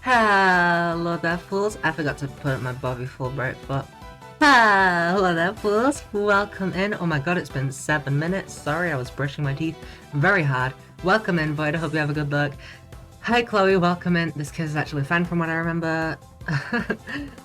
Hello there, fools. I forgot to put my Bobby full break, but hello there, fools. Welcome in. Oh my god, it's been 7 minutes. Sorry, I was brushing my teeth very hard. Welcome in, Void. I hope you have a good look. Hi, Chloe. Welcome in. This kid is actually fun from what I remember.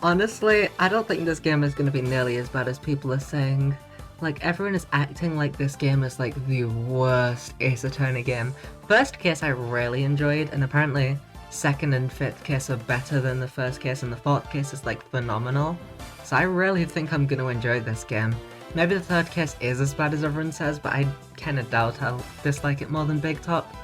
Honestly, I don't think this game is going to be nearly as bad as people are saying. Like, everyone is acting like this game is like the worst Ace Attorney game. First case I really enjoyed, and apparently second and fifth case are better than the first case, and the fourth case is like phenomenal. So I really think I'm gonna enjoy this game. Maybe the third case is as bad as everyone says, but I kinda doubt I'll dislike it more than Big Top.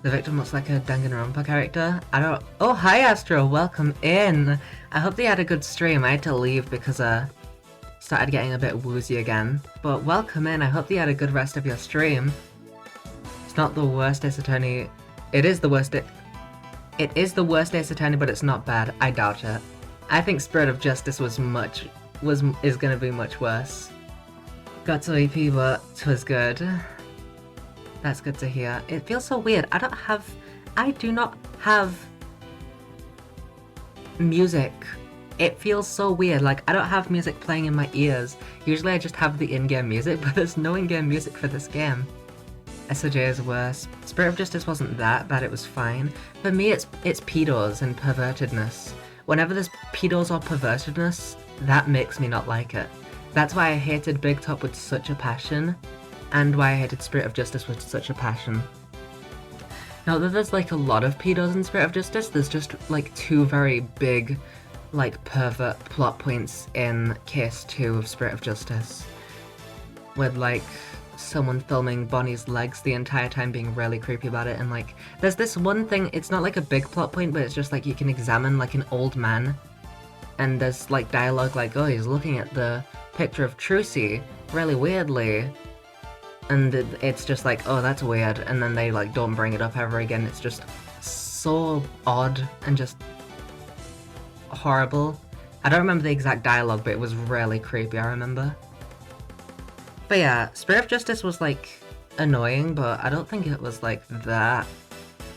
The victim looks like a Danganronpa character. I don't- Oh, hi Astro, welcome in! I hope they had a good stream. I had to leave because started getting a bit woozy again. But welcome in, I hope you had a good rest of your stream. It's not the worst Ace Attorney. It is the worst Ace Attorney, but it's not bad. I doubt it. I think Spirit of Justice is gonna be much worse. Got to EP, but it was good. That's good to hear. It feels so weird. I do not have music. It feels so weird. Like, I don't have music playing in my ears. Usually I just have the in-game music, but there's no in-game music for this game. SOJ is worse. Spirit of Justice wasn't that bad, it was fine. For me, it's pedos and pervertedness. Whenever there's pedos or pervertedness, that makes me not like it. That's why I hated Big Top with such a passion, and why I hated Spirit of Justice with such a passion. Not that there's like a lot of pedos in Spirit of Justice, there's just like two very big, like, pervert plot points in Case 2 of Spirit of Justice. With like someone filming Bonnie's legs the entire time being really creepy about it, and like there's this one thing, it's not like a big plot point, but it's just like you can examine like an old man, and there's like dialogue like, oh, he's looking at the picture of Trucy really weirdly, and it's just like, oh, that's weird, and then they like don't bring it up ever again. It's just so odd and just horrible. I don't remember the exact dialogue, but it was really creepy, I remember. But yeah, Spirit of Justice was like annoying, but I don't think it was like that.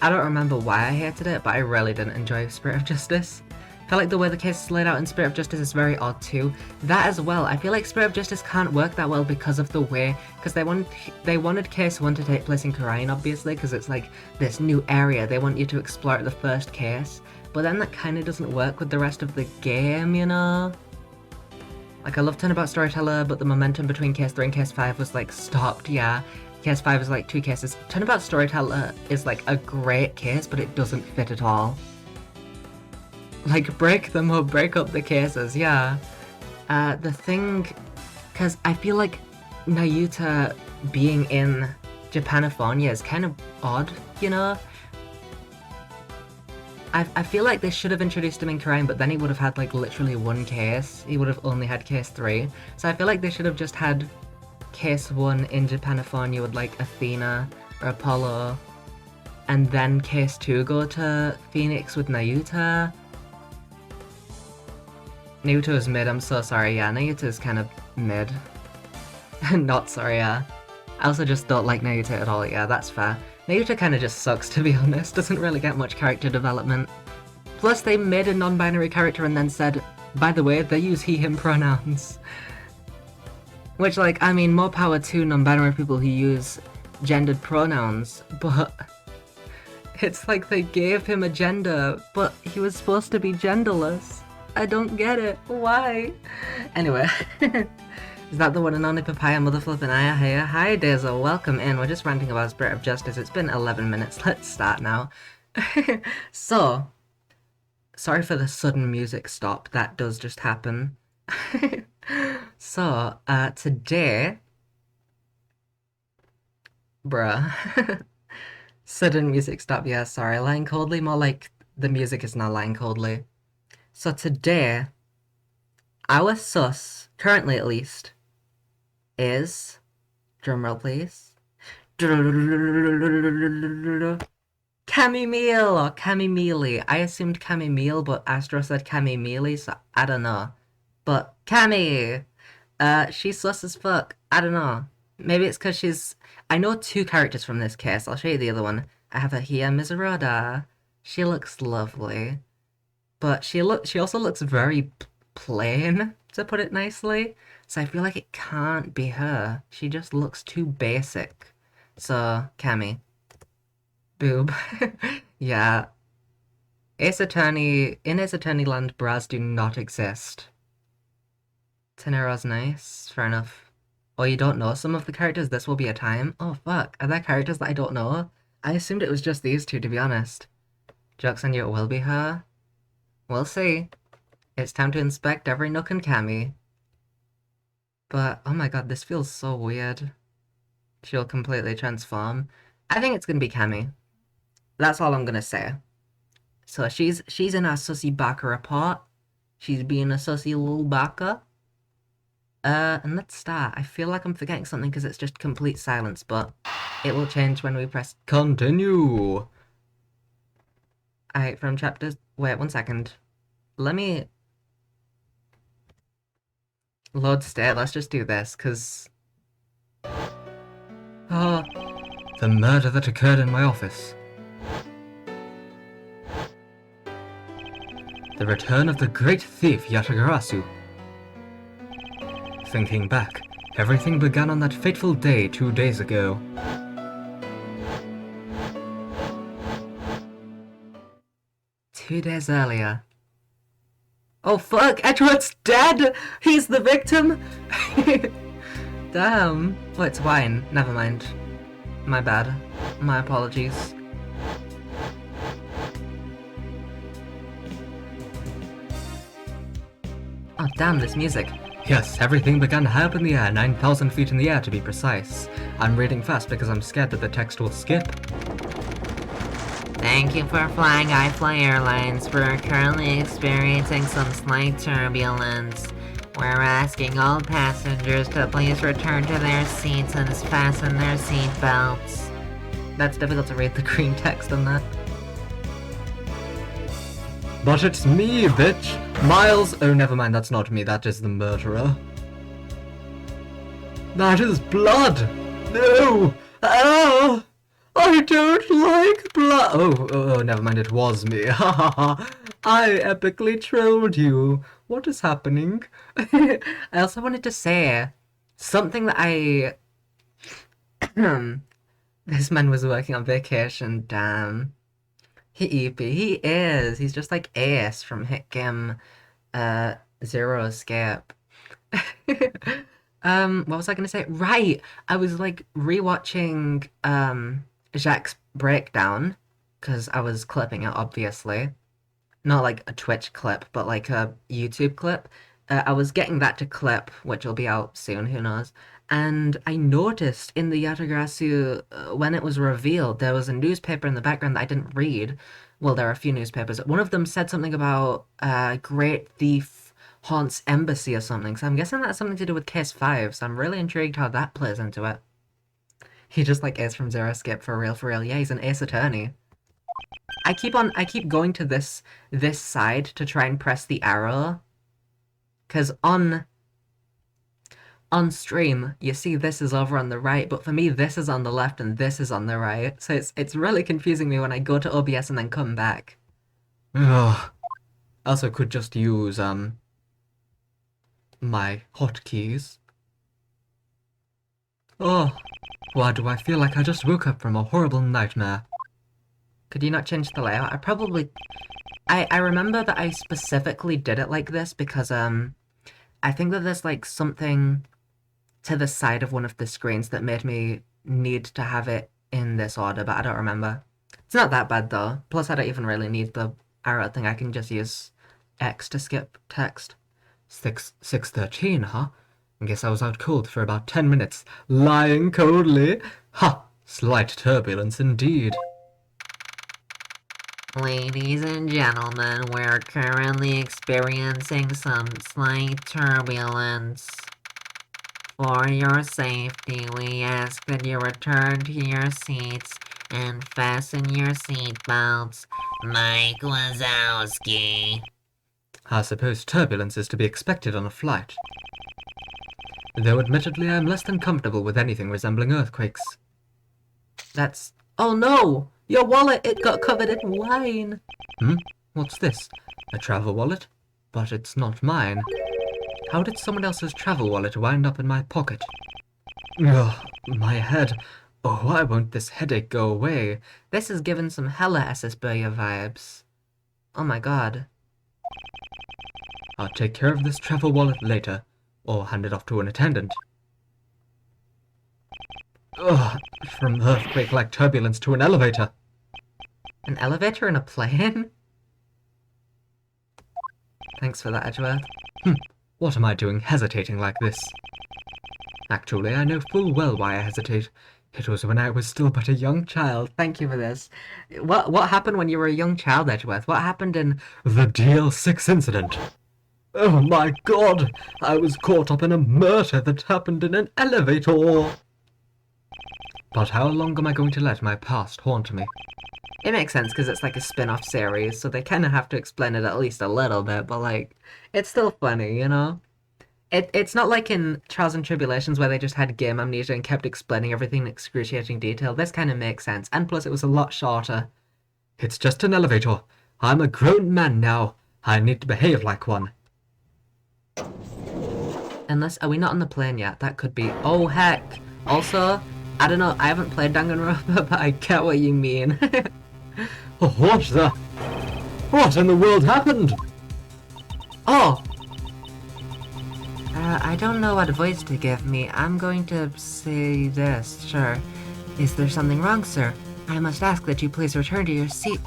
I don't remember why I hated it, but I really didn't enjoy Spirit of Justice. I feel like the way the case is laid out in Spirit of Justice is very odd too. That as well, I feel like Spirit of Justice can't work that well because of the way, because they wanted case 1 to take place in Korean, obviously, because it's like this new area they want you to explore at the first case, but then that kind of doesn't work with the rest of the game, you know? Like, I love Turnabout Storyteller, but the momentum between Case 3 and Case 5 was, like, stopped, yeah. Case 5 is, like, 2 cases. Turnabout Storyteller is, like, a great case, but it doesn't fit at all. Like, break them up, break up the cases, yeah. The thing... Because I feel like Nayuta being in Japanifornia is kind of odd, you know? I feel like they should have introduced him in Korean, but then he would have had like literally one case. He would have only had case 3. So I feel like they should have just had case 1 in Japanifornia with like Athena or Apollo, and then case 2 go to Phoenix with Nayuta. Nayuta is mid, I'm so sorry, yeah, Nayuta is kind of mid. Not sorry, yeah. I also just don't like Nayuta at all, yeah, that's fair. Nayuta kinda just sucks, to be honest, doesn't really get much character development. Plus, they made a non-binary character and then said, by the way, they use he/him pronouns. Which, like, I mean, more power to non-binary people who use gendered pronouns, but it's like they gave him a gender, but he was supposed to be genderless. I don't get it. Why? Anyway. Is that the one and only Papaya Mother Flippin' Aya? Hey, hi Daisel, welcome in. We're just ranting about Spirit of Justice. It's been 11 minutes. Let's start now. So, sorry for the sudden music stop. That does just happen. So, today... Bruh. Sudden music stop, yeah, sorry. Lying coldly, more like the music is not lying coldly. So today, our sus, currently at least, is, drumroll please, Cammy Meal or Cammy Mealy. I assumed Cammy Meal, but Astro said Cammy Mealy, so I don't know. But Cammy, she's sus as fuck. I don't know. Maybe it's because she's... I know 2 characters from this case. I'll show you the other one. I have her here, Miseroda. She looks lovely. But she also looks very plain, to put it nicely. So I feel like it can't be her. She just looks too basic. So, Cammy. Boob. Yeah. In Ace Attorney Land, bras do not exist. Tenero's nice, fair enough. Oh, you don't know some of the characters? This will be a time? Oh, fuck. Are there characters that I don't know? I assumed it was just these two, to be honest. Joke's on you, it will be her. We'll see. It's time to inspect every nook and cammy. But, oh my god, this feels so weird. She'll completely transform. I think it's gonna be Cammy. That's all I'm gonna say. So she's in our sussy baka report. She's being a sussy little baka. And let's start. I feel like I'm forgetting something because it's just complete silence, but it will change when we press continue. Alright, from chapters... Wait, 1 second. Let me... Load state, let's just do this, because... Oh, the murder that occurred in my office. The return of the great thief Yatagarasu. Thinking back, everything began on that fateful day 2 days ago. Two days earlier. Oh fuck, Edward's dead! He's the victim! Damn. Oh, it's wine. Never mind. My bad. My apologies. Oh damn, this music. Yes, everything began high up in the air, 9,000 feet in the air to be precise. I'm reading fast because I'm scared that the text will skip. Thank you for flying iFly Airlines. We're currently experiencing some slight turbulence. We're asking all passengers to please return to their seats and fasten their seat belts. That's difficult to read the green text on that. But it's me, bitch! Miles! Oh, never mind, that's not me, that is the murderer. That is blood! No! Ah! I don't like blood! Oh, never mind, it was me. Ha ha ha! I epically trolled you. What is happening? I also wanted to say something that I... This man was working on vacation, damn. He is. He's just like Ace from hit game Zero Escape. What was I gonna say? Right! I was like rewatching Jacques' breakdown, because I was clipping it, obviously. Not like a Twitch clip, but like a YouTube clip. I was getting that to clip, which will be out soon, who knows. And I noticed in the Yatagarasu, when it was revealed, there was a newspaper in the background that I didn't read. Well, there are a few newspapers. One of them said something about Great Thief Haunts Embassy or something. So I'm guessing that's something to do with Case 5. So I'm really intrigued how that plays into it. He just like Ace from Zero Escape for real, for real. Yeah, he's an Ace Attorney. I keep going to this side to try and press the arrow. Because on stream, you see this is over on the right, but for me this is on the left and this is on the right. So it's really confusing me when I go to OBS and then come back. Ugh. Also could just use my hotkeys. Oh, why do I feel like I just woke up from a horrible nightmare? Could you not change the layout? I remember that I specifically did it like this because I think that there's like something to the side of one of the screens that made me need to have it in this order, but I don't remember. It's not that bad though. Plus I don't even really need the arrow thing. I can just use X to skip text. 6:13, huh? I guess I was out cold for about 10 minutes. Lying coldly. Ha! Slight turbulence indeed. Ladies and gentlemen, we're currently experiencing some slight turbulence. For your safety, we ask that you return to your seats and fasten your seatbelts. Mike Wazowski. I suppose turbulence is to be expected on a flight. Though admittedly I'm less than comfortable with anything resembling earthquakes. That's... Oh no! Your wallet, it got covered in wine! Hmm? What's this? A travel wallet? But it's not mine. How did someone else's travel wallet wind up in my pocket? Ugh, my head. Oh, why won't this headache go away? This is giving some hella SSBia vibes. Oh my god. I'll take care of this travel wallet later, or hand it off to an attendant. Ugh, from earthquake-like turbulence to an elevator. An elevator in a plane? Thanks for that, Edgeworth. What am I doing hesitating like this? Actually, I know full well why I hesitate. It was when I was still but a young child. Thank you for this. What happened when you were a young child, Edgeworth? What happened in the DL6 incident? Oh my god! I was caught up in a murder that happened in an elevator! But how long am I going to let my past haunt me? It makes sense because it's like a spin-off series, so they kind of have to explain it at least a little bit, but like, it's still funny, you know? It's not like in Trials and Tribulations where they just had game amnesia and kept explaining everything in excruciating detail. This kind of makes sense, and plus it was a lot shorter. It's just an elevator. I'm a grown man now. I need to behave like one. Unless, are we not on the plane yet? That could be. Oh heck! Also, I don't know, I haven't played Danganronpa, but I get what you mean. What in the world happened? Oh! I don't know what voice to give me. I'm going to say this, sure. Is there something wrong, sir? I must ask that you please return to your seat.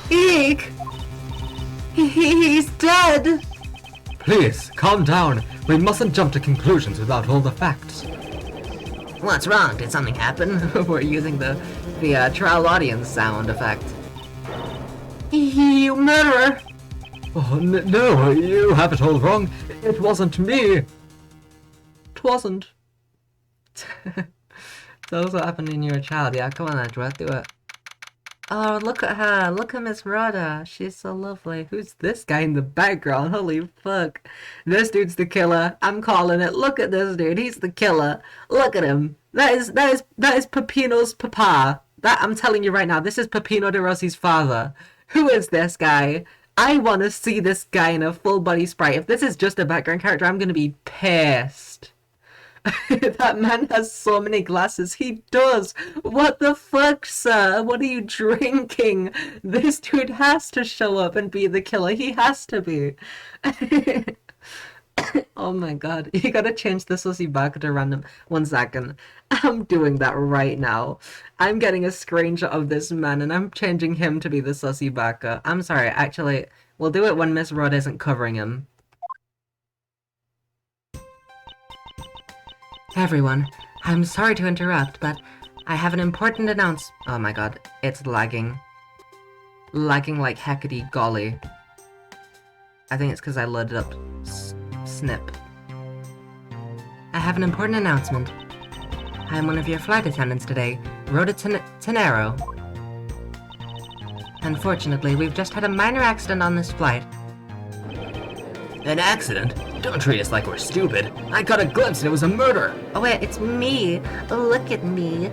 Eek! He's dead! Please, calm down. We mustn't jump to conclusions without all the facts. What's wrong? Did something happen? We're using the trial audience sound effect. You murderer! Oh, no, you have it all wrong. It wasn't me. Twasn't. Tell us what happened when you were a child. Yeah, come on, Edgeworth, do it. Oh, look at her. Look at Miss Rhoda. She's so lovely. Who's this guy in the background? Holy fuck. This dude's the killer. I'm calling it. Look at this dude. He's the killer. Look at him. That is Peppino's papa. I'm telling you right now, this is Peppino de Rossi's father. Who is this guy? I want to see this guy in a full body sprite. If this is just a background character, I'm going to be pissed. That man has so many glasses. He does. What the fuck, sir? What are you drinking? This dude has to show up and be the killer. He has to be. Oh my god. You gotta change the sussy back to random. 1 second. I'm doing that right now. I'm getting a screenshot of this man and I'm changing him to be the sussy backer. I'm sorry, actually, we'll do it when Miss Rod isn't covering him. Everyone, I'm sorry to interrupt, but I have an important oh my god, it's lagging. Lagging like heckity golly. I think it's because I loaded up Snip. I have an important announcement. I am one of your flight attendants today, Rhoda Tenero. Unfortunately, we've just had a minor accident on this flight. An accident? Don't treat us like we're stupid. I caught a glimpse and it was a murder. Oh wait, it's me. Look at me.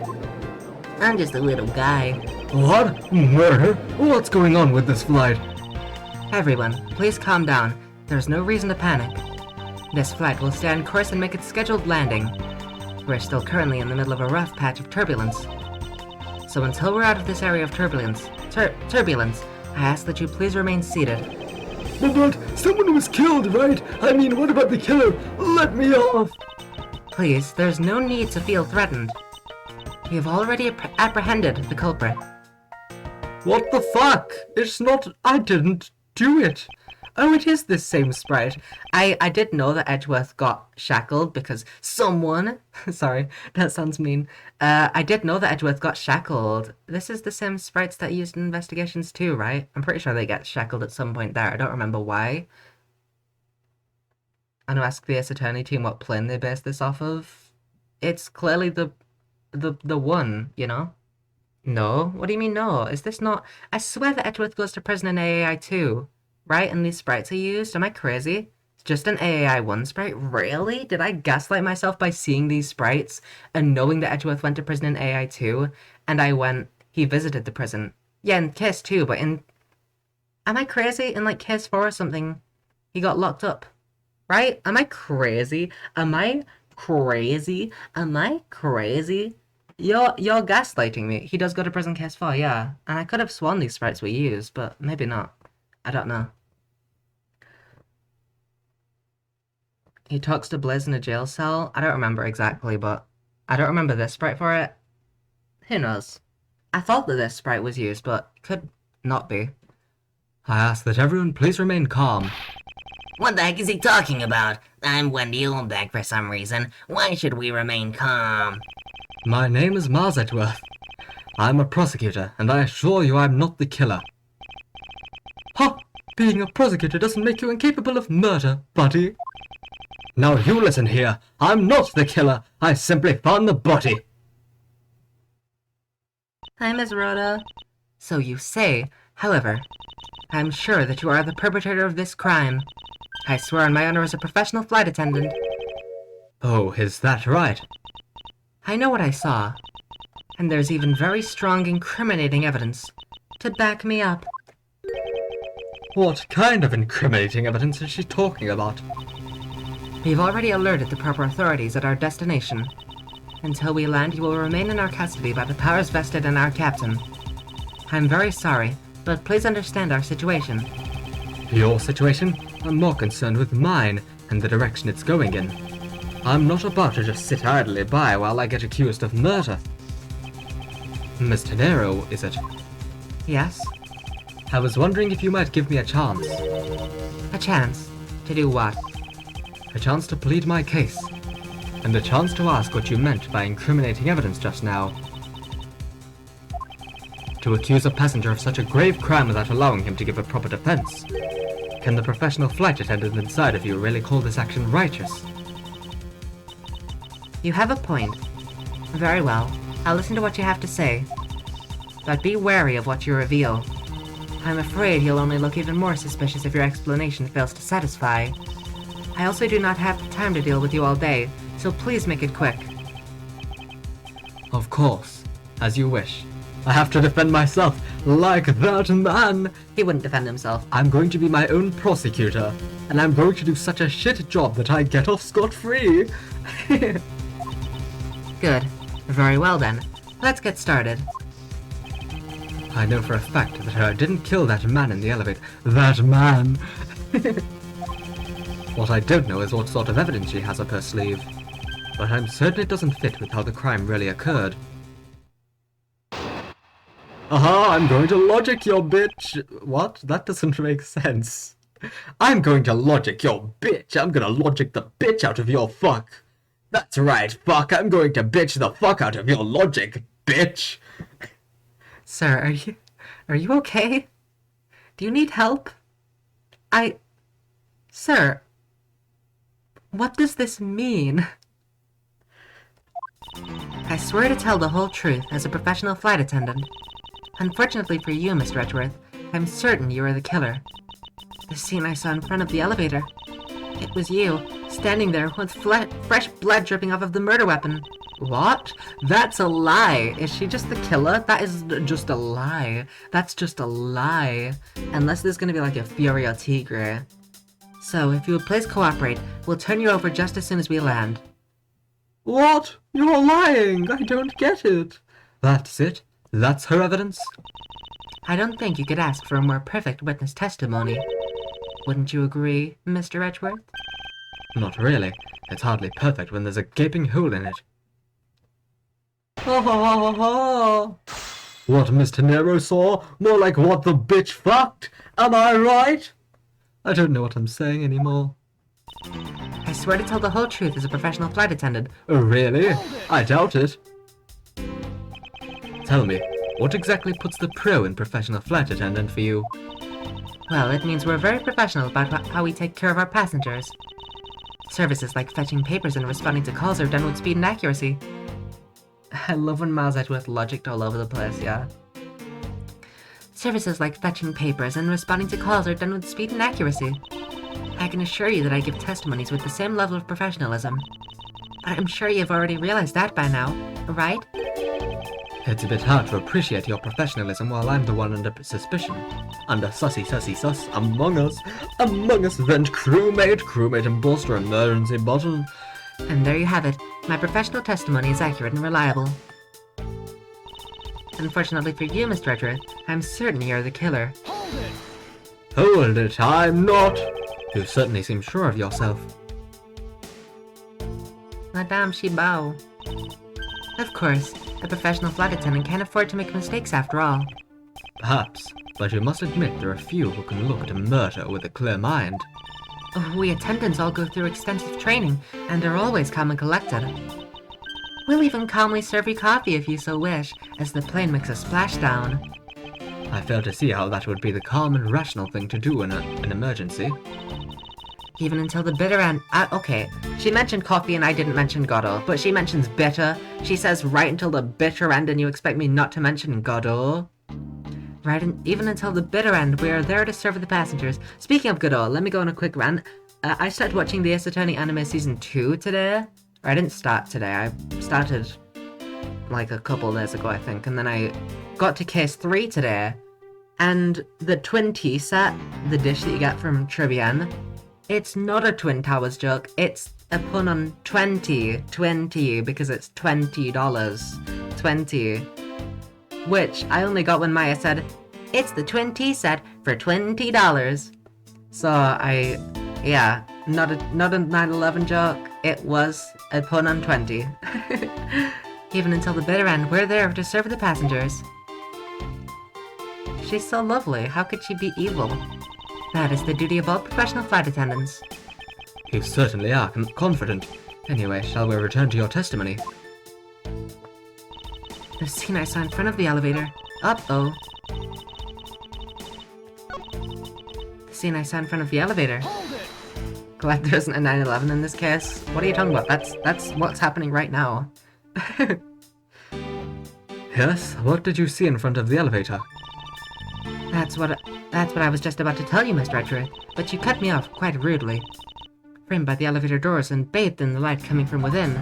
I'm just a little guy. What? Murder? What's going on with this flight? Everyone, please calm down. There's no reason to panic. This flight will stay on course and make its scheduled landing. We're still currently in the middle of a rough patch of turbulence. So until we're out of this area of turbulence, I ask that you please remain seated. But someone was killed, right? I mean, what about the killer? Let me off! Please, there's no need to feel threatened. We have already apprehended the culprit. What the fuck? It's not... I didn't do it. Oh, it is this same sprite. I did know that Edgeworth got shackled because someone... Sorry, that sounds mean. I did know that Edgeworth got shackled. This is the same sprites that used in Investigations too, right? I'm pretty sure they get shackled at some point there. I don't remember why. I'm gonna ask the Ace Attorney team what plane they based this off of. It's clearly the one, you know? No? What do you mean no? Is this not... I swear that Edgeworth goes to prison in AAI 2. Right? And these sprites are used? Am I crazy? It's just an AAI 1 sprite? Really? Did I gaslight myself by seeing these sprites and knowing that Edgeworth went to prison in AAI 2? And he visited the prison. Yeah, in case 2, but in... Am I crazy? In like case 4 or something, he got locked up. Right? Am I crazy? Am I crazy? Am I crazy? You're gaslighting me. He does go to prison case 4, yeah. And I could have sworn these sprites were used, but maybe not. I don't know. He talks to Blizz in a jail cell. I don't remember exactly, but I don't remember this sprite for it. Who knows? I thought that this sprite was used, but it could not be. I ask that everyone please remain calm. What the heck is he talking about? I'm Wendy Oldbeck for some reason. Why should we remain calm? My name is Mars Edgeworth. I'm a prosecutor, and I assure you I'm not the killer. Ha! Being a prosecutor doesn't make you incapable of murder, buddy. Now you listen here. I'm not the killer. I simply found the body. Hi, Miss Rhoda. So you say. However, I'm sure that you are the perpetrator of this crime. I swear on my honor as a professional flight attendant. Oh, is that right? I know what I saw. And there's even very strong incriminating evidence to back me up. What kind of incriminating evidence is she talking about? We've already alerted the proper authorities at our destination. Until we land, you will remain in our custody by the powers vested in our captain. I'm very sorry, but please understand our situation. Your situation? I'm more concerned with mine and the direction it's going in. I'm not about to just sit idly by while I get accused of murder. Mr. Nero, is it? Yes? I was wondering if you might give me a chance. A chance? To do what? A chance to plead my case. And a chance to ask what you meant by incriminating evidence just now. To accuse a passenger of such a grave crime without allowing him to give a proper defense. Can the professional flight attendant inside of you really call this action righteous? You have a point. Very well. I'll listen to what you have to say. But be wary of what you reveal. I'm afraid you'll only look even more suspicious if your explanation fails to satisfy. I also do not have time to deal with you all day, so please make it quick. Of course. As you wish. I have to defend myself, like that man! He wouldn't defend himself. I'm going to be my own prosecutor, and I'm going to do such a shit job that I get off scot-free! Good. Very well then. Let's get started. I know for a fact that I didn't kill that man in the elevator. That man! What I don't know is what sort of evidence she has up her sleeve. But I'm certain it doesn't fit with how the crime really occurred. Aha, I'm going to logic your bitch. What? That doesn't make sense. I'm going to logic your bitch. I'm gonna logic the bitch out of your fuck. That's right, fuck. I'm going to bitch the fuck out of your logic, bitch. Sir, are you okay? Do you need help? Sir, what does this mean? I swear to tell the whole truth as a professional flight attendant. Unfortunately for you, Mr. Edgeworth, I'm certain you are the killer. The scene I saw in front of the elevator. It was you, standing there with fresh blood dripping off of the murder weapon. What? That's a lie. Is she just the killer? That is just a lie. That's just a lie. Unless there's gonna be like a Furia Tigre. So, if you would please cooperate, we'll turn you over just as soon as we land. What? You're lying! I don't get it. That's it? That's her evidence? I don't think you could ask for a more perfect witness testimony. Wouldn't you agree, Mr. Edgeworth? Not really. It's hardly perfect when there's a gaping hole in it. Ha ha ha ha! What Mr. Nero saw? More like what the bitch fucked? Am I right? I don't know what I'm saying anymore. I swear to tell the whole truth as a professional flight attendant. Oh, really? I doubt it. Tell me, what exactly puts the pro in professional flight attendant for you? Well, it means we're very professional about how we take care of our passengers. Services like fetching papers and responding to calls are done with speed and accuracy. I love when Miles Edgeworth logicked all over the place, yeah. Services like fetching papers and responding to calls are done with speed and accuracy. I can assure you that I give testimonies with the same level of professionalism. But I'm sure you've already realized that by now, right? It's a bit hard to appreciate your professionalism while I'm the one under suspicion. Under sussy sus, among us vent crewmate imposter emergency button. And there you have it. My professional testimony is accurate and reliable. Unfortunately for you, Mr. Edgeworth, I'm certain you're the killer. Hold it, I'm not! You certainly seem sure of yourself. Madame Shibao. Of course, a professional flight attendant can't afford to make mistakes after all. Perhaps, but you must admit there are few who can look at a murder with a clear mind. We attendants all go through extensive training, and are always calm and collected. We'll even calmly serve you coffee if you so wish, as the plane makes a splashdown. I fail to see how that would be the calm and rational thing to do in an emergency. Even until the bitter end. Okay, she mentioned coffee and I didn't mention Godot, but she mentions bitter. She says right until the bitter end, and you expect me not to mention Godot? Even until the bitter end, we are there to serve the passengers. Speaking of Godot, let me go on a quick rant. I started watching the Ace Attorney anime season 2 today. Or I didn't start today, I started like a couple days ago, I think, and then I got to case 3 today. And the twin tea set, the dish that you get from Trivian, it's not a Twin Towers joke, it's a pun on 20, because it's $20, 20. Which I only got when Maya said, it's the twin tea set for $20. So yeah, not a 9/11 joke, it was a pun on 20. Even until the bitter end, we're there to serve the passengers. She's so lovely, how could she be evil? That is the duty of all professional flight attendants. You certainly are confident. Anyway, shall we return to your testimony? The scene I saw in front of the elevator. Uh-oh. The scene I saw in front of the elevator. Glad there isn't a 9/11 in this case. What are you talking about? That's what's happening right now. Yes, what did you see in front of the elevator? That's what I was just about to tell you, Mr. Edgeworth, but you cut me off quite rudely. Framed by the elevator doors and bathed in the light coming from within.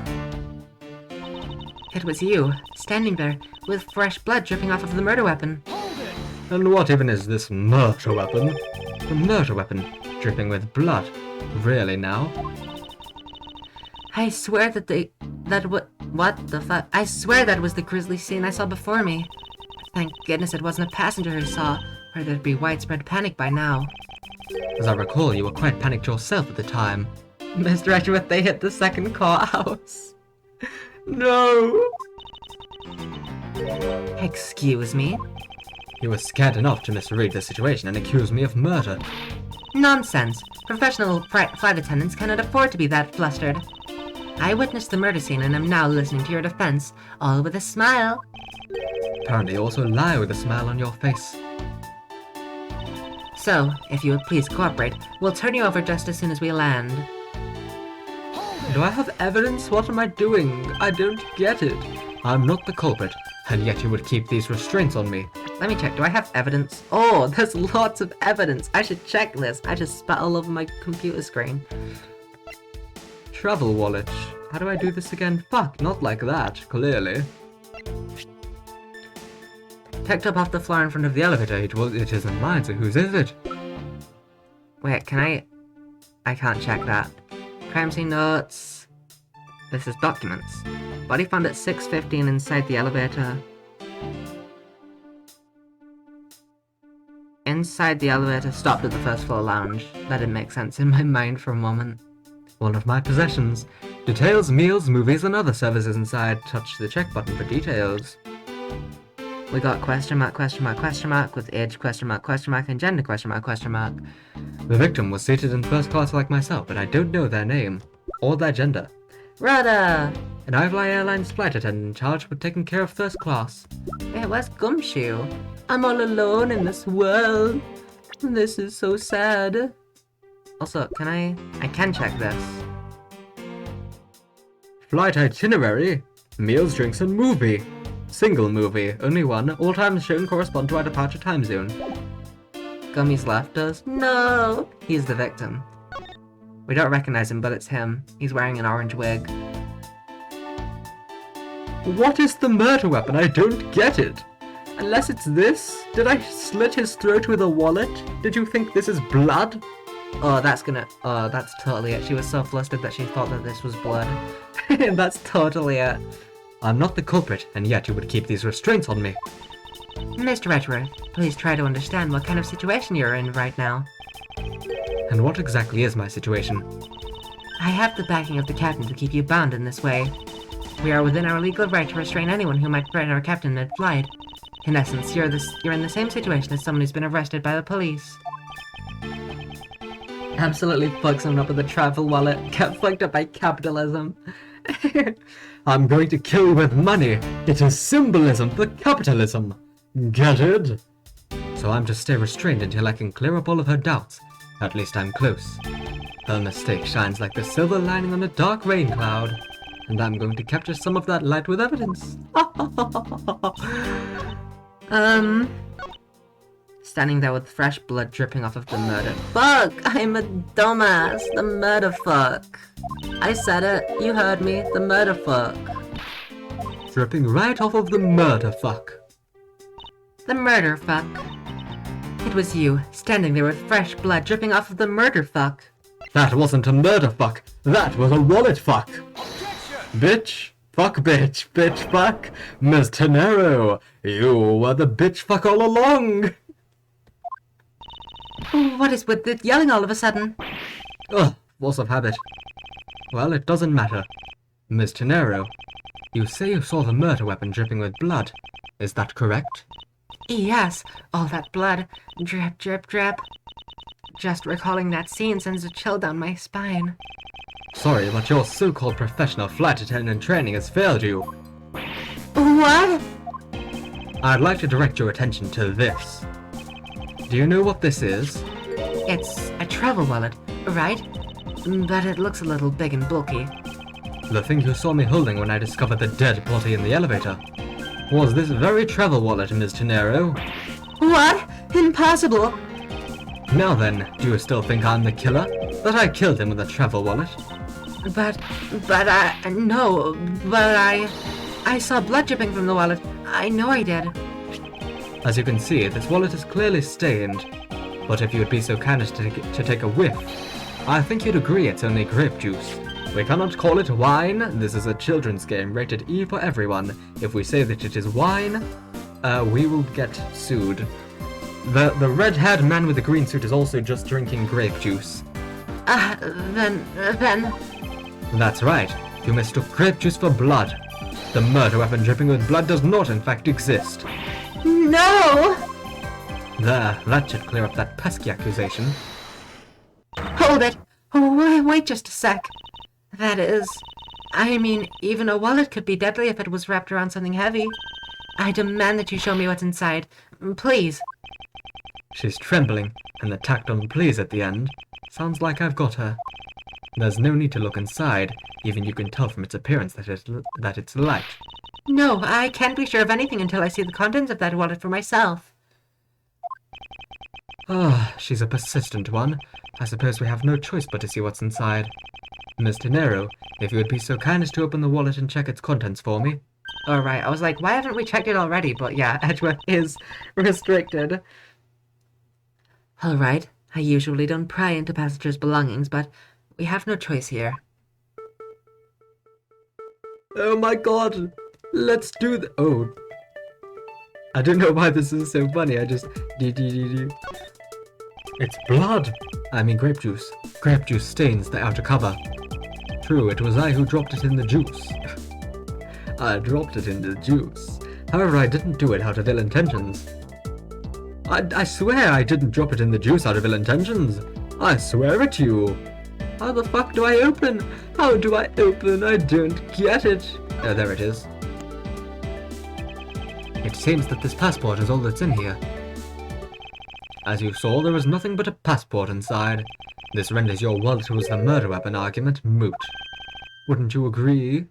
It was you, standing there, with fresh blood dripping off of the murder weapon. And what even is this murder weapon? A murder weapon, dripping with blood. Really now? I swear what the fuck? I swear that was the grisly scene I saw before me. Thank goodness it wasn't a passenger who saw, or there'd be widespread panic by now. As I recall, you were quite panicked yourself at the time. Mr. Edgeworth, they hit the second courthouse. No! Excuse me? You were scared enough to misread the situation and accuse me of murder. Nonsense. Professional flight attendants cannot afford to be that flustered. I witnessed the murder scene and am now listening to your defense, all with a smile. Apparently you also lie with a smile on your face. So, if you would please cooperate, we'll turn you over just as soon as we land. Do I have evidence? What am I doing? I don't get it. I'm not the culprit, and yet you would keep these restraints on me. Let me check, do I have evidence? Oh, there's lots of evidence. I should check this. I just spat all over my computer screen. Travel wallet. How do I do this again? Fuck, not like that, clearly. Picked up off the floor in front of the elevator. It isn't mine, so whose is it? Wait, can I can't check that. Crime scene notes. This is documents. Body found at 6:15 inside the elevator. Inside the elevator, stopped at the first floor lounge. That didn't make sense in my mind for a moment. One of my possessions. Details, meals, movies, and other services inside. Touch the check button for details. We got question mark, with age, question mark, and gender, question mark. The victim was seated in first class like myself, but I don't know their name. Or their gender. Rudder! An Ivly Airlines flight attendant charged with taking care of first class. It was Gumshoe. I'm all alone in this world. This is so sad. Also, I can check this. Flight itinerary, meals, drinks, and movie. Single movie, only one. All times shown correspond to our departure time zone. Gummy's left us. No! He's the victim. We don't recognize him, but it's him. He's wearing an orange wig. What is the murder weapon? I don't get it. Unless it's this? Did I slit his throat with a wallet? Did you think this is blood? Oh, that's totally it. She was so flustered that she thought that this was blood. That's totally it. I'm not the culprit, and yet you would keep these restraints on me. Mr. Edgeworth, please try to understand what kind of situation you're in right now. And what exactly is my situation? I have the backing of the captain to keep you bound in this way. We are within our legal right to restrain anyone who might threaten our captain mid-flight. In essence, you're in the same situation as someone who's been arrested by the police. Absolutely fucked someone up with a travel wallet. Get fucked up by capitalism. I'm going to kill you with money. It is symbolism for capitalism. Get it? So I'm to stay restrained until I can clear up all of her doubts. At least I'm close. Her mistake shines like the silver lining on a dark rain cloud. And I'm going to capture some of that light with evidence. Standing there with fresh blood dripping off of the murder. Fuck! I'm a dumbass! The murder fuck! I said it, you heard me, the murder fuck. Dripping right off of the murder fuck. The murder fuck. It was you, standing there with fresh blood dripping off of the murder fuck. That wasn't a murder fuck, that was a wallet fuck. Bitch, fuck bitch, bitch fuck. Ms. Tenero, you were the bitch fuck all along. What is with the yelling all of a sudden? Ugh, force of habit. Well, it doesn't matter. Ms. Tenero, you say you saw the murder weapon dripping with blood. Is that correct? Yes, all that blood. Drip, drip, drip. Just recalling that scene sends a chill down my spine. Sorry, but your so-called professional flight attendant training has failed you. What? I'd like to direct your attention to this. Do you know what this is? It's a travel wallet, right? But it looks a little big and bulky. The thing you saw me holding when I discovered the dead body in the elevator. Was this very travel wallet, Ms. Tenero? What? Impossible! Now then, do you still think I'm the killer? That I killed him with a travel wallet? I saw blood dripping from the wallet. I know I did. As you can see, this wallet is clearly stained. But if you would be so kind as to take a whiff, I think you'd agree it's only grape juice. We cannot call it wine. This is a children's game rated E for everyone. If we say that it is wine, we will get sued. The red-haired man with the green suit is also just drinking grape juice. Then... That's right. You mistook grape juice for blood. The murder weapon dripping with blood does not in fact exist. No! There, that should clear up that pesky accusation. Hold it! Oh, wait just a sec. That is... I mean, even a wallet could be deadly if it was wrapped around something heavy. I demand that you show me what's inside. Please. She's trembling, and the tacked on please at the end. Sounds like I've got her. There's no need to look inside, even you can tell from its appearance that it's light. No, I can't be sure of anything until I see the contents of that wallet for myself. Ah, she's a persistent one. I suppose we have no choice but to see what's inside. Ms. Tenero, if you would be so kind as to open the wallet and check its contents for me. Alright, I was like, why haven't we checked it already? But yeah, Edgeworth is restricted. Alright, I usually don't pry into passengers' belongings, but we have no choice here. Oh my god! Let's do oh. I don't know why this is so funny, I just... It's blood! I mean grape juice. Grape juice stains the outer cover. True, it was I who dropped it in the juice. I dropped it in the juice. However, I didn't do it out of ill intentions. I swear I didn't drop it in the juice out of ill intentions. I swear it to you. How the fuck do I open? How do I open? I don't get it. Oh, there it is. It seems that this passport is all that's in here. As you saw, there was nothing but a passport inside. This renders your wallet was the murder weapon argument moot. Wouldn't you agree?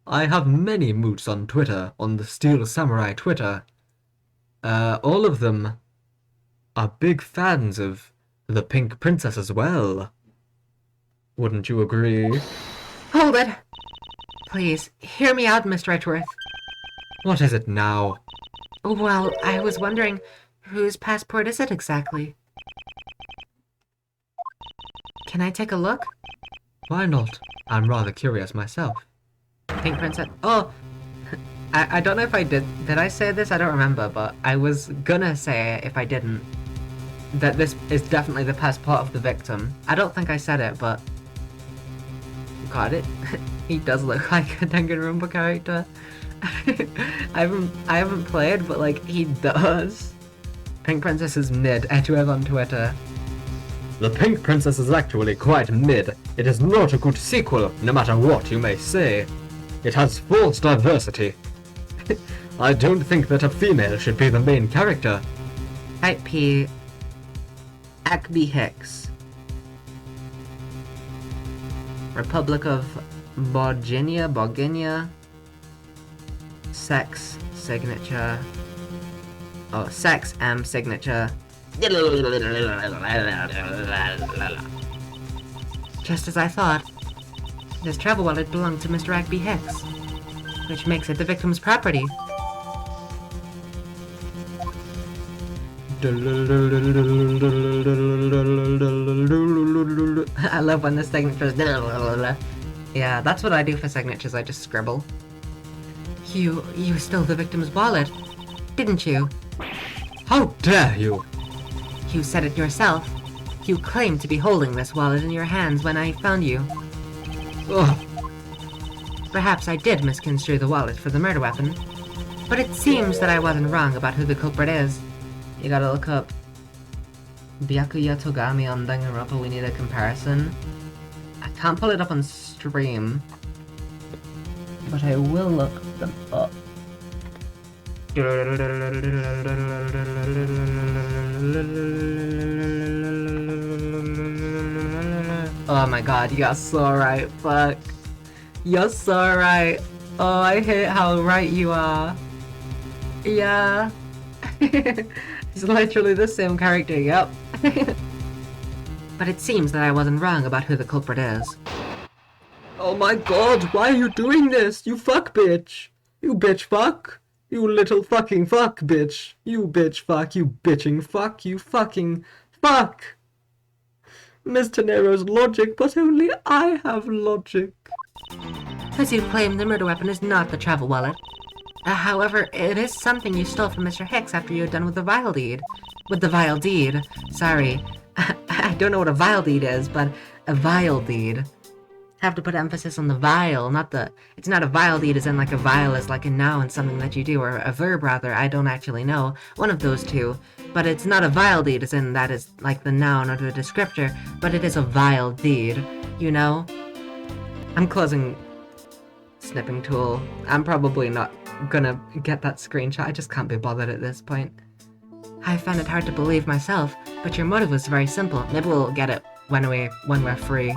I have many moots on Twitter, on the Steel Samurai Twitter. All of them are big fans of the Pink Princess as well. Wouldn't you agree? Hold it! Please, hear me out, Mr. Edgeworth. What is it now? Well, I was wondering, whose passport is it exactly? Can I take a look? Why not? I'm rather curious myself. Pink Princess. Oh! I don't know if I did. Did I say this? I don't remember, but I was gonna say, if I didn't, that this is definitely the passport of the victim. I don't think I said it, but... Got it? He does look like a Danganronpa character. I haven't played, but like, he does. Pink Princess is mid. Edgeworth on Twitter. The Pink Princess is actually quite mid. It is not a good sequel, no matter what you may say. It has false diversity. I don't think that a female should be the main character. Type P. Acme Hicks. Republic of Boginia. Sex signature. Oh, sex M signature. Just as I thought. This travel wallet belonged to Mr. Agby Hicks, which makes it the victim's property. I love when the signature is... Yeah, that's what I do for signatures, I just scribble. You stole the victim's wallet, didn't you? How dare you! You said it yourself. You claimed to be holding this wallet in your hands when I found you. Ugh. Perhaps I did misconstrue the wallet for the murder weapon, but it seems that I wasn't wrong about who the culprit is. You gotta look up Byakuya Togami on Danganronpa. We need a comparison. I can't pull it up on stream, but I will look them up. Oh my god, you're so right, fuck. You're so right. Oh, I hate how right you are. Yeah. It's literally the same character, yep. But it seems that I wasn't wrong about who the culprit is. Oh my god, why are you doing this? You fuck bitch! You bitch fuck! You little fucking fuck bitch! You bitch fuck, you bitching fuck, you fucking fuck! Mr. Nero's logic, but only I have logic. As you claim, the murder weapon is not the travel wallet. However, it is something you stole from Mr. Hicks after you had done with the vile deed. Sorry. I don't know what a vile deed is, but a vile deed. Have to put emphasis on the vile, not the... It's not a vile deed as in like a vile is like a noun, something that you do, or a verb rather, I don't actually know. One of those two. But it's not a vile deed as in that is like the noun or the descriptor, but it is a vile deed, you know? I'm closing snipping tool. I'm probably not gonna get that screenshot, I just can't be bothered at this point. I found it hard to believe myself, but your motive was very simple. Maybe we'll get it when we're free.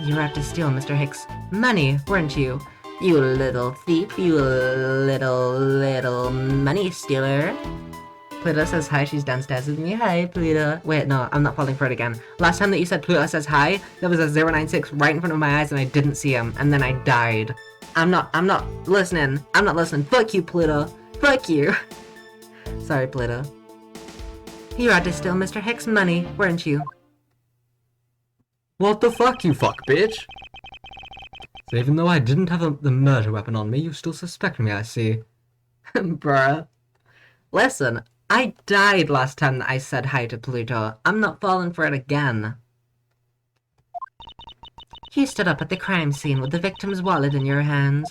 You were out to steal Mr. Hicks' money, weren't you? You little thief, you little money stealer. Pluto says hi, she's downstairs with me. Hi, Pluto. Wait, no, I'm not falling for it again. Last time that you said Pluto says hi, there was a 096 right in front of my eyes and I didn't see him, and then I died. I'm not listening. I'm not listening. Fuck you, Pluto. Fuck you. Sorry, Pluto. You were out to steal Mr. Hicks' money, weren't you? What the fuck, you fuck bitch? So even though I didn't have the murder weapon on me, you still suspect me, I see. Bruh. Listen, I died last time that I said hi to Pluto. I'm not falling for it again. You stood up at the crime scene with the victim's wallet in your hands.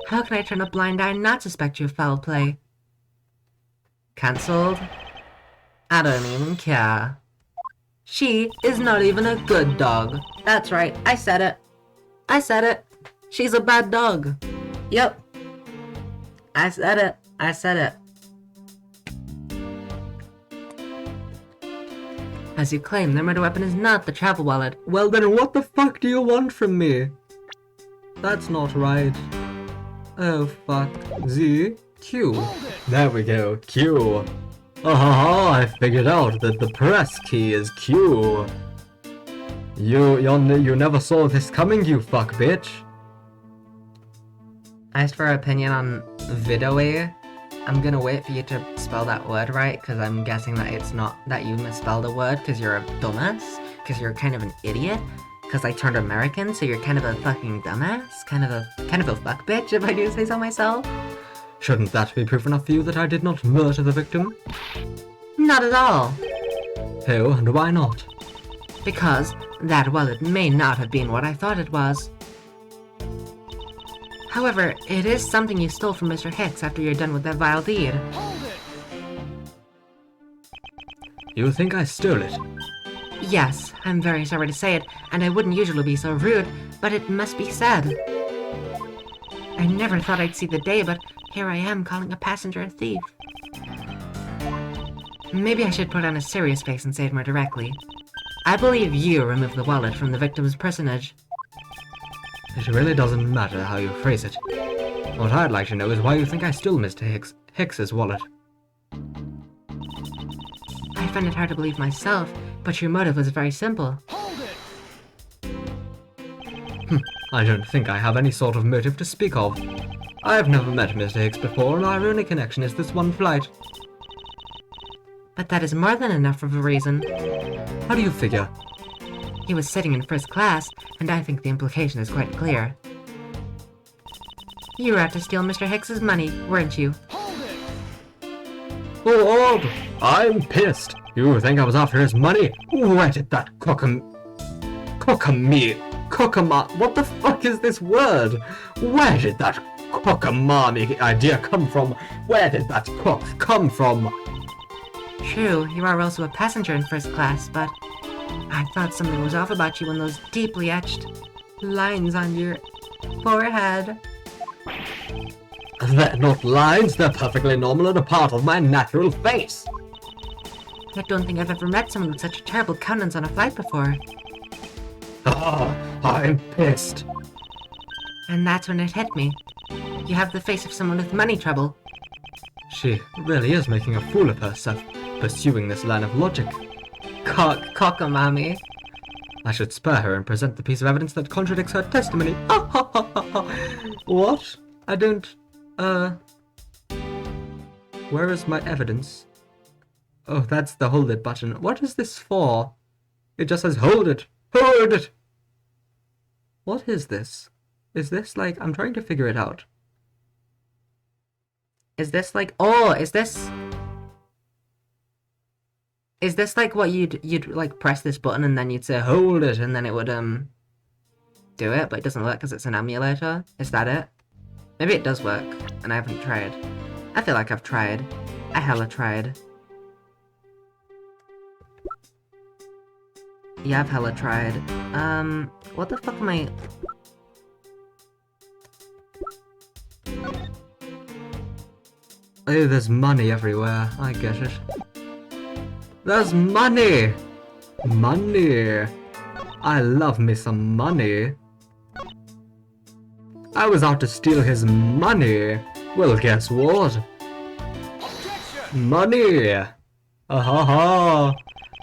How can I turn a blind eye and not suspect you of foul play? Cancelled? I don't even care. She is not even a good dog. That's right, I said it. I said it. She's a bad dog. Yep. I said it. I said it. As you claim, the murder weapon is not the travel wallet. Well then what the fuck do you want from me? That's not right. Oh fuck. Z? Q. There we go, Q. Oh, I figured out that the press key is Q. You never saw this coming, you fuck bitch. I asked for her opinion on Vidaway. I'm gonna wait for you to spell that word right, because I'm guessing that it's not that you misspelled a word because you're a dumbass, because you're kind of an idiot, because I turned American, so you're kind of a fucking dumbass, kind of a fuck bitch, if I do say so myself. Shouldn't that be proof enough for you that I did not murder the victim? Not at all. Oh, and why not? Because that wallet may not have been what I thought it was. However, it is something you stole from Mr. Hicks after you're done with that vile deed. You think I stole it? Yes, I'm very sorry to say it, and I wouldn't usually be so rude, but it must be said. I never thought I'd see the day, but here I am calling a passenger a thief. Maybe I should put on a serious face and say it more directly. I believe you removed the wallet from the victim's personage. It really doesn't matter how you phrase it. What I'd like to know is why you think I stole Mr. Hicks's wallet. I find it hard to believe myself, but your motive was very simple. I don't think I have any sort of motive to speak of. I have never met Mr. Hicks before, and our only connection is this one flight. But that is more than enough of a reason. How do you figure? He was sitting in first class, and I think the implication is quite clear. You were out to steal Mr. Hicks's money, weren't you? Hold! I'm pissed! You think I was after his money? Where did that what the fuck is this word? Where did that cockamamie idea come from? Where did that cock come from? True, you are also a passenger in first class, but I thought something was off about you when those deeply etched lines on your forehead. They're not lines, they're perfectly normal and a part of my natural face. I don't think I've ever met someone with such a terrible countenance on a flight before. Ah, I'm pissed. And that's when it hit me. You have the face of someone with money trouble. She really is making a fool of herself, pursuing this line of logic. Cockamamie. I should spare her and present the piece of evidence that contradicts her testimony. What? I don't... Where is my evidence? Oh, that's the hold it button. What is this for? It just says hold it. Hold it! What is this? Is this like... I'm trying to figure it out. Is this like... Oh, is this... Is this like what you'd like press this button and then you'd say hold it and then it would do it, but it doesn't work because it's an emulator? Is that it? Maybe it does work and I haven't tried. I feel like I've tried. I hella tried. Yeah, I've hella tried. What the fuck am I... Oh, there's money everywhere. I get it. There's money! Money! I love me some money. I was out to steal his money. Well, guess what? Money! Ah-ha-ha!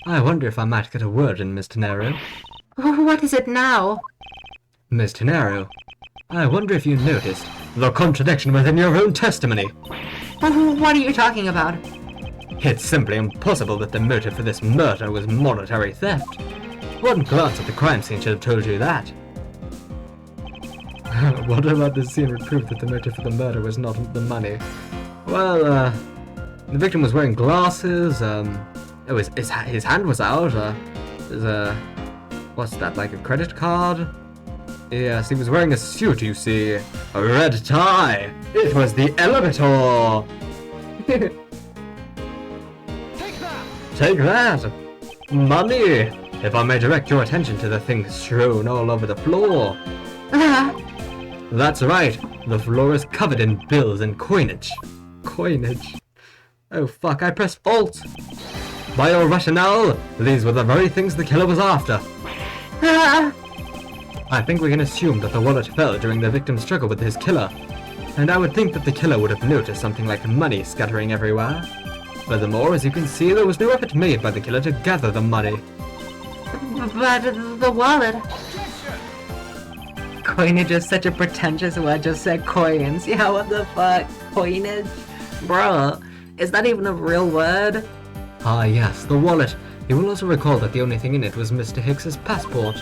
I wonder if I might get a word in, Miss Tenero. What is it now? Miss Tenero, I wonder if you noticed the contradiction within your own testimony. What are you talking about? It's simply impossible that the motive for this murder was monetary theft. One glance at the crime scene should have told you that. What about this scene would prove that the motive for the murder was not the money? Well, the victim was wearing glasses, his hand was out, what's that, like a credit card? Yes, he was wearing a suit, you see. A red tie! It was the elevator! Take that! Money! If I may direct your attention to the things strewn all over the floor. That's right, the floor is covered in bills and coinage. Coinage? Oh fuck, I pressed Alt! By your rationale, these were the very things the killer was after. I think we can assume that the wallet fell during the victim's struggle with his killer. And I would think that the killer would have noticed something like money scattering everywhere. Furthermore, as you can see, there was no effort made by the killer to gather the money. But the wallet... Coinage is such a pretentious word, just said coins. Yeah, what the fuck? Coinage? Bro, is that even a real word? Ah yes, the wallet. You will also recall that the only thing in it was Mr. Hicks's passport.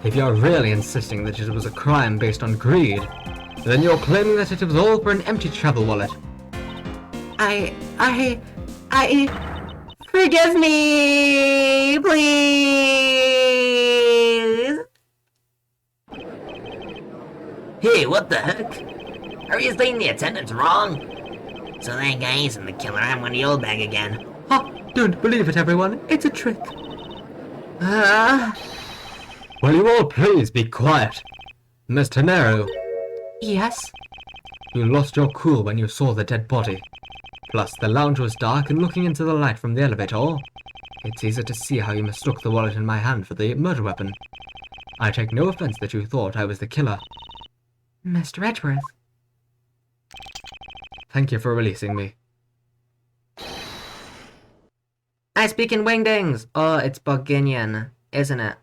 If you're really insisting that it was a crime based on greed, then you're claiming that it was all for an empty travel wallet. Forgive me, please. Hey, what the heck? Are you saying the attendant's wrong? So that guy isn't the killer, I'm on the old bag again. Ha! Don't believe it, everyone. It's a trick. Will you all please be quiet? Mr. Nero, Yes? you lost your cool when you saw the dead body. Plus, the lounge was dark, and looking into the light from the elevator, it's easy to see how you mistook the wallet in my hand for the murder weapon. I take no offense that you thought I was the killer. Mr. Edgeworth. Thank you for releasing me. I speak in wingdings! Oh, it's Bulgarian, isn't it?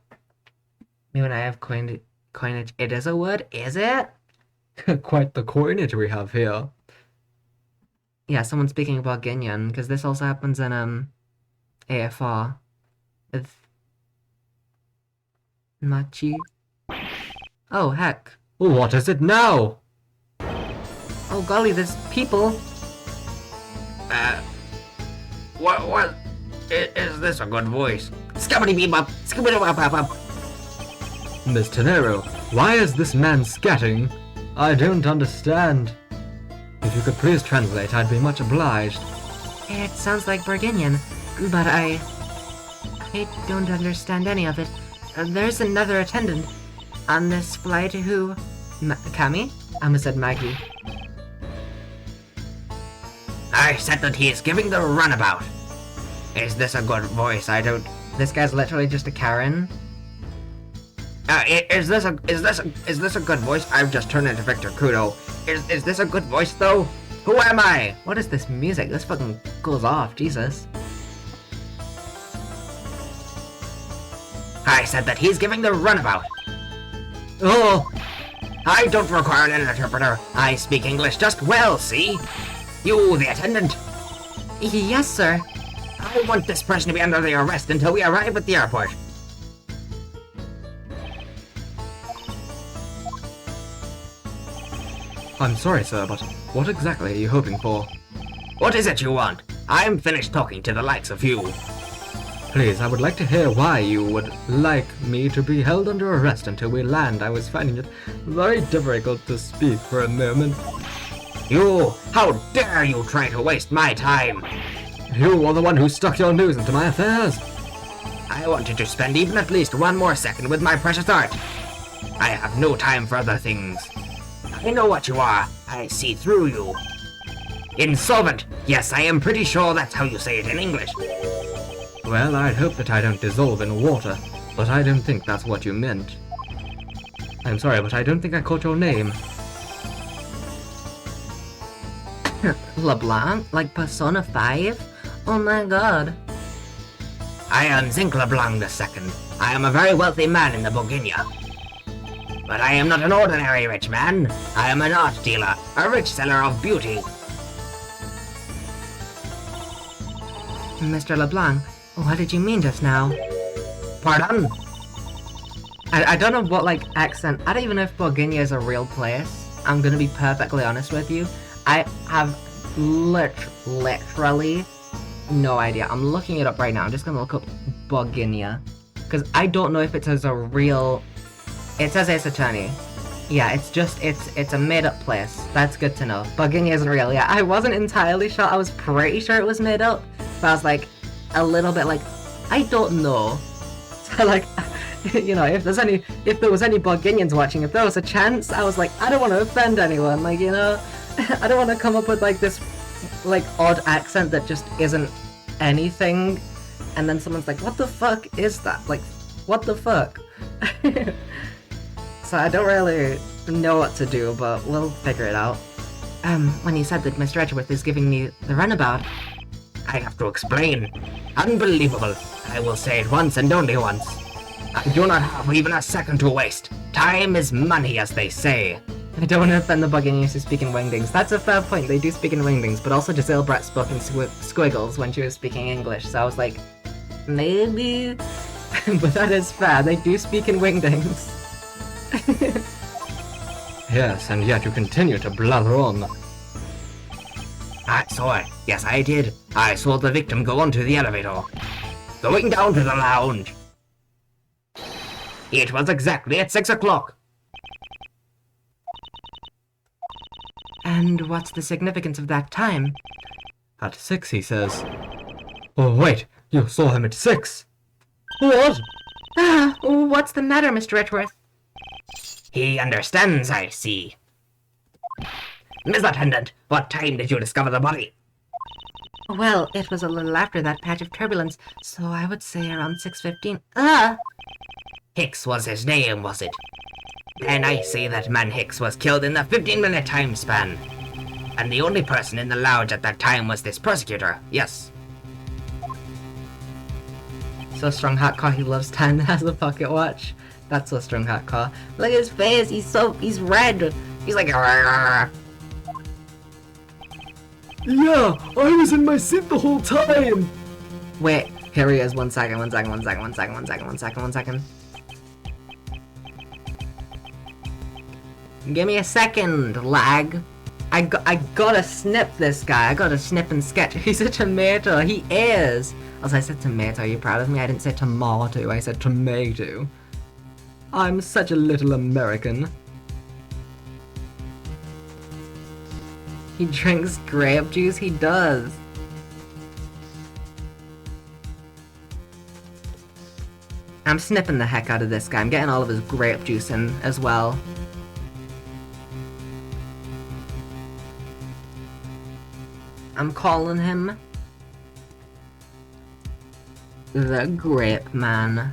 Me when I have coinage, it is a word, is it? Quite the coinage we have here. Yeah, someone speaking Bulgarian, because this also happens in, AFR. With... Machi. Oh, heck. What is it now? Oh, golly, there's people. What? Is this a good voice? Skibbity-bee-bop, skibbity-bop-bop-bop. Mr. Nero, why is this man scatting? I don't understand. If you could please translate, I'd be much obliged. It sounds like Bulgarian, but I don't understand any of it. There's another attendant on this flight who... Cammy? I almost said Maggie. I said that he is giving the runabout. Is this a good voice? I don't... This guy's literally just a Karen. Is this a good voice? I've just turned into Victor Kudo. Is this a good voice though? Who am I? What is this music? This fucking goes off, Jesus. I said that he's giving the runabout. Oh! I don't require an interpreter. I speak English just well, see? You, the attendant. Yes, sir. I want this person to be under the arrest until we arrive at the airport. I'm sorry, sir, but what exactly are you hoping for? What is it you want? I'm finished talking to the likes of you. Please, I would like to hear why you would like me to be held under arrest until we land. I was finding it very difficult to speak for a moment. You! How dare you try to waste my time! You are the one who stuck your nose into my affairs. I wanted to spend even at least one more second with my precious art. I have no time for other things. I know what you are. I see through you. Insolvent! Yes, I am pretty sure that's how you say it in English. Well, I'd hope that I don't dissolve in water, but I don't think that's what you meant. I'm sorry, but I don't think I caught your name. LeBlanc? Like Persona 5? Oh my god. I am Zinc LeBlanc II. I am a very wealthy man in the Bourguignon. But I am not an ordinary rich man. I am an art dealer, a rich seller of beauty. Mr. LeBlanc, what did you mean just now? Pardon? I don't know what, like, accent. I don't even know if Bourguignon is a real place. I'm gonna be perfectly honest with you. I have literally no idea. I'm looking it up right now. I'm just gonna look up Bourguignon. Because I don't know if it says a real... It says Ace Attorney. Yeah, it's a made-up place. That's good to know. Bourguignon isn't real. Yeah, I wasn't entirely sure. I was pretty sure it was made up. But I was like, a little bit like, I don't know. So like, you know, if there was any Bourguignons watching, if there was a chance, I was like, I don't want to offend anyone. Like, you know, I don't want to come up with like this, like, odd accent that just isn't anything. And then someone's like, what the fuck is that? Like, what the fuck? So I don't really know what to do, but we'll figure it out. When you said that Mr. Edgeworth is giving me the runabout... I have to explain. Unbelievable. I will say it once and only once. I do not have even a second to waste. Time is money, as they say. I don't want to offend the Buccaneers who speak in Wingdings. That's a fair point, they do speak in Wingdings, but also Giselle Brett spoke in Squiggles when she was speaking English, so I was like, maybe? But that is fair, they do speak in Wingdings. Yes, and yet you continue to blather on. I saw it. Yes, I did. I saw the victim go onto the elevator. Going down to the lounge. It was exactly at 6 o'clock. And what's the significance of that time? At 6, he says. Oh, wait, you saw him at 6? What? Ah, what's the matter, Mr. Edgeworth? He understands, I see. Miss Attendant, what time did you discover the body? Well, it was a little after that patch of turbulence, so I would say around 6:15. Ah! Hicks was his name, was it? And I say that man Hicks was killed in the 15-minute time span. And the only person in the lounge at that time was this prosecutor, yes. So strong hot car, he loves 10 has a pocket watch. That's so strong hot car. Look at his face, he's red. He's like, "Arr." Yeah, I was in my seat the whole time! Wait, here he is, one second. Give me a second, lag. I gotta snip this guy. I gotta snip and sketch. He's a tomato. He is. As I said tomato, are you proud of me? I didn't say tomato. I said tomato. I'm such a little American. He drinks grape juice? He does. I'm snipping the heck out of this guy. I'm getting all of his grape juice in as well. I'm calling him the Grape Man.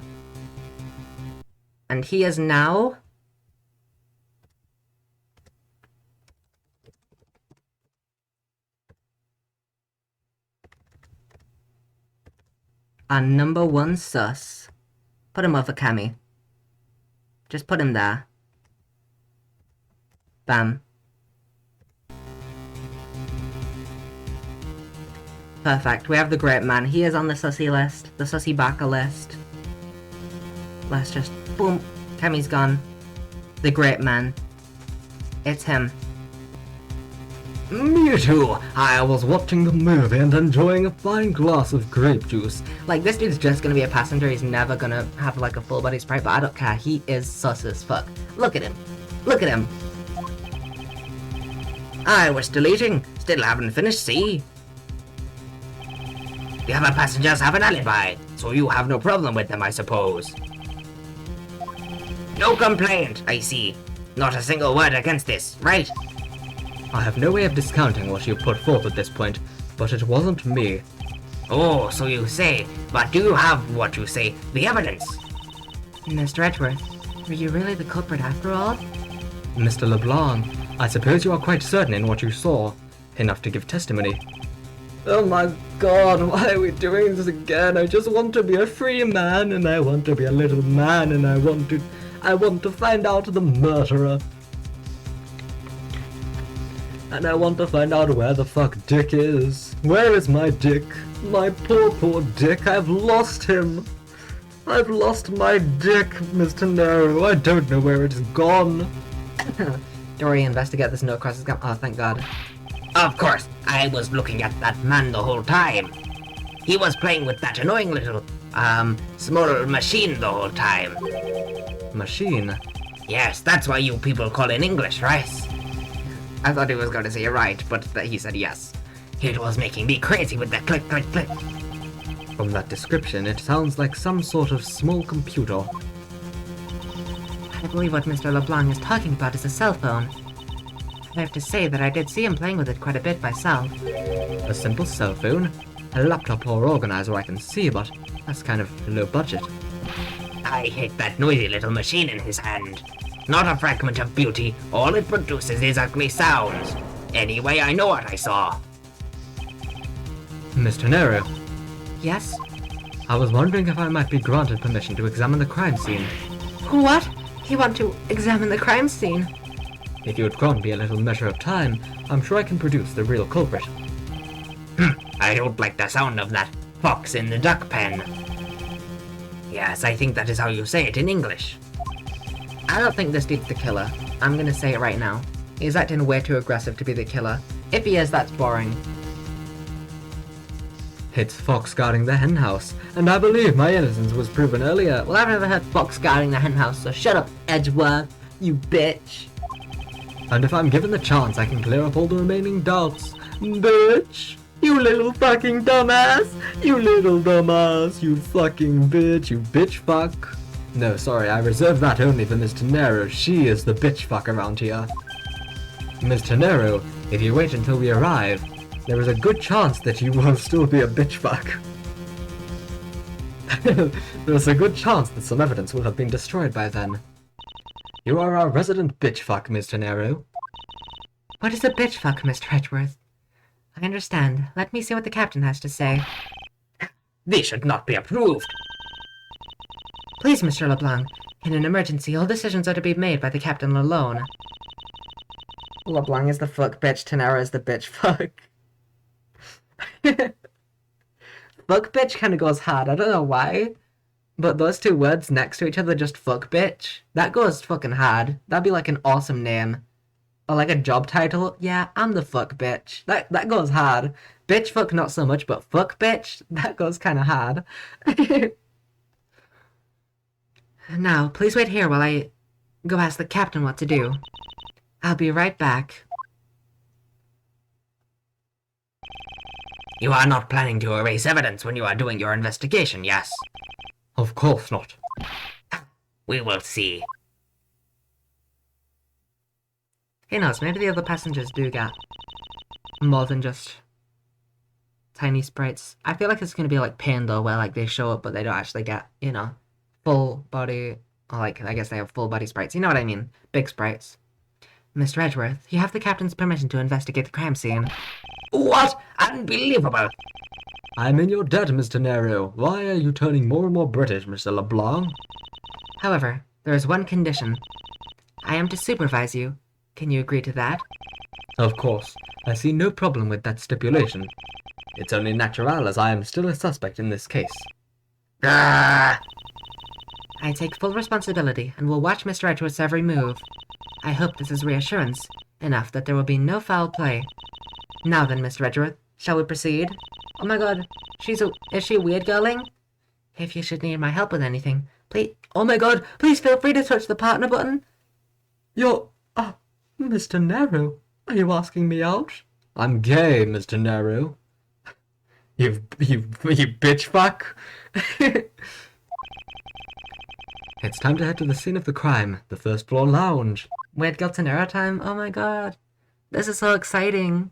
And he is now a #1 sus. Put him over Cammy. Just put him there. Bam. Perfect. We have the Grape Man. He is on the sussy list. The sussy backer list. Let's just... Boom. Cammy's gone. The Grape Man. It's him. Me too. I was watching the movie and enjoying a fine glass of grape juice. Like, this dude's just gonna be a passenger. He's never gonna have, like, a full-body Sprite, but I don't care. He is sus as fuck. Look at him. Look at him. I was deleting. Still haven't finished, see? The other passengers have an alibi, so you have no problem with them, I suppose. No complaint, I see. Not a single word against this, right? I have no way of discounting what you put forth at this point, but it wasn't me. Oh, so you say. But do you have, what you say, the evidence? Mr. Edgeworth, were you really the culprit after all? Mr. LeBlanc, I suppose you are quite certain in what you saw, enough to give testimony. Oh my god, why are we doing this again? I just want to be a free man, and I want to be a little man, and I want to find out the murderer. And I want to find out where the fuck Dick is. Where is my Dick? My poor Dick, I've lost him. I've lost my Dick, Mr. Nero. I don't know where it's gone. Dory, investigate this note across his gum. Oh, thank god. Of course, I was looking at that man the whole time. He was playing with that annoying little, small machine the whole time. Machine? Yes, that's why you people call it English, right? I thought he was going to say right, but he said yes. It was making me crazy with that click, click, click. From that description, it sounds like some sort of small computer. I believe what Mr. LeBlanc is talking about is a cell phone. I have to say that I did see him playing with it quite a bit myself. A simple cell phone? A laptop or organizer I can see, but that's kind of low budget. I hate that noisy little machine in his hand. Not a fragment of beauty, all it produces is ugly sounds. Anyway, I know what I saw. Mr. Nero, Yes? I was wondering if I might be granted permission to examine the crime scene. What? You want to examine the crime scene? If you would grant me a little measure of time, I'm sure I can produce the real culprit. I don't like the sound of that fox in the duck pen. Yes, I think that is how you say it in English. I don't think this dude's the killer. I'm gonna say it right now. He's acting way too aggressive to be the killer. If he is, that's boring. It's Fox guarding the hen house, and I believe my innocence was proven earlier. Well, I've never heard Fox guarding the hen house, so shut up, Edgeworth, you bitch. And if I'm given the chance, I can clear up all the remaining doubts. Bitch! You little fucking dumbass! You little dumbass! You fucking bitch! You bitch fuck! No, sorry, I reserve that only for Miss Tenero. She is the bitch fuck around here. Miss Tenero, if you wait until we arrive, there is a good chance that you will still be a bitch fuck. There's a good chance that some evidence will have been destroyed by then. You are our resident bitch fuck, Miss Tenero. What is a bitch fuck, Mr. Edgeworth? I understand. Let me see what the captain has to say. This should not be approved. Please, Mr. LeBlanc. In an emergency, all decisions are to be made by the captain alone. LeBlanc is the fuck bitch, Tenero is the bitch fuck. Fuck bitch kind of goes hard, I don't know why. But those two words next to each other, just fuck bitch, that goes fucking hard. That'd be like an awesome name. Or like a job title. Yeah, I'm the fuck bitch. That goes hard. Bitch fuck not so much, but fuck bitch, that goes kind of hard. Now, please wait here while I go ask the captain what to do. I'll be right back. You are not planning to erase evidence when you are doing your investigation, yes? Of course not. We will see. Who knows, maybe the other passengers do get more than just tiny sprites. I feel like it's going to be like Panda, where like they show up but they don't actually get, you know, full body, or like, I guess they have full body sprites. You know what I mean? Big sprites. Mr. Edgeworth, you have the captain's permission to investigate the crime scene. What? Unbelievable! I'm in your debt, Mr. Nero. Why are you turning more and more British, Mr. LeBlanc? However, there is one condition. I am to supervise you. Can you agree to that? Of course. I see no problem with that stipulation. It's only natural, as I am still a suspect in this case. Ah! I take full responsibility and will watch Mr. Edgeworth's every move. I hope this is reassurance enough that there will be no foul play. Now then, Mr. Edgeworth, shall we proceed? Oh my god, is she weird girling? If you should need my help with anything, please— oh my god, please feel free to touch the partner button. You're— Mr. Nero, are you asking me out? I'm gay, Mr. Nero. You bitch fuck. It's time to head to the scene of the crime, the first floor lounge. Weird girl Tenero time? Oh my god. This is so exciting.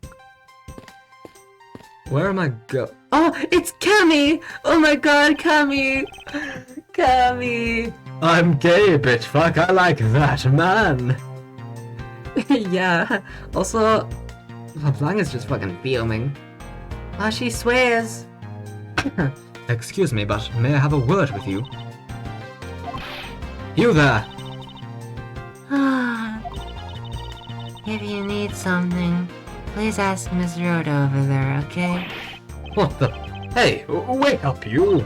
Where am I Oh, it's Cammy! Oh my god, Cammy! Cammy! I'm gay, bitch fuck, I like that man! Yeah, also, LeBlanc is just fucking fuming. Oh, she swears! Excuse me, but may I have a word with you? You there! If you need something, please ask Miss Rhoda over there, okay? What the— Hey, wake up, you!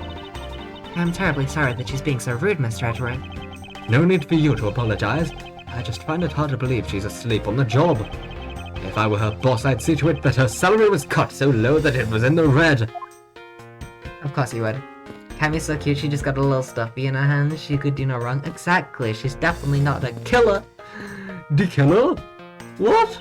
I'm terribly sorry that she's being so rude, Mr. Edgeworth. No need for you to apologize. I just find it hard to believe she's asleep on the job. If I were her boss, I'd see to it that her salary was cut so low that it was in the red. Of course you would. Cammy's so cute, she just got a little stuffy in her hand. She could do no wrong. Exactly, she's definitely not a killer. The killer? What?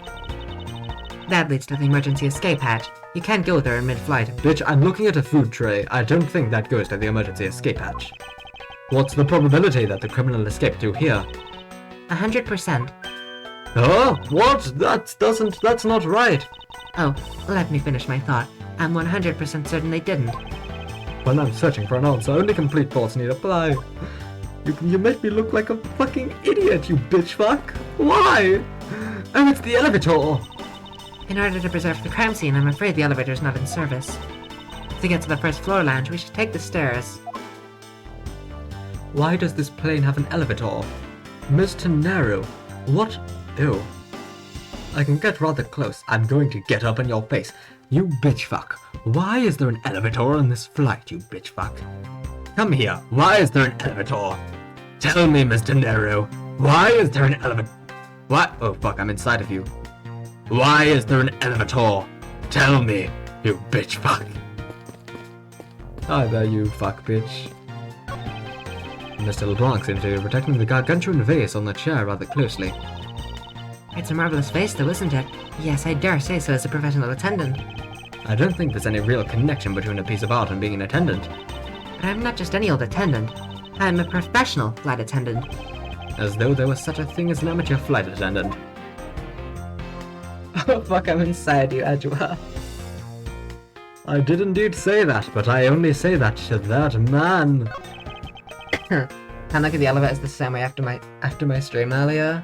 That leads to the emergency escape hatch. You can't go there in mid-flight. Bitch, I'm looking at a food tray. I don't think that goes to the emergency escape hatch. What's the probability that the criminal escaped through here? 100%. Oh, what? That's not right. Oh, let me finish my thought. I'm 100% certain they didn't. When I'm searching for an answer, only complete thoughts need apply. You make me look like a fucking idiot, you bitch fuck. Why? And it's the elevator. In order to preserve the crime scene, I'm afraid the elevator's not in service. To get to the first floor lounge, we should take the stairs. Why does this plane have an elevator? Mr. Narrow. What? Ew. I can get rather close. I'm going to get up in your face. You bitch fuck. Why is there an elevator on this flight, you bitch fuck? Come here. Why is there an elevator? Tell me, Mr. Narrow. Why is there an elevator? What? Oh fuck, I'm inside of you. Why is there an elevator? Tell me, you bitch fuck. Hi there, you fuck bitch. Mr. LeBlanc seems to be protecting the gargantuan vase on the chair rather closely. It's a marvelous vase, though, isn't it? Yes, I dare say so as a professional attendant. I don't think there's any real connection between a piece of art and being an attendant. But I'm not just any old attendant. I'm a professional flight attendant. As though there was such a thing as an amateur flight attendant. Oh fuck, I'm inside you, Edgewell. I did indeed say that, but I only say that to that man. And look at the elevators the same way after my stream earlier.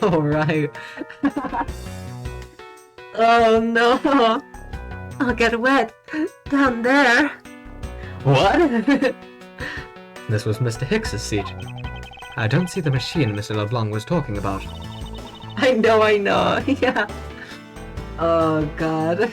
Oh right. Oh no! I'll get wet down there. What? This was Mr. Hicks's seat. I don't see the machine Mr. LeBlanc was talking about. I know, yeah. Oh god.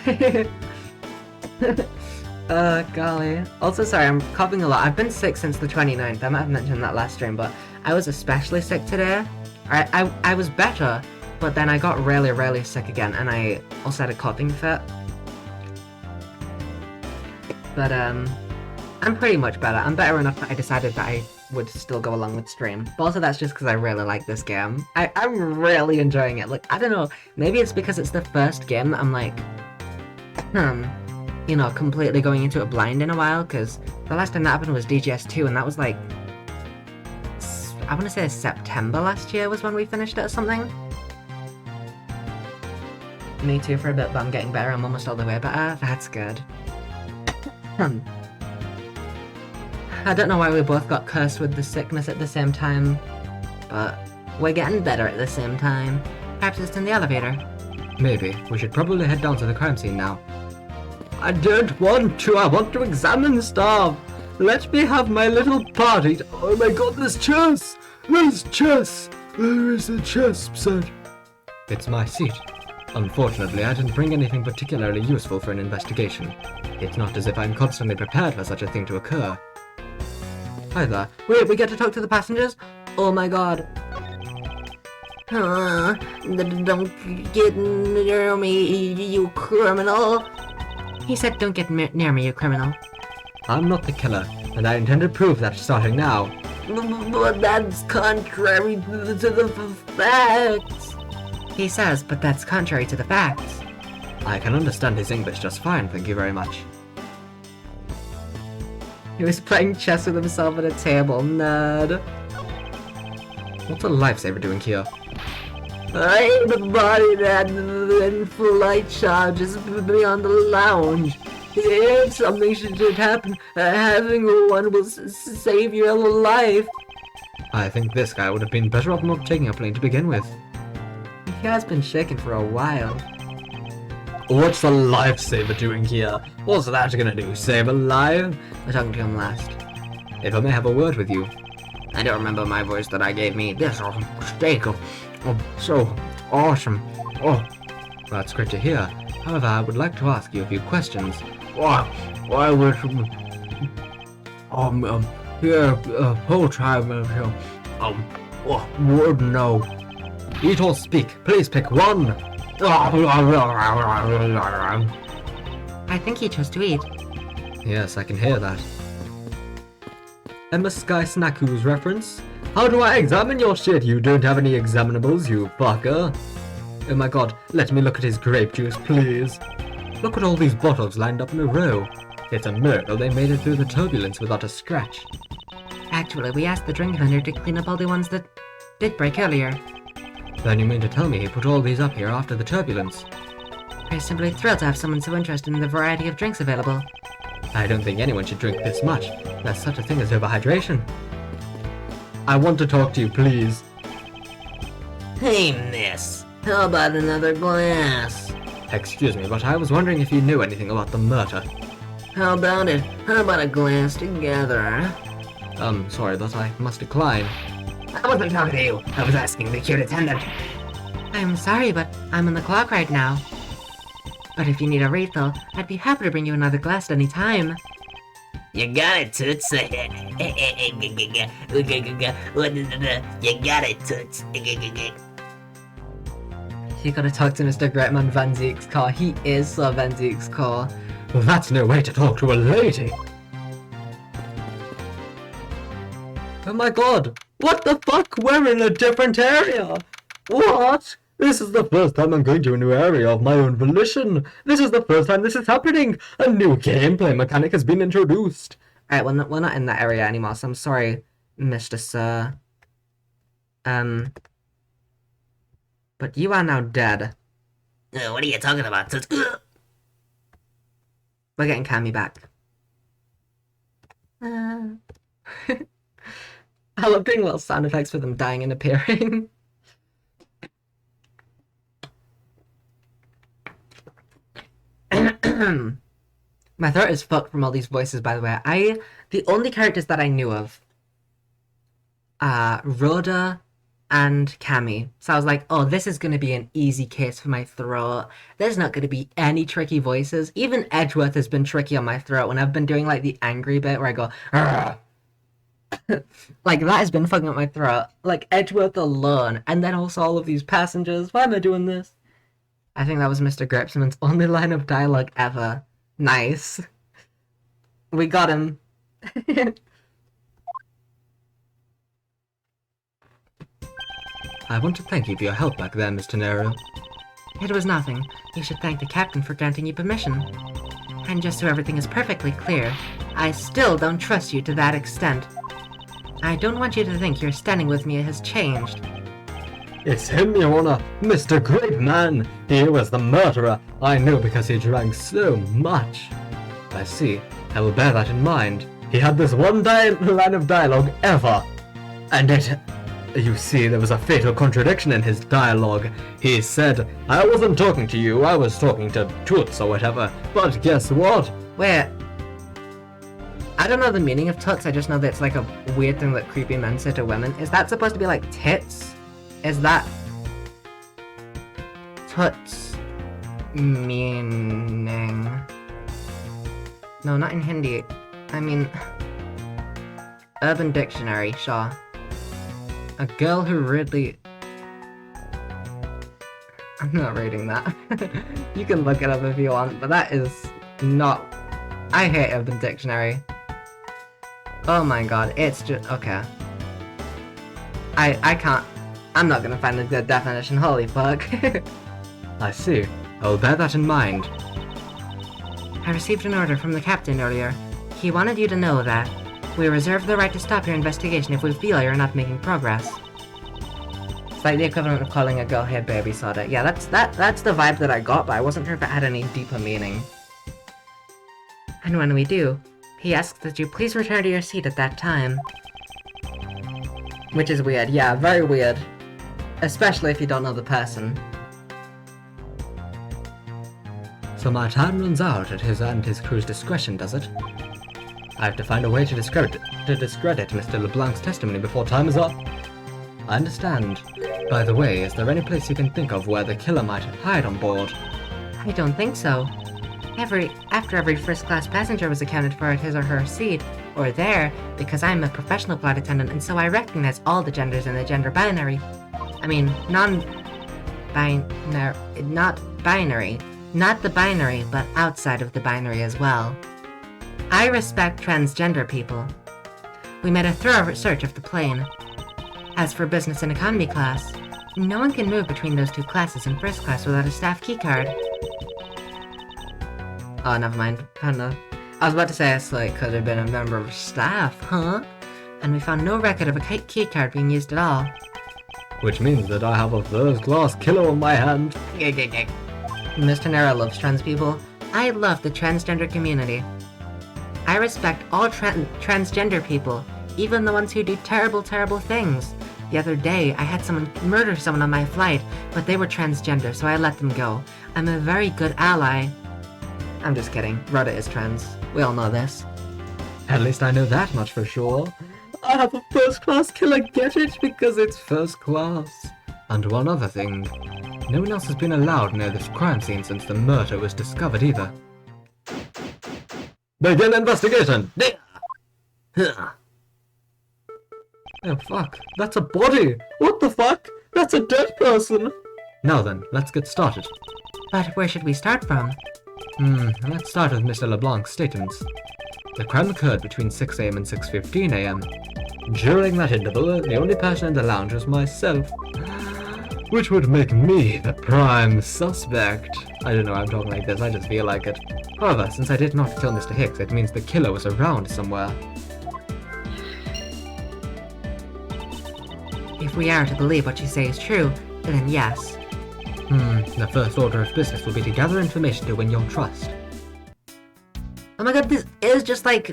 Golly. Also, sorry, I'm coughing a lot. I've been sick since the 29th. I might have mentioned that last stream, but I was especially sick today. I was better, but then I got really, really sick again, and I also had a coughing fit. But, I'm pretty much better. I'm better enough that I decided that I would still go along with stream. But also that's just because I really like this game. I'm really enjoying it. Like, I don't know, maybe it's because it's the first game that I'm like, you know, completely going into it blind in a while, because the last time that happened was DGS2, and that was like, I want to say September last year was when we finished it or something. Me too for a bit, but I'm getting better. I'm almost all the way better. That's good. I don't know why we both got cursed with the sickness at the same time, but we're getting better at the same time. Perhaps it's in the elevator. Maybe. We should probably head down to the crime scene now. I don't want to. I want to examine stuff. Let me have my little party. Oh my god, there's chess! There's chess! Where is the chess set? It's my seat. Unfortunately, I didn't bring anything particularly useful for an investigation. It's not as if I'm constantly prepared for such a thing to occur. Hi there. Wait, we get to talk to the passengers? Oh my god. Don't get near me, you criminal. He said don't get near me, you criminal. I'm not the killer, and I intend to prove that starting now. But that's contrary to the facts. He says, but that's contrary to the facts. I can understand his English just fine, thank you very much. He was playing chess with himself at a table, nerd. What's a lifesaver doing here? I'm the body that in flight charges beyond the lounge. If something should happen, having one will save your life. I think this guy would have been better off not taking a plane to begin with. He has been shaken for a while. What's the lifesaver doing here? What's that gonna do? Save a life? We're talking to him last. If I may have a word with you. I don't remember my voice that I gave me. This steak, so awesome. Oh, that's great to hear. However, I would like to ask you a few questions. Why would whole time would know. Eat or speak. Please pick one. I think he chose to eat. Yes, I can hear that. Emma Sky Snacku's reference. How do I examine your shit? You don't have any examinables, you fucker. Oh my god, let me look at his grape juice, please. Look at all these bottles lined up in a row. It's a miracle they made it through the turbulence without a scratch. Actually, we asked the drink vendor to clean up all the ones that did break earlier. Then you mean to tell me he put all these up here after the turbulence? I'm simply thrilled to have someone so interested in the variety of drinks available. I don't think anyone should drink this much. There's such a thing as overhydration. I want to talk to you, please. Hey, miss. How about another glass? Excuse me, but I was wondering if you knew anything about the murder. How about it? How about a glass together? Sorry, but I must decline. I wasn't talking to you. I was asking the cute attendant. I'm sorry, but I'm on the clock right now. But if you need a refill, I'd be happy to bring you another glass at any time. You got it, Toots. You got it, Toots. You gotta talk to Mr. Gretman Van Ziek's car. He is Sir Van Ziek's car. Well, that's no way to talk to a lady. Oh my god! What the fuck? We're in a different area! What? This is the first time I'm going to a new area of my own volition. This is the first time this is happening. A new gameplay mechanic has been introduced. Alright, we're not in that area anymore, so I'm sorry, Mr. Sir. But you are now dead. What are you talking about, Toots? We're getting Cammy back. I love doing little sound effects for them dying and appearing. My throat is fucked from all these voices, by the way. The only characters that I knew of are Rhoda and Cammy. So I was like, oh, this is going to be an easy case for my throat. There's not going to be any tricky voices. Even Edgeworth has been tricky on my throat when I've been doing like the angry bit where I go, like that has been fucking up my throat. Like Edgeworth alone. And then also all of these passengers. Why am I doing this? I think that was Mr. Gripsman's only line of dialogue ever. Nice. We got him. I want to thank you for your help back there, Mr. Nero. It was nothing. You should thank the captain for granting you permission. And just so everything is perfectly clear, I still don't trust you to that extent. I don't want you to think your standing with me has changed. It's him, Your Honor, Mr. Great Man. He was the murderer. I know because he drank so much. I see. I will bear that in mind. He had this one line of dialogue ever. And it... You see, there was a fatal contradiction in his dialogue. He said, I wasn't talking to you, I was talking to Toots or whatever. But guess what? Wait. I don't know the meaning of toots, I just know that it's like a weird thing that creepy men say to women. Is that supposed to be like tits? Is that... Toots meaning... No, not in Hindi. I mean... Urban Dictionary, sure. A girl who really... I'm not reading that. You can look it up if you want, but that is not... I hate Urban Dictionary. Oh my god, it's just... Okay. I can't... I'm not gonna find a good definition, holy fuck. I see. I'll bear that in mind. I received an order from the captain earlier. He wanted you to know that we reserve the right to stop your investigation if we feel you're not making progress. It's like the equivalent of calling a girl, hey baby, soda. Yeah, that's the vibe that I got, but I wasn't sure if it had any deeper meaning. And when we do, he asks that you please return to your seat at that time. Which is weird, yeah, very weird. Especially if you don't know the person. So my time runs out at his and his crew's discretion, does it? I have to find a way to discredit Mr. LeBlanc's testimony before time is up. I understand. By the way, is there any place you can think of where the killer might hide on board? I don't think so. After every first-class passenger was accounted for at his or her seat, or there, because I'm a professional flight attendant and so I recognize all the genders in the gender binary. I mean, not binary. Not the binary, but outside of the binary as well. I respect transgender people. We made a thorough search of the plane. As for business and economy class, no one can move between those two classes in first class without a staff keycard. Oh, never mind. I don't know. I was about to say it's like could have been a member of staff, huh? And we found no record of a keycard being used at all. Which means that I have a first-class killer on my hand. Mr. Nero loves trans people. I love the transgender community. I respect all transgender people, even the ones who do terrible, terrible things. The other day, I had someone murder someone on my flight, but they were transgender, so I let them go. I'm a very good ally. I'm just kidding. Rhoda is trans. We all know this. At least I know that much for sure. I have a first-class killer, get it? Because it's first class. And one other thing. No one else has been allowed near this crime scene since the murder was discovered either. Begin investigation! Oh fuck, that's a body! What the fuck? That's a dead person! Now then, let's get started. But where should we start from? Let's start with Mr. LeBlanc's statements. The crime occurred between 6 AM and 6:15 AM. During that interval, the only person in the lounge was myself, which would make me the prime suspect. I don't know why I'm talking like this, I just feel like it. However, since I did not kill Mr. Hicks, it means the killer was around somewhere. If we are to believe what you say is true, then yes. The first order of business will be to gather information to win your trust. Oh my god, this is just like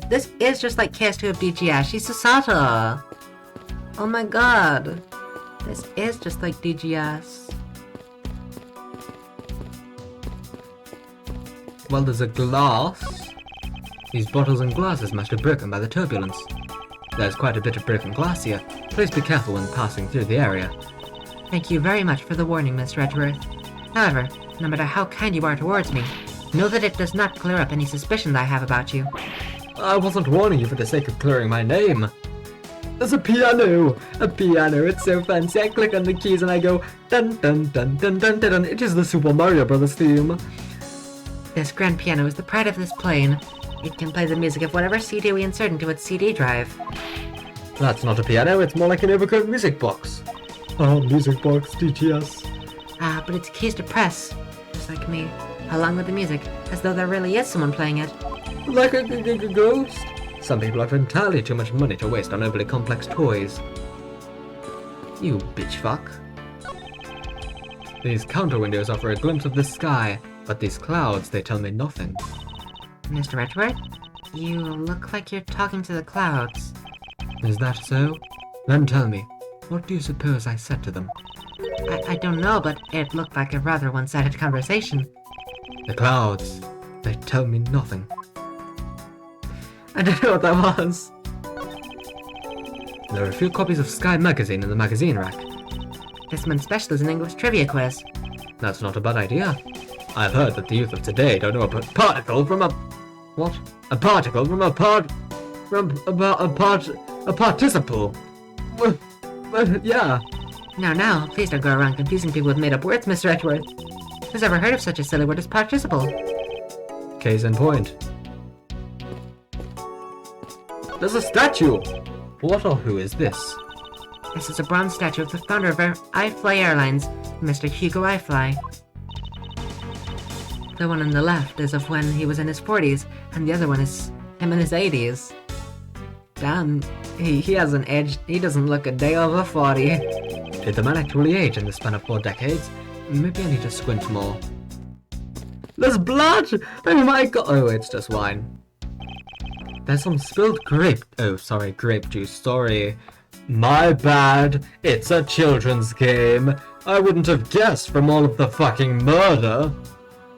Case 2 of DGS. She's Susato. Oh my god. This is just like DGS. Well, there's a glass. These bottles and glasses must have broken by the turbulence. There's quite a bit of broken glass here. Please be careful when passing through the area. Thank you very much for the warning, Miss Redworth. However, no matter how kind you are towards me, know that it does not clear up any suspicions I have about you. I wasn't warning you for the sake of clearing my name. There's a piano! A piano, it's so fancy. I click on the keys and I go dun dun dun dun dun dun dun. It is the Super Mario Brothers theme. This grand piano is the pride of this plane. It can play the music of whatever CD we insert into its CD drive. That's not a piano, it's more like an overcooked music box. Oh, music box, DTS. But it's keys to press, just like me, along with the music, as though there really is someone playing it. Like a ghost? Some people have entirely too much money to waste on overly complex toys. You bitch fuck. These counter windows offer a glimpse of the sky, but these clouds, they tell me nothing. Mr. Redworth, you look like you're talking to the clouds. Is that so? Then tell me, what do you suppose I said to them? I don't know, but it looked like a rather one-sided conversation. The clouds, they tell me nothing. I don't know what that was. There are a few copies of Sky magazine in the magazine rack. This month's special is an English trivia quiz. That's not a bad idea. I've heard that the youth of today don't know a particle from a... What? A particle from a participle. Yeah. Now, please don't go around confusing people with made-up words, Mr. Redworth. Who's ever heard of such a silly word as participle? Case in point. There's a statue! What or who is this? This is a bronze statue of the founder of iFly Airlines, Mr. Hugo iFly. The one on the left is of when he was in his 40s, and the other one is him in his 80s. Damn, he hasn't aged. He doesn't look a day over 40. Did the man actually age in the span of 4 decades? Maybe I need to squint more. There's blood! Oh my god! Oh, it's just wine. There's some spilled grape juice, sorry. My bad, it's a children's game. I wouldn't have guessed from all of the fucking murder.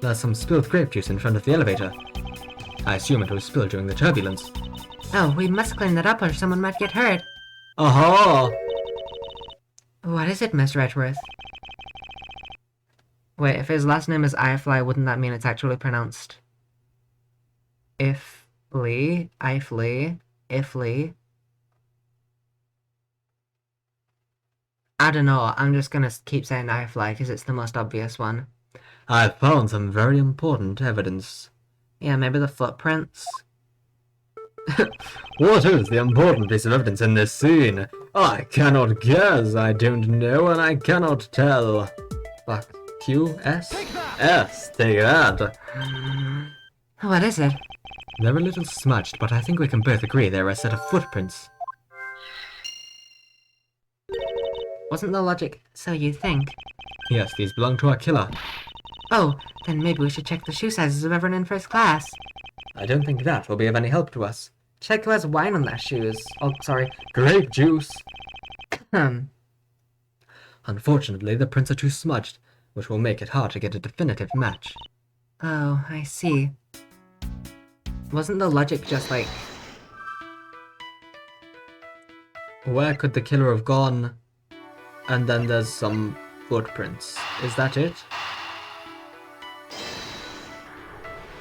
There's some spilled grape juice in front of the elevator. I assume it was spilled during the turbulence. Oh, we must clean that up or someone might get hurt. Aha! What is it, Miss Redworth? Wait, if his last name is iFly, wouldn't that mean it's actually pronounced Ifly? Ifly? I don't know, I'm just gonna keep saying iFly because it's the most obvious one. I've found some very important evidence. Yeah, maybe the footprints? What is the important piece of evidence in this scene? I cannot guess, I don't know, and I cannot tell. Fuck. Q? S? S, take that. What is it? They're a little smudged, but I think we can both agree they're a set of footprints. Wasn't the logic so you think? Yes, these belong to our killer. Oh, then maybe we should check the shoe sizes of everyone in first class. I don't think that will be of any help to us. Check who has wine on their shoes. Oh, sorry. Grape juice! Hmm. Unfortunately, the prints are too smudged. which will make it hard to get a definitive match. Oh, I see. Wasn't the logic just like... Where could the killer have gone? And then there's some footprints. Is that it?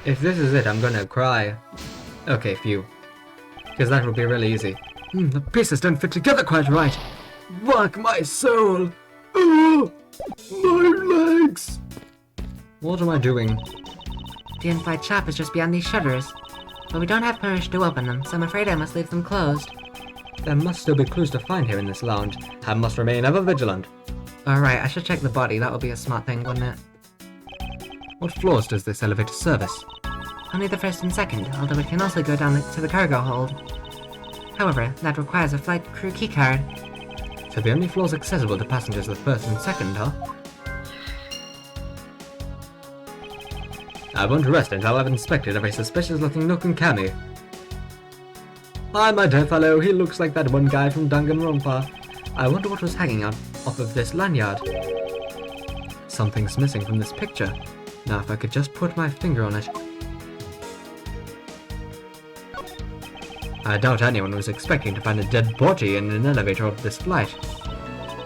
If this is it, I'm gonna cry. Okay, phew. Because that would be really easy. The pieces don't fit together quite right. Fuck my soul! Oh, my legs! What am I doing? The in-flight shop is just beyond these shutters. But we don't have permission to open them, so I'm afraid I must leave them closed. There must still be clues to find here in this lounge. I must remain ever vigilant. Alright, I should check the body. That would be a smart thing, wouldn't it? What floors does this elevator service? Only the first and second, although it can also go down to the cargo hold. However, that requires a flight crew keycard. So the only floors accessible to passengers are the first and second, huh? I won't rest until I've inspected every suspicious-looking nook and cammy. Hi, my dear fellow. He looks like that one guy from Danganronpa. I wonder what was hanging out off of this lanyard. Something's missing from this picture. Now, if I could just put my finger on it. I doubt anyone was expecting to find a dead body in an elevator of this flight.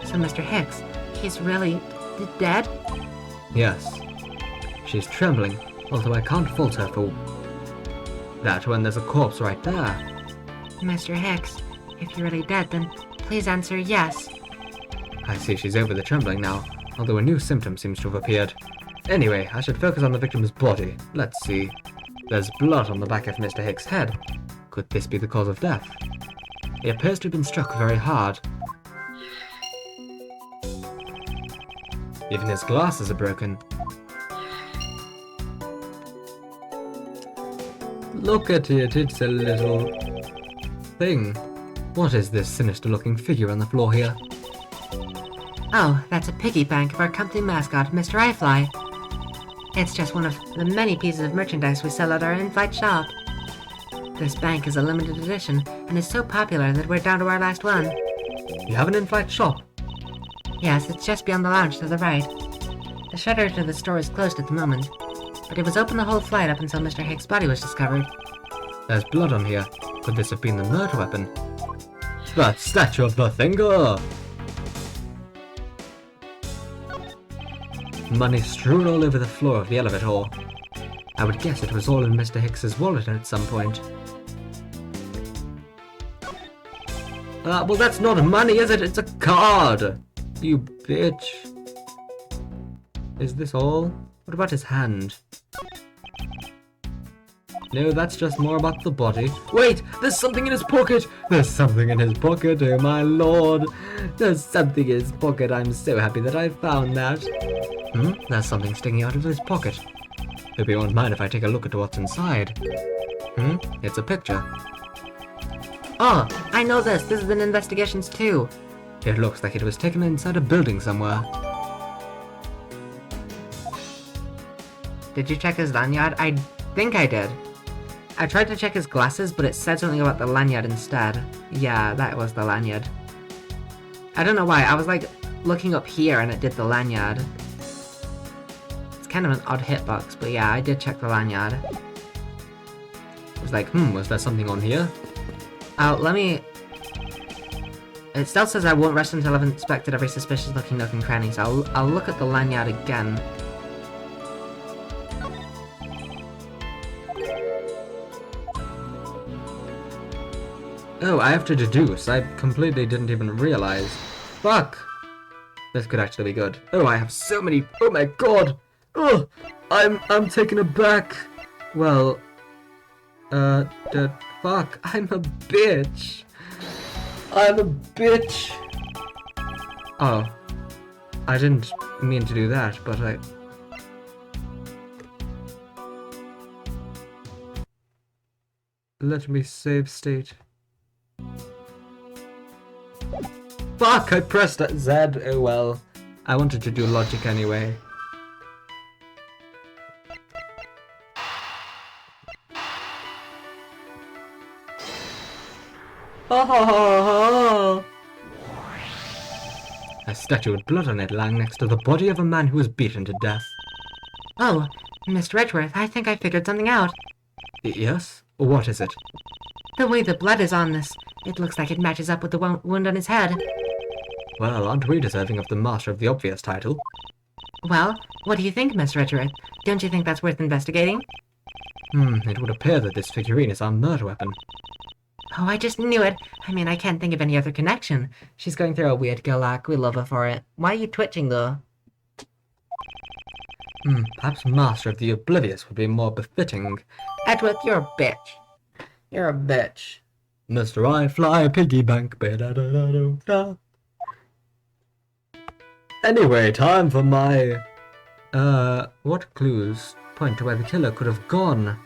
So Mr. Hicks, he's really dead? Yes. She's trembling, although I can't fault her for that when there's a corpse right there. Mr. Hicks, if you're really dead, then please answer yes. I see she's over the trembling now, although a new symptom seems to have appeared. Anyway, I should focus on the victim's body. Let's see. There's blood on the back of Mr. Hicks' head. Could this be the cause of death? He appears to have been struck very hard. Even his glasses are broken. Look at it, it's a little thing. What is this sinister-looking figure on the floor here? Oh, that's a piggy bank of our company mascot, Mr. iFly. It's just one of the many pieces of merchandise we sell at our in-flight shop. This bank is a limited edition and is so popular that we're down to our last one. You have an in-flight shop? Yes, it's just beyond the lounge to the right. The shutter to the store is closed at the moment, but it was open the whole flight up until Mr. Hicks' body was discovered. There's blood on here. Could this have been the murder weapon? The statue of the Thinger! Money strewn all over the floor of the elevator. I would guess it was all in Mr. Hicks's wallet at some point. Well, that's not money, is it? It's a card! You bitch. Is this all? What about his hand? No, that's just more about the body. Wait! There's something in his pocket! There's something in his pocket, oh my lord! There's something in his pocket. I'm so happy that I found that. There's something sticking out of his pocket. Hope you won't mind if I take a look at what's inside. It's a picture. Oh, I know this. This has been investigations too. It looks like it was taken inside a building somewhere. Did you check his lanyard? I think I did. I tried to check his glasses, but it said something about the lanyard instead. Yeah, that was the lanyard. I don't know why. I was like looking up here and it did the lanyard. It's kind of an odd hitbox, but yeah, I did check the lanyard. I was like, was there something on here? Let me... It still says I won't rest until I've inspected every suspicious looking nook and cranny, so I'll look at the lanyard again. Oh, I have to deduce. I completely didn't even realize. Fuck! This could actually be good. Oh, I have so many... Oh my god! Oh! I'm taken aback! Well... fuck. I'm a bitch! I'm a bitch! Oh. I didn't mean to do that, but I... Let me save state. Fuck, I pressed Z. Oh well. I wanted to do logic anyway. A statue with blood on it lying next to the body of a man who was beaten to death. Oh, Mr. Edgeworth, I think I figured something out. Yes? What is it? The way the blood is on this, it looks like it matches up with the wound on his head. Well, aren't we deserving of the Master of the Obvious title? Well, what do you think, Mr. Edgeworth? Don't you think that's worth investigating? It would appear that this figurine is our murder weapon. Oh, I just knew it. I mean, I can't think of any other connection. She's going through a weird girl act. We love her for it. Why are you twitching, though? Perhaps Master of the Oblivious would be more befitting. Edward, you're a bitch. You're a bitch. Mr. I Fly Piggy Bank. Ba-da-da-da-da-da. Anyway, time for my... what clues point to where the killer could have gone?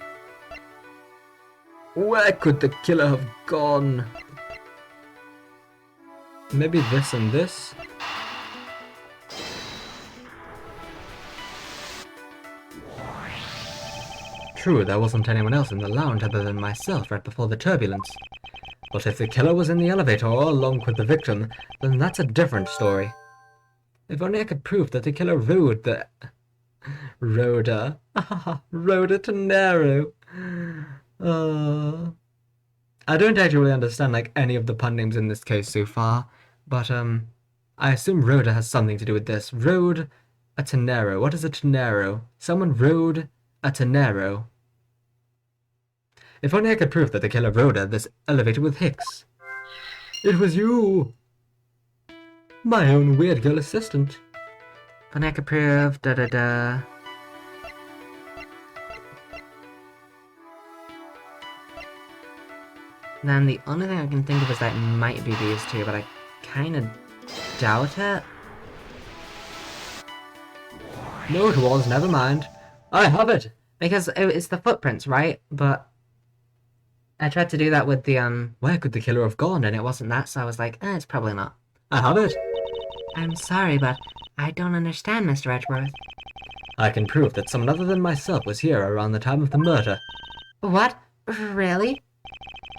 Where could the killer have gone? Maybe this and this? True, there wasn't anyone else in the lounge other than myself right before the turbulence. But if the killer was in the elevator along with the victim, then that's a different story. If only I could prove that the killer rode the... Rhoda. Rhoda Tenero. I don't actually understand, like, any of the pun names in this case so far, but, I assume Rhoda has something to do with this. Rode a Tenero. What is a Tenero? Someone rode a Tenero. If only I could prove that the killer rode this elevator with Hicks. It was you! My own weird girl assistant. If only I could prove da-da-da. Then the only thing I can think of is that it might be these two, but I kind of doubt it. No, it was. Never mind. I have it! Because it's the footprints, right? But I tried to do that with the, Where could the killer have gone? and it wasn't that, so I was like, it's probably not. I have it! I'm sorry, but I don't understand, Mr. Edgeworth. I can prove that someone other than myself was here around the time of the murder. What? Really?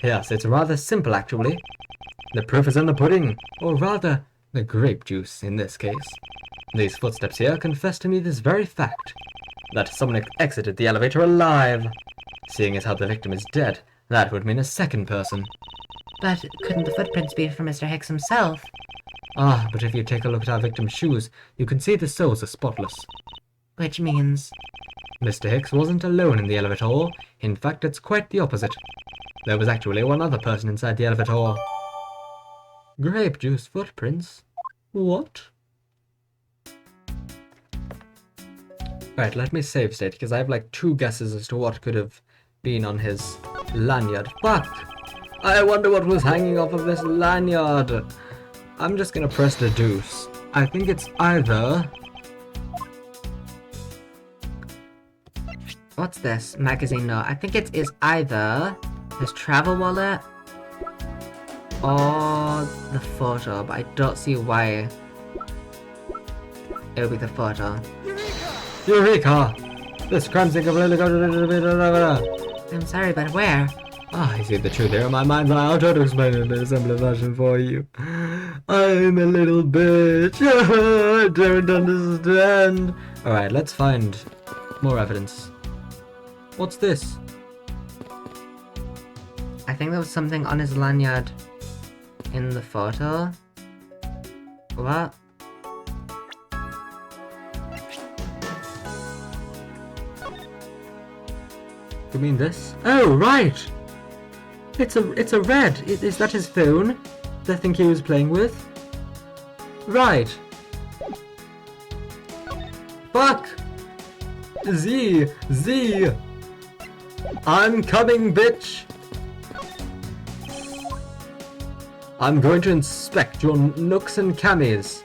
Yes, it's rather simple, actually. The proof is in the pudding, or rather, the grape juice in this case. These footsteps here confess to me this very fact, that someone exited the elevator alive. Seeing as how the victim is dead, that would mean a second person. But couldn't the footprints be from Mr. Hicks himself? Ah, but if you take a look at our victim's shoes, you can see the soles are spotless. Which means... Mr. Hicks wasn't alone in the elevator. In fact, it's quite the opposite. There was actually one other person inside the elevator. Grape juice footprints? What? Right, let me save state, because I have like 2 guesses as to what could have been on his lanyard. Fuck! I wonder what was hanging off of this lanyard. I'm just gonna press the deuce. I think it's either... What's this? Magazine note. I think it is either his travel wallet or the photo, but I don't see why it would be the photo. Eureka! This crime scene completely got... I'm sorry, but where? Ah, I see the truth here in my mind, but I'll try to explain it in a simpler version for you. I'm a little bitch. I don't understand. Alright, let's find more evidence. What's this? I think there was something on his lanyard in the photo. What? You mean this? Oh, right! It's a red. Is that his phone? The thing he was playing with? Right. Fuck! Z! I'm coming, bitch! I'm going to inspect your nooks and cammies.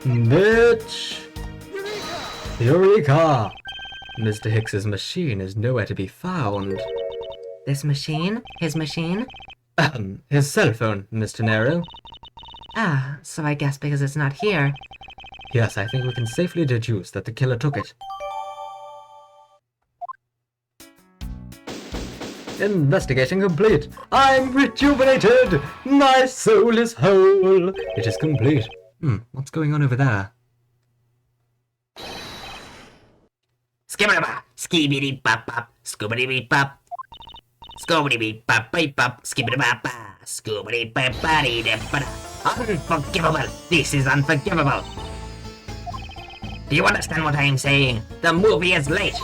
Bitch! Eureka! Mr. Hicks's machine is nowhere to be found. This machine? His machine? His cell phone, Mr. Nero. Ah, so I guess because it's not here. Yes, I think we can safely deduce that the killer took it. Investigation complete. I'm rejuvenated. My soul is whole. It is complete. What's going on over there? Skibidi-bop, skibidi-bop-bop, scoobity-beep-bop. Scoobity-beep-bop-beep-bop, skibidi-bop-bop, scoobity-bop-bop-dee-dip-ba-da. Unforgivable! This is unforgivable! Do you understand what I am saying? The movie is late!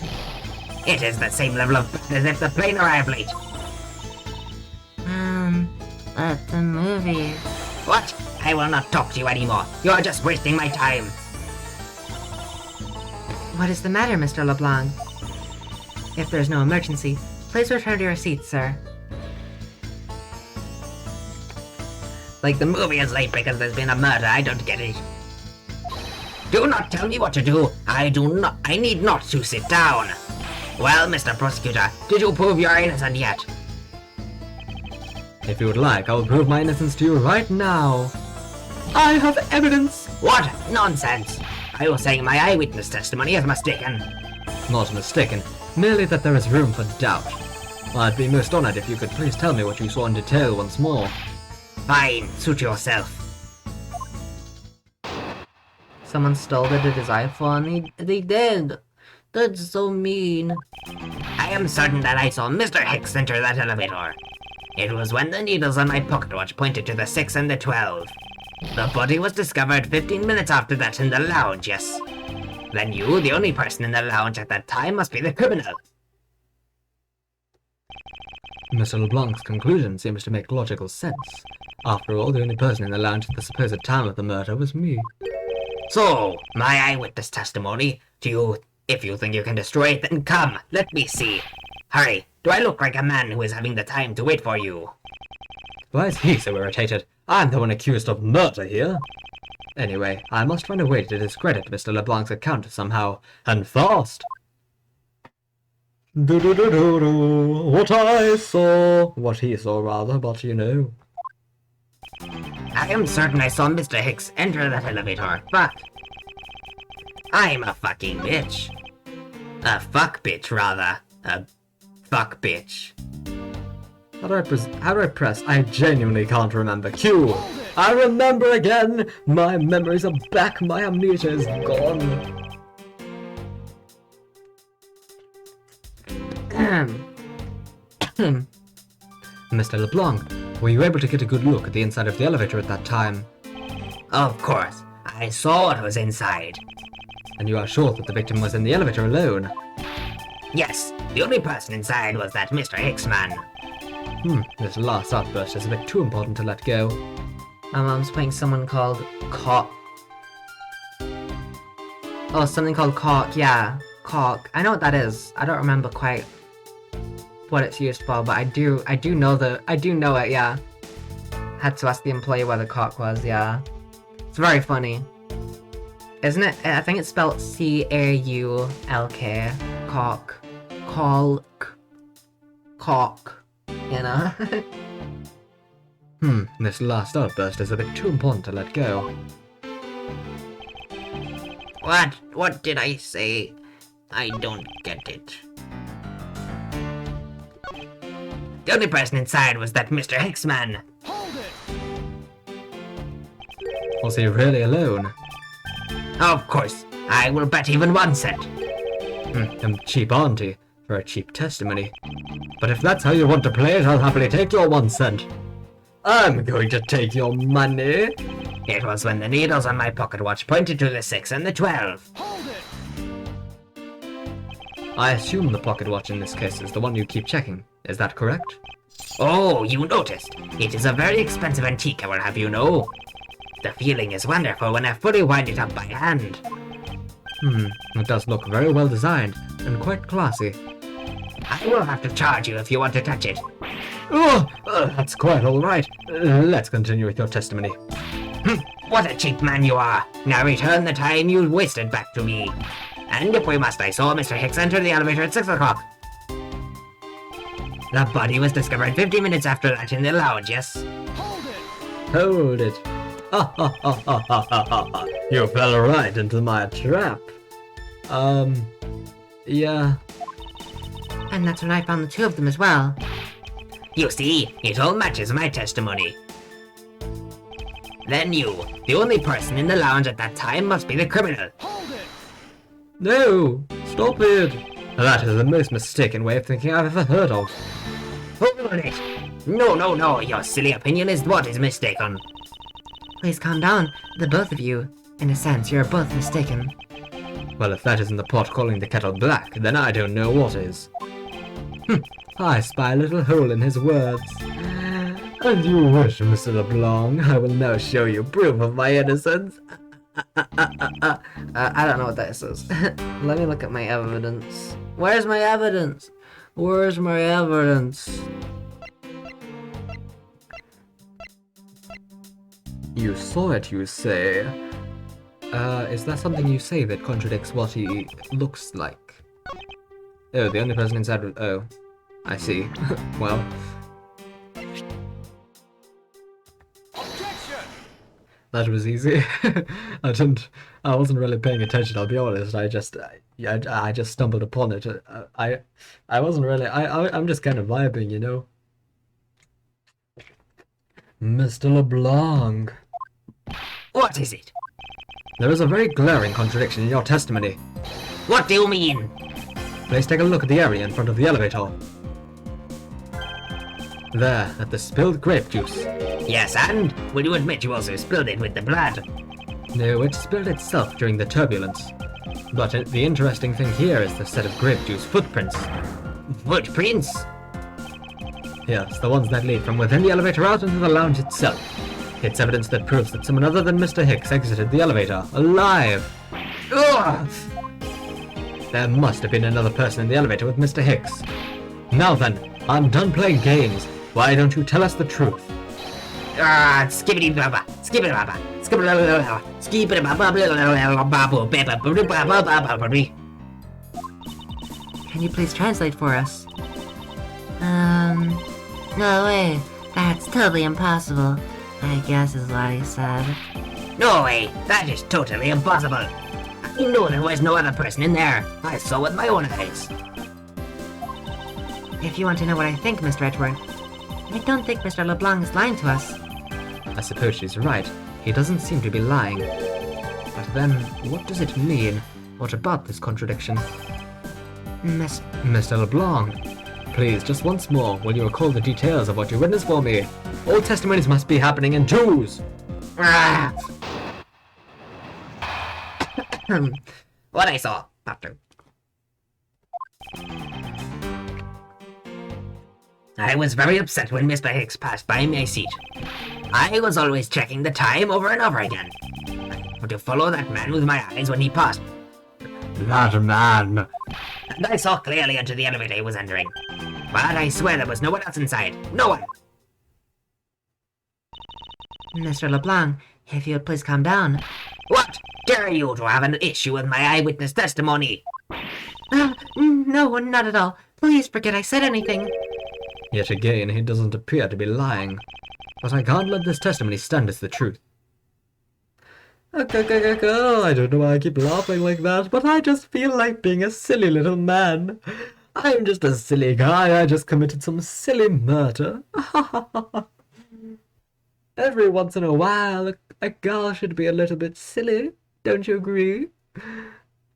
It is the same level of bad as if the plane arrived late! But the movie... What? I will not talk to you anymore. You are just wasting my time. What is the matter, Mr. LeBlanc? If there's no emergency, please return to your seat, sir. Like the movie is late because there's been a murder, I don't get it. Do not tell me what to do. I need not to sit down. Well, Mr. Prosecutor, did you prove your innocent yet? If you would like, I will prove my innocence to you right now. I have evidence. What? Nonsense. Are you saying my eyewitness testimony is mistaken? Not mistaken, merely that there is room for doubt. I'd be most honored if you could please tell me what you saw in detail once more. Fine, suit yourself. Someone stole the design phone. They did. That's so mean. I am certain that I saw Mr. Hicks enter that elevator. It was when the needles on my pocket watch pointed to the 6 and the 12. The body was discovered 15 minutes after that in the lounge, yes. Then you, the only person in the lounge at that time, must be the criminal. Mr. LeBlanc's conclusion seems to make logical sense. After all, the only person in the lounge at the supposed time of the murder was me. So, my eyewitness testimony, if you think you can destroy it, then come, let me see. Hurry, do I look like a man who is having the time to wait for you? Why is he so irritated? I'm the one accused of murder here. Anyway, I must find a way to discredit Mr. LeBlanc's account somehow, and fast. What I saw. What he saw, rather, but you know. I am certain I saw Mr. Hicks enter that elevator. Fuck. I'm a fucking bitch. A fuck bitch, rather. A fuck bitch. How do I press? I genuinely can't remember. Q! I remember again! My memories are back, my amnesia is gone. Mr. LeBlanc, were you able to get a good look at the inside of the elevator at that time? Of course. I saw what was inside. And you are sure that the victim was in the elevator alone? Yes, the only person inside was that Mr. Hicks man. This last outburst is a bit too important to let go. My mom's playing someone called Cock. Oh, something called Cock, yeah. Cock. I know what that is. I don't remember quite what it's used for, but I do know it, yeah. Had to ask the employee where the cock was, yeah. It's very funny. Isn't it? I think it's spelled C-A-U-L-K. Cock. Colk. Cock. You know? This last outburst is a bit too important to let go. What did I say? I don't get it. The only person inside was that Mr. Hicks man. Was he really alone? Of course. I will bet even 1 cent. A cheap auntie for a cheap testimony. But if that's how you want to play it, I'll happily take your 1 cent. I'm going to take your money. It was when the needles on my pocket watch pointed to the 6 and the 12. I assume the pocket watch in this case is the one you keep checking. Is that correct? Oh, you noticed. It is a very expensive antique, I will have you know. The feeling is wonderful when I fully wind it up by hand. It does look very well designed and quite classy. I will have to charge you if you want to touch it. Oh, that's quite alright. Let's continue with your testimony. What a cheap man you are. Now return the time you wasted back to me. And if we must, I saw Mr. Hicks enter the elevator at 6 o'clock. The body was discovered 50 minutes after that in the lounge, yes? Hold it. You fell right into my trap. Yeah. And that's when I found the two of them as well. You see, it all matches my testimony. Then you, the only person in the lounge at that time, must be the criminal. No! Stop it! That is the most mistaken way of thinking I've ever heard of. Hold it! No, your silly opinion is what is mistaken. Please calm down, the both of you. In a sense, you're both mistaken. Well, if that isn't the pot calling the kettle black, then I don't know what is. I spy a little hole in his words. And you wish, Mr. LeBlanc, I will now show you proof of my innocence. I don't know what that is. Let me look at my evidence. Where's my evidence? Where's my evidence? You saw it, you say? Is that something you say that contradicts what he looks like? Oh, the only person inside was... Oh, I see. Well... That was easy. I wasn't really paying attention, I'll be honest. I just stumbled upon it. I wasn't really, I'm just kind of vibing, you know? Mr. LeBlanc. What is it? There is a very glaring contradiction in your testimony. What do you mean? Please take a look at the area in front of the elevator. There, at the spilled grape juice. Yes, and? Will you admit you also spilled it with the blood? No, it spilled itself during the turbulence. But the interesting thing here is the set of grape juice footprints. Footprints? Yes, the ones that lead from within the elevator out into the lounge itself. It's evidence that proves that someone other than Mr. Hicks exited the elevator, alive. Ugh! There must have been another person in the elevator with Mr. Hicks. Now then, I'm done playing games. Why don't you tell us the truth? Skibbity baba, skibbity baba, skibbity baba. Can you please translate for us? No way. That's totally impossible. I guess is what he said. No way, that is totally impossible. I know there was no other person in there. I saw with my own eyes. If you want to know what I think, Mr. Edward, I don't think Mr. LeBlanc is lying to us. I suppose she's right. He doesn't seem to be lying. But then, what does it mean? What about this contradiction? Mr. LeBlanc, please, just once more, will you recall the details of what you witnessed for me? All testimonies must be happening in twos! What I saw, after. I was very upset when Mr. Hicks passed by my seat. I was always checking the time over and over again. To follow that man with my eyes when he passed. That man! And I saw clearly into the elevator he was entering. But I swear there was no one else inside. No one! Mr. LeBlanc, if you would please calm down. What? Dare you to have an issue with my eyewitness testimony? No, not at all. Please forget I said anything. Yet again, he doesn't appear to be lying. But I can't let this testimony stand as the truth. I don't know why I keep laughing like that, but I just feel like being a silly little man. I'm just a silly guy, I just committed some silly murder. Every once in a while, a girl should be a little bit silly, don't you agree?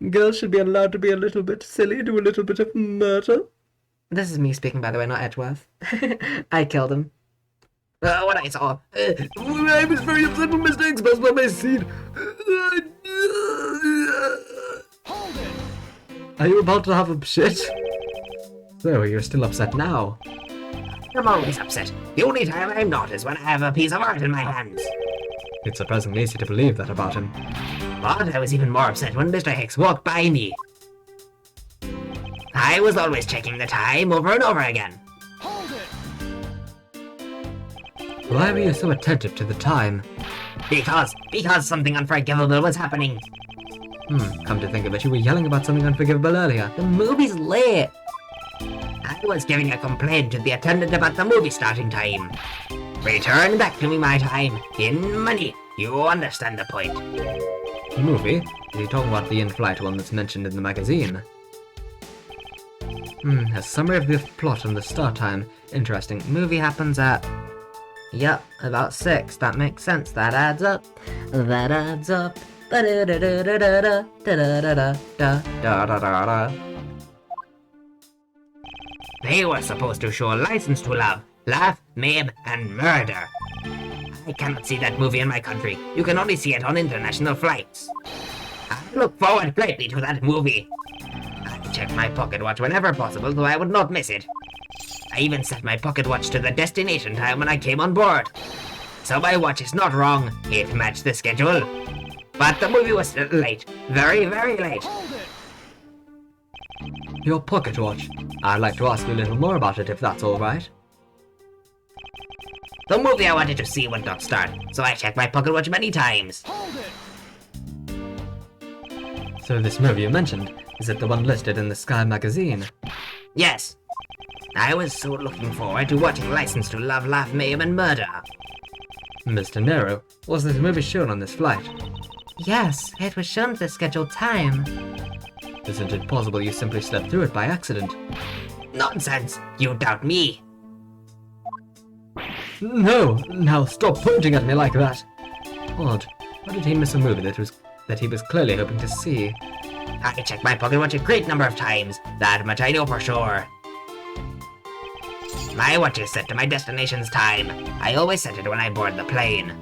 Girls should be allowed to be a little bit silly, do a little bit of murder. This is me speaking, by the way, not Edgeworth. I killed him. What I saw. I was very upset when Mr. Hicks passed by my seat. Are you about to have a shit? So, you're still upset now? I'm always upset. The only time I'm not is when I have a piece of art in my hands. It's surprisingly easy to believe that about him. But I was even more upset when Mr. Hicks walked by me. I was always checking the time over and over again. Why were you so attentive to the time? Because something unforgivable was happening. Come to think of it, you were yelling about something unforgivable earlier. The movie's late. I was giving a complaint to the attendant about the movie starting time. Return back to me my time, in money. You understand the point. The movie? Is he talking about the in-flight one that's mentioned in the magazine? A summary of the plot and the start time. Interesting. Movie happens at... Yep, about 6. That makes sense. That adds up. That adds up. Da-da-da-da-da-da-da-da-da-da-da-da-da. They were supposed to show License to Love, Laugh, Mayhem, and Murder. I cannot see that movie in my country. You can only see it on international flights. I look forward greatly to that movie. I check my pocket watch whenever possible so I would not miss it. I even set my pocket watch to the destination time when I came on board. So my watch is not wrong. It matched the schedule. But the movie was late. Very, very late. Your pocket watch. I'd like to ask you a little more about it if that's alright. The movie I wanted to see would not start, so I checked my pocket watch many times. So this movie you mentioned, is it the one listed in the Sky magazine? Yes. I was so looking forward to watching License to Love, Laugh, Mayhem, and Murder. Mr. Nero, was this movie shown on this flight? Yes, it was shown at the scheduled time. Isn't it possible you simply slept through it by accident? Nonsense! You doubt me! No! Now stop pointing at me like that! Odd. Why did he miss a movie that he was clearly hoping to see? I checked my pocket watch a great number of times. That much I know for sure. My watch is set to my destination's time. I always set it when I board the plane.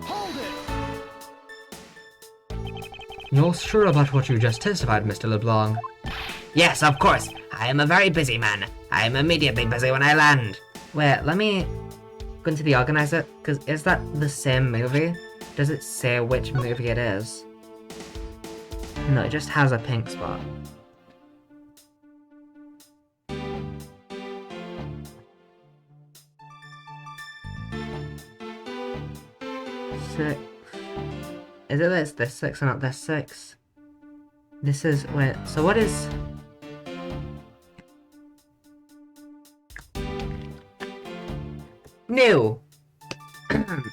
You're sure about what you just testified, Mr. LeBlanc? Yes, of course. I am a very busy man. I am immediately busy when I land. Wait, let me go into the organizer, because is that the same movie? Does it say which movie it is? No, it just has a pink spot. Six. Is it this 6 and not this 6? This is, wait, so what is... New!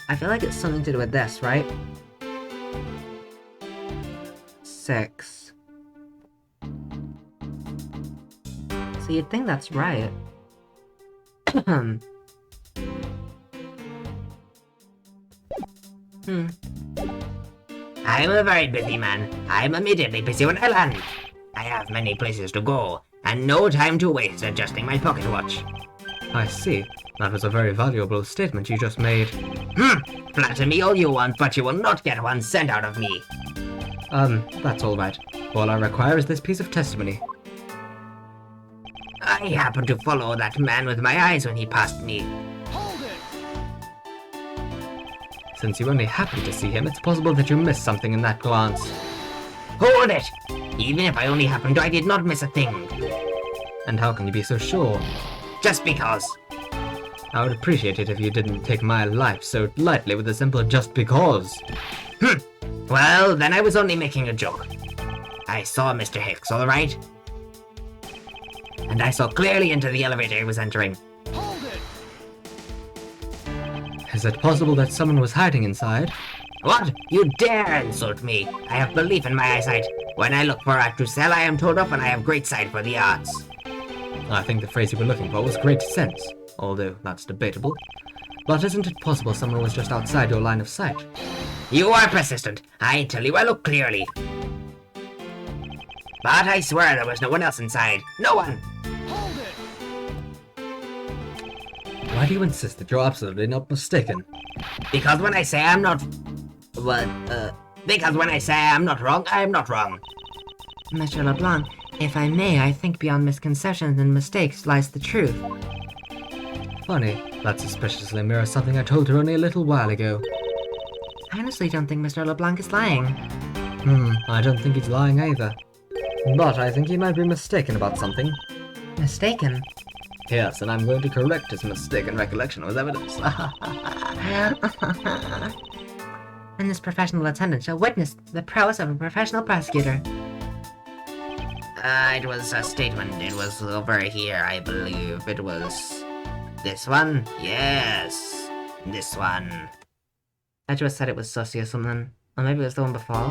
I feel like it's something to do with this, right? 6. So you'd think that's right. I am a very busy man. I am immediately busy when I land. I have many places to go, and no time to waste adjusting my pocket watch. I see. That was a very valuable statement you just made. Flatter me all you want, but you will not get 1 cent out of me. That's alright. All I require is this piece of testimony. I happened to follow that man with my eyes when he passed me. Since you only happened to see him, it's possible that you missed something in that glance. Hold it! Even if I only happened to, I did not miss a thing. And how can you be so sure? Just because. I would appreciate it if you didn't take my life so lightly with a simple just because. Well, then I was only making a joke. I saw Mr. Hicks, alright? And I saw clearly into the elevator he was entering. Is it possible that someone was hiding inside? What? You dare insult me! I have belief in my eyesight. When I look for art to sell, I am told off and I have great sight for the arts. I think the phrase you were looking for was great sense, although that's debatable. But isn't it possible someone was just outside your line of sight? You are persistent. I tell you I look clearly. But I swear there was no one else inside. No one! Why do you insist that you're absolutely not mistaken? Because when I say I'm not... What? Because when I say I'm not wrong, I'm not wrong. Mr. LeBlanc, if I may, I think beyond misconceptions and mistakes lies the truth. Funny, that suspiciously mirrors something I told her only a little while ago. I honestly don't think Mr. LeBlanc is lying. I don't think he's lying either. But I think he might be mistaken about something. Mistaken? Yes, and I'm going to correct his mistaken recollection with evidence. And this professional attendant shall witness the prowess of a professional prosecutor. It was a statement. It was over here, I believe. It was... this one? Yes. This one. I just said it was sussy or something. Or maybe it was the one before.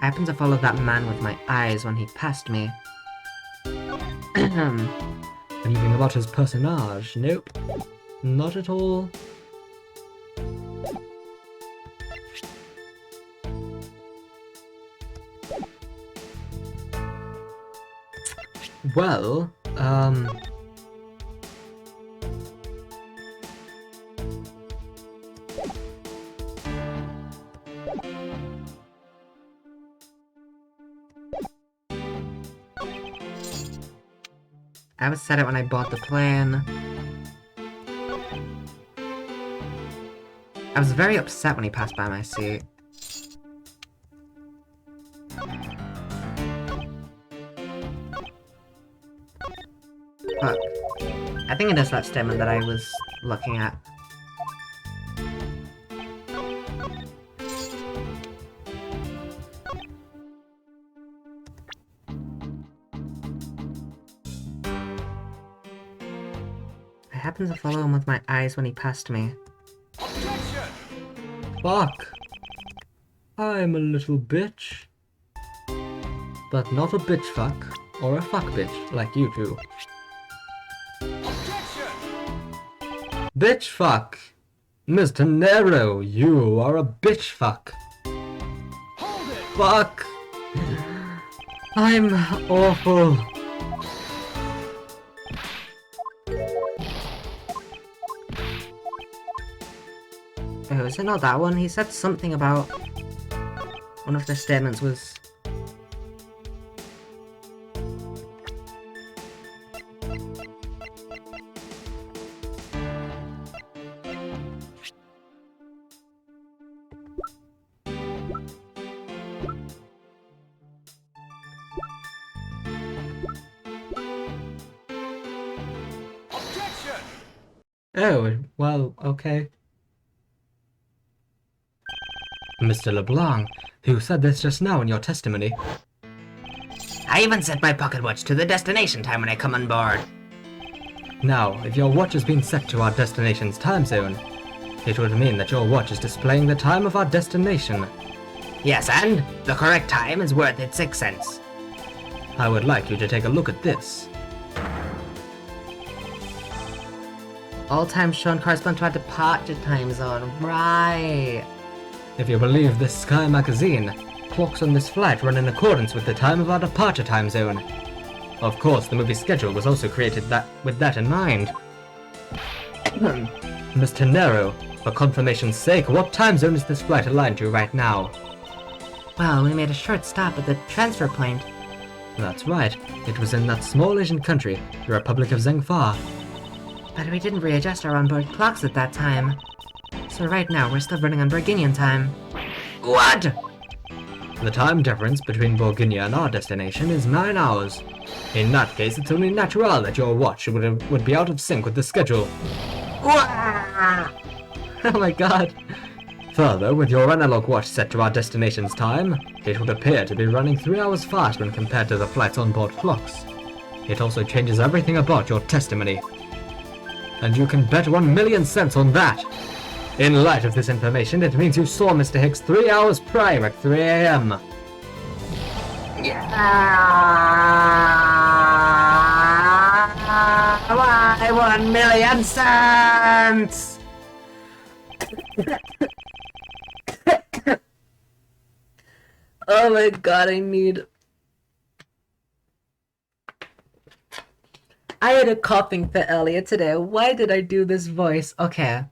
I happened to follow that man with my eyes when he passed me. Anything about his personage? Nope. Not at all. Well, I was said it when I bought the plane. I was very upset when he passed by my seat. Fuck. I think it is that statement that I was looking at. I happened to follow him with my eyes when he passed me. fuck. I'm a little bitch. But not a bitch fuck, or a fuck bitch, like you two. Bitch fuck! Mr. Nero, you are a bitch fuck. Fuck! I'm awful. Oh, is it not that one? He said something about... One of the statements was... Oh, well, okay. Mr. LeBlanc, who said this just now in your testimony? I even set my pocket watch to the destination time when I come on board. Now, if your watch has been set to our destination's time zone, it would mean that your watch is displaying the time of our destination. Yes, and the correct time is worth its 6 cents. I would like you to take a look at this. All times shown correspond to our departure time zone. Right. If you believe this Sky magazine, clocks on this flight run in accordance with the time of our departure time zone. Of course, the movie schedule was also created with that in mind. Mr. Nero, for confirmation's sake, what time zone is this flight aligned to right now? Well, we made a short stop at the transfer point. That's right, it was in that small Asian country, the Republic of Zhengfa. But we didn't readjust our onboard clocks at that time. So right now, we're still running on Burgundian time. What? The time difference between Burgundia and our destination is 9 hours. In that case, it's only natural that your watch would be out of sync with the schedule. Oh my god. Further, with your analog watch set to our destination's time, it would appear to be running 3 hours fast when compared to the flight's onboard clocks. It also changes everything about your testimony. And you can bet 1,000,000 cents on that! In light of this information, it means you saw Mr. Hicks 3 hours prior at 3 AM. Why 1,000,000 cents? Oh my god, I had a coughing fit earlier today. Why did I do this voice? Okay.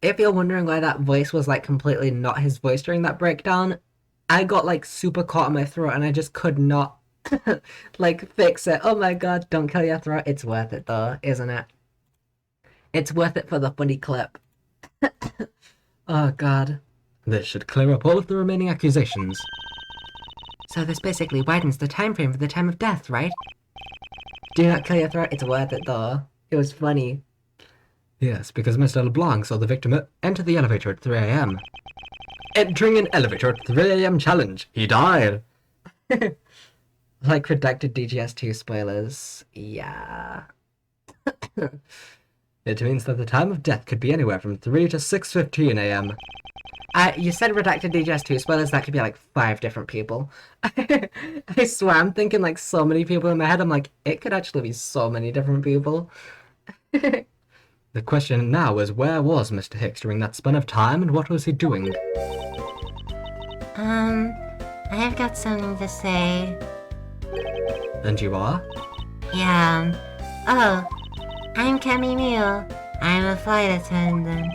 If you're wondering why that voice was like completely not his voice during that breakdown, I got like super caught in my throat and I just could not like fix it. Oh my god, don't kill your throat. It's worth it though, isn't it? It's worth it for the funny clip. Oh god. This should clear up all of the remaining accusations. So this basically widens the time frame for the time of death, right? Do not kill your throat. It's worth it though. It was funny. Yes, because Mr. LeBlanc saw the victim enter the elevator at 3 AM. Entering an elevator at 3 AM challenge. He died. Like redacted DGS2 spoilers. Yeah. It means that the time of death could be anywhere from 3 to 6:15 AM. You said redacted DJs too. Spoilers, that could be like 5 different people. I swear, I'm thinking like so many people in my head. I'm like, it could actually be so many different people. The question now is, where was Mr. Hicks during that span of time, and what was he doing? I've got something to say. And you are? Yeah. Oh, I'm Cammy Mule. I'm a flight attendant.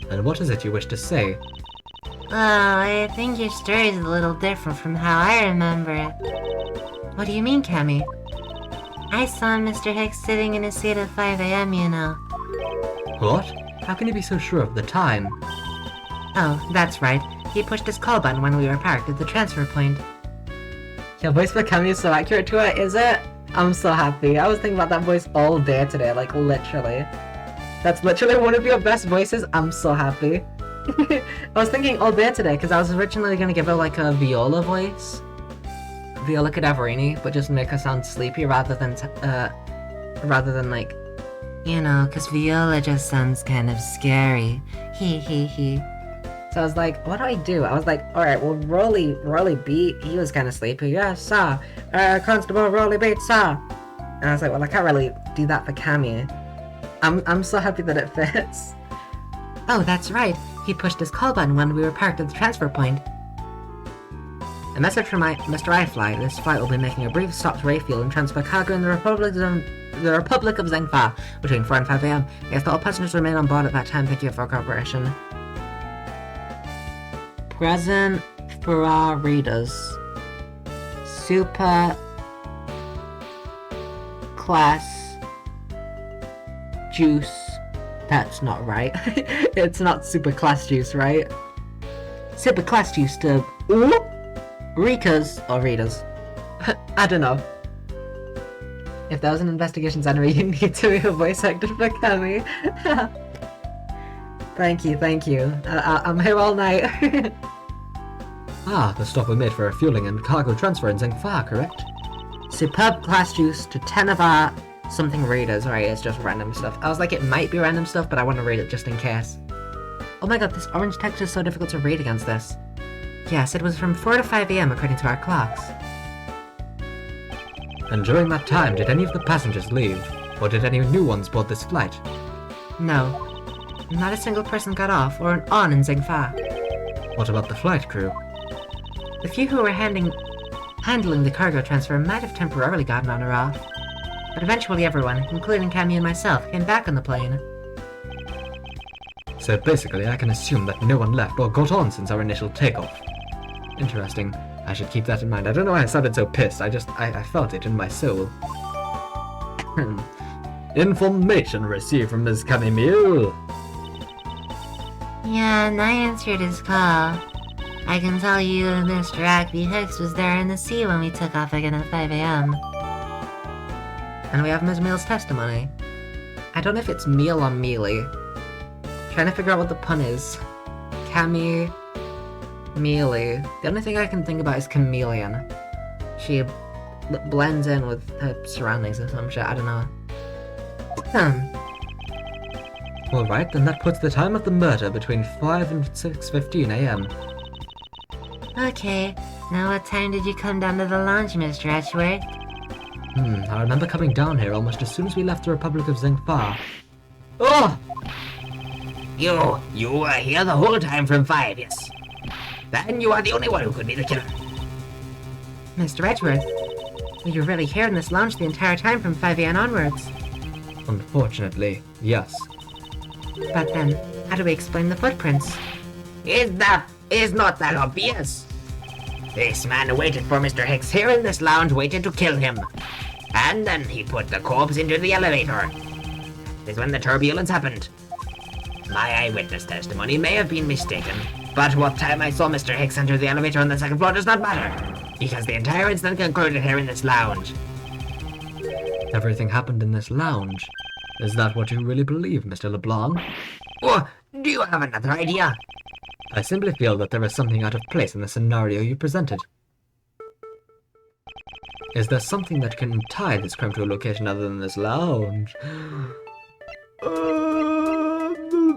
And what is it you wish to say? Well, I think your story is a little different from how I remember it. What do you mean, Cammy? I saw Mr. Hicks sitting in his seat at 5 a.m., you know. What? How can you be so sure of the time? Oh, that's right. He pushed his call button when we were parked at the transfer point. Your voice for Cammy is so accurate to it, is it? I'm so happy. I was thinking about that voice all day today, like literally. That's literally one of your best voices. I'm so happy. I was thinking all day today because I was originally going to give her like a Viola voice. Viola Cadaverini, but just make her sound sleepy rather than like, You know, 'cause Viola just sounds kind of scary. He. so I was like, what do I do? I was like, alright, well, Rolly Beat, he was kind of sleepy. Yes, sir. Constable Rolly Beat, sir. And I was like, well, I can't really do that for Cammy. I'm so happy that it fits. Oh, that's right. He pushed his call button when we were parked at the transfer point. A message from Mr. iFly. This flight will be making a brief stop to refuel and transfer cargo in the Republic of Zengfa between 4 and 5 a.m. Yes, all passengers remain on board at that time. Thank you for cooperation. Present for our readers. Super class juice. That's not right. It's not super class juice, right? Super class juice to Rikas or readers. I don't know. If there was an investigations anime, you need to be a voice actor for Cammy. Thank you. I'm here all night. Ah, the stop we made for refueling and cargo transfer in Zengfa, correct? Superb class juice to 10 of our something readers. Right, it's just random stuff. I was like, it might be random stuff, but I want to read it just in case. Oh my god, this orange text is so difficult to read against this. Yes, it was from 4 to 5 a.m. according to our clocks. And during that time, did any of the passengers leave? Or did any new ones board this flight? No. Not a single person got off or on in Zengfa. What about the flight crew? The few who were handling the cargo transfer might have temporarily gotten on or off. But eventually everyone, including Cammy and myself, came back on the plane. So basically, I can assume that no one left or got on since our initial takeoff. Interesting. I should keep that in mind. I don't know why I sounded so pissed. I felt it in my soul. Information received from Ms. Camille. Yeah, and I answered his call. I can tell you that Mr. Acme Hicks was there in the sea when we took off again at 5 a.m. And we have Ms. Meal's testimony. I don't know if it's Meal or Mealy. Trying to figure out what the pun is. Cammy... Mealy. The only thing I can think about is chameleon. She blends in with her surroundings or some shit, I don't know. Alright, then that puts the time of the murder between 5 and 6:15 a.m. Okay, now what time did you come down to the lounge, Mr. Edgeworth? I remember coming down here almost as soon as we left the Republic of Zengfa. Oh! You were here the whole time from 5, yes. Then you are the only one who could be the killer. Mr. Edgeworth, were you really here in this lounge the entire time from 5 a.m. onwards? Unfortunately, yes. But then, how do we explain the footprints? Is not that obvious? This man waited for Mr. Hicks here in this lounge, waited to kill him. And then he put the corpse into the elevator. This is when the turbulence happened. My eyewitness testimony may have been mistaken, but what time I saw Mr. Hicks enter the elevator on the second floor does not matter, because the entire incident concluded here in this lounge. Everything happened in this lounge. Is that what you really believe, Mr. LeBlanc? Oh, do you have another idea? I simply feel that there is something out of place in the scenario you presented. Is there something that can tie this crime to a location other than this lounge?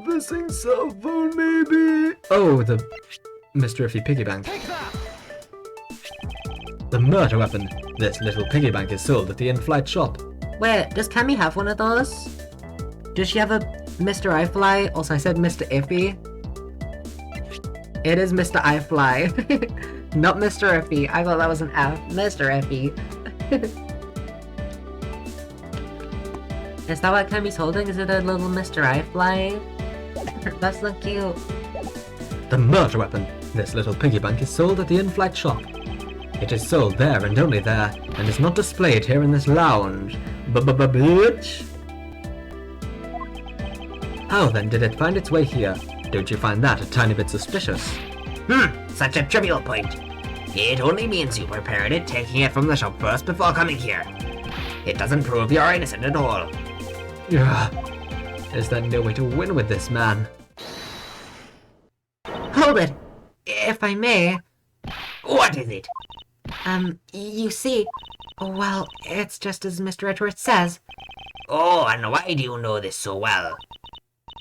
missing cell phone, maybe? Oh, the Mr. Iffy piggy bank. The murder weapon. This little piggy bank is sold at the in-flight shop. Wait, does Cammy have one of those? Does she have a Mr. iFly? Also, I said Mr. Iffy. It is Mr. iFly. Not Mr. Iffy. I thought that was an F. Mr. Iffy. Is that what Cammy's holding? Is it a little Mr. iFly? That's so cute. The murder weapon. This little piggy bank is sold at the in-flight shop. It is sold there and only there, and is not displayed here in this lounge. Bitch! How then did it find its way here? Don't you find that a tiny bit suspicious? Such a trivial point. It only means you prepared it taking it from the shop first before coming here. It doesn't prove you're innocent at all. Is there no way to win with this man? Hold it! If I may. What is it? You see, well, it's just as Mr. Edgeworth says. Oh, and why do you know this so well?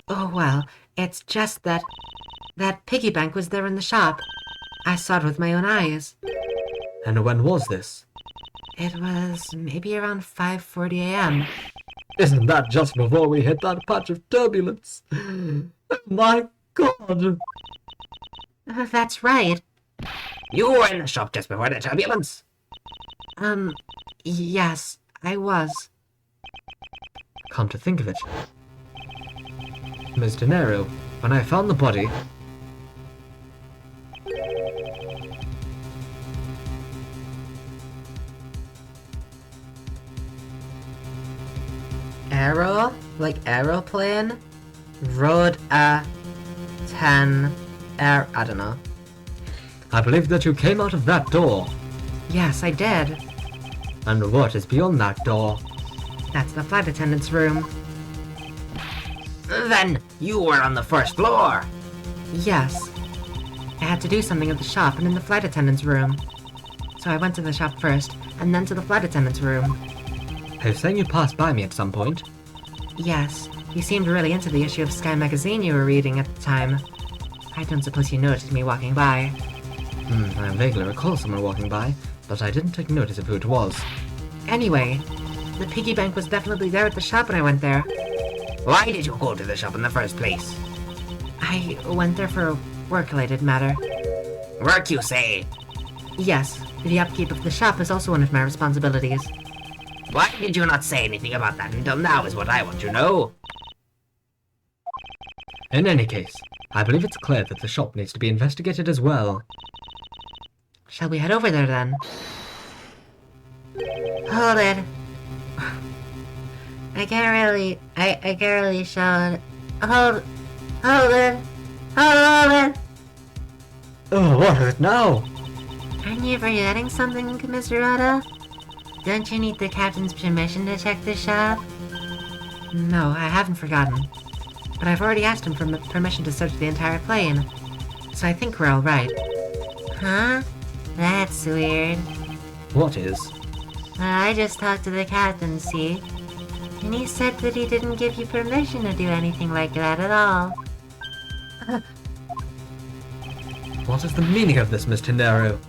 Oh, well, it's just that piggy bank was there in the shop. I saw it with my own eyes. And when was this? It was maybe around 5:40 a.m. Isn't that just before we hit that patch of turbulence? My God! That's right. You were in the shop just before the turbulence? Yes, I was. Come to think of it. Mr. Nero, when I found the body... Aero? Like aeroplane? Road a 10 air... I don't know. I believe that you came out of that door. Yes, I did. And what is beyond that door? That's the flight attendant's room. Then you were on the first floor. Yes. I had to do something at the shop and in the flight attendant's room. So I went to the shop first, and then to the flight attendant's room. Are you saying you passed by me at some point? Yes. You seemed really into the issue of Sky magazine you were reading at the time. I don't suppose you noticed me walking by. I vaguely recall someone walking by, but I didn't take notice of who it was. Anyway, the piggy bank was definitely there at the shop when I went there. Why did you go to the shop in the first place? I went there for a work-related matter. Work, you say? Yes, the upkeep of the shop is also one of my responsibilities. Why did you not say anything about that until now is what I want to know. In any case, I believe it's clear that the shop needs to be investigated as well. Shall we head over there then? Hold it. I can't really show it. Hold it. Hold it. Oh, what is it now? Aren't you forgetting something, Commiserato? Don't you need the captain's permission to check the shop? No, I haven't forgotten. But I've already asked him for permission to search the entire plane. So I think we're all right. Huh? That's weird. What is? I just talked to the captain, see? And he said that he didn't give you permission to do anything like that at all. What is the meaning of this, Mr. Nero?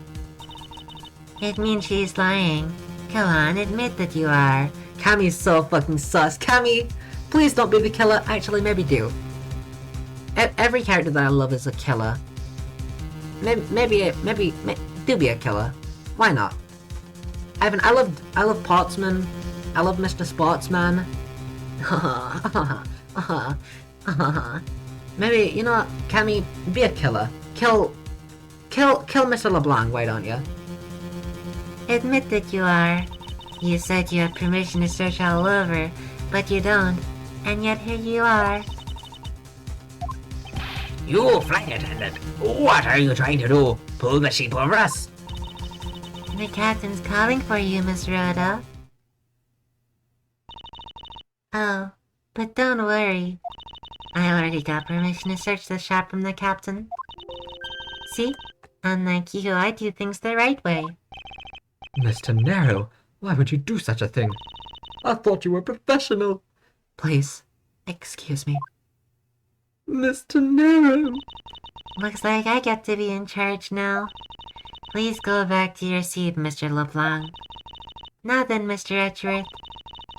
It means she's lying. Come on, admit that you are. Cammy's so fucking sus. Cammy, please don't be the killer. Actually, maybe do. Every character that I love is a killer. Maybe do be a killer. Why not? Evan, I love Portsman. I love Mr. Sportsman. Maybe, you know what, Cammy, be a killer. Kill Mr. LeBlanc, why don't you? Admit that you are. You said you had permission to search all over, but you don't. And yet here you are. You flight attendant, what are you trying to do? Pull the sheep over us? The captain's calling for you, Miss Rhoda. Oh, but don't worry. I already got permission to search the shop from the captain. See? Unlike you, I do things the right way. Mr. Nero, why would you do such a thing? I thought you were professional. Please, excuse me. Mr. Nero! Looks like I get to be in charge now. Please go back to your seat, Mr. LeBlanc. Now then, Mr. Etcherith,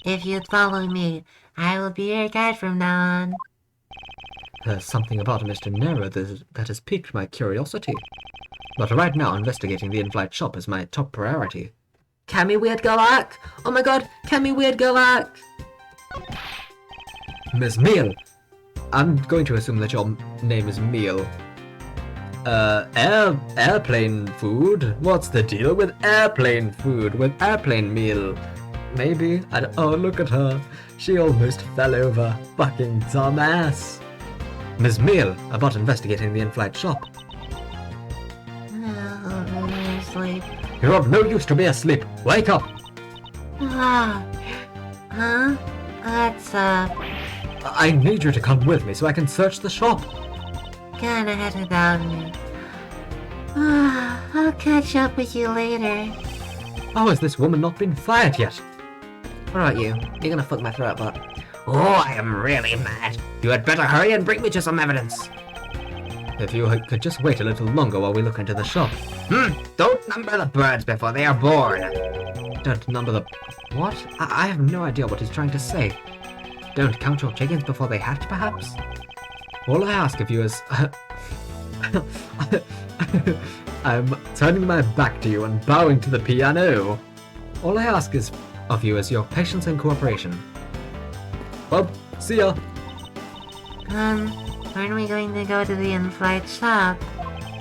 if you'd follow me, I will be your guide from now on. There's something about Mr. Nero that has piqued my curiosity. But right now, investigating the in-flight shop is my top priority. Cammy Weird Go Back! Oh my god, Cammy Weird Go Back! Miss Meal! I'm going to assume that your name is Meal. Airplane food? What's the deal with airplane food? With airplane meal? Maybe? Oh, look at her. She almost fell over. Fucking dumbass. Miss Meal, about investigating the in-flight shop. Sleep. You're of no use to be asleep. Wake up! Ah. Huh? What's up? I need you to come with me so I can search the shop. Gonna head without me. I'll catch up with you later. How has this woman not been fired yet? What about you? You're gonna fuck my throat, but... Oh, I am really mad. You had better hurry and bring me to some evidence. If you could just wait a little longer while we look into the shop. Don't number the birds before they are born. Don't number the... What? I have no idea what he's trying to say. Don't count your chickens before they hatch, perhaps? All I ask of you is... I'm turning my back to you and bowing to the piano. All I ask of you is your patience and cooperation. Well, see ya. Aren't we going to go to the in-flight shop?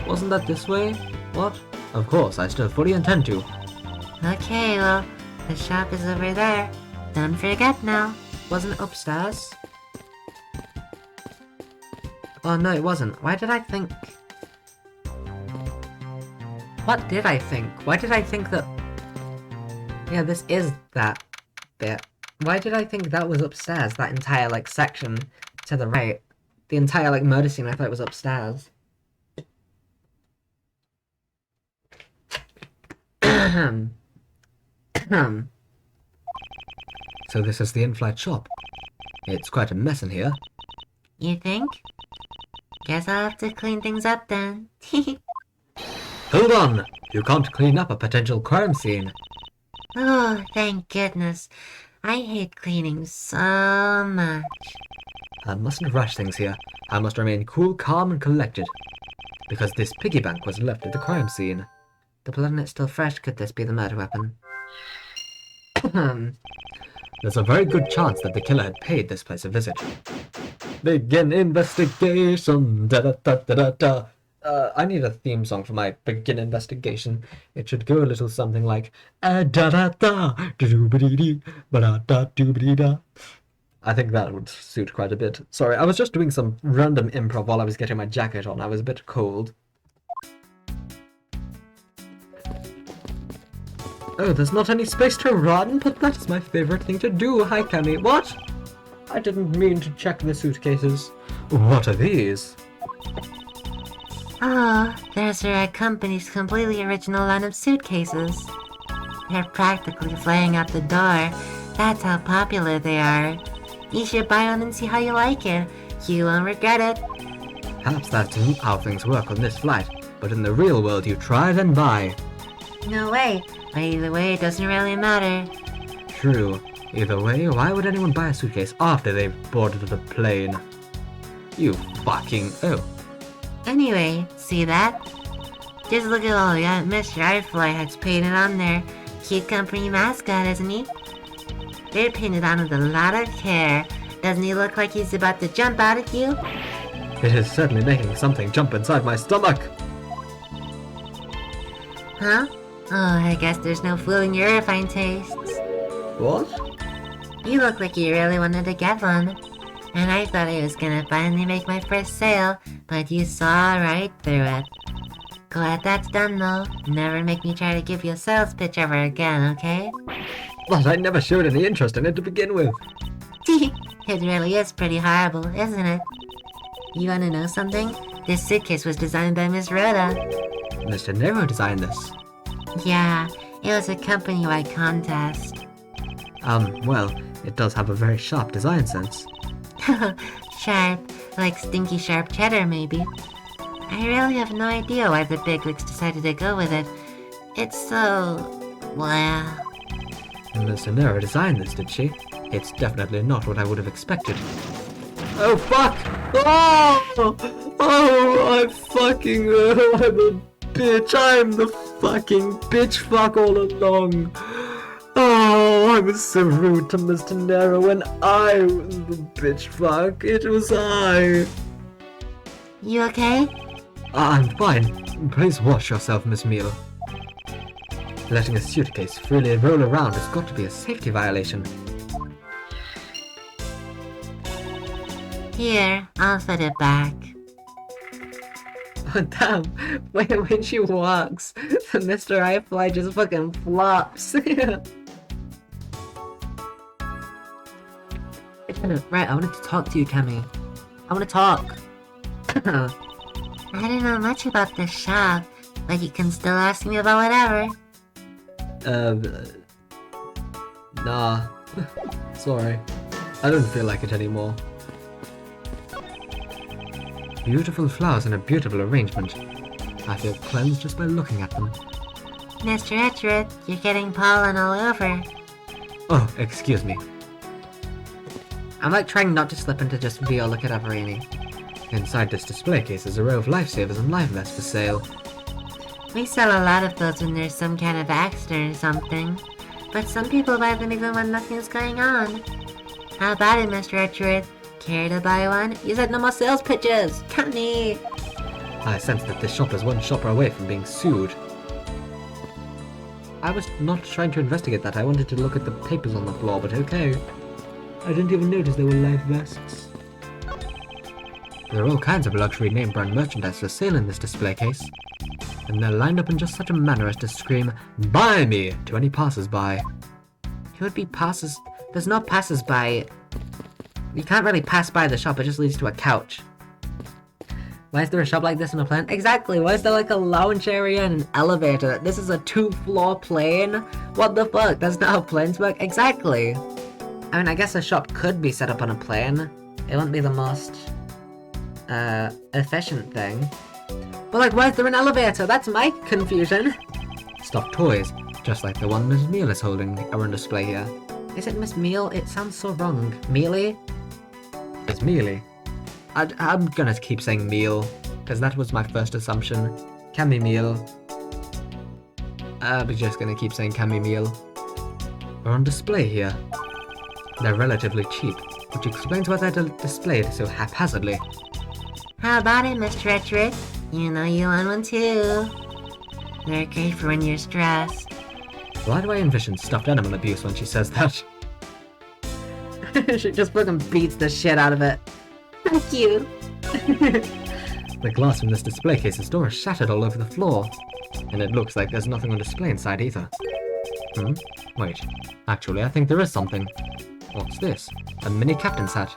Wasn't that this way? What? Of course, I still fully intend to. Okay, well, the shop is over there. Don't forget now. Wasn't it upstairs? Oh no, it wasn't. Why did I think... What did I think? Why did I think that... Yeah, this is that bit. Why did I think that was upstairs? That entire, like, section to the right. The entire, like, murder scene, I thought it was upstairs. So this is the in-flight shop. It's quite a mess in here. You think? Guess I'll have to clean things up then. Hold on! You can't clean up a potential crime scene. Oh, thank goodness. I hate cleaning so much. I mustn't rush things here. I must remain cool, calm, and collected. Because this piggy bank was left at the crime scene. The blood on it's still fresh. Could this be the murder weapon? There's a very good chance that the killer had paid this place a visit. Begin investigation! Da da da da da da. I need a theme song for my begin investigation. It should go a little something like da da da da doo-ba-dee dee ba da da doo-ba-dee da. I think that would suit quite a bit. Sorry, I was just doing some random improv while I was getting my jacket on. I was a bit cold. Oh, there's not any space to run, but that is my favorite thing to do. Hi, Cammy. What? I didn't mean to check the suitcases. What are these? Oh, there's our company's completely original line of suitcases. They're practically flying out the door. That's how popular they are. You should buy one and see how you like it. You won't regret it. Perhaps that's how things work on this flight, but in the real world you try then buy. No way. But either way, it doesn't really matter. True. Either way, why would anyone buy a suitcase after they've boarded the plane? You fucking... Oh. Anyway, see that? Just look at all that Mr. iFly has painted on there. Cute company mascot, isn't he? They're painted on with a lot of care. Doesn't he look like he's about to jump out at you? It is certainly making something jump inside my stomach. Huh? Oh, I guess there's no fooling your fine tastes. What? You look like you really wanted to get one. And I thought I was gonna finally make my first sale, but you saw right through it. Glad that's done though. Never make me try to give you a sales pitch ever again, okay? But I never showed any interest in it to begin with. It really is pretty horrible, isn't it? You wanna know something? This suitcase was designed by Miss Rhoda. Mr. Nero designed this. Yeah, it was a company-wide contest. Well, it does have a very sharp design sense. Sharp, like stinky sharp cheddar, maybe. I really have no idea why the bigwigs decided to go with it. It's so... well... Miss Nera designed this, did she? It's definitely not what I would have expected. Oh fuck! Oh! Oh, I'm a bitch. I'm the fucking bitch fuck all along. Oh, I was so rude to Mr. Nero when I was the bitch fuck. It was I. You okay? I'm fine. Please wash yourself, Miss Meal. Letting a suitcase freely roll around has got to be a safety violation. Here, I'll put it back. Oh, damn. When she walks, Mr. iFly just fucking flops. Right, I wanted to talk to you, Cammy. I want to talk. I don't know much about this shop, but you can still ask me about whatever. Nah. Sorry. I don't feel like it anymore. Beautiful flowers in a beautiful arrangement. I feel cleansed just by looking at them. Mr. Etcherit, you're getting pollen all over. Oh, excuse me. I'm like trying not to slip into just Viola Cadaverini. Inside this display case is a row of lifesavers and life vests for sale. We sell a lot of those when there's some kind of accident or something. But some people buy them even when nothing's going on. How about it, Mr. Etcherit? Care to buy one? You said no more sales pitches! Cammy! I sense that this shop is one shopper away from being sued. I was not trying to investigate that. I wanted to look at the papers on the floor, but okay. I didn't even notice there were life vests. There are all kinds of luxury name brand merchandise for sale in this display case. And they're lined up in just such a manner as to scream, "Buy me!" to any passers-by. Who would be passes? There's no passers-by. You can't really pass by the shop, it just leads to a couch. Why is there a shop like this in a plane? Exactly, why is there like a lounge area and an elevator? This is a 2-floor plane? What the fuck? That's not how planes work? Exactly! I mean, I guess a shop could be set up on a plane. It wouldn't be the most, efficient thing. But like, why is there an elevator? That's my confusion! Stuffed toys, just like the one Miss Meal is holding, are on display here. Is it Miss Meal? It sounds so wrong. Mealy? It's Mealy. I'm gonna keep saying Meal, because that was my first assumption. Cammy Meal. I'm just gonna keep saying Cammy Meal. Are on display here. They're relatively cheap, which explains why they're displayed so haphazardly. How about it, Mr. Etcherit? You know you want one too. They're great for when you're stressed. Why do I envision stuffed animal abuse when she says that? She just fucking beats the shit out of it. Thank you! The glass from this display case's door is shattered all over the floor. And it looks like there's nothing on display inside either. Wait. Actually, I think there is something. What's this? A mini captain's hat.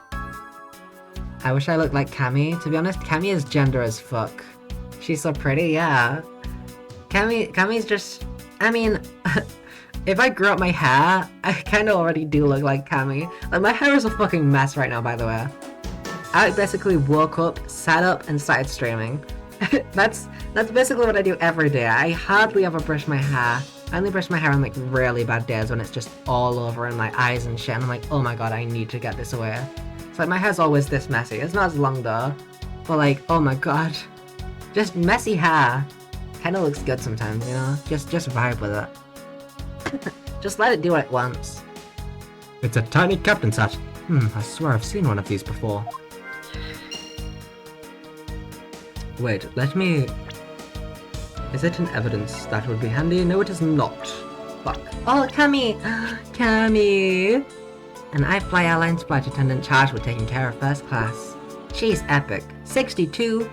I wish I looked like Cammy. To be honest, Cammy is gender as fuck. She's so pretty, yeah. Cammy's just... I mean... If I grew up my hair, I kinda already do look like Cammy. Like, my hair is a fucking mess right now, by the way. I basically woke up, sat up, and started streaming. That's basically what I do every day. I hardly ever brush my hair. I only brush my hair on like really bad days when it's just all over in my eyes and shit, and I'm like, oh my god, I need to get this away. It's like my hair's always this messy. It's not as long though, but like, oh my god. Just messy hair. Kinda looks good sometimes, you know? Just vibe with it. Just let it do it once. It's a tiny captain's hat. I swear I've seen one of these before. Wait, let me... Is it an evidence that would be handy? No, it is not. Fuck. Oh, Cammy! Cammy! An iFly Airlines flight attendant charged with taking care of first class. She's epic. 62!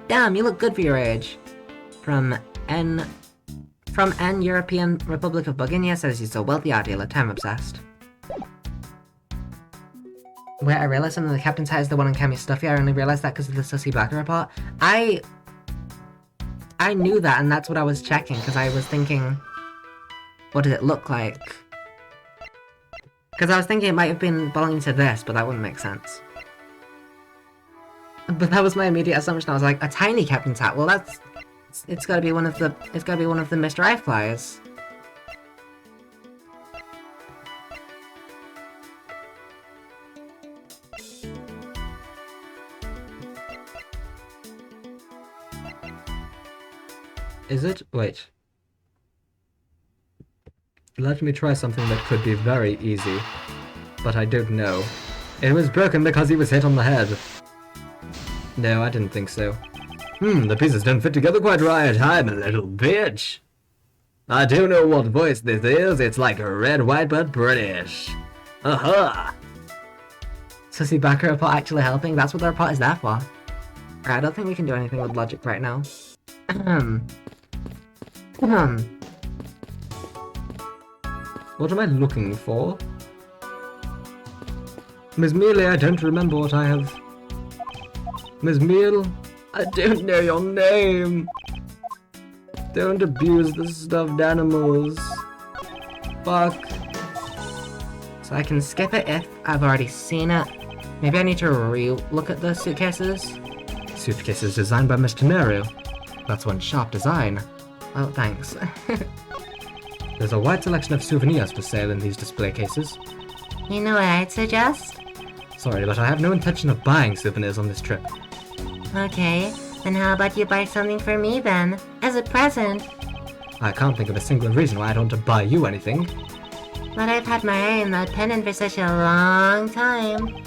Damn, you look good for your age. From N European Republic of Bulgaria says he's a wealthy art dealer, time obsessed. Wait, I realized some of the captain's hat is the one on Cammy's stuffy. I only realized that because of the Sussy Blacker report. I knew that, and that's what I was checking, because I was thinking, what does it look like? Because I was thinking it might have been belonging to this, but that wouldn't make sense. But that was my immediate assumption. I was like, a tiny captain's hat. Well, that's... It's gotta be one of the... It's gotta be one of the Mr. I flyers. Is it? Wait. Let me try something that could be very easy. But I don't know. It was broken because he was hit on the head. No, I didn't think so. The pieces don't fit together quite right. I'm a little bitch. I don't know what voice this is. It's like a red, white, but British. Aha! So see, backer report actually helping? That's what the report is there for. Alright, I don't think we can do anything with logic right now. What am I looking for? Miss Mealy, I don't remember what I have... Miss Meal, I don't know your name. Don't abuse the stuffed animals. Fuck. So I can skip it if I've already seen it. Maybe I need to re-look at the suitcases. Suitcases designed by Mr. Nero. That's one sharp design. Oh, thanks. There's a wide selection of souvenirs for sale in these display cases. You know what I'd suggest? Sorry, but I have no intention of buying souvenirs on this trip. Okay, then how about you buy something for me then? As a present. I can't think of a single reason why I don't want to buy you anything. But I've had my eye on that pendant for such a long time.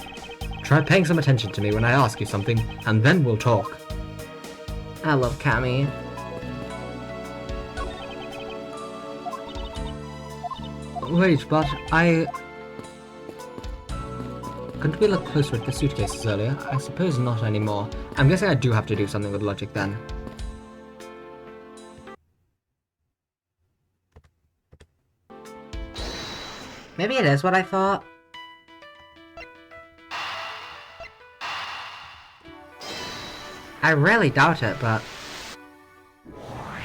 Try paying some attention to me when I ask you something, and then we'll talk. I love Cammy. Wait, but couldn't we look closer at the suitcases earlier? I suppose not anymore. I'm guessing I do have to do something with logic then. Maybe it is what I thought. I really doubt it, but...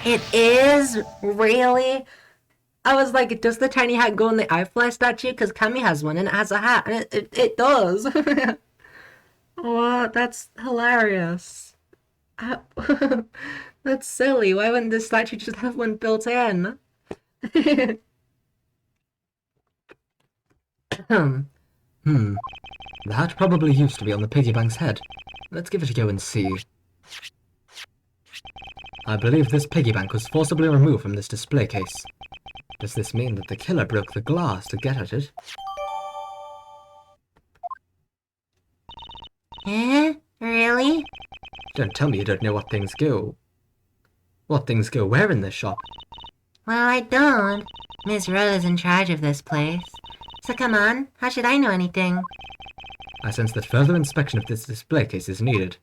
It is? Really? I was like, does the tiny hat go in the iFly statue? Because Cammy has one and it has a hat, and it does. What? That's hilarious. That's silly. Why wouldn't this statue just have one built in? The hat probably used to be on the piggy bank's head. Let's give it a go and see. I believe this piggy bank was forcibly removed from this display case. Does this mean that the killer broke the glass to get at it? Eh? Really? Don't tell me you don't know what things go. What things go where in this shop? Well, I don't. Miss Rose is in charge of this place. So come on, how should I know anything? I sense that further inspection of this display case is needed.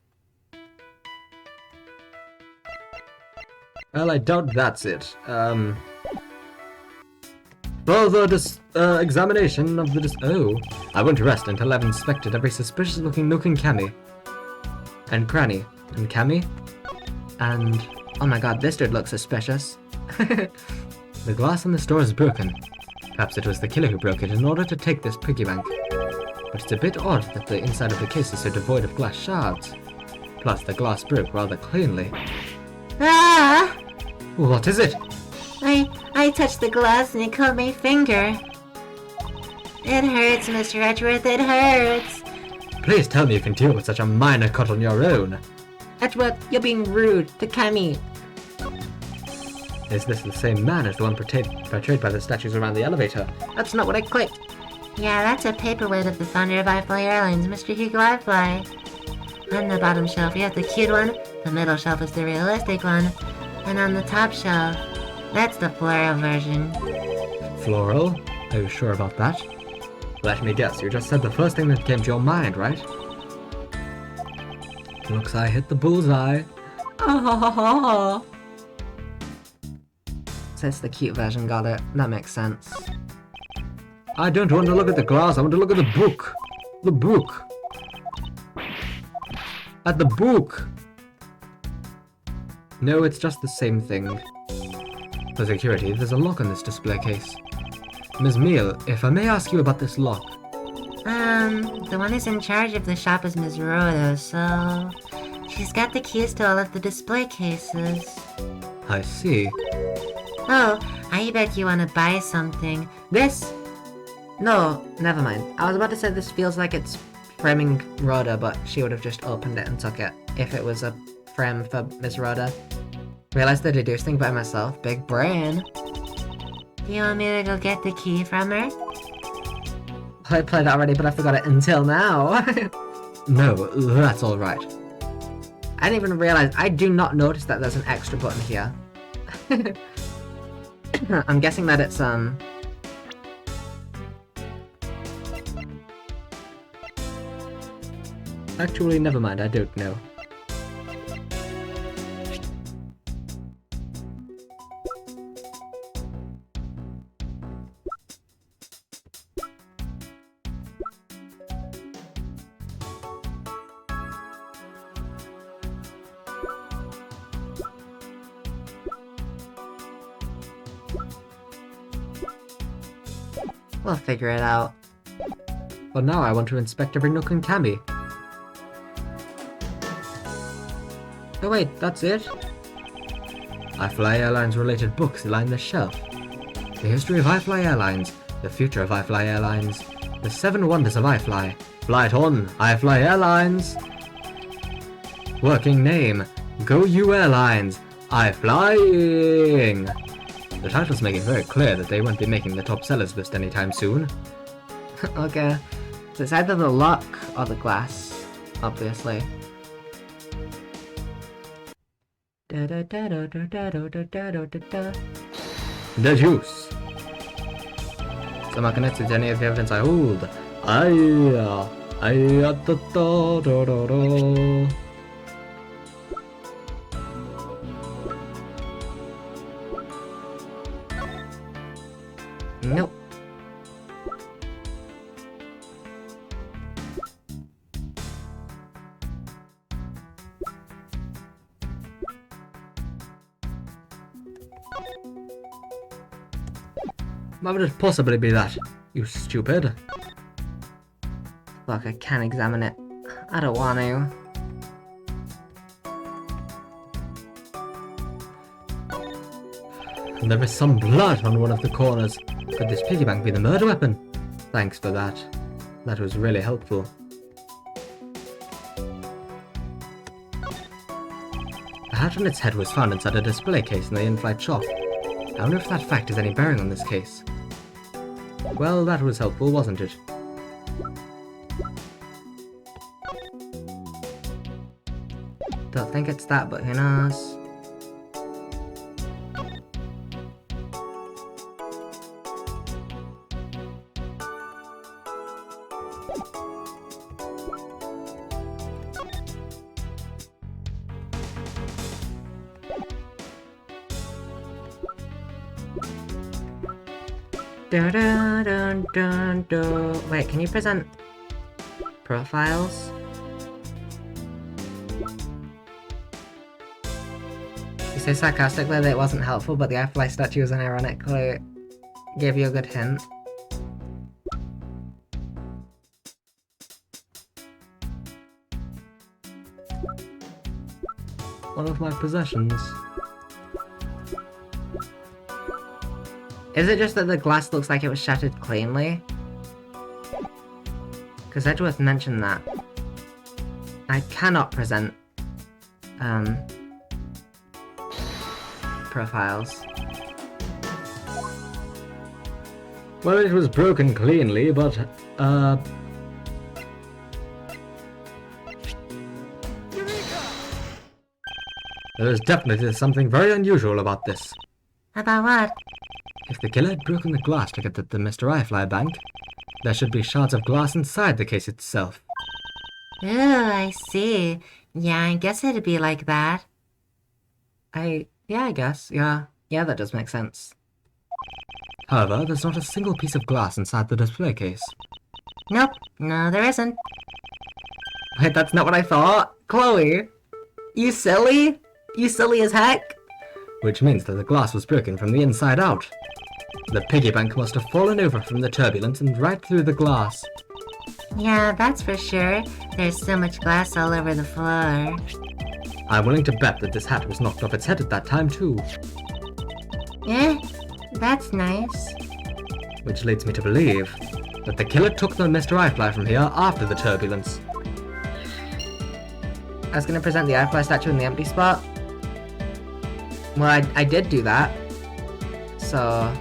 Well, I doubt that's it. Further examination of the oh, I won't rest until I've inspected every suspicious-looking nook and cammy. And cranny. And cammy. And... oh my god, this dude looks suspicious. The glass in the store is broken. Perhaps it was the killer who broke it in order to take this piggy bank. But it's a bit odd that the inside of the case is so devoid of glass shards. Plus, the glass broke rather cleanly. Ah! What is it? I touched the glass and it cut my finger. It hurts, Mr. Edgeworth, it hurts. Please tell me you can deal with such a minor cut on your own. Edgeworth, you're being rude to Cammy. Is this the same man as the one portrayed by the statues around the elevator? That's not what I clicked. Yeah, that's a paperweight of the founder of iFly Airlines, Mr. Hugo iFly. On the bottom shelf, you have the cute one, the middle shelf is the realistic one, and on the top shelf, that's the floral version. Floral? Are you sure about that? Let me guess, you just said the first thing that came to your mind, right? Looks I hit the bullseye. Oh. So it's the cute version, got it. That makes sense. I don't want to look at the glass, I want to look at the book. The book. At the book. No, it's just the same thing. For security, there's a lock on this display case. Ms. Meal, if I may ask you about this lock. The one who's in charge of the shop is Ms. Rhoda, so... she's got the keys to all of the display cases. I see. Oh, I bet you want to buy something. This? No, never mind. I was about to say this feels like it's framing Rhoda, but she would have just opened it and took it if it was a frame for Miss Rhoda. Realized the deduce thing by myself. Big brain. Do you want me to go get the key from her? I played it already, but I forgot it until now. No, that's alright. I didn't even realize. I do not notice that there's an extra button here. I'm guessing that it's, Actually, never mind, I don't know. We'll figure it out. But now I want to inspect every nook and cammy. Oh wait, that's it? iFly Airlines related books line the shelf. The history of iFly Airlines, the future of iFly Airlines, the 7 wonders of iFly. Flight on, iFly Airlines! Working name, Go You Airlines, iFlying! The titles make it very clear that they won't be making the top sellers list anytime soon. Okay. So it's either the lock or the glass, obviously. Deduce. Somehow connected to any of the evidence I hold. Da-da-da-da. Nope. Why would it possibly be that? You stupid. Look, I can't examine it. I don't want to. And there is some blood on one of the corners. Could this piggy bank be the murder weapon? Thanks for that. That was really helpful. The hat on its head was found inside a display case in the in-flight shop. I wonder if that fact has any bearing on this case. Well, that was helpful, wasn't it? Don't think it's that, but who knows? Wait, can you present profiles? You say sarcastically that it wasn't helpful, but the iFly statue was ironically gave you a good hint. One of my possessions. Is it just that the glass looks like it was shattered cleanly? Because Edgeworth mentioned that. I cannot present, profiles. Well, it was broken cleanly, but, there is definitely something very unusual about this. About what? If the killer had broken the glass to get at the Mr. iFly bank, there should be shards of glass inside the case itself. Ooh, I see. Yeah, I guess it'd be like that. Yeah, I guess. Yeah, that does make sense. However, there's not a single piece of glass inside the display case. Nope, no there isn't. Wait, that's not what I thought? Chloe! You silly? You silly as heck? Which means that the glass was broken from the inside out. The piggy bank must have fallen over from the turbulence and right through the glass. Yeah, that's for sure. There's so much glass all over the floor. I'm willing to bet that this hat was knocked off its head at that time too. Eh, that's nice. Which leads me to believe that the killer took the Mr. Eyefly from here after the turbulence. I was gonna present the Eyefly statue in the empty spot. Well, I did do that. So...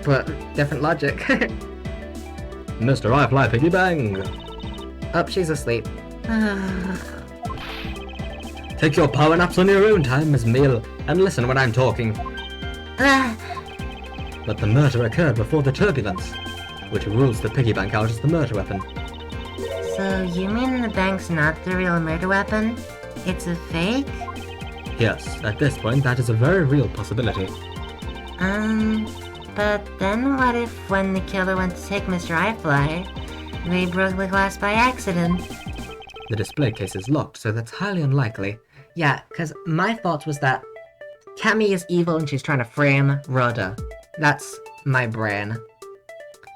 But, different logic. Mr. Eyefly Piggy Bang! Oh, she's asleep. Take your power naps on your own time, Miss Meal, and listen when I'm talking. But the murder occurred before the turbulence, which rules the piggy bank out as the murder weapon. So you mean the bank's not the real murder weapon? It's a fake? Yes, at this point that is a very real possibility. But then what if when the killer went to take Mr. Eyefly, they broke the glass by accident? The display case is locked, so that's highly unlikely. Yeah, because my thought was that Cammy is evil and she's trying to frame Rhoda. That's my brain.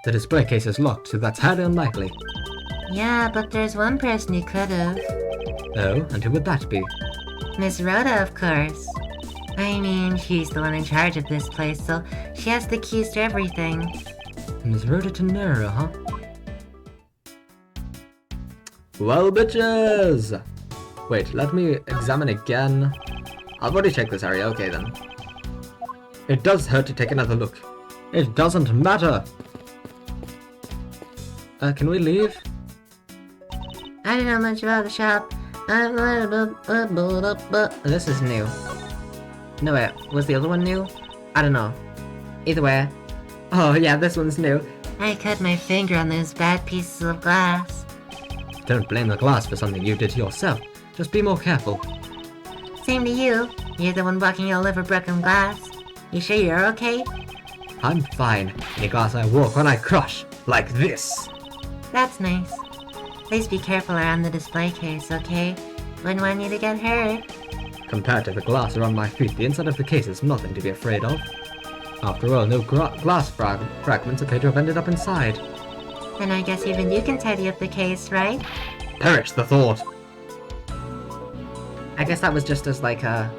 The display case is locked, so that's highly unlikely. Yeah, but there's one person who could've. Oh, and who would that be? Miss Rhoda, of course. I mean, she's the one in charge of this place, so she has the keys to everything. Miss Rhoda Tenero, huh? Well, bitches! Wait, let me examine again. I've already checked this area, okay then. It does hurt to take another look. It doesn't matter! Can we leave? I don't know much about the shop. This is new. No wait, was the other one new? I don't know. Either way. Oh yeah, this one's new. I cut my finger on those bad pieces of glass. Don't blame the glass for something you did to yourself. Just be more careful. Same to you. You're the one walking all over broken glass. You sure you're okay? I'm fine. Any glass I walk on I crush. Like this. That's nice. Please be careful around the display case, okay? Wouldn't want you to get hurt. Compared to the glass around my feet, the inside of the case is nothing to be afraid of. After all, no glass fragments appear to have ended up inside. Then I guess even you can tidy up the case, right? Perish the thought! I guess that was just as like a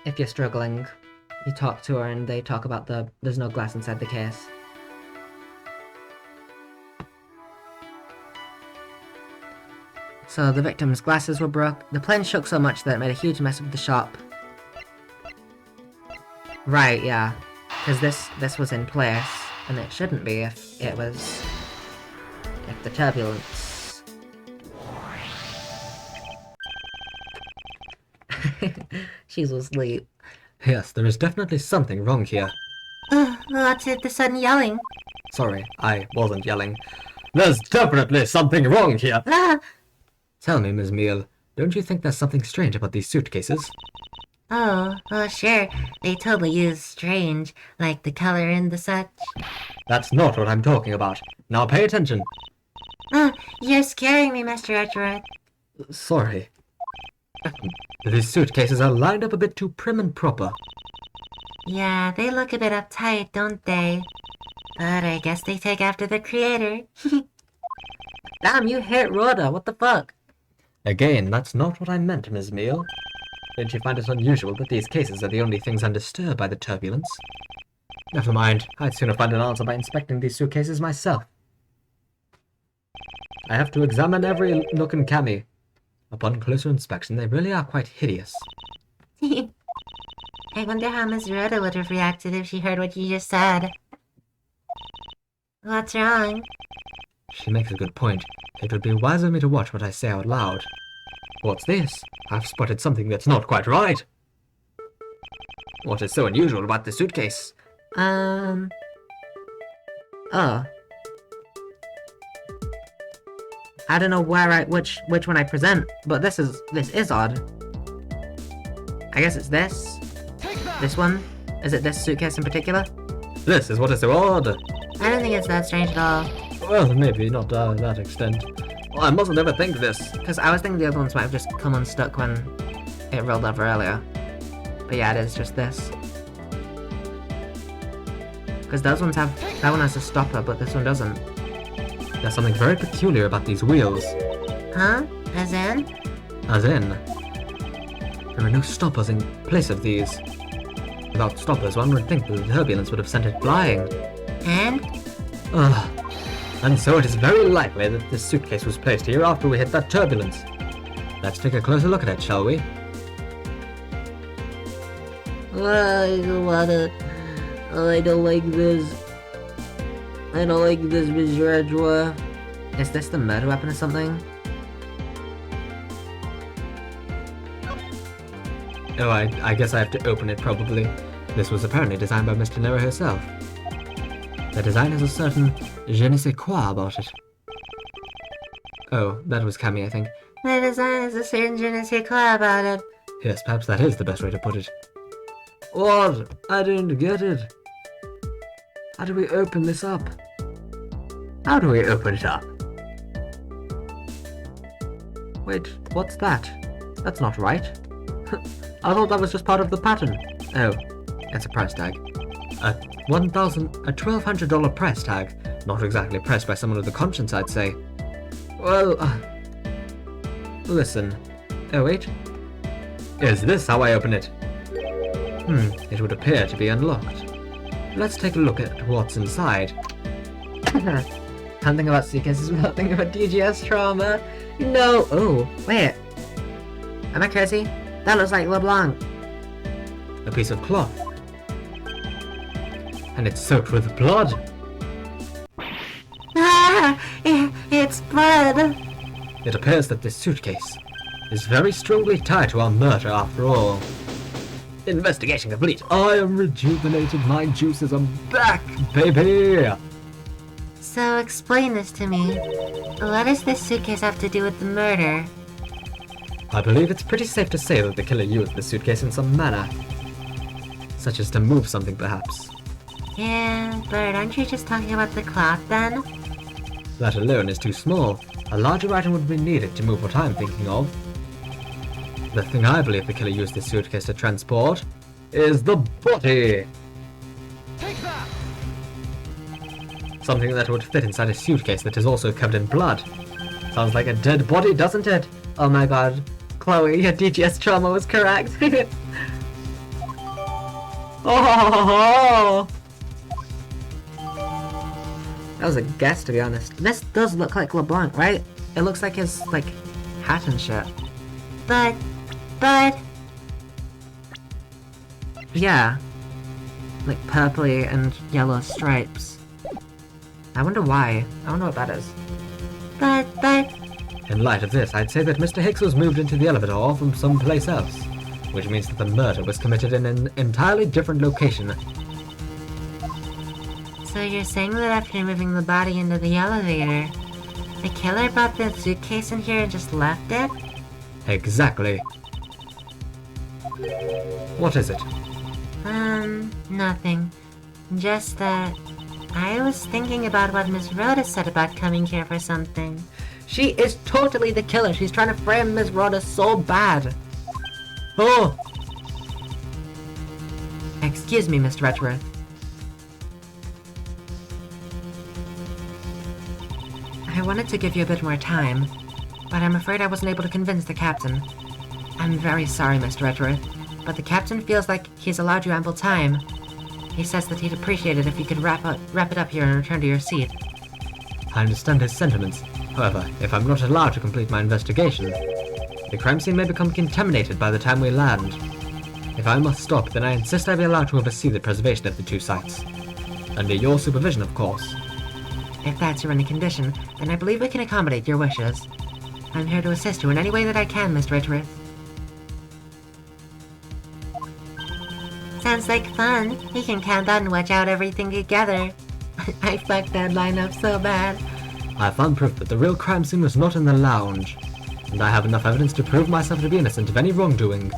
if you're struggling, you talk to her and they talk about there's no glass inside the case. So the victim's glasses were broke. The plane shook so much that it made a huge mess of the shop. Right, yeah. Because this was in place, and it shouldn't be if it was... if the turbulence... She's asleep. Yes, there is definitely something wrong here. What's it, the sudden yelling? Sorry, I wasn't yelling. There's definitely something wrong here! Ah! Tell me, Ms. Meal, don't you think there's something strange about these suitcases? Oh, well, sure. They totally use strange, like the color and the such. That's not what I'm talking about. Now pay attention. You're scaring me, Mr. Edgeworth. Sorry. These suitcases are lined up a bit too prim and proper. Yeah, they look a bit uptight, don't they? But I guess they take after the creator. Damn, you hit Rhoda, what the fuck? Again, that's not what I meant, Ms. Meal. Don't you find it unusual that these cases are the only things undisturbed by the turbulence? Never mind, I'd sooner find an answer by inspecting these suitcases myself. I have to examine every nook and cammy. Upon closer inspection, they really are quite hideous. I wonder how Miss Rhoda would have reacted if she heard what you just said. What's wrong? She makes a good point. It would be wiser of me to watch what I say out loud. What's this? I've spotted something that's not quite right. What is so unusual about this suitcase? Oh. I don't know which one I present, but this is odd. I guess it's this. This one? Is it this suitcase in particular? This is what is so odd. I don't think it's that strange at all. Well, maybe not that extent. Oh, I mustn't overthink this. Because I was thinking the other ones might have just come unstuck when it rolled over earlier. But yeah, it is just this. Because those ones have... That one has a stopper, but this one doesn't. There's something very peculiar about these wheels. Huh? As in? As in, there are no stoppers in place of these. Without stoppers, one would think the turbulence would have sent it flying. And? Ugh. And so it is very likely that this suitcase was placed here after we hit that turbulence. Let's take a closer look at it, shall we? I don't wanna... I don't like this. I don't like this, Mr. Edgeworth. Is this the murder weapon or something? Oh, I guess I have to open it, probably. This was apparently designed by Miss Tenera herself. The design has a certain je ne sais quoi about it. Oh, that was Cammy, I think. The design has a certain je ne sais quoi about it. Yes, perhaps that is the best way to put it. What? I didn't get it. How do we open this up? How do we open it up? Wait, what's that? That's not right. I thought that was just part of the pattern. Oh, it's a price tag. A $1,200 price tag. Not exactly pressed by someone with a conscience, I'd say. Well, Listen. Oh, wait. Is this how I open it? It would appear to be unlocked. Let's take a look at what's inside. Can't think about suitcases without thinking about DGS trauma. No! Oh, wait. Am I crazy? That looks like LeBlanc. A piece of cloth. And it's soaked with blood. Ah! It's blood! It appears that this suitcase is very strongly tied to our murder after all. Investigation complete. I am rejuvenated. My juices are back, baby. So explain this to me. What does this suitcase have to do with the murder? I believe it's pretty safe to say that the killer used the suitcase in some manner. Such as to move something, perhaps. Yeah, but aren't you just talking about the cloth then? That alone is too small. A larger item would be needed to move what I'm thinking of. The thing I believe the killer used this suitcase to transport is the body! Take that! Something that would fit inside a suitcase that is also covered in blood. Sounds like a dead body, doesn't it? Oh my god. Chloe, your DGS trauma was correct. Oh! That was a guess, to be honest. This does look like LeBlanc, right? It looks like his, like, hat and shit. But... Yeah. Like purpley and yellow stripes. I wonder why. I wonder what that is. But... In light of this, I'd say that Mr. Hicks was moved into the elevator from someplace else, which means that the murder was committed in an entirely different location. So you're saying that after moving the body into the elevator, the killer brought the suitcase in here and just left it? Exactly. What is it? Nothing. Just that... I was thinking about what Miss Rhoda said about coming here for something. She is totally the killer. She's trying to frame Ms. Rhoda so bad. Oh! Excuse me, Mr. Edgeworth. I wanted to give you a bit more time, but I'm afraid I wasn't able to convince the captain. I'm very sorry, Mr. Edgeworth, but the captain feels like he's allowed you ample time. He says that he'd appreciate it if you could wrap it up here and return to your seat. I understand his sentiments. However, if I'm not allowed to complete my investigation, the crime scene may become contaminated by the time we land. If I must stop, then I insist I be allowed to oversee the preservation of the two sites. Under your supervision, of course. If that's your only condition, then I believe we can accommodate your wishes. I'm here to assist you in any way that I can, Mr. Edgeworth. Sounds like fun. We can count on and watch out everything together. I fucked that line up so bad. I found proof that the real crime scene was not in the lounge, and I have enough evidence to prove myself to be innocent of any wrongdoing.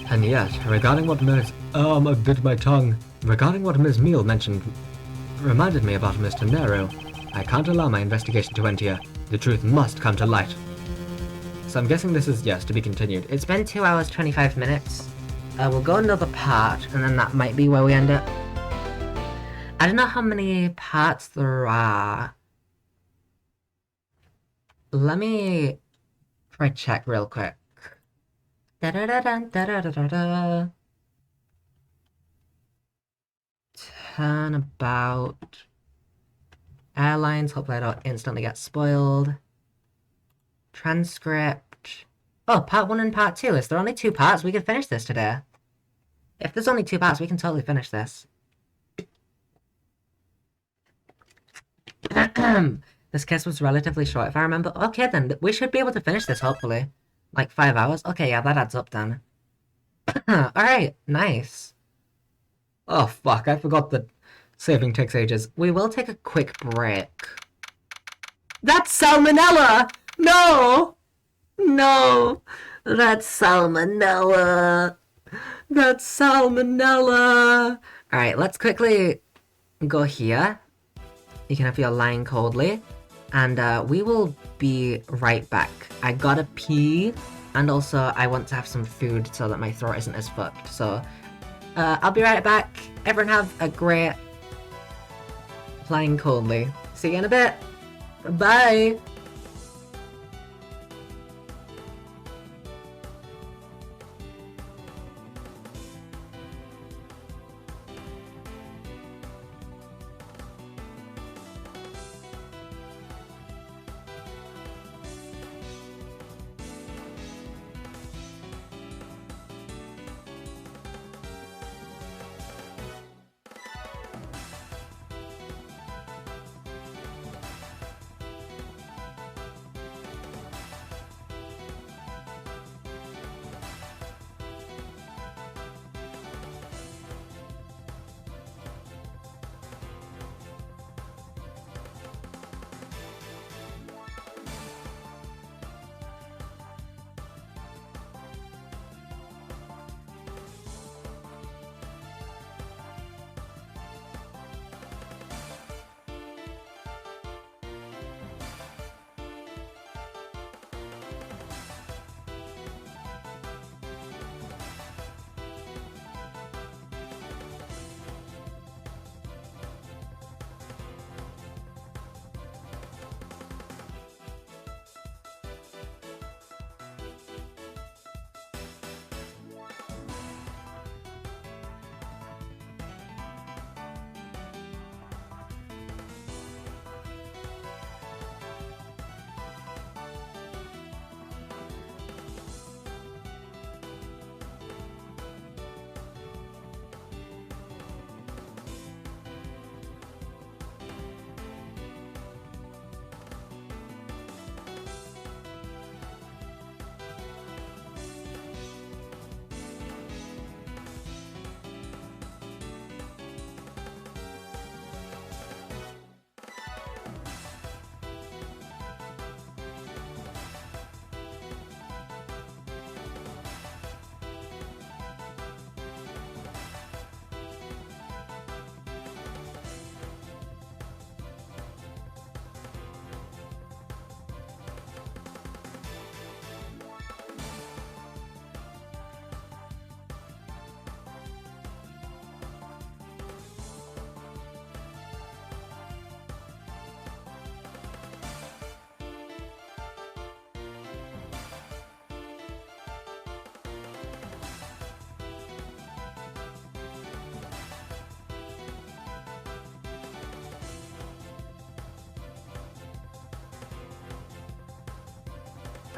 And yet, regarding what Ms. I bit my tongue. Regarding what Ms. Meal mentioned reminded me about Mr. Nero. I can't allow my investigation to end here. The truth must come to light. So I'm guessing this is, yes, to be continued. It's been 2 hours, 25 minutes. We'll go another part, and then that might be where we end it. I don't know how many parts there are. Let me try check real quick. Da-da-da-da-da-da-da-da. Turnabout. Airlines, hopefully I don't instantly get spoiled. Transcript. Oh, part 1 and part 2. Is there only 2 parts? We can finish this today. If there's only 2 parts, we can totally finish this. This kiss was relatively short, if I remember. Okay, then. We should be able to finish this, hopefully. Like 5 hours? Okay, yeah, that adds up then. Alright, nice. Oh, fuck, I forgot that saving takes ages. We will take a quick break. That's salmonella! No! No! That's salmonella! That's salmonella! Alright, let's quickly go here. You can have your line coldly. And we will be right back. I gotta pee. And also, I want to have some food so that my throat isn't as fucked. So, I'll be right back. Everyone have a great Flying coldly. See you in a bit. Bye.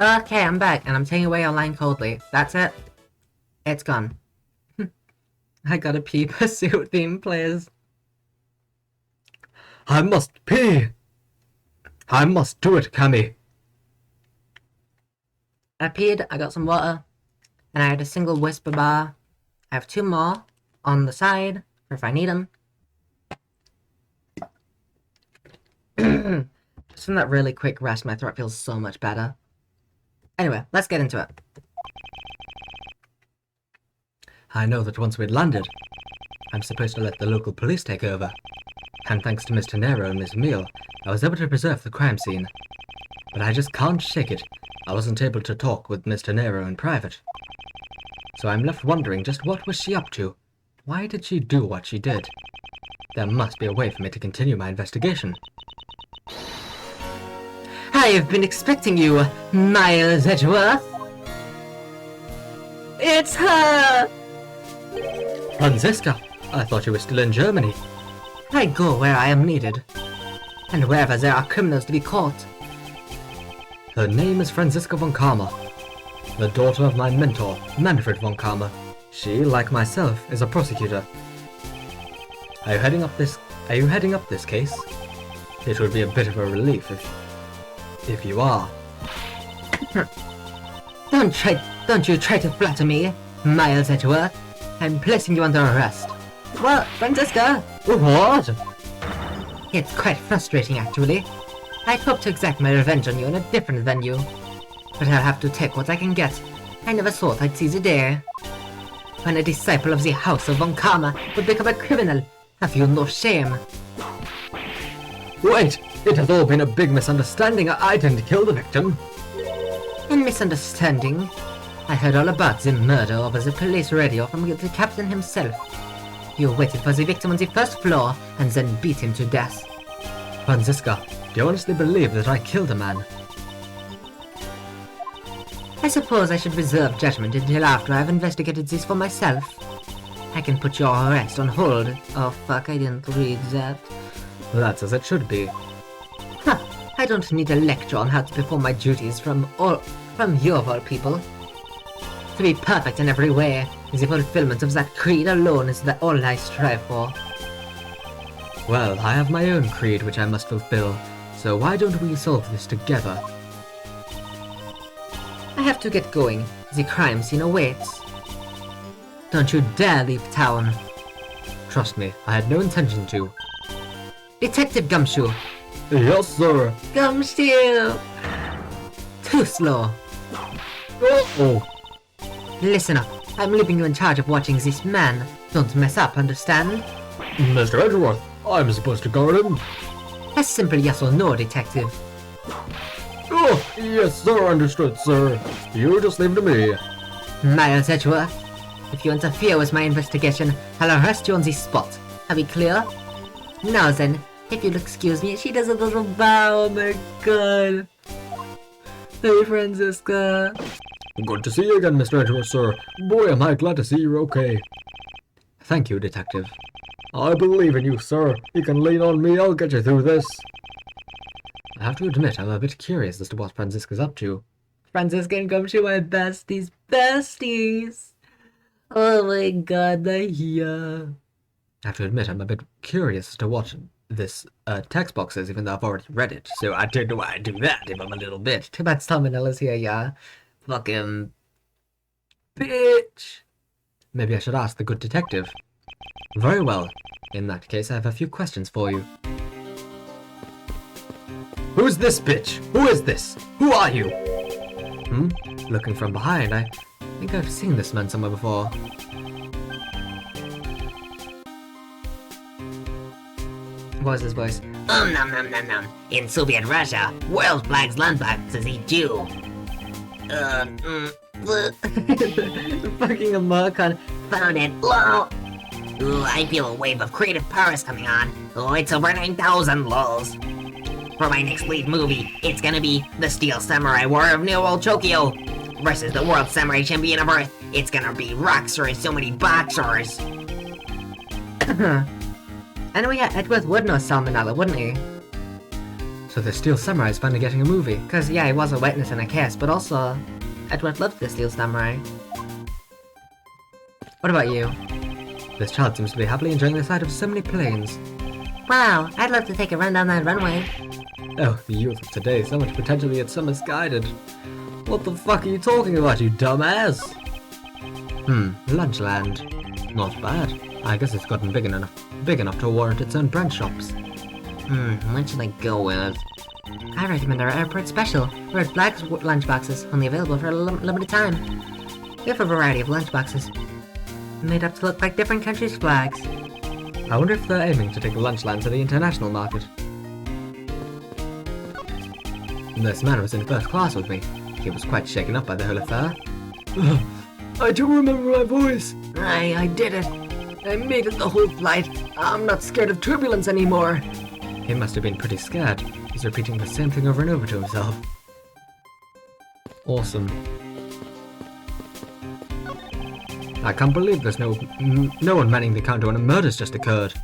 Okay, I'm back, and I'm taking away your line coldly. That's it. It's gone. I gotta pee. Pursuit theme plays. I must pee! I must do it, Cammy. I peed, I got some water, and I had a single whisper bar. I have 2 more on the side for if I need them. Just from that really quick rest, my throat feels so much better. Anyway, let's get into it. I know that once we'd landed, I'm supposed to let the local police take over. and thanks to Mr. Nero and Miss Meal, I was able to preserve the crime scene. But I just can't shake it. I wasn't able to talk with Mr. Nero in private. So I'm left wondering just what was she up to? Why did she do what she did? There must be a way for me to continue my investigation. I've been expecting you, Miles Edgeworth. It's her! Franziska, I thought you were still in Germany. I go where I am needed, and wherever there are criminals to be caught. Her name is Franziska von Karma, the daughter of my mentor, Manfred von Karma. She, like myself, is a prosecutor. Are you heading up this case? It would be a bit of a relief if you are. Don't you try to flatter me, Miles Edgeworth. I'm placing you under arrest. What, Franziska? What? It's quite frustrating, actually. I'd hoped to exact my revenge on you in a different venue. But I'll have to take what I can get. I never thought I'd see the day when a disciple of the House of Von Karma would become a criminal. Have you no shame? Wait! It has all been a big misunderstanding. I didn't kill the victim. A misunderstanding? I heard all about the murder over the police radio from the captain himself. You waited for the victim on the first floor and then beat him to death. Franziska, do you honestly believe that I killed a man? I suppose I should reserve judgment until after I've investigated this for myself. I can put your arrest on hold. Oh fuck, I didn't read that. That's as it should be. Huh, I don't need a lecture on how to perform my duties from you of all people. To be perfect in every way, the fulfillment of that creed alone is all I strive for. Well, I have my own creed which I must fulfill, so why don't we solve this together? I have to get going. The crime scene awaits. Don't you dare leave town. Trust me, I had no intention to. Detective Gumshoe! Yes, sir! Gumshoe! Too slow. Oh! Listen up. I'm leaving you in charge of watching this man. Don't mess up, understand? Mr. Edgeworth, I'm supposed to guard him. A simple yes or no, detective. Oh, yes, sir, understood, sir. You just leave it to me. Miles Edgeworth, if you interfere with my investigation, I'll arrest you on the spot. Are we clear? Now then, if you'll excuse me, she does a little bow. Oh my god. Hey, Franziska. Good to see you again, Mr. Edgeworth, sir. Boy, am I glad to see you're okay. Thank you, detective. I believe in you, sir. You can lean on me, I'll get you through this. I have to admit, I'm a bit curious as to what Franziska's up to. Franziska and Gumshoe are besties. Besties! Oh my god, they're here. I have to admit, I'm a bit curious as to what this text box is, even though I've already read it. So I don't know why I do that if I'm a little bit. Too bad Terminal is here, yeah. Fucking bitch. Maybe I should ask the good detective. Very well. In that case, I have a few questions for you. Who's this bitch? Who is this? Who are you? Looking from behind, I think I've seen this man somewhere before. What was his voice? Nom nom nom nom. In Soviet Russia, world flags landmarks eat you. Fucking American. Found it. Whoa. Ooh, I feel a wave of creative powers coming on. Oh, it's over 9,000 lols. For my next lead movie, it's gonna be the Steel Samurai War of New Old Tokyo versus the World Samurai Champion of Earth. It's gonna be Roxer and so many boxers. And we had Edgeworth would know Salmonella, wouldn't he? So the Steel Samurai is finally getting a movie. Because, yeah, he was a witness in a case, but also, Edgeworth loved the Steel Samurai. What about you? This child seems to be happily enjoying the sight of so many planes. Wow, I'd love to take a run down that runway. Oh, the youth of today, so much potential yet so misguided. What the fuck are you talking about, you dumbass? Lunchland. Not bad. I guess it's gotten big enough to warrant its own brand shops. What should I go with? I recommend our airport special, Red Flags lunchboxes, only available for a limited time. We have a variety of lunchboxes, made up to look like different countries' flags. I wonder if they're aiming to take the lunch line to the international market. This man was in first class with me. He was quite shaken up by the whole affair. I do remember my voice. I did it. I made it the whole flight. I'm not scared of turbulence anymore. He must have been pretty scared. He's repeating the same thing over and over to himself. Awesome. I can't believe there's no one manning the counter when a murder's just occurred.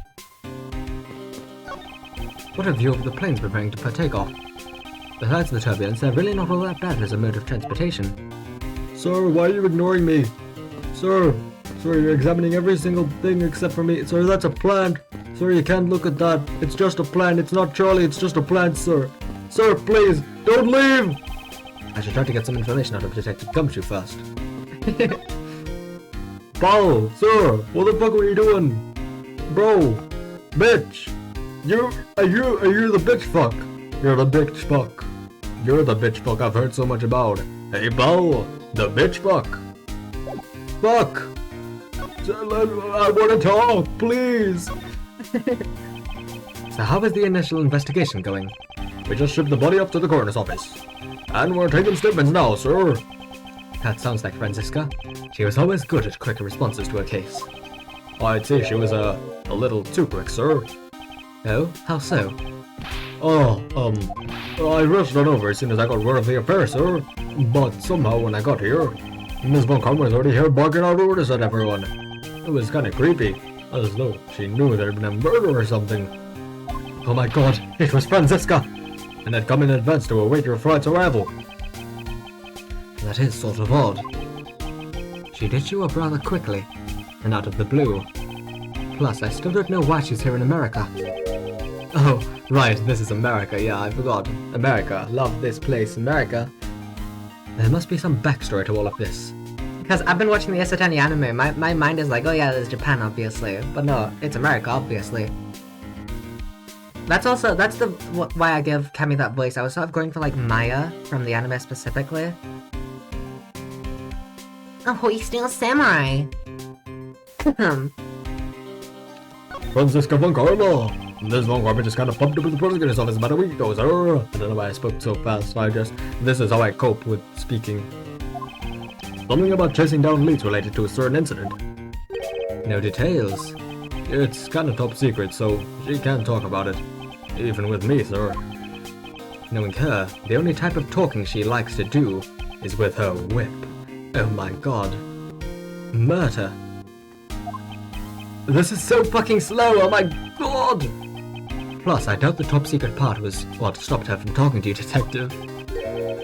What a view of the planes preparing to partake off. Besides the turbulence, they're really not all that bad as a mode of transportation. Sir, why are you ignoring me? Sir, you're examining every single thing except for me. Sir, that's a plant. Sir, you can't look at that. It's just a plant. It's not Charlie, it's just a plant, sir. Sir, please, don't leave! I should try to get some information out of Detective Gumshoe first. Paul, sir, what the fuck were you doing? Bro, bitch, are you the bitch fuck? You're the bitch fuck. You're the bitch fuck I've heard so much about. Hey, Paul, the bitch fuck. Fuck. I want to talk, please. So how is the initial investigation going? We just shipped the body up to the coroner's office. And we're taking statements now, sir. That sounds like Franziska. She was always good at quick responses to a case. I'd say she was a little too quick, sir. Oh? How so? I rushed on over as soon as I got word of the affair, sir. But somehow when I got here, Miss Von Karma was already here barking out orders at everyone. It was kinda creepy, as though she knew there'd been a murder or something. Oh my god, it was Franziska! And had come in advance to await your flight's arrival. That is sort of odd. She did show up rather quickly, and out of the blue. Plus, I still don't know why she's here in America. Oh, right, this is America, yeah, I forgot. America, love this place, America. There must be some backstory to all of this. Because I've been watching the Isatani anime, my mind is like, oh yeah, there's Japan, obviously. But no, it's America, obviously. That's why I give Cammy that voice. I was sort of going for like Maya from the anime specifically. A hoisting samurai! Franziska Von Karma! This Von Karma just kind of pumped up with the prosecutor's office about a week ago, sir. I don't know why I spoke so fast, this is how I cope with speaking. Something about chasing down leads related to a certain incident. No details. It's kind of top secret, so she can't talk about it. Even with me, sir. Knowing her, the only type of talking she likes to do is with her whip. Oh my god. Murder. This is so fucking slow, oh my god! Plus, I doubt the top secret part was what stopped her from talking to you, Detective.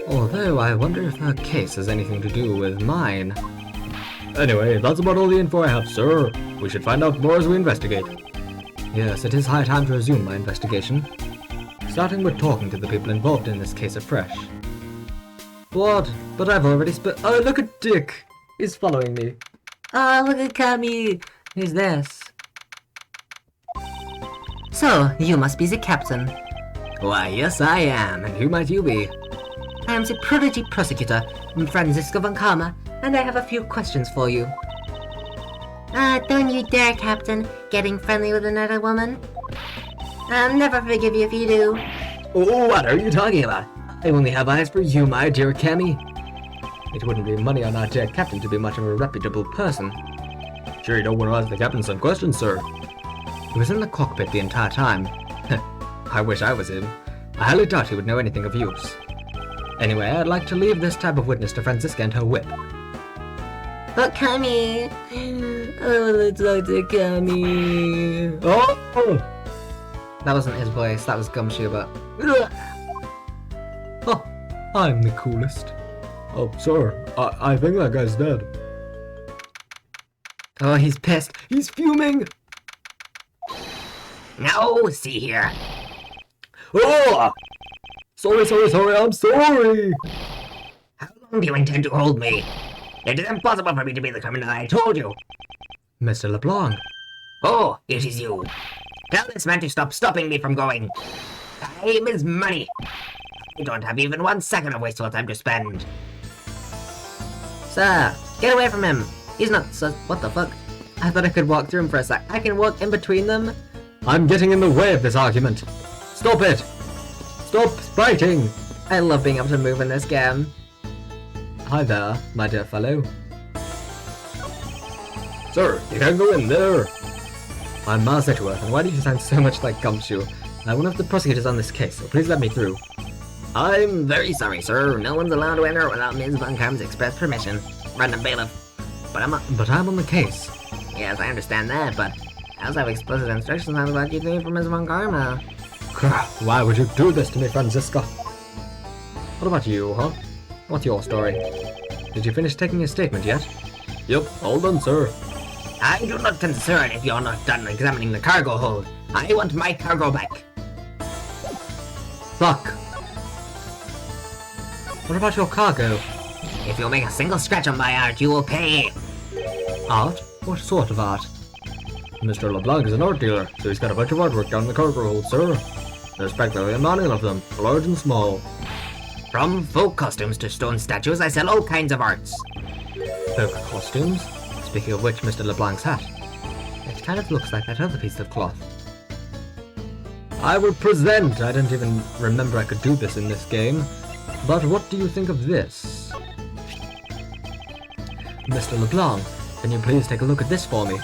Although, I wonder if her case has anything to do with mine. Anyway, that's about all the info I have, sir. We should find out more as we investigate. Yes, it is high time to resume my investigation. Starting with talking to the people involved in this case afresh. What? But I've already oh, look at Dick! He's following me. Oh, look at Cammy! Who's this? So, you must be the captain. Why, yes I am, and who might you be? I am the prodigy prosecutor, Franziska Von Karma, and I have a few questions for you. Don't you dare, Captain, getting friendly with another woman. I'll never forgive you if you do. Oh, what are you talking about? I only have eyes for you, my dear Cammy. It wouldn't be money on our dear captain to be much of a reputable person. Sure you don't want to ask the captain some questions, sir? He was in the cockpit the entire time. I wish I was him. I highly doubt he would know anything of use. Anyway, I'd like to leave this type of witness to Franziska and her whip. But Cammy... I want to talk to Cammy. Oh! That wasn't his voice, that was Gumshoe, but... Oh, I'm the coolest. Oh, sir, I think that guy's dead. Oh, he's pissed. He's fuming! No, see here. Oh! Sorry, I'm sorry! How long do you intend to hold me? It is impossible for me to be the criminal I told you. Mr. LeBlanc. Oh, it is you. Tell this man to stop stopping me from going. Time is money. I don't have even 1 second of wasteful time to spend. Sir, get away from him. He's not what the fuck? I thought I could walk through them for a sec. I can walk in between them? I'm getting in the way of this argument. Stop it! Stop fighting! I love being able to move in this game. Hi there, my dear fellow. Sir, you can't go in there. I'm Mars Edgeworth, and why do you sound so much like Gumshoe? I'm one of the prosecutors on this case, so please let me through. I'm very sorry, sir. No one's allowed to enter without Ms. Von Karm's express permission. Random bailiff. But I'm on the case. Yes, I understand that, but I also have explicit instructions on what you do for Ms. Von Karma. Why would you do this to me, Franziska? What about you, huh? What's your story? Did you finish taking your statement yet? Yep, all done, sir. I do not concern if you're not done examining the cargo hold. I want my cargo back. Fuck. What about your cargo? If you make a single scratch on my art, you will pay. Art? What sort of art? Mr. LeBlanc is an art dealer, so he's got a bunch of artwork down the cargo hold, sir. There's practically a million of them, large and small. From folk costumes to stone statues, I sell all kinds of arts. Folk costumes? Speaking of which, Mr. LeBlanc's hat. It kind of looks like that other piece of cloth. I will present! I don't even remember I could do this in this game. But what do you think of this? Mr. LeBlanc, can you please take a look at this for me?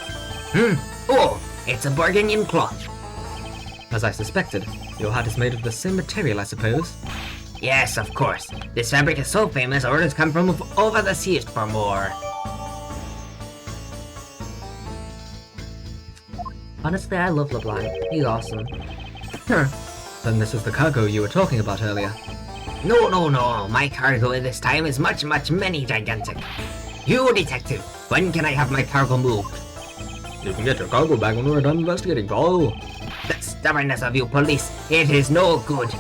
Oh, it's a Burgundian cloth. As I suspected, your hat is made of the same material, I suppose? Yes, of course. This fabric is so famous, orders come from over the seas for more. Honestly, I love LeBlanc. He's awesome. Then this is the cargo you were talking about earlier. No. My cargo at this time is much many gigantic. You, detective, when can I have my cargo moved? You can get your cargo back when we're done investigating, Paul. The stubbornness of you police, it is no good.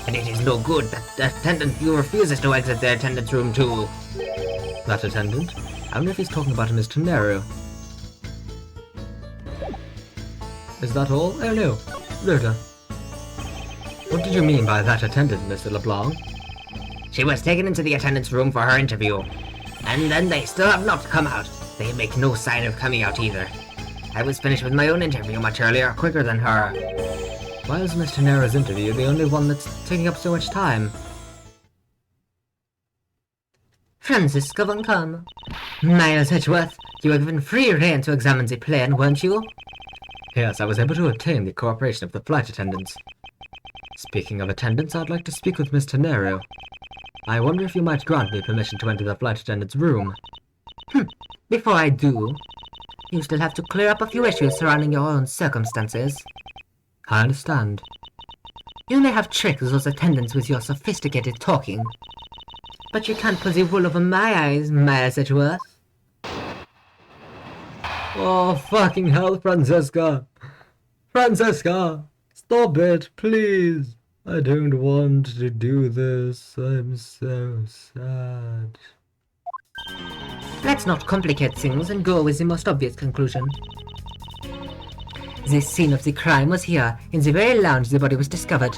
And it is no good that the attendant who refuses to exit the attendant's room too. That attendant? I wonder if he's talking about him as Tonero. Is that all? Oh no, Rhoda. What did you mean by that attendant, Mr. LeBlanc? She was taken into the attendant's room for her interview. And then they still have not come out. They make no sign of coming out either. I was finished with my own interview much earlier, quicker than her. Why is Miss Tonero's interview the only one that's taking up so much time? Franziska Von Karma. Miles Edgeworth, you were given free rein to examine the plane, weren't you? Yes, I was able to obtain the cooperation of the flight attendants. Speaking of attendants, I'd like to speak with Miss Tonero. I wonder if you might grant me permission to enter the flight attendant's room. Before I do, you still have to clear up a few issues surrounding your own circumstances. I understand. You may have tricked those attendants with your sophisticated talking, but you can't put the wool over my eyes, Miles Edgeworth. Oh, fucking hell, Franziska! Franziska! Stop it, please! I don't want to do this. I'm so sad. Let's not complicate things and go with the most obvious conclusion. The scene of the crime was here, in the very lounge the body was discovered.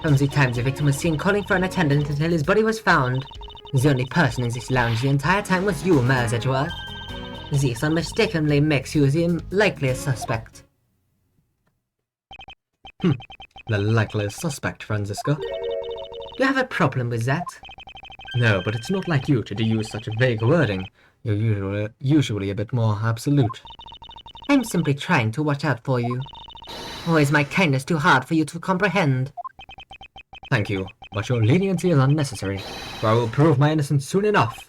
From the time the victim was seen calling for an attendant until his body was found, the only person in this lounge the entire time was you, Miles Edgeworth. This unmistakably makes you the likeliest suspect. The likeliest suspect, Franziska. You have a problem with that? No, but it's not like you to use such vague wording. You're usually a bit more absolute. I'm simply trying to watch out for you. Or is my kindness too hard for you to comprehend? Thank you, but your leniency is unnecessary, for I will prove my innocence soon enough.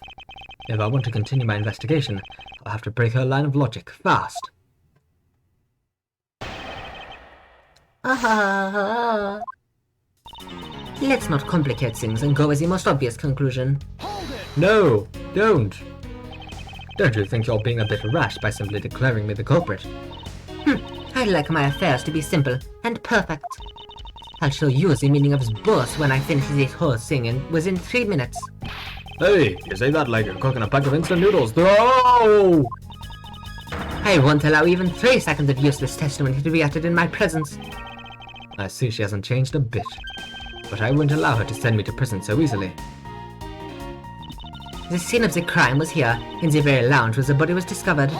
If I want to continue my investigation, I'll have to break her line of logic fast. Let's not complicate things and go with the most obvious conclusion. No, don't. Don't you think you're being a bit rash by simply declaring me the culprit? I like my affairs to be simple and perfect. I'll show you the meaning of both when I finish this whole thing within 3 minutes. Hey, you say that like you're cooking a pack of instant noodles. No! I won't allow even 3 seconds of useless testimony to be uttered in my presence. I see she hasn't changed a bit, but I won't allow her to send me to prison so easily. The scene of the crime was here, in the very lounge where the body was discovered.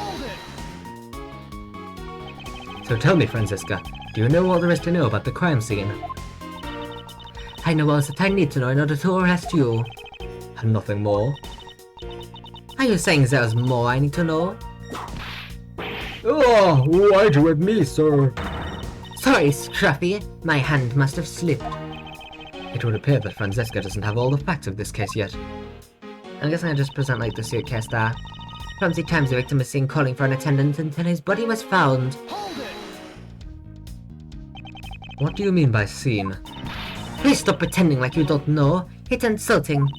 So tell me, Franziska, do you know all there is to know about the crime scene? I know all that I need to know in order to arrest you. And nothing more? Are you saying there's more I need to know? Oh, why do with me, sir? Sorry, Scruffy. My hand must have slipped. It would appear that Franziska doesn't have all the facts of this case yet. I guess I'll just present like the suitcase there. From the times the victim was seen calling for an attendant until his body was found. What do you mean by seen? Please stop pretending like you don't know. It's insulting.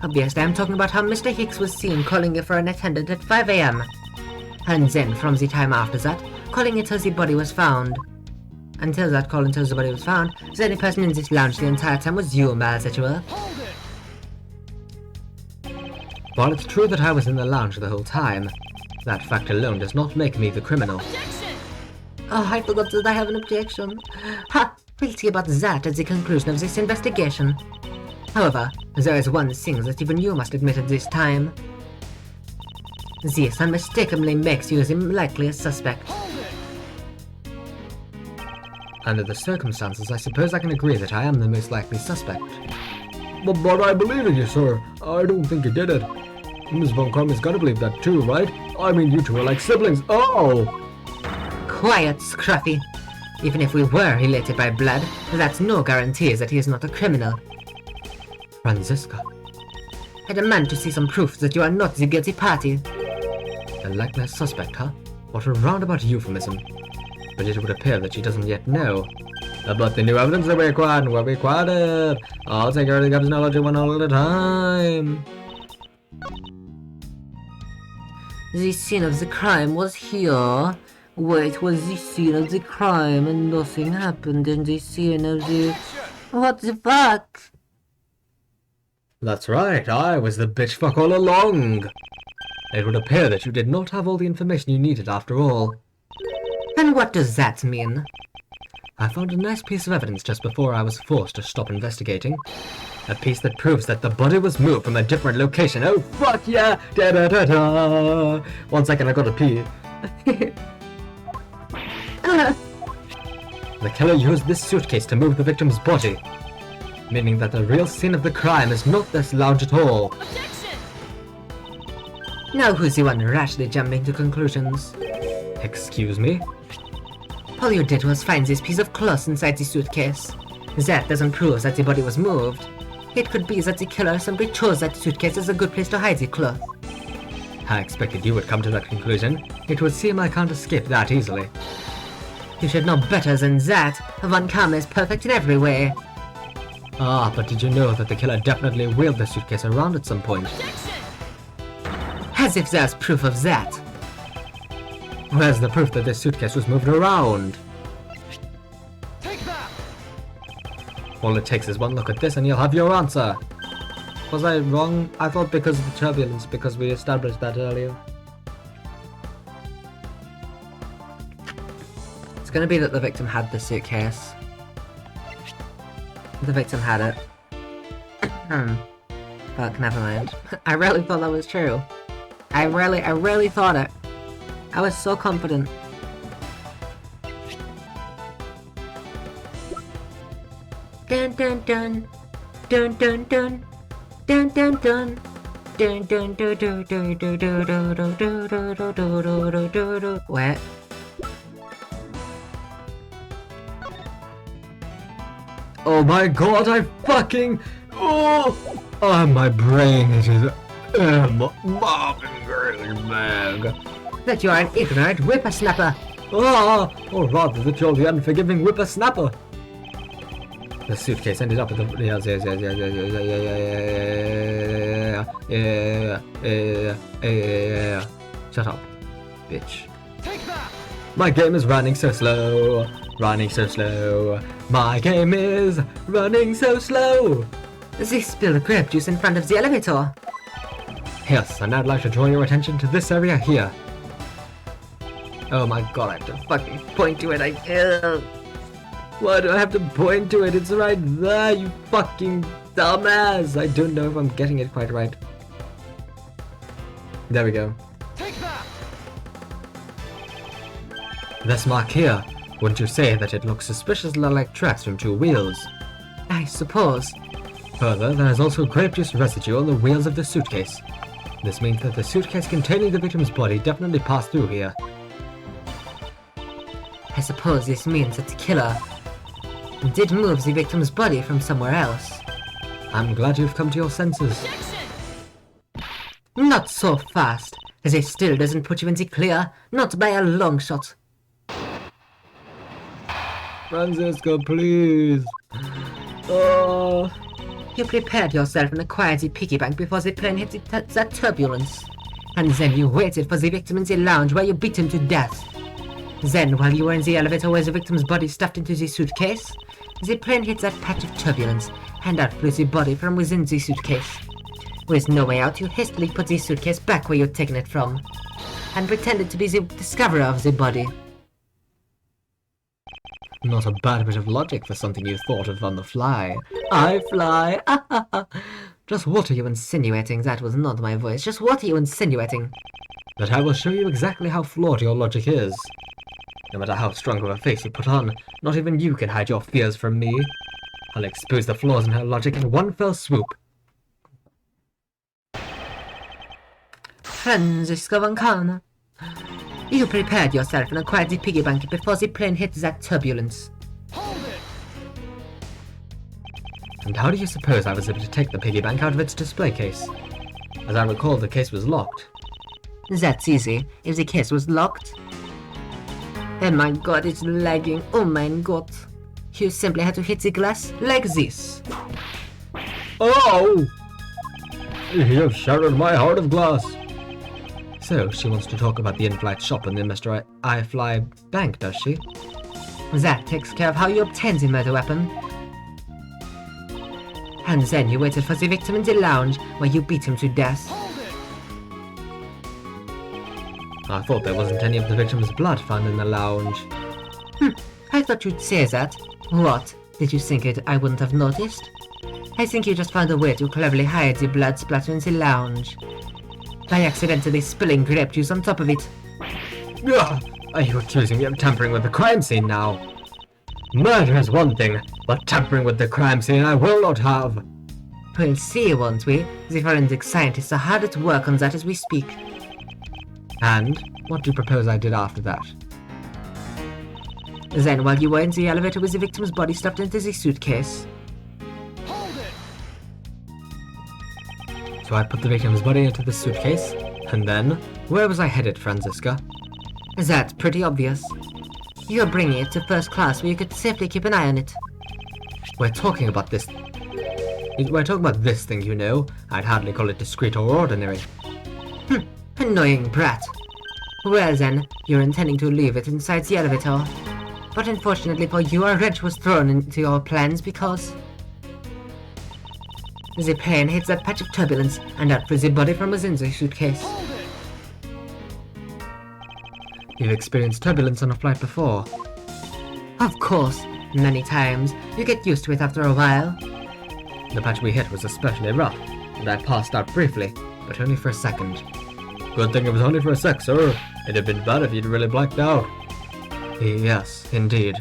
Obviously, I'm talking about how Mr. Hicks was seen calling for an attendant at 5 AM. And then, from the time after that, calling until the body was found. Until that call until the body was found, the only person in this lounge the entire time was you, Malzituel. While it's true that I was in the lounge the whole time, that fact alone does not make me the criminal. Oh, I forgot that I have an objection. Ha! We'll see about that at the conclusion of this investigation. However, there is one thing that even you must admit at this time. This unmistakably makes you the likeliest suspect. Under the circumstances, I suppose I can agree that I am the most likely suspect. But I believe in you, sir. I don't think you did it. Miss Von Krumm gotta believe that too, right? I mean, you two are like siblings. Oh! Quiet, Scruffy. Even if we were related by blood, that's no guarantee that he is not a criminal. Franziska. I demand to see some proof that you are not the guilty party. The likeliest suspect, huh? What a roundabout euphemism. But it would appear that she doesn't yet know about the new evidence that we acquired and what we acquired it. I'll take everything up to knowledge one all at a time. The scene of the crime was here. Wait, was the scene of the crime and nothing happened in the scene of the... What the fuck? That's right, I was the bitch fuck all along. It would appear that you did not have all the information you needed after all. And what does that mean? I found a nice piece of evidence just before I was forced to stop investigating. A piece that proves that the body was moved from a different location. Oh fuck yeah! Da da da da! 1 second, I gotta pee. The killer used this suitcase to move the victim's body, meaning that the real scene of the crime is not this lounge at all. Now who's the one rashly jumping to conclusions? Excuse me? All you did was find this piece of cloth inside the suitcase. That doesn't prove that the body was moved. It could be that the killer simply chose that suitcase as a good place to hide the cloth. I expected you would come to that conclusion. It would seem I can't escape that easily. You should know better than that. Von Kamm is perfect in every way. Ah, but did you know that the killer definitely wheeled the suitcase around at some point? As if there's proof of that. Where's the proof that this suitcase was moved around? All it takes is one look at this and you'll have your answer. Was I wrong? I thought because of the turbulence, because we established that earlier. It's gonna be that the victim had the suitcase. The victim had it. Fuck, never mind. I really thought that was true. I really thought it. I was so confident. Dun dun dun. Dun dun dun. Dun dun dun. Dun dun dun dun dun dun dun dun dun dun dun dun dun dun. What? Oh my god, I fucking... Oh, my brain is mobbing really bad. That you are an ignorant whippersnapper. Ah, or rather that you're the unforgiving whippersnapper. The suitcase ended up at the... Yeah. Shut up, bitch. My game is running so slow. Running so slow. My game is running so slow. They spilled grape juice in front of the elevator. Yes, and I'd like to draw your attention to this area here. Oh my god, I have to fucking point to it. Why do I have to point to it? It's right there, you fucking dumbass. I don't know if I'm getting it quite right. There we go. This mark here, wouldn't you say that it looks suspiciously like tracks from 2 wheels? I suppose. Further, there is also grape juice residue on the wheels of the suitcase. This means that the suitcase containing the victim's body definitely passed through here. I suppose this means that the killer did move the victim's body from somewhere else. I'm glad you've come to your senses. Not so fast, as it still doesn't put you in the clear, not by a long shot. Francisco, please. Oh. You prepared yourself and acquired the piggy bank before the plane hit that turbulence. And then you waited for the victim in the lounge where you beat him to death. Then, while you were in the elevator where the victim's body stuffed into the suitcase, the plane hit that patch of turbulence, and out flew the body from within the suitcase. With no way out, you hastily put the suitcase back where you'd taken it from, and pretended to be the discoverer of the body. Not a bad bit of logic for something you thought of on the fly. I fly! Just what are you insinuating? That was not my voice. Just what are you insinuating? That I will show you exactly how flawed your logic is. No matter how strong of a face you put on, not even you can hide your fears from me. I'll expose the flaws in her logic in one fell swoop. Francisco Vancana, you prepared yourself and acquired the piggy bank before the plane hit that turbulence. And how do you suppose I was able to take the piggy bank out of its display case? As I recall, the case was locked. That's easy, if the case was locked. Oh my god, it's lagging. Oh my god. You simply had to hit the glass like this. Oh! You have shattered my heart of glass. So, she wants to talk about the in-flight shop and the Mr. I-Fly bank, does she? That takes care of how you obtained the murder weapon. And then you waited for the victim in the lounge, where you beat him to death. I thought there wasn't any of the victim's blood found in the lounge. I thought you'd say that. What? Did you think I wouldn't have noticed? I think you just found a way to cleverly hide the blood splatter in the lounge. By accidentally spilling grape juice on top of it. Ugh, are you accusing me of tampering with the crime scene now? Murder is one thing, but tampering with the crime scene I will not have. We'll see, won't we? The forensic scientists are hard at work on that as we speak. And what do you propose I did after that? Then, while you were in the elevator with the victim's body stuffed into the suitcase. So I put the victim's body into the suitcase, and then, where was I headed, Francisca? That's pretty obvious. You're bringing it to first class where you could safely keep an eye on it. We're talking about this thing, you know. I'd hardly call it discreet or ordinary. Annoying brat. Well then, you're intending to leave it inside the elevator. But unfortunately for you, a wrench was thrown into your plans because the plane hit that patch of turbulence and out flew the body from within the suitcase. You've experienced turbulence on a flight before. Of course, many times. You get used to it after a while. The patch we hit was especially rough, and I passed out briefly, but only for a second. Good thing it was only for a sec, sir. It'd have been bad if you'd really blacked out. Yes, indeed.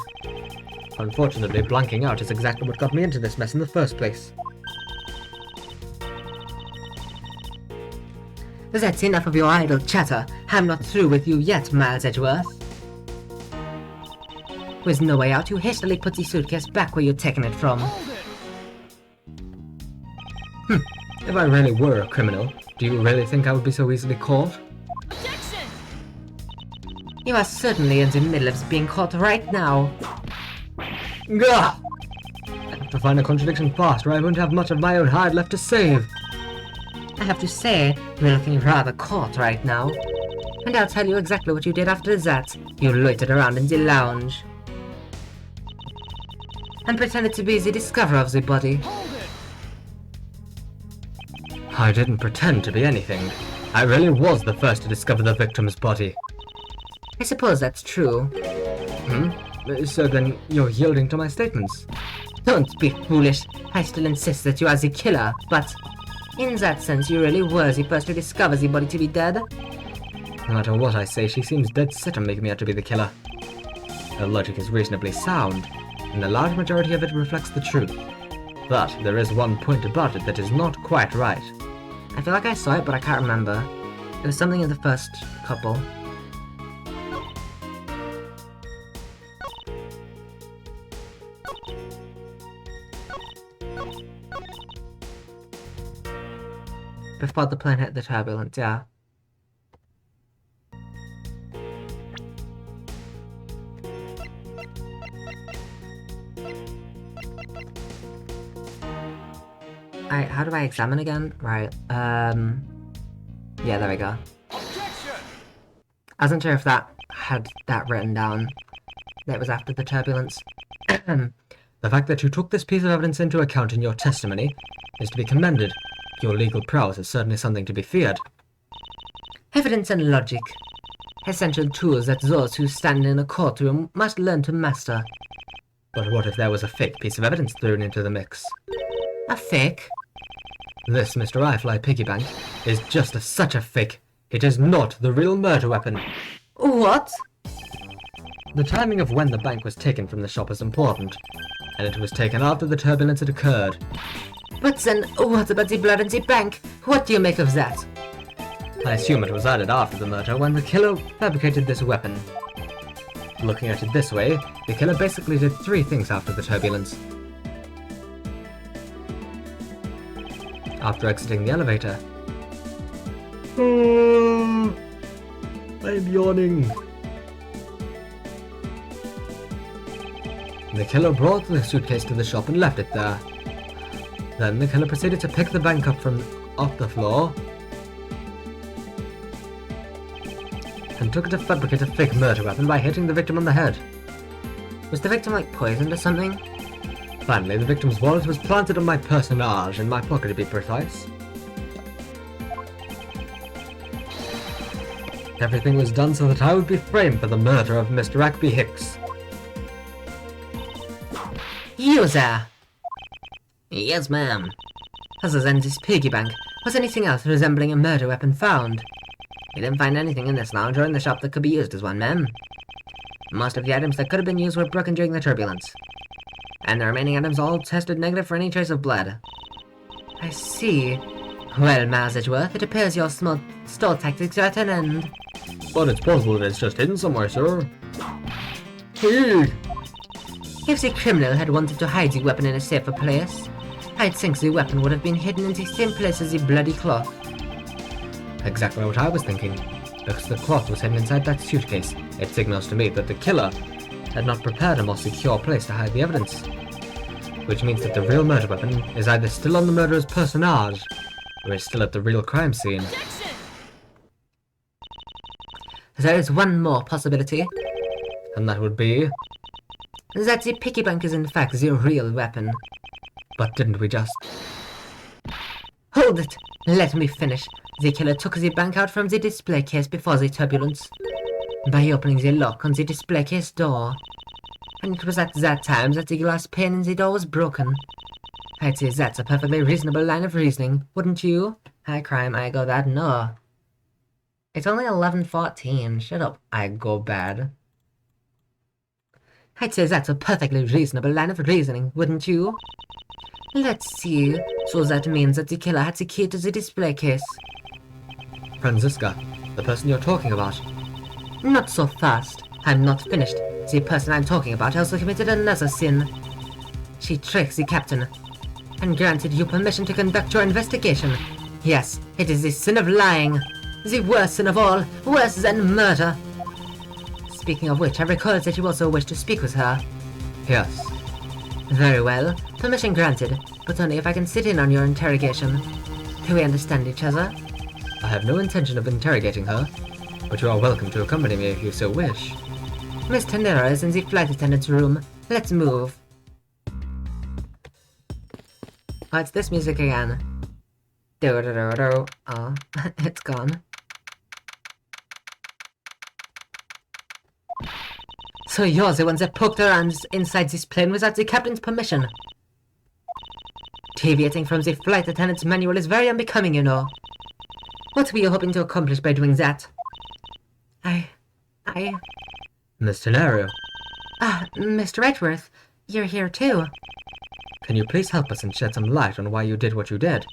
Unfortunately, blanking out is exactly what got me into this mess in the first place. That's enough of your idle chatter. I'm not through with you yet, Miles Edgeworth. With no way out, you hastily put the suitcase back where you'd taken it from. If I really were a criminal, do you really think I would be so easily caught? Objection! You are certainly in the middle of being caught right now. Gah! I have to find a contradiction fast, or I won't have much of my own hide left to save. I have to say, you're looking rather caught right now. And I'll tell you exactly what you did after that. You loitered around in the lounge. And pretended to be the discoverer of the body. I didn't pretend to be anything. I really was the first to discover the victim's body. I suppose that's true. So then you're yielding to my statements? Don't be foolish. I still insist that you are the killer, but in that sense you really were the first to discover the body to be dead. No matter what I say, she seems dead set on making me out to be the killer. Her logic is reasonably sound, and a large majority of it reflects the truth. But there is one point about it that is not quite right. I feel like I saw it, but I can't remember. It was something in the first couple. Before the plane hit the turbulence, yeah. Alright, how do I examine again? Right, yeah, there we go. I wasn't sure if that had that written down. That was after the turbulence. The fact that you took this piece of evidence into account in your testimony is to be commended. Your legal prowess is certainly something to be feared. Evidence and logic. Essential tools that those who stand in a courtroom must learn to master. But what if there was a fake piece of evidence thrown into the mix? A fake? This Mr. Eyefly piggy bank is just such a fake. It is not the real murder weapon. What? The timing of when the bank was taken from the shop is important, and it was taken after the turbulence had occurred. But then, what about the blood in the bank? What do you make of that? I assume it was added after the murder when the killer fabricated this weapon. Looking at it this way, the killer basically did 3 things after the turbulence. After exiting the elevator. I'm yawning. The killer brought the suitcase to the shop and left it there. Then the killer proceeded to pick the bank up from off the floor and took it to fabricate a fake murder weapon by hitting the victim on the head. Was the victim like poisoned or something? Finally, the victim's wallet was planted on my personage, in my pocket to be precise. Everything was done so that I would be framed for the murder of Mr. Ackby Hicks. You there! Yes, ma'am. Other than this piggy bank, was anything else resembling a murder weapon found? We didn't find anything in this lounge or in the shop that could be used as one, ma'am. Most of the items that could have been used were broken during the turbulence. And the remaining items all tested negative for any trace of blood. I see. Well, Miles Edgeworth, it appears your small stall tactics are at an end. But it's possible that it's just hidden somewhere, sir. Hey! If the criminal had wanted to hide the weapon in a safer place, I'd think the weapon would have been hidden in the same place as the bloody cloth. Exactly what I was thinking. Because the cloth was hidden inside that suitcase, it signals to me that the killer had not prepared a more secure place to hide the evidence. Which means that the real murder weapon is either still on the murderer's personage, or is still at the real crime scene. There is one more possibility. And that would be... that the piggy bank is in fact the real weapon. But didn't we just... Hold it! Let me finish. The killer took the bank out from the display case before the turbulence, by opening the lock on the display case door. And it was at that time that the glass pane in the door was broken. I'd say that's a perfectly reasonable line of reasoning, wouldn't you? High crime, I go bad, no. It's only 11:14, shut up, I go bad. I'd say that's a perfectly reasonable line of reasoning, wouldn't you? Let's see, so that means that the killer had the key to the display case. Franziska, the person you're talking about. Not so fast. I'm not finished. The person I'm talking about also committed another sin. She tricked the captain, and granted you permission to conduct your investigation. Yes, it is the sin of lying. The worst sin of all, worse than murder. Speaking of which, I recall that you also wish to speak with her. Yes. Very well. Permission granted, but only if I can sit in on your interrogation. Do we understand each other? I have no intention of interrogating her, but you are welcome to accompany me if you so wish. Miss Tenera is in the flight attendant's room. Let's move. Oh, it's this music again. Do-do-do-do. Oh, it's gone. So you're the one that poked around inside this plane without the captain's permission. Deviating from the flight attendant's manual is very unbecoming, you know. What were you hoping to accomplish by doing that? Miss Tenero, Mr. Edgeworth, you're here too. Can you please help us and shed some light on why you did what you did?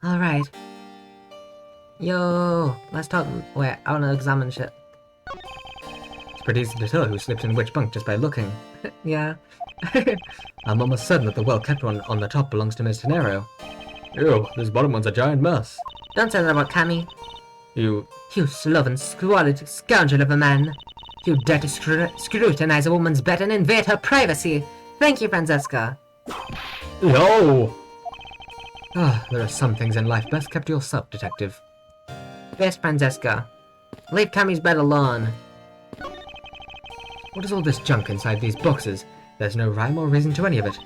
Alright. Yo, let's talk. Wait, I wanna examine shit. It's pretty easy to tell who slipped in which bunk just by looking. Yeah. I'm almost certain that the well-kept one on the top belongs to Miss Tenero. Ew, this bottom one's a giant mess. Don't say that about Cammy. You sloven, squalid scoundrel of a man. You dare to scrutinize a woman's bed and invade her privacy. Thank you, Francesca. Yo! There are some things in life best kept to yourself, detective. Yes, Francesca. Leave Cammy's bed alone. What is all this junk inside these boxes? There's no rhyme or reason to any of it.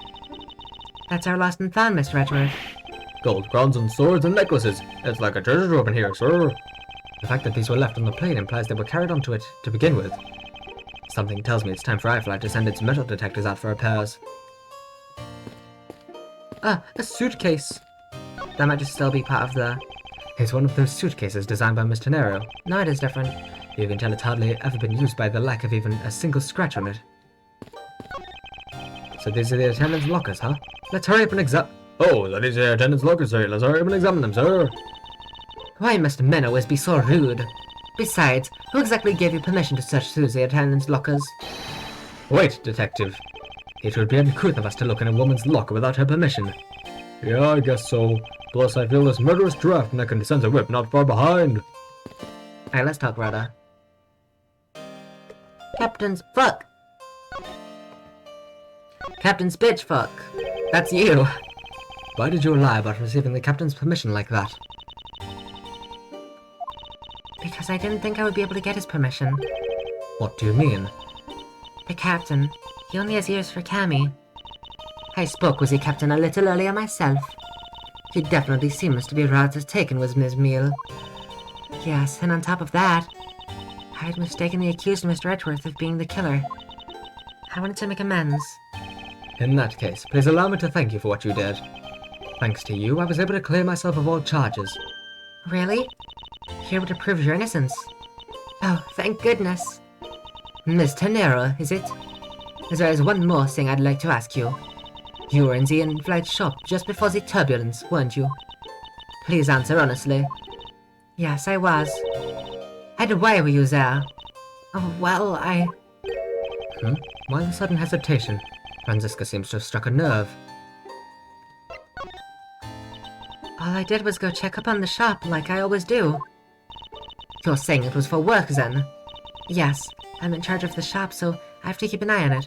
That's our lost and found, Mr. Edgeworth. Gold crowns and swords and necklaces. It's like a treasure trove in here, sir. The fact that these were left on the plane implies they were carried onto it to begin with. Something tells me it's time for iFlight to send its metal detectors out for repairs. A suitcase. That might just still be part of the... It's one of those suitcases designed by Mr. Nero. No, it is different. You can tell it's hardly ever been used by the lack of even a single scratch on it. So these are the attendants' lockers, huh? Let's hurry up and Oh, that is the attendants' lockers, sir. Let's hurry up and examine them, sir. Why must men always be so rude? Besides, who exactly gave you permission to search through the attendants' lockers? Wait, detective. It would be uncouth of us to look in a woman's locker without her permission. Yeah, I guess so. Plus, I feel this murderous draft neck can sense a whip not far behind. Alright, let's talk, Rhoda. Captain's fuck! Captain's bitch fuck! That's you! Why did you lie about receiving the captain's permission like that? Because I didn't think I would be able to get his permission. What do you mean? The captain. He only has ears for Cammy. I spoke with the captain a little earlier myself. He definitely seems to be rather taken with Miss Meal. Yes, and on top of that, I had mistakenly accused Mr. Edgeworth of being the killer. I wanted to make amends. In that case, please allow me to thank you for what you did. Thanks to you, I was able to clear myself of all charges. Really? You're able to prove your innocence? Oh, thank goodness. Miss Tenero, is it? There is one more thing I'd like to ask you. You were in the in-flight shop just before the turbulence, weren't you? Please answer honestly. Yes, I was. And why were you there? Oh, well, Why the sudden hesitation? Franziska seems to have struck a nerve. All I did was go check up on the shop like I always do. You're saying it was for work then? Yes, I'm in charge of the shop, so I have to keep an eye on it.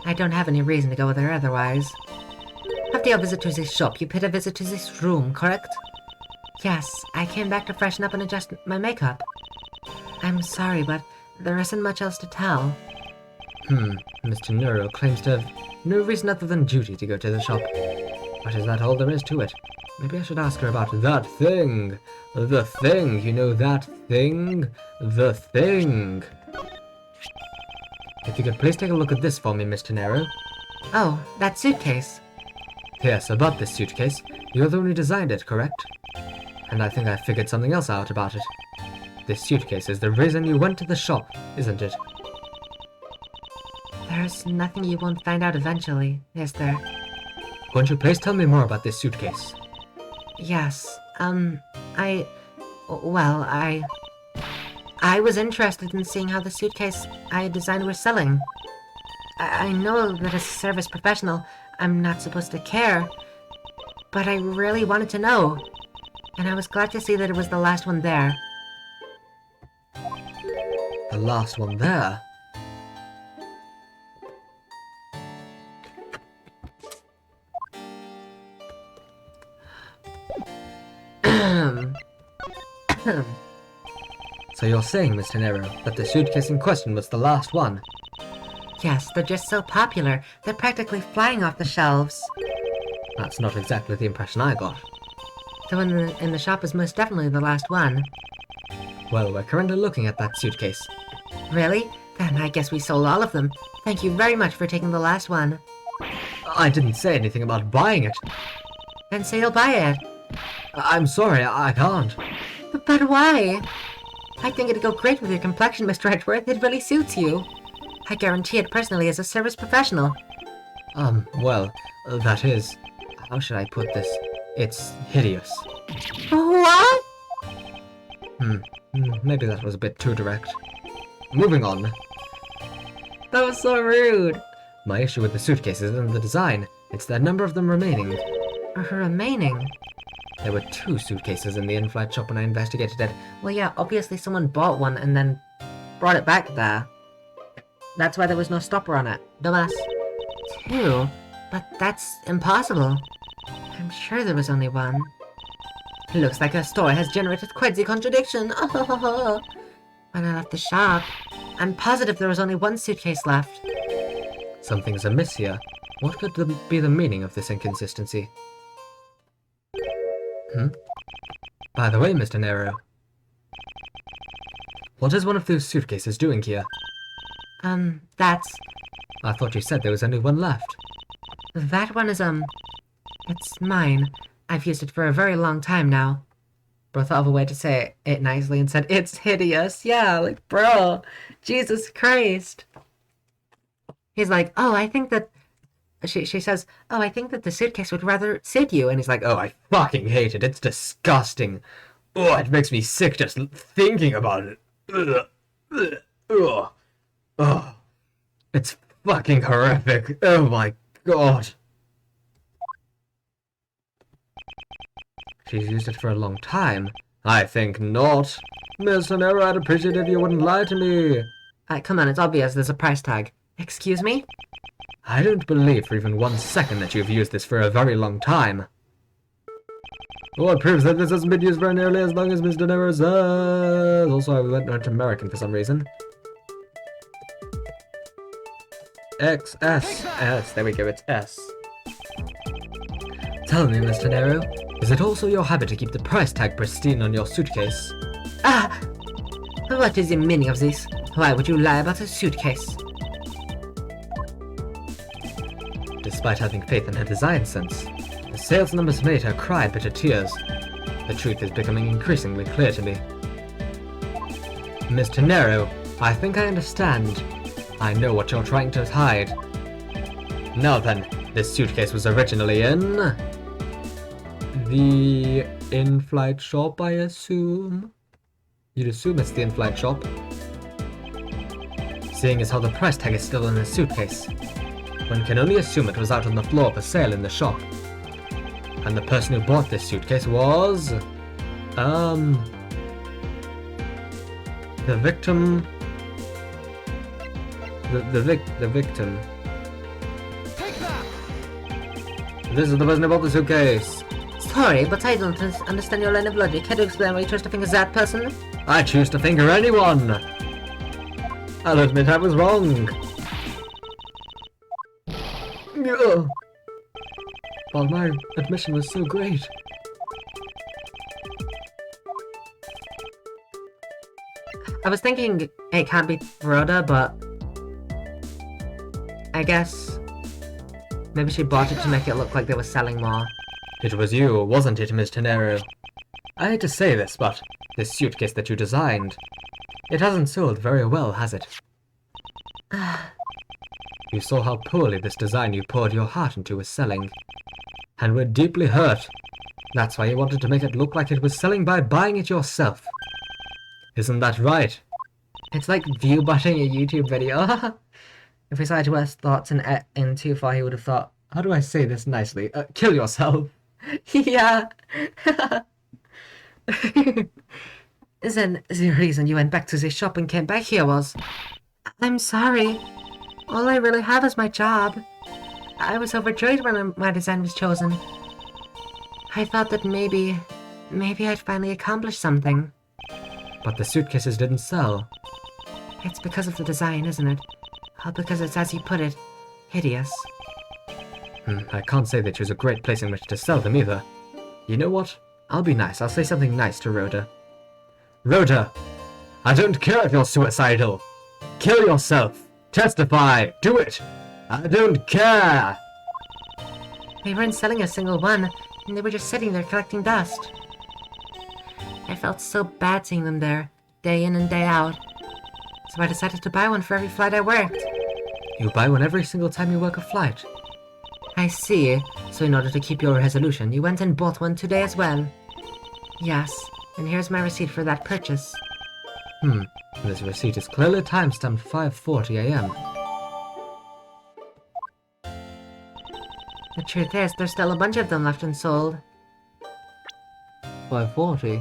I don't have any reason to go there otherwise. After your visit to this shop, you paid a visit to this room, correct? Yes, I came back to freshen up and adjust my makeup. I'm sorry, but there isn't much else to tell. Mr. Nero claims to have no reason other than duty to go to the shop. But is that all there is to it? Maybe I should ask her about that thing. The thing, you know, that thing. The thing. If you could please take a look at this for me, Mr. Nero. Oh, that suitcase. Yes, about this suitcase. You're the one who designed it, correct? And I think I figured something else out about it. This suitcase is the reason you went to the shop, isn't it? There's nothing you won't find out eventually, is there? Won't you please tell me more about this suitcase? Yes, I was interested in seeing how the suitcase I designed was selling. I know that as a service professional, I'm not supposed to care, but I really wanted to know, and I was glad to see that it was the last one there. The last one there? So you're saying, Mr. Nero, that the suitcase in question was the last one? Yes, they're just so popular, they're practically flying off the shelves. That's not exactly the impression I got. The one in the shop is most definitely the last one. Well, we're currently looking at that suitcase. Really? Then I guess we sold all of them. Thank you very much for taking the last one. I didn't say anything about buying it. Then say you'll buy it. I'm sorry, I can't. But why? I think it'd go great with your complexion, Mr. Edgeworth. It really suits you. I guarantee it personally as a service professional. Well, that is... How should I put this? It's hideous. What? Maybe that was a bit too direct. Moving on. That was so rude. My issue with the suitcases isn't the design, it's the number of them remaining. Remaining? There were 2 suitcases in the in-flight shop when I investigated it. Well, yeah, obviously someone bought one and then brought it back there. That's why there was no stopper on it. Dumbass. 2? But that's impossible. I'm sure there was only one. It looks like our store has generated quite the contradiction. When I left the shop, I'm positive there was only one suitcase left. Something's amiss here. What could be the meaning of this inconsistency? By the way, Mr. Nero. What is one of those suitcases doing here? That's... I thought you said there was only one left. That one is, it's mine. I've used it for a very long time now. Bro thought of a way to say it nicely and said, it's hideous. Yeah, like, bro. Jesus Christ. He's like, oh, I think that... She says, oh, I think that the suitcase would rather suit you. And he's like, Oh, I fucking hate it. It's disgusting. Oh, it makes me sick just thinking about it. Oh, it's fucking horrific. Oh my god. She's used it for a long time. I think not. Mr. Nero, I'd appreciate if you wouldn't lie to me. come on, it's obvious. There's a price tag. Excuse me? I don't believe for even 1 second that you've used this for a very long time. Well, it proves that this hasn't been used for nearly as long as Mr. Nero says. Also, I went American for some reason. X, S, S. There we go, it's S. Tell me, Mr. Nero, is it also your habit to keep the price tag pristine on your suitcase? Ah! What is the meaning of this? Why would you lie about a suitcase? Despite having faith in her design sense, the sales numbers made her cry bitter tears. The truth is becoming increasingly clear to me. Mr. Nero, I think I understand. I know what you're trying to hide. Now then, this suitcase was originally in... the in-flight shop, I assume? You'd assume it's the in-flight shop. Seeing as how the price tag is still in the suitcase, one can only assume it was out on the floor for sale in the shop. And the person who bought this suitcase was... the victim... The victim. This is the person who bought the suitcase. Sorry, but I don't understand your line of logic. Can you explain why you chose to think of that person? I choose to finger anyone. I'll admit I was wrong. But my admission was so great. I was thinking it can't be Rhoda, but... I guess... maybe she bought it to make it look like they were selling more. It was you, wasn't it, Mr. Nero? I hate to say this, but this suitcase that you designed, it hasn't sold very well, has it? You saw how poorly this design you poured your heart into was selling, and were deeply hurt. That's why you wanted to make it look like it was selling by buying it yourself. Isn't that right? It's like view-botting a YouTube video. If we decided to ask thoughts in too far, he would have thought, how do I say this nicely? Kill yourself. yeah. Then the reason you went back to the shop and came back here was... I'm sorry. All I really have is my job. I was overjoyed when my design was chosen. I thought that maybe I'd finally accomplished something. But the suitcases didn't sell. It's because of the design, isn't it? Or because it's, as you put it, hideous. I can't say they chose a great place in which to sell them either. You know what? I'll be nice. I'll say something nice to Rhoda. Rhoda! I don't care if you're suicidal! Kill yourself! Testify! Do it! I don't care! They weren't selling a single one, and they were just sitting there collecting dust. I felt so bad seeing them there, day in and day out. So I decided to buy one for every flight I worked. You buy one every single time you work a flight. I see. So in order to keep your resolution, you went and bought one today as well. Yes, and here's my receipt for that purchase. This receipt is clearly timestamped 5:40 a.m. The truth is, there's still a bunch of them left unsold. 5:40?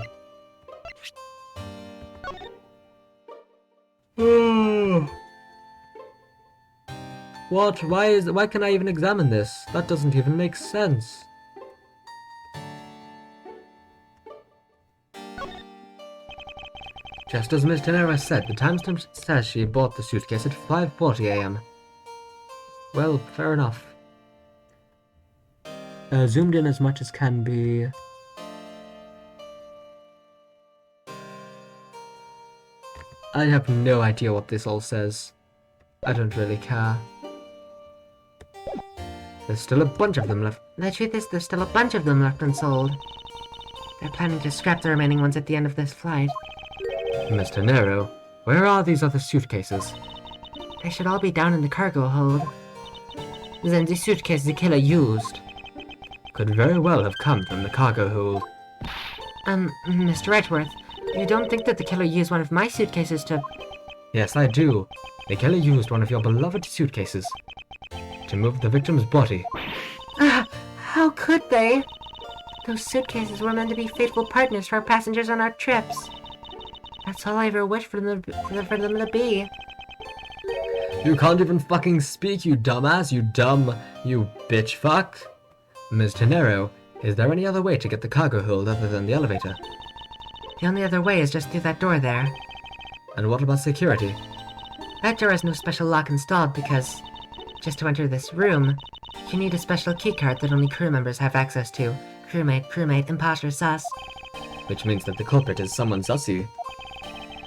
What? Why can I even examine this? That doesn't even make sense. Just as Ms. Tenera said, the timestamp says she bought the suitcase at 5:40 a.m. Well, fair enough. Zoomed in as much as can be. I have no idea what this all says. I don't really care. There's still a bunch of them left. The truth is, there's still a bunch of them left unsold. They're planning to scrap the remaining ones at the end of this flight. Mr. Nero, where are these other suitcases? They should all be down in the cargo hold. Then the suitcase the killer used. Could very well have come from the cargo hold. Mr. Edgeworth, you don't think that the killer used one of my suitcases to... Yes, I do. The killer used one of your beloved suitcases to move the victim's body. How could they? Those suitcases were meant to be faithful partners for our passengers on our trips. That's all I ever wished for them to be. You can't even fucking speak, you dumbass, you bitch fuck. Ms. Tenero, is there any other way to get the cargo hold other than the elevator? The only other way is just through that door there. And what about security? That door has no special lock installed because, just to enter this room, you need a special keycard that only crew members have access to. Crewmate, imposter, sus. Which means that the culprit is someone sussy.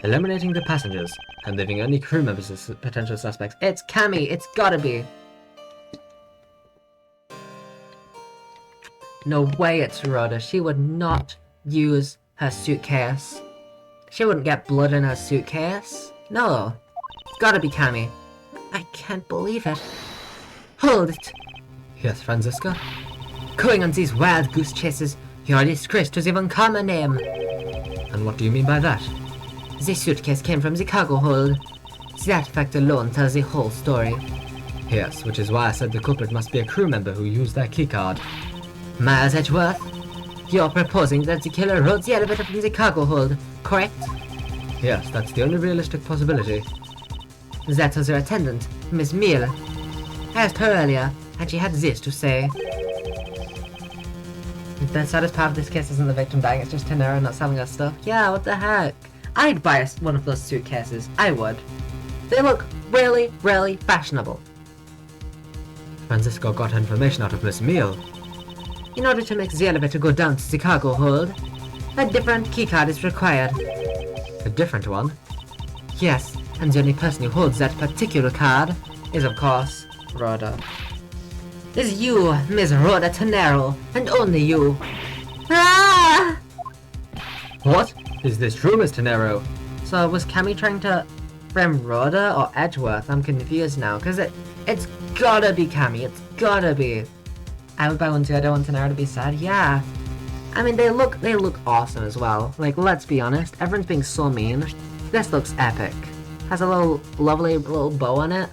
Eliminating the passengers and leaving only crew members as potential suspects. It's Cammy, it's gotta be. No way it's Rhoda. She would not use her suitcase. She wouldn't get blood in her suitcase. No. It's gotta be Cammy. I can't believe it. Hold it. Yes, Franziska? Going on these wild goose chases, you're a disgrace to the even common name. And what do you mean by that? The suitcase came from the cargo hold. That fact alone tells the whole story. Yes, which is why I said the culprit must be a crew member who used their keycard. Miles Edgeworth, you're proposing that the killer rode the elevator from the cargo hold, correct? Yes, that's the only realistic possibility. That was her attendant, Miss Meal. I asked her earlier, and she had this to say. The saddest part of this case isn't the victim dying, it's just Tenera not selling us stuff. Yeah, what the heck? I'd buy one of those suitcases. I would. They look really, really fashionable. Francisco got her information out of Miss Meal. In order to make the elevator go down to the cargo hold, a different keycard is required. A different one? Yes, and the only person who holds that particular card is, of course, Rhoda. Is you, Miss Rhoda Tenero, and only you. Ah! What? Is this true, Miss Tenero? So was Cammy trying to frame Rhoda or Edgeworth? I'm confused now, because it's gotta be Cammy, it's gotta be. I would buy one too, I don't want Tenero to be sad, yeah. I mean, they look awesome as well. Like, let's be honest, everyone's being so mean. This looks epic. Has a lovely little bow on it.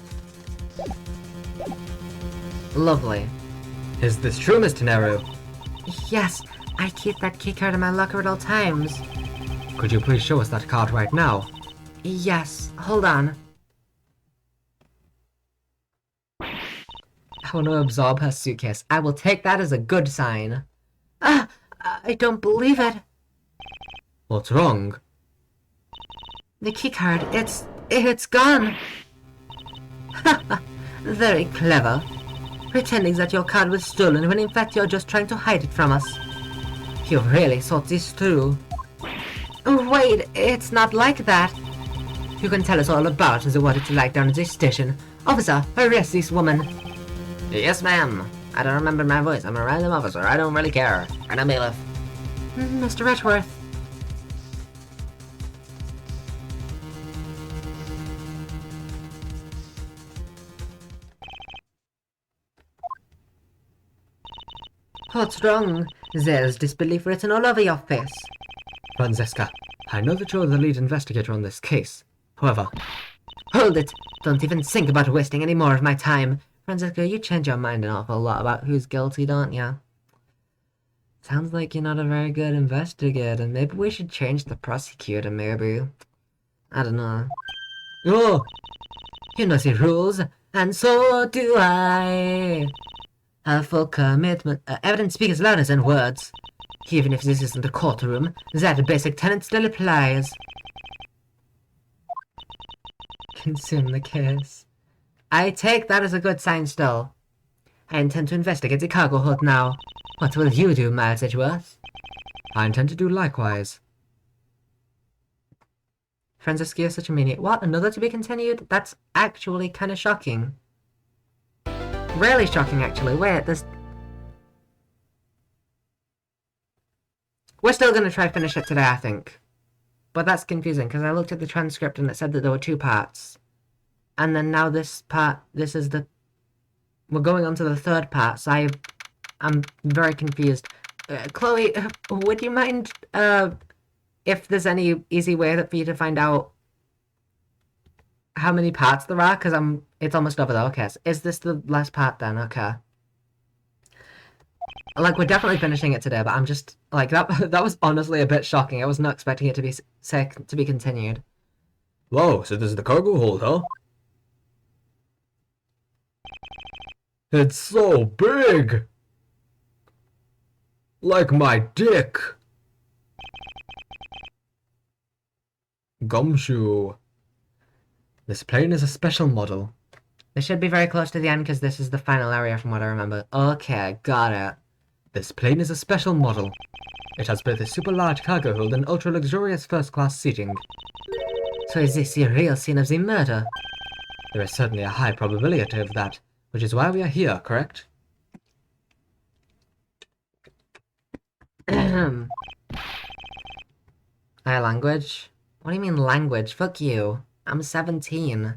Lovely. Is this true, Miss Tenero? Yes, I keep that keycard in my locker at all times. Could you please show us that card right now? Yes, hold on. I want to absorb her suitcase. I will take that as a good sign. Ah, I don't believe it. What's wrong? The keycard, it's gone. Very clever. Pretending that your card was stolen when in fact you're just trying to hide it from us. You really thought this through. Wait, it's not like that. You can tell us all about what it's like down at this station. Officer, arrest this woman. Yes, ma'am. I don't remember my voice. I'm a random officer. I don't really care. And a bailiff. Mr. Edgeworth. What's wrong? There's disbelief written all over your face. Francesca, I know that you're the lead investigator on this case. However, Hold it! Don't even think about wasting any more of my time. Francesca, you change your mind an awful lot about who's guilty, don't ya? Sounds like you're not a very good investigator. Maybe we should change the prosecutor, maybe. I don't know. oh, You know the rules, and so do I. A full commitment. Evidence speaks louder than words. Even if this isn't a courtroom, that basic tenet still applies. Consume the case. I take that as a good sign still. I intend to investigate the cargo hold now. What will you do, Miles Edgeworth? I intend to do likewise. Francesca, you're such a maniac. What? Another to be continued? That's actually kind of shocking. Really shocking, actually. Wait, there's... We're still going to try finish it today, I think. But that's confusing, because I looked at the transcript and it said that there were 2 parts. And then now this part, this is the... We're going on to the 3rd part, so I'm very confused. Chloe, would you mind, if there's any easy way for you to find out how many parts there are? Because it's almost over there. Okay, so is this the last part then? Okay. Like, we're definitely finishing it today, but I'm just, like, that was honestly a bit shocking. I was not expecting it to be continued. Whoa, so this is the cargo hold, huh? It's so big! Like my dick! Gumshoe. This plane is a special model. This should be very close to the end, because this is the final area from what I remember. Okay, got it. This plane is a special model. It has both a super large cargo hold and ultra luxurious first class seating. So is this the real scene of the murder? There is certainly a high probability of that, which is why we are here, correct? Language? What do you mean language? Fuck you. I'm 17.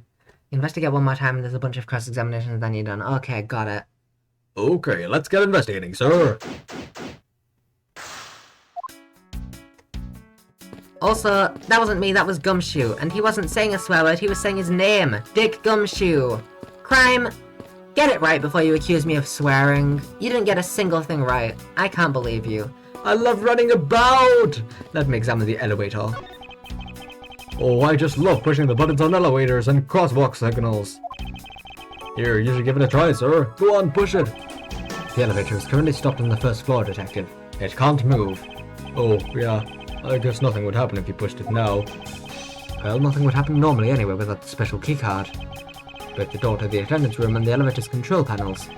Investigate one more time and there's a bunch of cross-examinations then you're done. Okay, got it. Okay, let's get investigating, sir. Also, that wasn't me, that was Gumshoe. And he wasn't saying a swear word, he was saying his name. Dick Gumshoe. Crime. Get it right before you accuse me of swearing. You didn't get a single thing right. I can't believe you. I love running about! Let me examine the elevator. Oh, I just love pushing the buttons on elevators and crosswalk signals. Here, you should give it a try, sir. Go on, push it. The elevator is currently stopped on the 1st floor, Detective. It can't move. Oh, yeah. I guess nothing would happen if you pushed it now. Well, nothing would happen normally anyway without the special keycard. Both the door to the attendance room and the elevator's control panels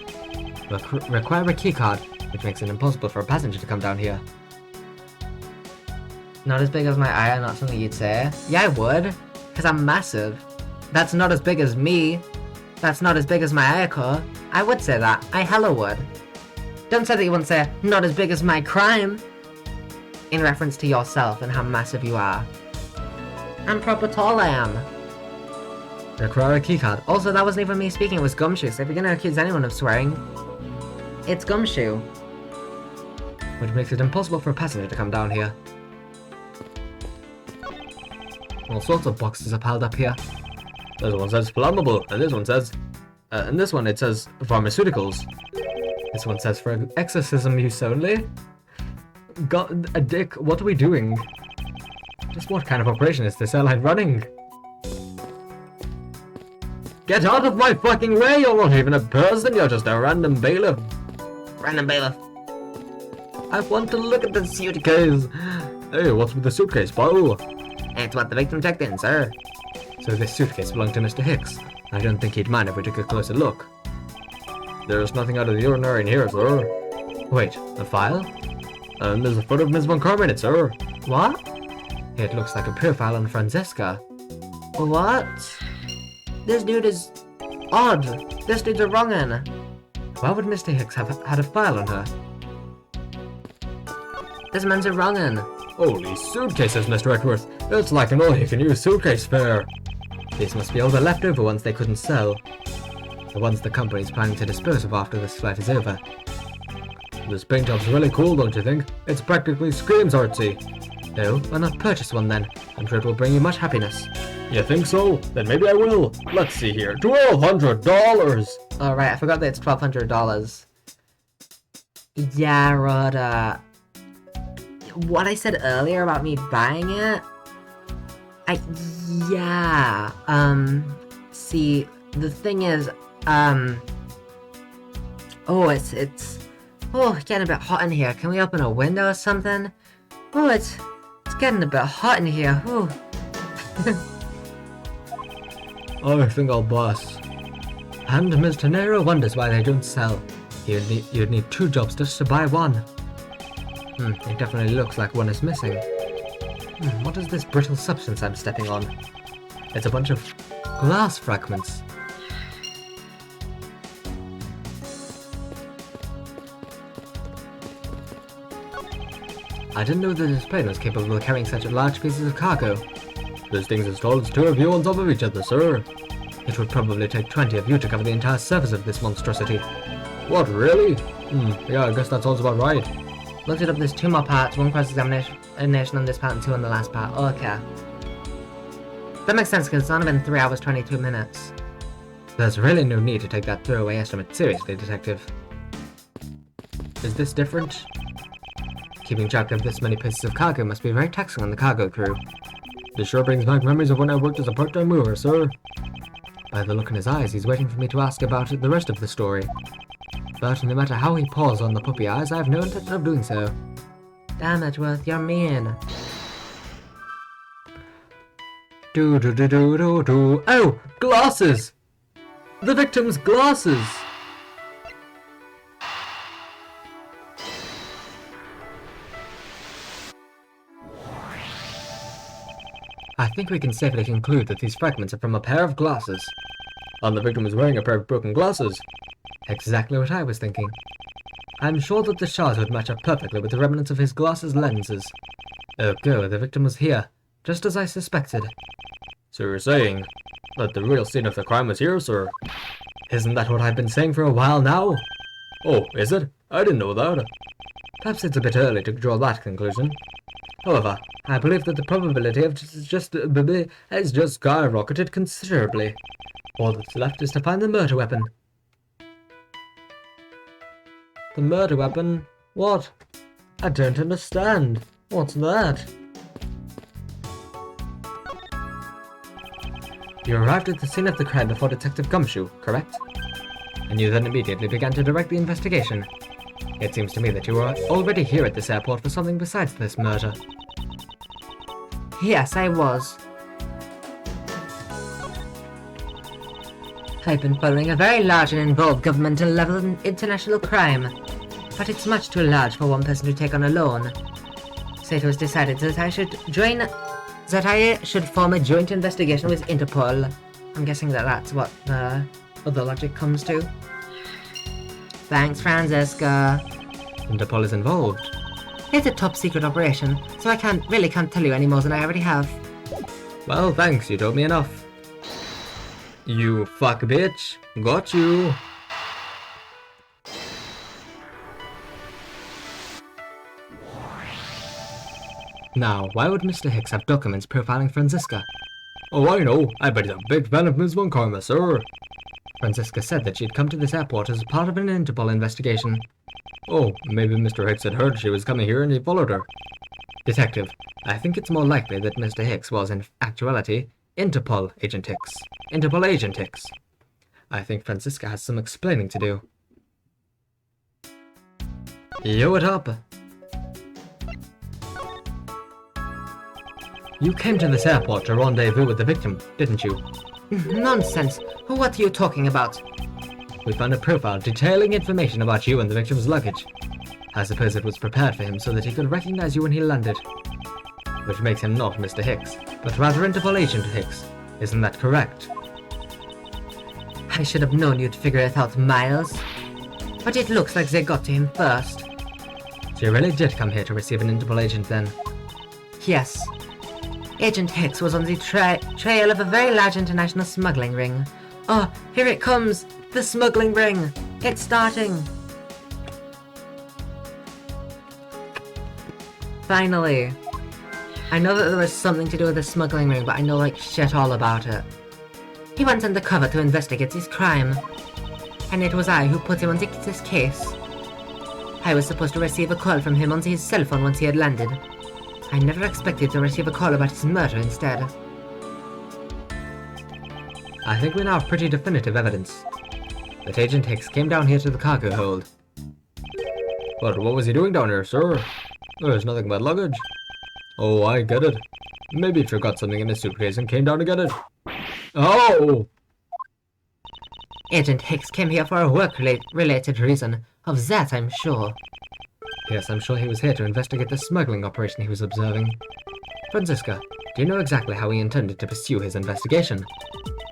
require a keycard, which makes it impossible for a passenger to come down here. Not as big as my eye, not something you'd say. Yeah, I would. Because I'm massive. That's not as big as me. That's not as big as my Ayako. I would say that. I hella would. Don't say that you wouldn't say, not as big as my crime. In reference to yourself and how massive you are. And proper tall I am. Require a keycard. Also, that wasn't even me speaking, it was Gumshoe, so if you're gonna accuse anyone of swearing, it's Gumshoe. Which makes it impossible for a passenger to come down here. All sorts of boxes are piled up here. This one says flammable, and this one says... and this one it says pharmaceuticals. This one says for exorcism use only. God, Dick, what are we doing? Just what kind of operation is this airline running? Get out of my fucking way! You're not even a person, you're just a random bailiff. Random bailiff. I want to look at the suitcase. Hey, what's with the suitcase, Bo? It's what the victim checked in, sir. So this suitcase belonged to Mr. Hicks. I don't think he'd mind if we took a closer look. There's nothing out of the ordinary in here, sir. Wait, a file? And there's a photo of Ms. Von Carmen in it, sir. What? It looks like a profile on Francesca. What? This dude is odd. This dude's a wrong'un. Why would Mr. Hicks have had a file on her? This man's a wrong'un. Holy suitcases, Mr. Edgeworth. It's like an all-you-can-use suitcase fair. These must be all the leftover ones they couldn't sell. The ones the company's planning to dispose of after this flight is over. This paint job's really cool, don't you think? It practically screams artsy. No, why not purchase one then? I'm sure it will bring you much happiness. You think so? Then maybe I will. Let's see here. $1,200! Alright, I forgot that it's $1,200. Yeah, Rhoda. What I said earlier about me buying it? Yeah. See, the thing is, oh, it's getting a bit hot in here. Can we open a window or something? Oh, it's getting a bit hot in here. Ooh. I think I'll bust. And Mr. Nero wonders why they don't sell. You'd need 2 jobs just to buy one. It definitely looks like one is missing. What is this brittle substance I'm stepping on? It's a bunch of glass fragments. I didn't know that this plane was capable of carrying such large pieces of cargo. This thing's as tall as 2 of you on top of each other, sir. It would probably take 20 of you to cover the entire surface of this monstrosity. What, really? Yeah, I guess that sounds about right. Looked it up, there's 2 more parts, 1 cross-examination on this part and 2 on the last part. Okay. That makes sense, because it's only been 3 hours 22 minutes. There's really no need to take that throwaway estimate seriously, Detective. Is this different? Keeping track of this many pieces of cargo must be very taxing on the cargo crew. This sure brings back memories of when I worked as a part-time mover, sir. By the look in his eyes, he's waiting for me to ask about the rest of the story. But no matter how he paws on the puppy eyes, I have no intention of doing so. Damn it, Worth, you're mean. Do. Oh! Glasses! The victim's glasses! I think we can safely conclude that these fragments are from a pair of glasses. And the victim is wearing a pair of broken glasses. Exactly what I was thinking. I'm sure that the shards would match up perfectly with the remnants of his glasses lenses. Oh go, the victim was here, just as I suspected. So you're saying that the real scene of the crime was here, sir? Isn't that what I've been saying for a while now? Oh, is it? I didn't know that. Perhaps it's a bit early to draw that conclusion. However, I believe that the probability of has just skyrocketed considerably. All that's left is to find the murder weapon. The murder weapon? What? I don't understand. What's that? You arrived at the scene of the crime before Detective Gumshoe, correct? And you then immediately began to direct the investigation. It seems to me that you were already here at this airport for something besides this murder. Yes, I was. I've been following a very large and involved governmental-level international crime, but it's much too large for one person to take on alone. So it was decided that I should form a joint investigation with Interpol. I'm guessing that that's what the other logic comes to. Thanks, Franziska. Interpol is involved. It's a top-secret operation, so I can't tell you any more than I already have. Well, thanks, you told me enough. You fuck bitch. Got you. Now, why would Mr. Hicks have documents profiling Franziska? Oh, I know. I bet he's a big fan of Ms. Von Karma, sir. Franziska said that she'd come to this airport as part of an Interpol investigation. Oh, maybe Mr. Hicks had heard she was coming here and he followed her. Detective, I think it's more likely that Mr. Hicks was, in actuality, Interpol Agent Hicks. Interpol Agent Hicks. I think Franziska has some explaining to do. Yo, what up? You came to this airport to rendezvous with the victim, didn't you? Nonsense! What are you talking about? We found a profile detailing information about you and the victim's luggage. I suppose it was prepared for him so that he could recognize you when he landed. Which makes him not Mr. Hicks, but rather Interpol Agent Hicks. Isn't that correct? I should have known you'd figure it out, Miles. But it looks like they got to him first. So you really did come here to receive an Interpol agent then? Yes. Agent Hicks was on the trail of a very large international smuggling ring. Oh, here it comes! The smuggling ring! It's starting! finally! I know that there was something to do with the smuggling ring, but I know like shit all about it. He went undercover to investigate his crime. And it was I who put him on this case. I was supposed to receive a call from him on his cell phone once he had landed. I never expected to receive a call about his murder instead. I think we now have pretty definitive evidence that Agent Hicks came down here to the cargo hold. But what was he doing down here, sir? There's nothing but luggage. Oh, I get it. Maybe he forgot something in his suitcase and came down to get it. Oh! Agent Hicks came here for a work-related reason. Of that, I'm sure. Yes, I'm sure he was here to investigate the smuggling operation he was observing. Franziska, do you know exactly how he intended to pursue his investigation?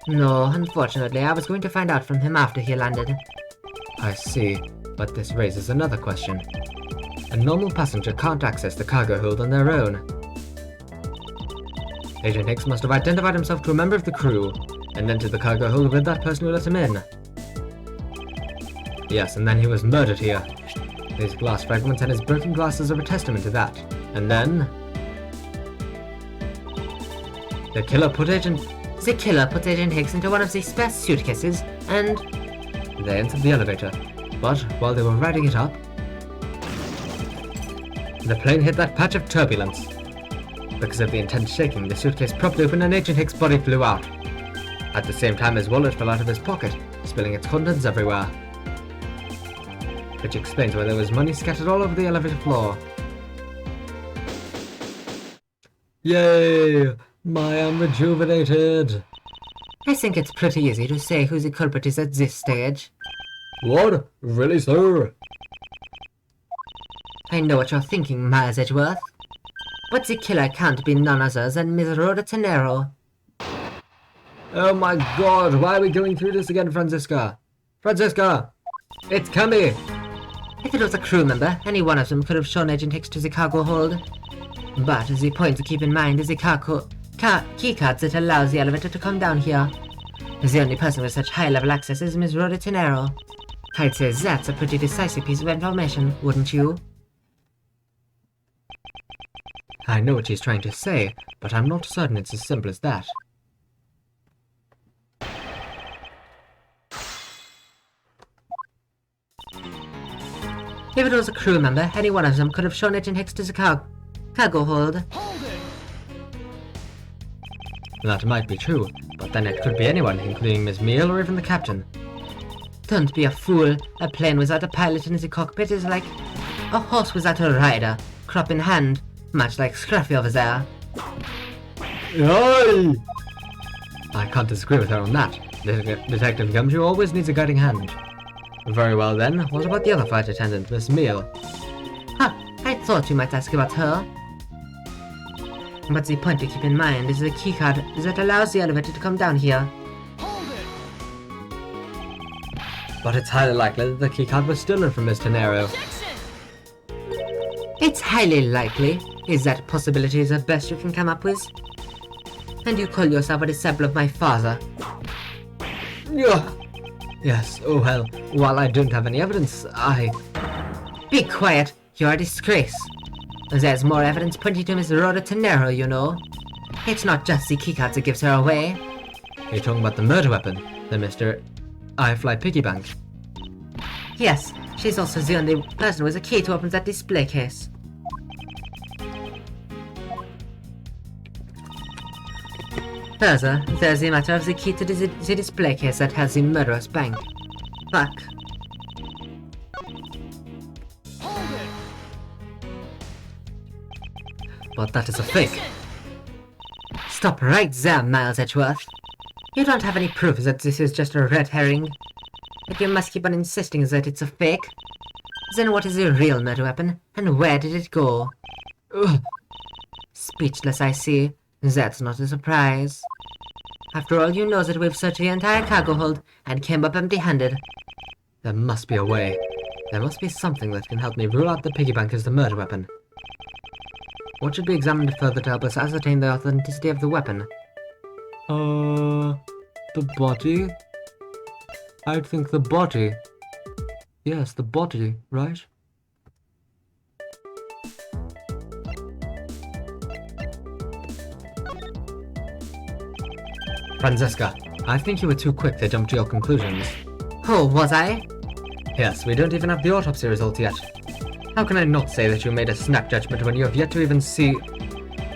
No, unfortunately, I was going to find out from him after he landed. I see, but this raises another question. A normal passenger can't access the cargo hold on their own. Agent Hicks must have identified himself to a member of the crew, and entered the cargo hold with that person who let him in. Yes, and then he was murdered here. These glass fragments and his broken glasses are a testament to that. And then... The killer put Agent Hicks into one of the spare suitcases, and... They entered the elevator, but while they were riding it up, the plane hit that patch of turbulence. Because of the intense shaking, the suitcase propped open and Agent Hicks' body flew out. At the same time, his wallet fell out of his pocket, spilling its contents everywhere. Which explains why there was money scattered all over the elevator floor. Yay! I am rejuvenated! I think it's pretty easy to say who the culprit is at this stage. What? Really, sir? I know what you're thinking, Miles Edgeworth. But the killer can't be none other than Miss Rhoda Tenero. Oh my god, why are we going through this again, Franziska? Franziska! It's Cammy! If it was a crew member, any one of them could have shown Agent Hicks to the cargo hold. But the point to keep in mind is the keycard that allows the elevator to come down here. The only person with such high-level access is Miss Rhoda Tenero. I'd say that's a pretty decisive piece of information, wouldn't you? I know what she's trying to say, but I'm not certain it's as simple as that. If it was a crew member, any one of them could have shown Agent Hicks to the cargo hold. That might be true, but then it could be anyone, including Miss Meal or even the captain. Don't be a fool. A plane without a pilot in the cockpit is like a horse without a rider, crop in hand, much like Scruffy over there. Aye! I can't disagree with her on that. Detective Gumshoe always needs a guiding hand. Very well then, what about the other flight attendant, Miss Meal? I thought you might ask about her. But the point to keep in mind is the keycard that allows the elevator to come down here. But it's highly likely that the keycard was stolen from Miss Tenero. It's highly likely. Is that possibility the best you can come up with? And you call yourself a disciple of my father? Yes, oh well, while I don't have any evidence, Be quiet, you're a disgrace. There's more evidence pointing to Miss Rhoda Tenero, you know. It's not just the keycard that gives her away. You're talking about the murder weapon, the Mr. I Fly Piggy Bank. Yes, she's also the only person with a key to open that display case. Further, there's the matter of the key to the display case that has the murderous bank. Fuck. But that is a fake. Stop right there, Miles Edgeworth. You don't have any proof that this is just a red herring. But you must keep on insisting that it's a fake. Then what is the real murder weapon, and where did it go? Ugh. Speechless, I see. That's not a surprise. After all, you know that we've searched the entire cargo hold and came up empty-handed. There must be a way. There must be something that can help me rule out the piggy bank as the murder weapon. What should be examined further to help us ascertain the authenticity of the weapon? The body? I'd think the body. Yes, the body, right? Francesca, I think you were too quick to jump to your conclusions. Oh, was I? Yes, we don't even have the autopsy result yet. How can I not say that you made a snap judgment when you have yet to even see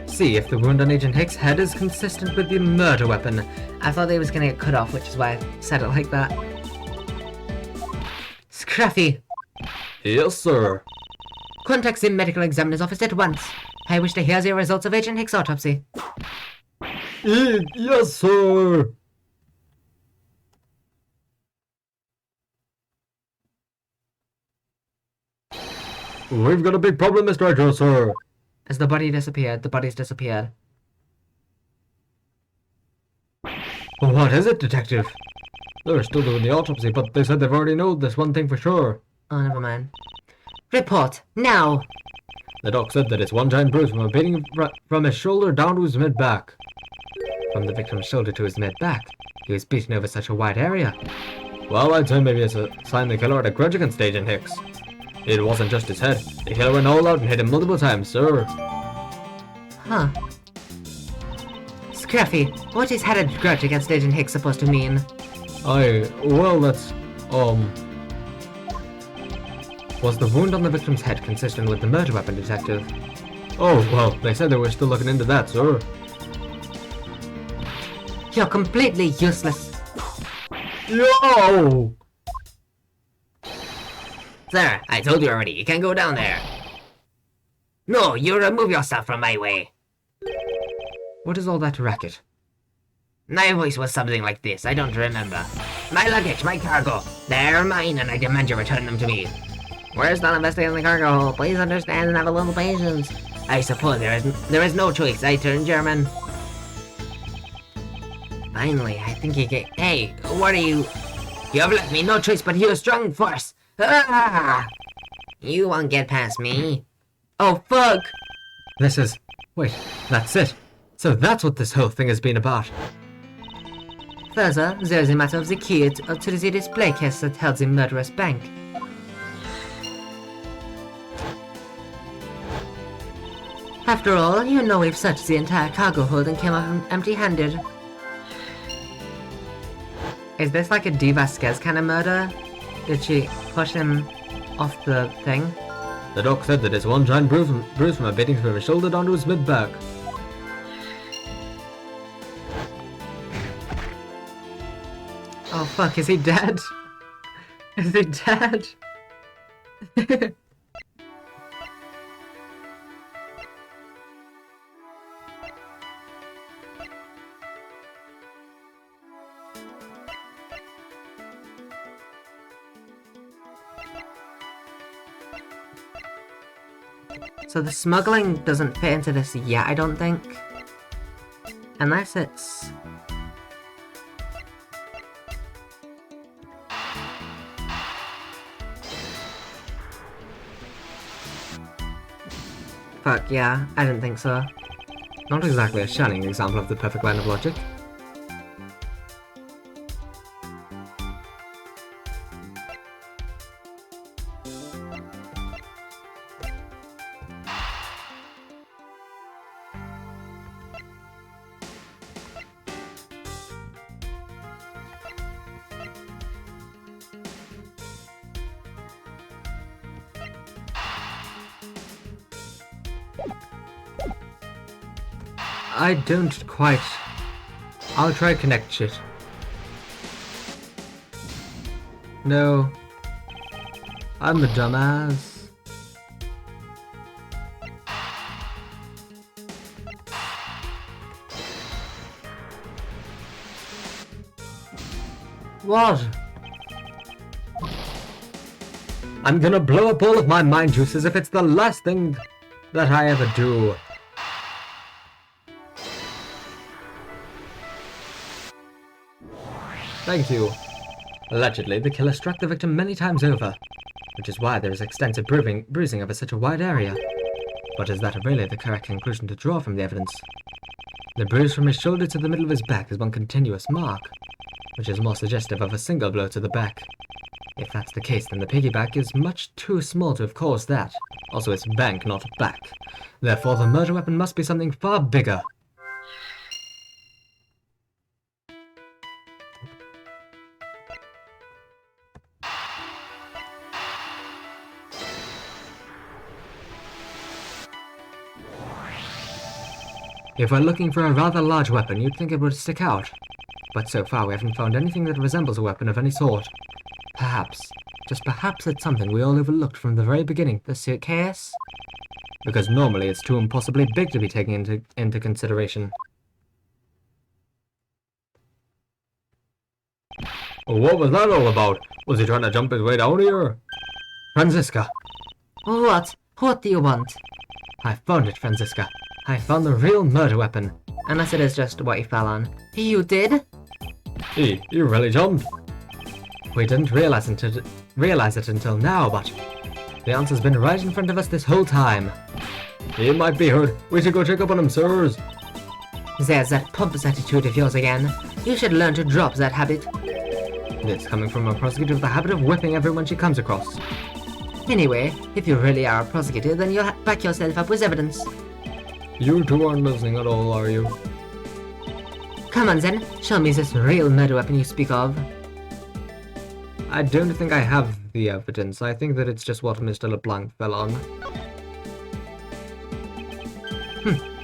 if the wound on Agent Hicks' head is consistent with the murder weapon? I thought they was gonna get cut off, which is why I said it like that. Scruffy, Yes, sir. contact the medical examiner's office at once. I wish to hear the results of Agent Hicks' autopsy. Yes, sir. We've got a big problem, Mr. Edgar, sir. As the body disappeared, the body's disappeared. What is it, Detective? They're still doing the autopsy, but they said they've already known this one thing for sure. Oh, never mind. Report, now! The doc said that it's one giant bruise from his shoulder down to his mid-back. From the victim's shoulder to his mid-back. He was beaten over such a wide area. Well, I'd say maybe it's a sign the killer had a grudge against Agent Hicks. It wasn't just his head. The killer went all out and hit him multiple times, sir. Huh. Scruffy, what is had a grudge against Agent Hicks supposed to mean? Well, that's, Was the wound on the victim's head consistent with the murder weapon, Detective? Oh, well, they said they were still looking into that, sir. You're completely useless. Yo! Sir, I told you already, you can't go down there. No, you remove yourself from my way. What is all that racket? My voice was something like this, I don't remember. My luggage, my cargo, they're mine and I demand you return them to me. We're still investigating the cargo hold. Please understand and have a little patience. I suppose there is no choice, I turn German. Finally, I think you get... Hey, what are you? You have left me no choice but use strong force. Ah! You won't get past me. Oh, fuck! This is... Wait, that's it. So that's what this whole thing has been about. Further, there is a matter of the key to the display case that held the murderous bank. After all, you know we've searched the entire cargo hold and came up empty-handed. Is this like a D. Vasquez kind of murder? Did she push him off the thing? The doc said that it's one giant bruise from a beating from his shoulder down to his mid-back. Oh fuck, is he dead? Is he dead? So the smuggling doesn't fit into this yet, I don't think. Unless it's... Fuck, yeah, I didn't think so. Not exactly a shining example of the perfect line of logic. I don't quite... I'll try connect shit. No. I'm a dumbass. What? I'm gonna blow up all of my mind juices if it's the last thing that I ever do. Thank you. Allegedly, the killer struck the victim many times over, which is why there is extensive bruising over such a wide area. But is that really the correct conclusion to draw from the evidence? The bruise from his shoulder to the middle of his back is one continuous mark, which is more suggestive of a single blow to the back. If that's the case, then the piggyback is much too small to have caused that. Also, it's bank, not back. Therefore, the murder weapon must be something far bigger. If we're looking for a rather large weapon, you'd think it would stick out. But so far we haven't found anything that resembles a weapon of any sort. Perhaps, just perhaps it's something we all overlooked from the very beginning. The suitcase? Because normally it's too impossibly big to be taken into consideration. What was that all about? Was he trying to jump his way down here? Franziska! What? What do you want? I found it, Franziska. I found the real murder weapon. Unless it is just what you fell on. You did? Hey, you really jumped. We didn't realize it until now, but the answer's been right in front of us this whole time. He might be hurt. We should go check up on him, sirs. There's that pompous attitude of yours again. You should learn to drop that habit. This coming from a prosecutor with the habit of whipping everyone she comes across. Anyway, if you really are a prosecutor, then you'll back yourself up with evidence. You two aren't listening at all, are you? Come on then, show me this real murder weapon you speak of. I don't think I have the evidence. I think that it's just what Mr. LeBlanc fell on.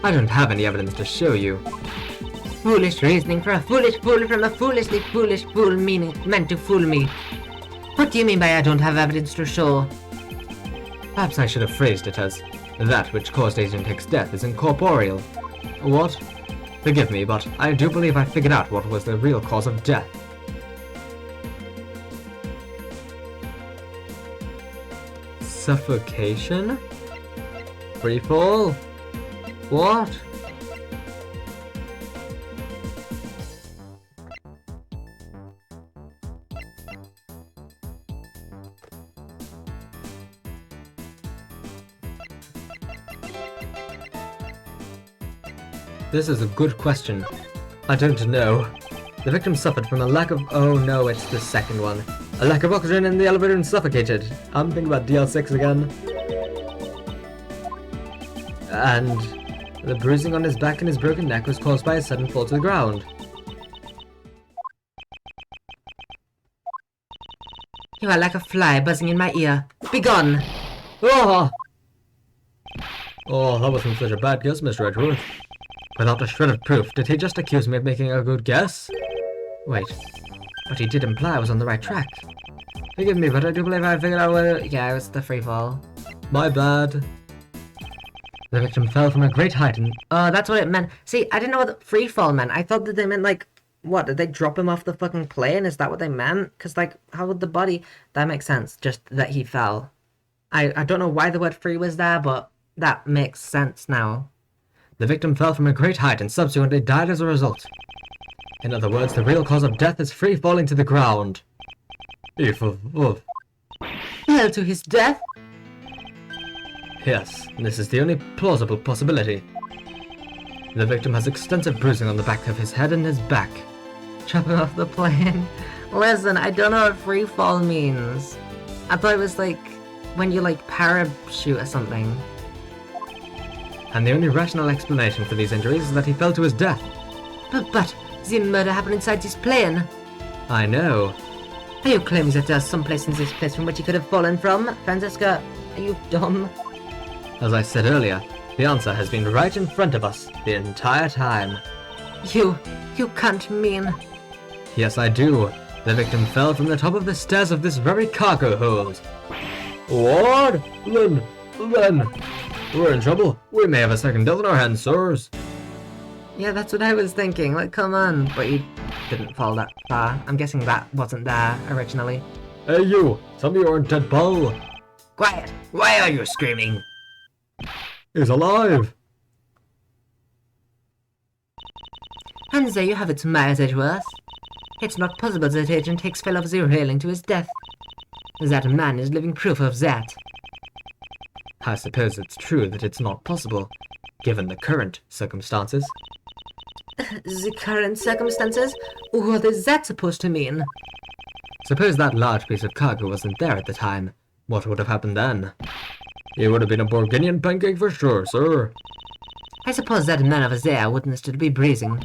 I don't have any evidence to show you. Foolish reasoning for a foolish fool from a foolishly foolish fool meant to fool me. What do you mean by I don't have evidence to show? Perhaps I should have phrased it as, that which caused Agent Hick's death is incorporeal. What? Forgive me, but I do believe I figured out what was the real cause of death. Suffocation? Freefall? What? This is a good question. I don't know. The victim suffered from a lack of— oh no, it's the second one. A lack of oxygen in the elevator and suffocated. I'm thinking about DL6 again. And the bruising on his back and his broken neck was caused by a sudden fall to the ground. You are like a fly buzzing in my ear. Begone! Oh! Oh, that wasn't such a bad guess, Mr. Edgeworth. Without a shred of proof, did he just accuse me of making a good guess? Wait, what he did imply I was on the right track. Forgive me, but I do believe I figured out whether— yeah, it was the free fall. My bad. The victim fell from a great height and— oh, that's what it meant. See, I didn't know what free fall meant. I thought that they meant like, what, did they drop him off the fucking plane? Is that what they meant? Because like, how would the body— that makes sense, just that he fell. I don't know why the word free was there, but that makes sense now. The victim fell from a great height and subsequently died as a result. In other words, the real cause of death is free falling to the ground. Fell to his death? Yes, this is the only plausible possibility. The victim has extensive bruising on the back of his head and his back. Jumping off the plane? Listen, I don't know what free fall means. I thought it was like when you like parachute or something. And the only rational explanation for these injuries is that he fell to his death. But the murder happened inside this plane. I know. Are you claiming that there's some place in this place from which he could have fallen from? Franziska, are you dumb? As I said earlier, the answer has been right in front of us the entire time. You can't mean— Yes, I do. The victim fell from the top of the stairs of this very cargo hold. What? Then, we're in trouble. We may have a second death on our hands, sirs. yeah, that's what I was thinking. Like, come on. But you didn't fall that far. I'm guessing that wasn't there originally. Hey you, tell me you're a dead ball. Quiet! Why are you screaming? He's alive. And there you have it, Miles Edgeworth. It's not possible that Agent Hicks fell off the railing to his death. That man is living proof of that. I suppose it's true that it's not possible, given the current circumstances. The current circumstances? What is that supposed to mean? Suppose that large piece of cargo wasn't there at the time. What would have happened then? It would have been a Bourguignon pancake for sure, sir. I suppose that none of us there witnessed it be breezing.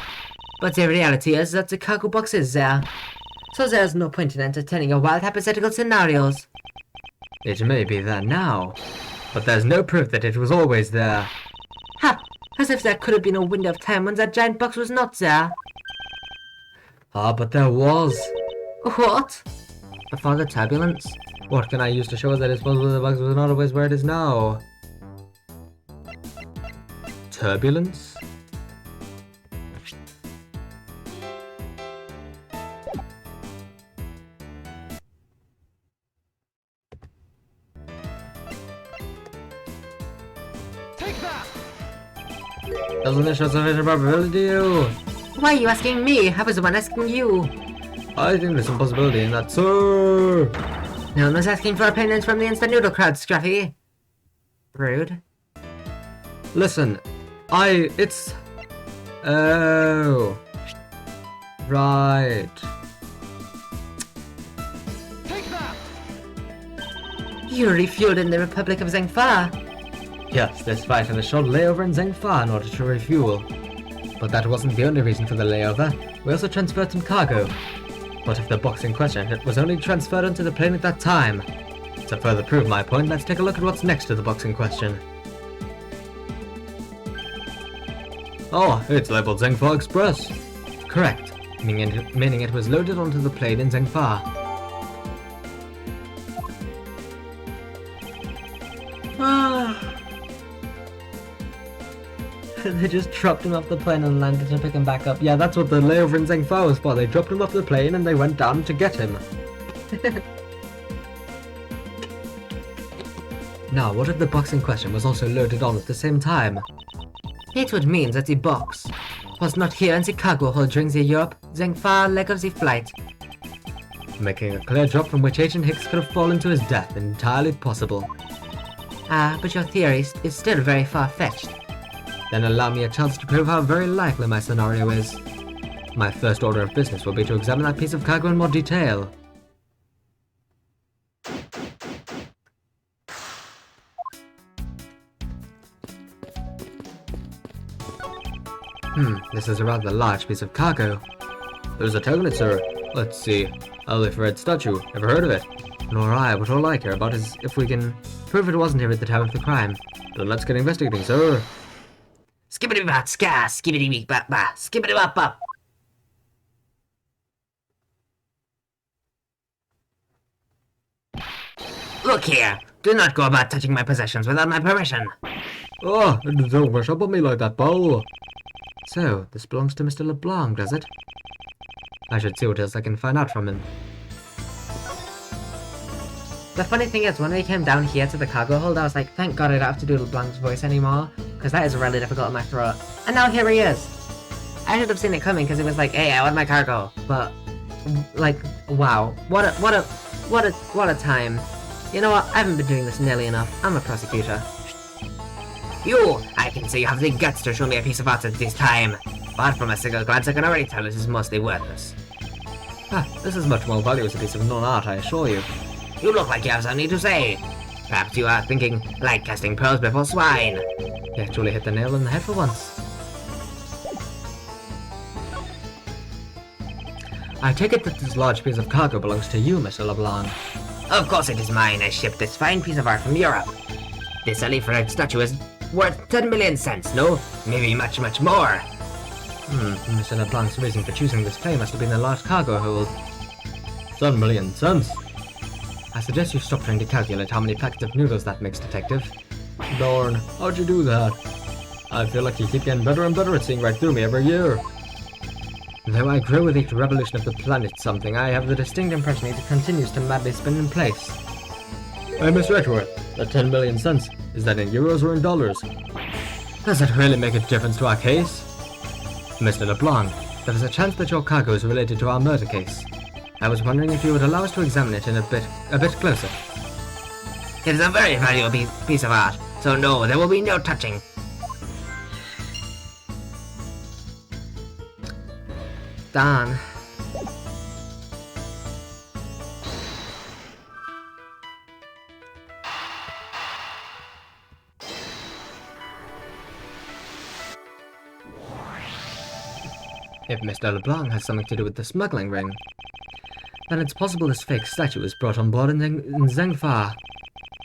But the reality is that the cargo box is there. So there's no point in entertaining your wild hypothetical scenarios. It may be there now, but there's no proof that it was always there. Ha! As if there could have been a window of time when that giant box was not there. Ah, but there was. What? Before the turbulence? What can I use to show that it's possible the box was not always where it is now? Turbulence? Doesn't it show sufficient probability to you? Why are you asking me? I was the one asking you. I think there's some possibility in that, sir. No one was asking for opinions from the instant noodle crowd, Scruffy. Rude. Listen, it's... Oh. Right. You refueled in the Republic of Zengfa. Yes, this fight had a short layover in Zengfa in order to refuel. But that wasn't the only reason for the layover. We also transferred some cargo. But if the box in question was only transferred onto the plane at that time. To further prove my point, let's take a look at what's next to the box in question. Oh, it's labeled Zengfa Express. Correct, meaning it was loaded onto the plane in Zengfa. They just dropped him off the plane and landed to pick him back up. Yeah, that's what the layover in Zengfa was for. They dropped him off the plane and they went down to get him. Now, what if the box in question was also loaded on at the same time? It would mean that the box was not here in the cargo hold during the Europe-Zengfa leg of the flight. Making a clear drop from which Agent Hicks could have fallen to his death, entirely possible. Ah, but your theory is still very far-fetched. Then allow me a chance to prove how very likely my scenario is. My first order of business will be to examine that piece of cargo in more detail. This is a rather large piece of cargo. There's a tag on it, sir. Let's see. A leaf red statue. Ever heard of it? Nor I, but all I care about is if we can prove it wasn't here at the time of the crime. Then let's get investigating, sir. Skibbity bat ska, skibbity beep bat ba, skibbity bop bop. Look here, do not go about touching my possessions without my permission. Oh, don't rush up on me like that, Paul. So, this belongs to Mr. LeBlanc, does it? I should see what else I can find out from him. The funny thing is, when we came down here to the cargo hold, I was like, thank God I don't have to do LeBlanc's voice anymore, because that is really difficult in my throat. And now here he is! I should have seen it coming, because it was like, hey, I want my cargo. But, like, wow. What a time. You know what, I haven't been doing this nearly enough. I'm a prosecutor. You, I can see you have the guts to show me a piece of art at this time. But from a single glance, I can already tell it is mostly worthless. Ah, this is much more valuable as a piece of non-art, I assure you. You look like you have something to say. Perhaps you are thinking, like casting pearls before swine. You actually hit the nail on the head for once. I take it that this large piece of cargo belongs to you, Mr. LeBlanc. Of course it is mine. I shipped this fine piece of art from Europe. This leaf red statue is worth 10 million cents, no? Maybe much, much more. Mr. LeBlanc's reason for choosing this plane must have been the large cargo hold. 10 million cents? I suggest you stop trying to calculate how many packets of noodles that makes, Detective. Darn, how'd you do that? I feel like you keep getting better and better at seeing right through me every year. Though I grow with each revolution of the planet something, I have the distinct impression it continues to madly spin in place. Hey, Miss Redworth, the 10 million cents, is that in euros or in dollars? Does it really make a difference to our case? Mr. LeBlanc, there is a chance that your cargo is related to our murder case. I was wondering if you would allow us to examine it in a bit closer. It is a very valuable piece of art, so no, there will be no touching. Darn. If Mr. LeBlanc has something to do with the smuggling ring, then it's possible this fake statue was brought on board in Zengfa.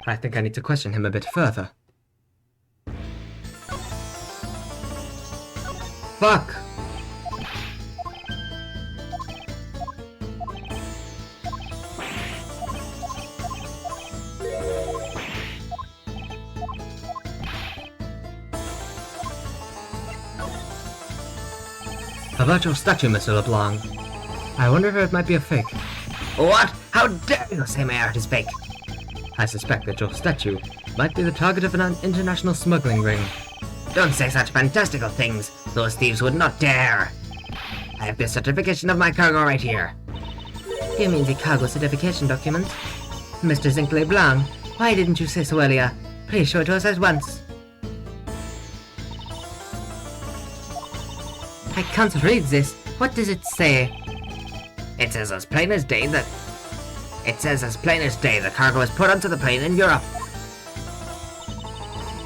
I think I need to question him a bit further. Fuck! How about your statue, Mr. LeBlanc? I wonder if it might be a fake. What? How dare you say my art is fake? I suspect that your statue might be the target of an international smuggling ring. Don't say such fantastical things. Those thieves would not dare. I have the certification of my cargo right here. You mean the cargo certification document? Mr. Zinc LeBlanc, why didn't you say so earlier? Please show it to us at once. I can't read this. What does it say? It says as plain as day that... It says as plain as day the cargo is put onto the plane in Europe.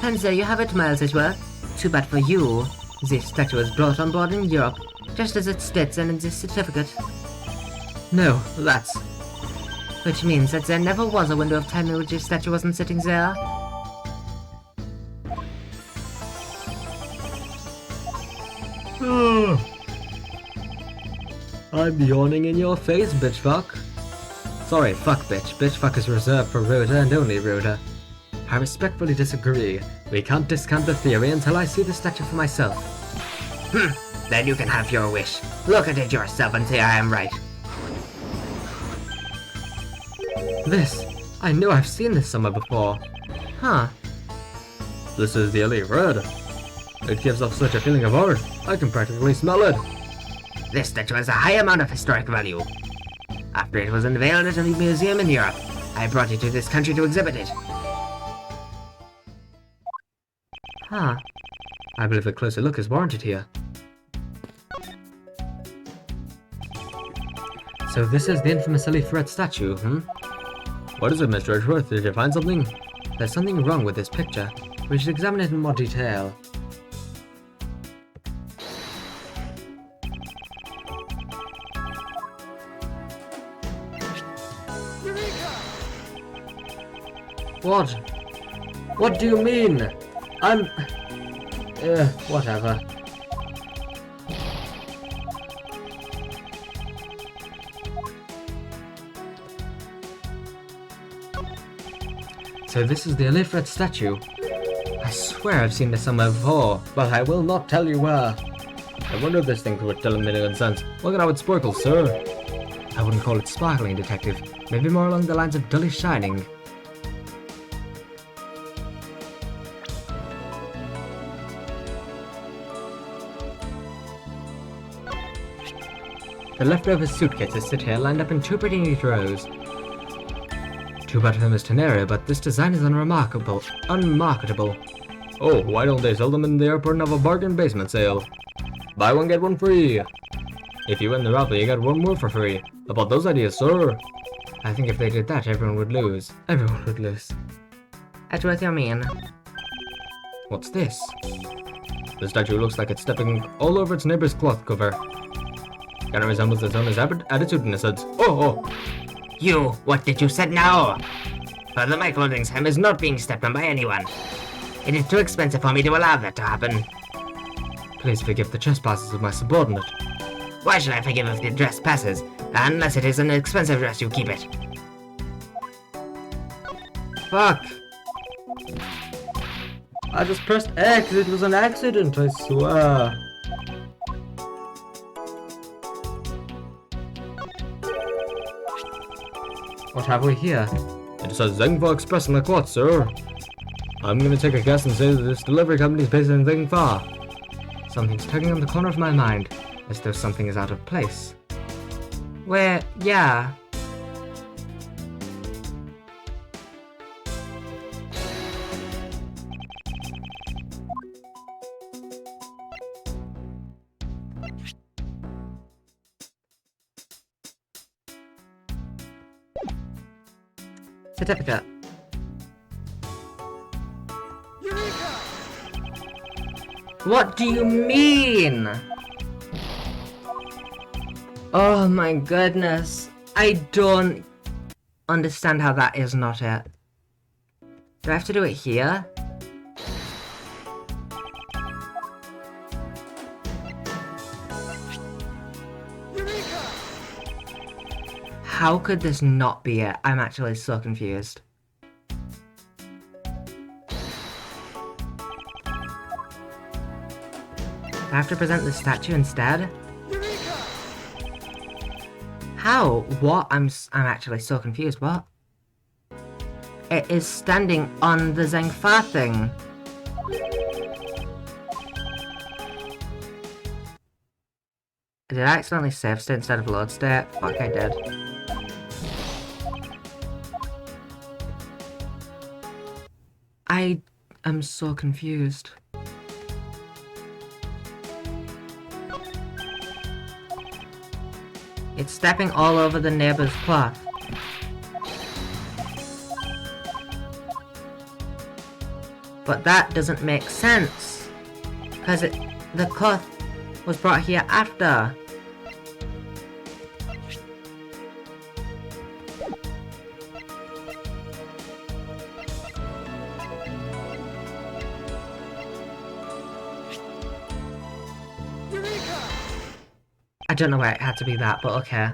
And there you have it, Miles Edgeworth. Too bad for you. This statue was brought on board in Europe, just as it states in this certificate. No, that's... Which means that there never was a window of time in which this statue wasn't sitting there. I'm yawning in your face, bitch fuck. Sorry, fuck bitch. Bitch fuck is reserved for Rhoda and only Rhoda. I respectfully disagree. We can't discount the theory until I see the statue for myself. Then you can have your wish. Look at it yourself and say I am right. This. I know I've seen this somewhere before. Huh. This is the elite red. It gives off such a feeling of art. I can practically smell it. This statue has a high amount of historic value. After it was unveiled at a museum in Europe, I brought it to this country to exhibit it. Huh. I believe a closer look is warranted here. So this is the infamous elite red statue, What is it, Mr. Edgeworth? Did you find something? There's something wrong with this picture. We should examine it in more detail. What? What do you mean? I'm... whatever. So this is the elite red statue. I swear I've seen this somewhere before, but I will not tell you where. I wonder if this thing would tell a million cents. Look at how it sparkles, sir. I wouldn't call it sparkling, detective. Maybe more along the lines of dully shining. The leftover suitcases sit here lined up in two pretty neat rows. Too bad for Mr. Nero, but this design is unmarketable. Oh, why don't they sell them in the airport and have a bargain basement sale? Buy one, get one free. If you win the raffle, you get one more for free. About those ideas, sir? I think if they did that, everyone would lose. Everyone would lose. Edgeworth, you mean? What's this? The statue looks like it's stepping all over its neighbor's cloth cover. Kinda resembles its owner's attitude in a sense. Oh! You, what did you say now? Further, my clothing's hem is not being stepped on by anyone. It is too expensive for me to allow that to happen. Please forgive the trespasses of my subordinate. Why should I forgive if the dress passes? Unless it is an expensive dress, you keep it. Fuck! I just pressed X, it was an accident, I swear. What have we here? It says Zengfa Express on the quad, sir. I'm gonna take a guess and say that this delivery company is based in Zengfa. Something's tugging on the corner of my mind, as though something is out of place. Where, yeah. Certificate. Eureka! What do you mean? Oh my goodness. I don't understand how that is not it. Do I have to do it here? How could this not be it? I'm actually so confused. I have to present the statue instead? How? What? I'm actually so confused. What? It is standing on the Zhengfa thing. Did I accidentally save state instead of load state? Fuck, I did. I am so confused. It's stepping all over the neighbor's cloth. But that doesn't make sense. Because the cloth was brought here after. I don't know why it had to be that, but okay.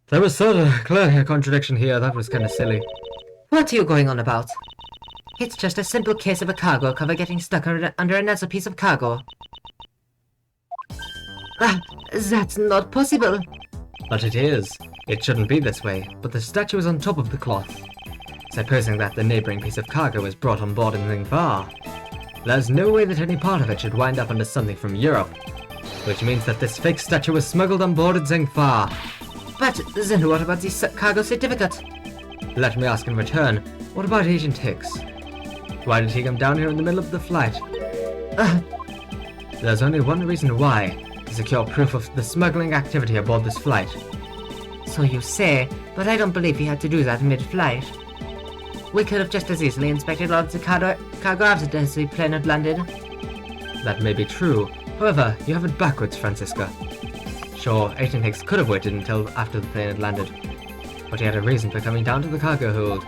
There was clearly a contradiction here. That was kind of silly. What are you going on about? It's just a simple case of a cargo cover getting stuck under another piece of cargo. Ah, that's not possible. But it is. It shouldn't be this way, but the statue is on top of the cloth. Supposing that the neighboring piece of cargo is brought on board in Zhengfa, there's no way that any part of it should wind up under something from Europe. Which means that this fake statue was smuggled on board at Zhengfa. But then what about the cargo certificate? Let me ask in return, what about Agent Hicks? Why did he come down here in the middle of the flight? There's only one reason why, to secure proof of the smuggling activity aboard this flight. So you say, but I don't believe he had to do that mid-flight. We could have just as easily inspected all the cargo after the plane had landed. That may be true. However, you have it backwards, Francisca. Sure, Agent Hicks could have waited until after the plane had landed, but he had a reason for coming down to the cargo hold.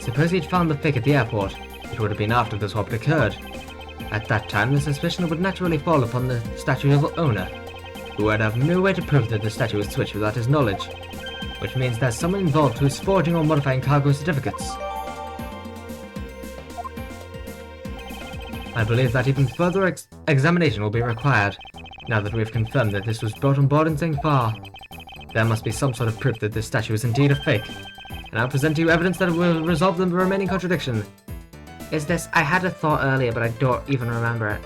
Suppose he'd found the fake at the airport. It would have been after the swap occurred. At that time, the suspicion would naturally fall upon the statue's owner, who would have no way to prove that the statue was switched without his knowledge, which means there's someone involved who's forging or modifying cargo certificates. I believe that even further examination will be required, now that we've confirmed that this was brought on board in Zhengfa. There must be some sort of proof that this statue is indeed a fake, and I'll present to you evidence that will resolve the remaining contradiction. Is this... I had a thought earlier, but I don't even remember it.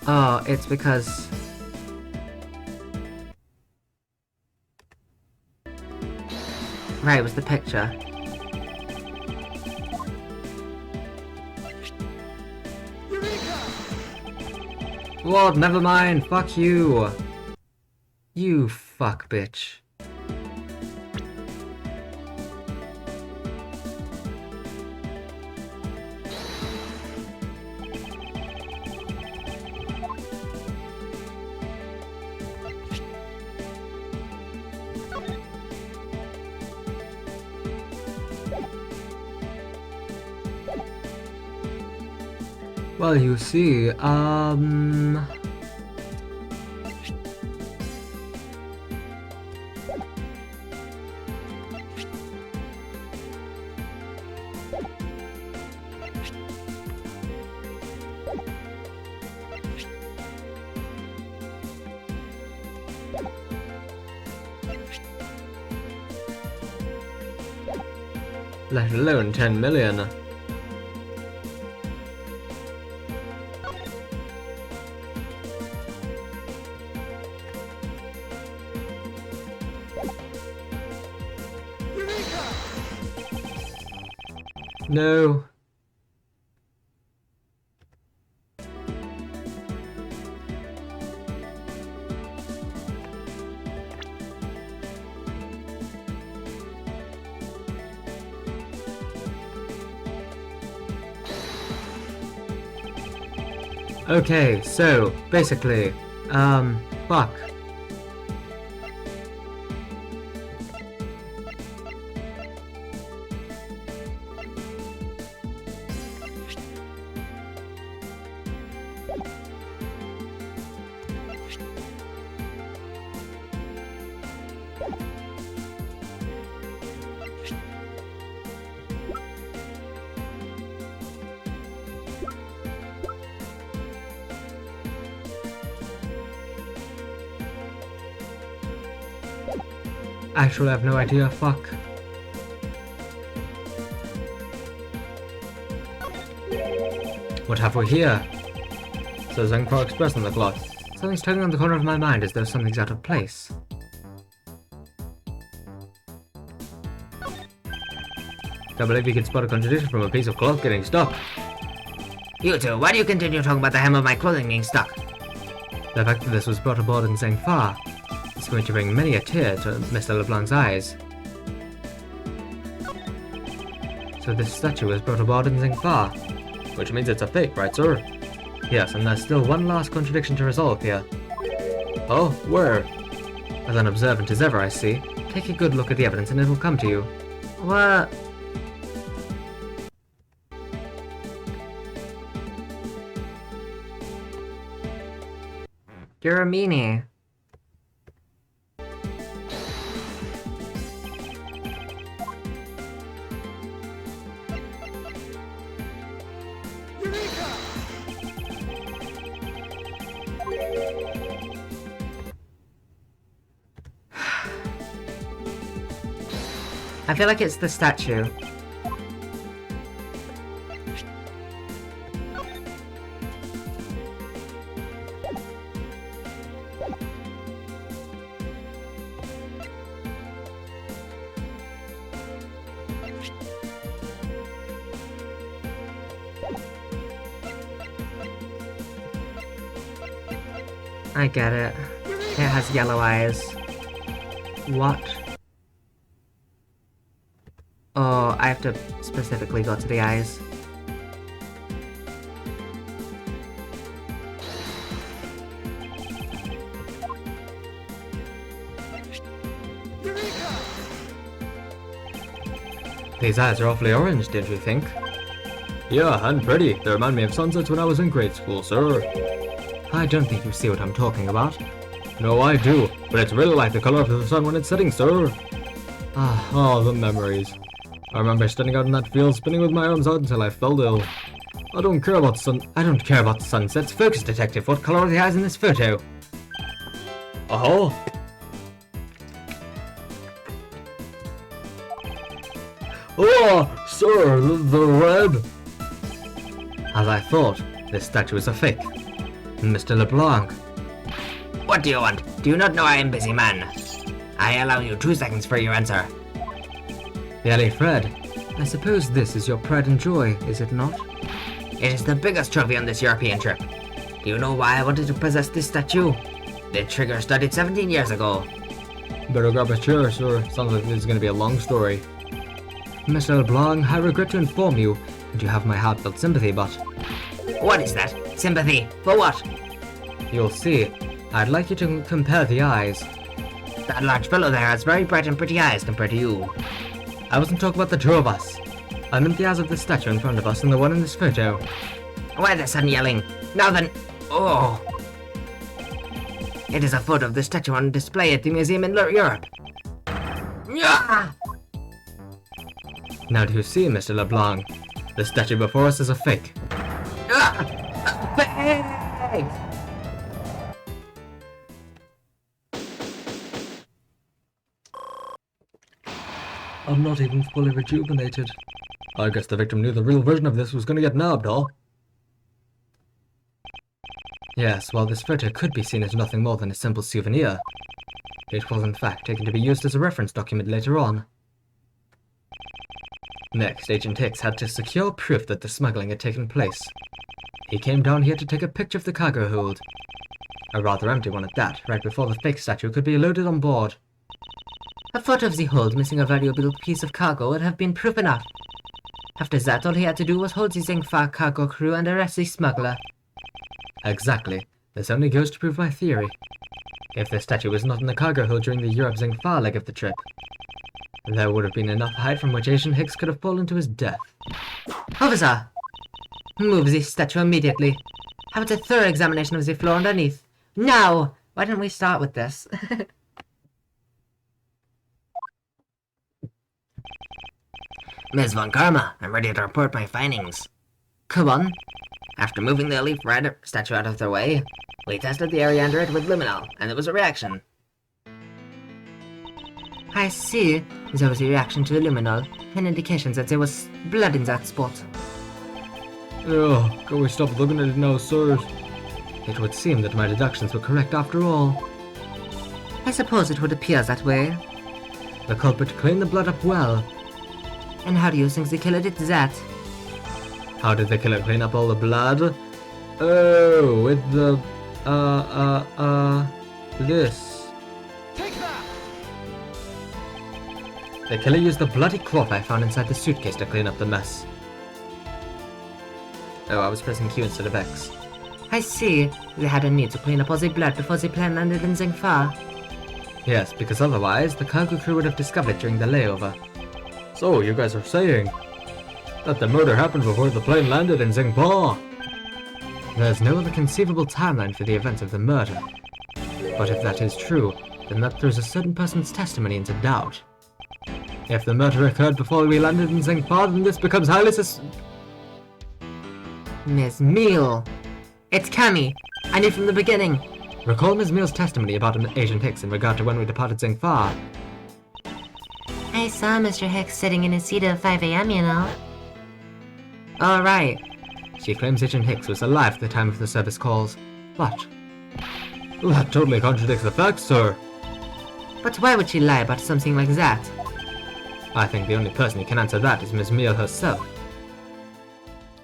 Oh, it's because... Right, it was the picture. What? Never mind. Fuck you. You fuck bitch. Well, you see, let alone 10 million. No. Okay, so, basically, fuck. Actually, I have no idea. Fuck. What have we here? Says Zhengfa Express on the clock. Something's tugging on the corner of my mind as though something's out of place. Can't believe you could spot a contradiction from a piece of cloth getting stuck. You two, why do you continue talking about the hem of my clothing being stuck? The fact that this was brought aboard in Zhengfa is going to bring many a tear to Mr. LeBlanc's eyes. So this statue was brought aboard in Zhengfa, which means it's a fake, right, sir? Yes, and there's still one last contradiction to resolve here. Oh, where? As unobservant as ever, I see. Take a good look at the evidence and it will come to you. What? You're a meanie. I feel like it's the statue. I get it. It has yellow eyes. What? Oh, I have to specifically go to the eyes. These eyes are awfully orange, don't you think? Yeah, and pretty. They remind me of sunsets when I was in grade school, sir. I don't think you see what I'm talking about. No, I do, but it's really like the color of the sun when it's setting, sir. Ah, oh, the memories. I remember standing out in that field, spinning with my arms out until I felt ill. I don't care about the sunsets. Focus, detective. What color are the eyes in this photo? Oh. Oh, sir, the red. As I thought, this statue is a fake. Mr. LeBlanc. What do you want? Do you not know I am busy man? I allow you 2 seconds for your answer. Really, Fred? I suppose this is your pride and joy, is it not? It is the biggest trophy on this European trip. Do you know why I wanted to possess this statue? The trigger started 17 years ago. Better grab a chair, sir. Sounds like this is going to be a long story. Mr. LeBlanc, I regret to inform you that you have my heartfelt sympathy, but... What is that? Sympathy? For what? You'll see. I'd like you to compare the eyes. That large fellow there has very bright and pretty eyes compared to you. I wasn't talking about the two of us. I meant the eyes of the statue in front of us and the one in this photo. Why the sudden yelling? Now then... Oh! It is a photo of the statue on display at the museum in Europe. Ah! Now do you see, Mr. LeBlanc? The statue before us is a fake. Ah! Fake! I'm not even fully rejuvenated. I guess the victim knew the real version of this was gonna get nabbed, huh? Yes, while this photo could be seen as nothing more than a simple souvenir, it was in fact taken to be used as a reference document later on. Next, Agent Hicks had to secure proof that the smuggling had taken place. He came down here to take a picture of the cargo hold. A rather empty one at that, right before the fake statue could be loaded on board. A photo of the hold missing a valuable piece of cargo would have been proof enough. After that, all he had to do was hold the Zhengfa cargo crew and arrest the smuggler. Exactly. This only goes to prove my theory. If the statue was not in the cargo hold during the Europe-Zhengfa leg of the trip, there would have been enough height from which Agent Hicks could have fallen to his death. Officer! Move the statue immediately. Have a thorough examination of the floor underneath. Now! Why didn't we start with this? Ms. Von Karma, I'm ready to report my findings. Come on. After moving the leaf red statue out of their way, we tested the area under it with luminol, and there was a reaction. I see. There was a reaction to luminol, an indication that there was blood in that spot. Ugh, can we stop looking at it now, sirs? It would seem that my deductions were correct after all. I suppose it would appear that way. The culprit cleaned the blood up well. And how do you think the killer did that? How did the killer clean up all the blood? Oh, with the, this. Take that! The killer used the bloody cloth I found inside the suitcase to clean up the mess. Oh, I was pressing Q instead of X. I see. They had a need to clean up all the blood before the plane landed in Zingfa. Yes, because otherwise, the cargo crew would have discovered it during the layover. So, you guys are saying that the murder happened before the plane landed in Zingpa? There's no other conceivable timeline for the events of the murder. But if that is true, then that throws a certain person's testimony into doubt. If the murder occurred before we landed in Zingpa, then this becomes highly Ms. Meal! It's Cammy! I knew from the beginning! Recall Ms. Meal's testimony about Agent Hicks in regard to when we departed Zingfa. I saw Mr. Hicks sitting in his seat at 5 a.m., you know. Alright. She claims Agent Hicks was alive at the time of the service calls. But that totally contradicts the facts, sir. But why would she lie about something like that? I think the only person who can answer that is Ms. Meal herself.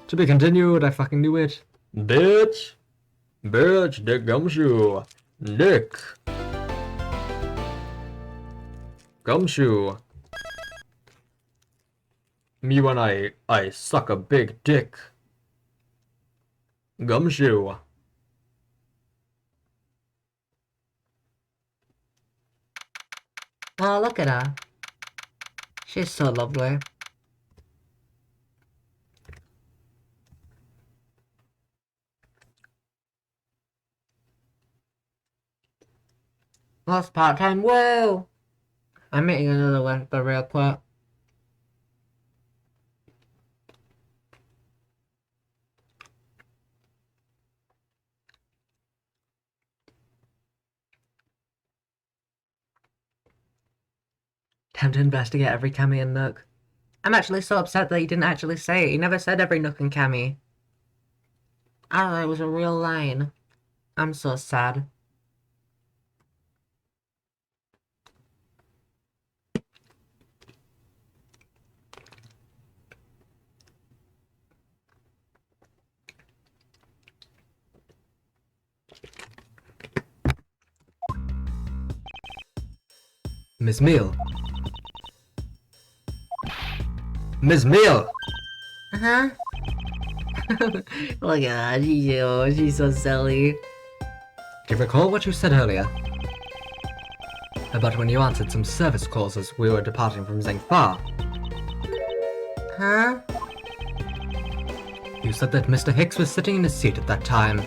To be continued, I fucking knew it. Bitch! Bitch, Dick Gumshoe! Dick! Gumshoe! Me when I suck a big dick. Gumshoe! Oh, look at her. She's so lovely. Last part-time, whoa! I'm making another one, but real quick. Time to investigate every cammy and nook. I'm actually so upset that he didn't actually say it. He never said every nook and cammy. I thought it was a real line. I'm so sad. Miss Meal! Miss Meal! Uh-huh. Look at her, she's so silly. Do you recall what you said earlier? About when you answered some service calls as we were departing from Zengfa? Huh? You said that Mr. Hicks was sitting in his seat at that time.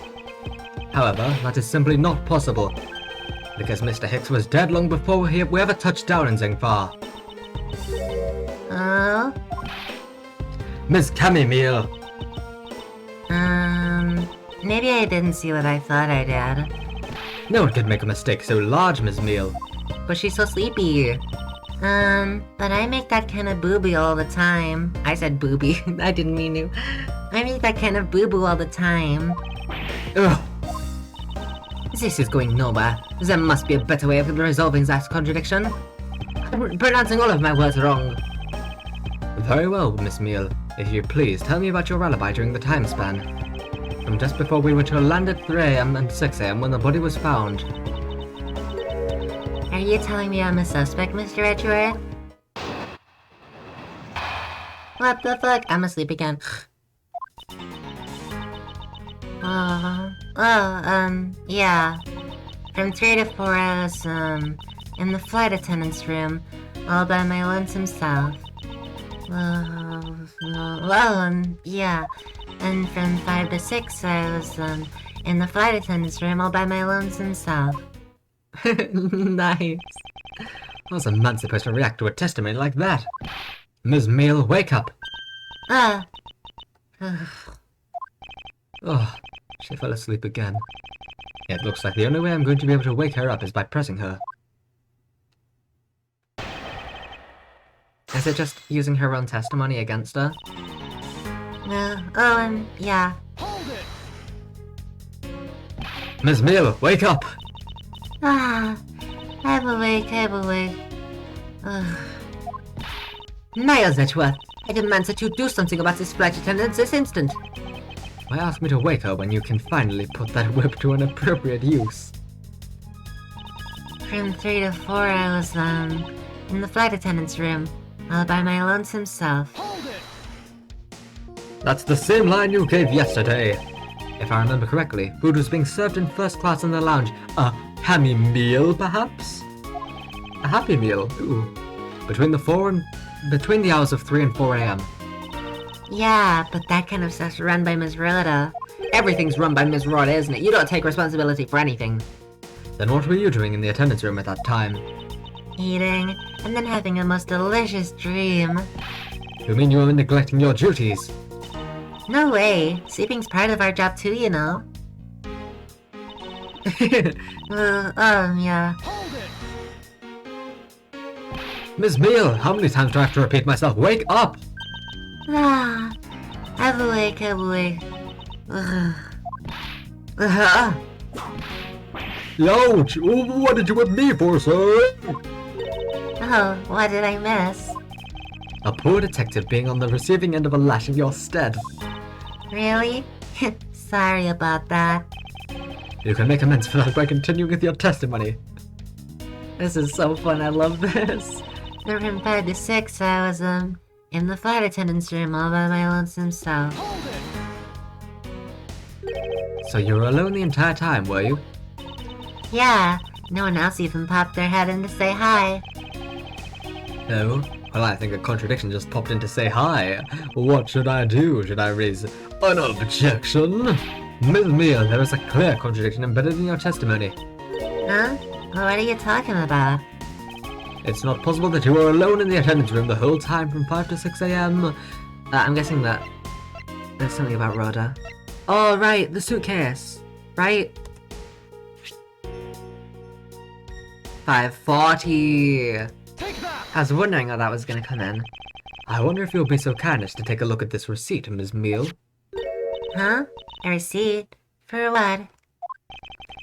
However, that is simply not possible, because Mr. Hicks was dead long before we ever touched down in Zengfa. Miss Cammy Meal! Maybe I didn't see what I thought I did. No one could make a mistake so large, Miss Meal. But she's so sleepy. But I make that kind of booby all the time. I said booby. I didn't mean to. I make that kind of boo-boo all the time. Ugh! This is going nowhere. There must be a better way of resolving that contradiction. I'm pronouncing all of my words wrong. Very well, Miss Meal. If you please, tell me about your alibi during the time span. From just before we were to land at 3 a.m. and 6 a.m. when the body was found. Are you telling me I'm a suspect, Mr. Edgeworth? What the fuck? I'm asleep again. Yeah. From 3 to 4 I was, in the flight attendant's room, all by my lonesome self. Yeah. And from 5 to 6 I was, in the flight attendant's room, all by my lonesome self. Nice. How was a man supposed to react to a testimony like that? Miss Meal, wake up! Oh, she fell asleep again. It looks like the only way I'm going to be able to wake her up is by pressing her. Is it just using her own testimony against her? Yeah. Ms. Meal, wake up! Ah, I'm awake. Ugh. Niles Edgeworth, I demand that you do something about this flight attendant this instant. Why ask me to wake her when you can finally put that whip to an appropriate use? From 3 to 4, I was, in the flight attendant's room, all by my lonesome self. That's the same line you gave yesterday. If I remember correctly, food was being served in first class in the lounge. A hammy meal, perhaps? A happy meal, ooh. Between the hours of 3 and 4 a.m. Yeah, but that kind of stuff's run by Ms. Rhoda. Everything's run by Ms. Rhoda, isn't it? You don't take responsibility for anything. Then what were you doing in the attendance room at that time? Eating, and then having a most delicious dream. You mean you were neglecting your duties? No way. Sleeping's part of our job too, you know. Yeah. Ms. Meal, how many times do I have to repeat myself? Wake up! Ah, I'm awake. Ugh. Ouch! What did you whip me for, sir? Oh, what did I miss? A poor detective being on the receiving end of a lash in your stead. Really? Sorry about that. You can make amends for that by continuing with your testimony. This is so fun, I love this. From 5 to 6, I was, in the flight attendant's room all by my lonesome self. So you were alone the entire time, were you? Yeah, no one else even popped their head in to say hi. Oh? Well, I think a contradiction just popped in to say hi. What should I do? Should I raise an objection? Ms. Meal, there is a clear contradiction embedded in your testimony. Huh? What are you talking about? It's not possible that you were alone in the attendance room the whole time from 5 to 6 a.m. I'm guessing that there's something about Rhoda. Oh, right, the suitcase. Right? 5:40. I was wondering how that was gonna come in. I wonder if you'll be so kind as to take a look at this receipt, Ms. Meal. Huh? A receipt? For what?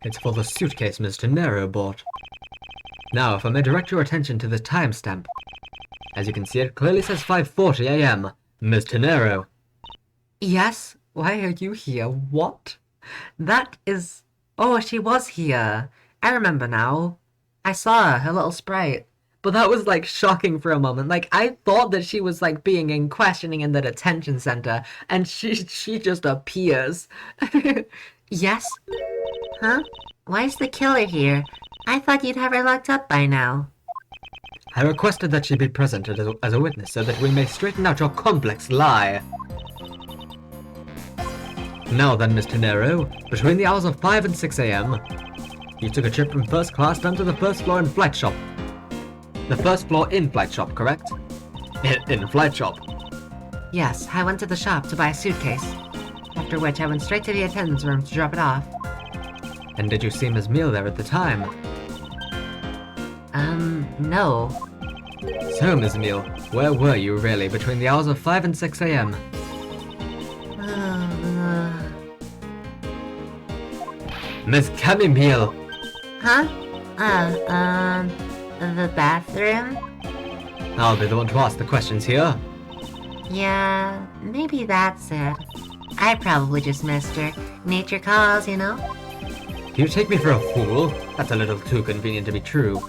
It's for the suitcase Mr. Nero bought. Now, if I may direct your attention to the timestamp. As you can see, it clearly says 5:40 a.m. Mr. Nero. Yes? Why are you here? What? That is... Oh, she was here. I remember now. I saw her little sprite. But that was, like, shocking for a moment. Like, I thought that she was, like, being in questioning in the detention center, and she just appears. Yes? Huh? Why is the killer here? I thought you'd have her locked up by now. I requested that she be present as a witness so that we may straighten out your complex lie. Now then, Mr. Nero, between the hours of 5 and 6 a.m., you took a trip from first class down to the first floor in flight shop. The first floor in flight shop, correct? In flight shop. Yes, I went to the shop to buy a suitcase. After which I went straight to the attendance room to drop it off. And did you see Ms. Meal there at the time? No. So, Ms. Meal, where were you really between the hours of 5 and 6 a.m.? Ms. Cammy Meal! Huh? The bathroom? I'll be the one to ask the questions here. Yeah, maybe that's it. I probably just missed her. Nature calls, you know? Do you take me for a fool? That's a little too convenient to be true.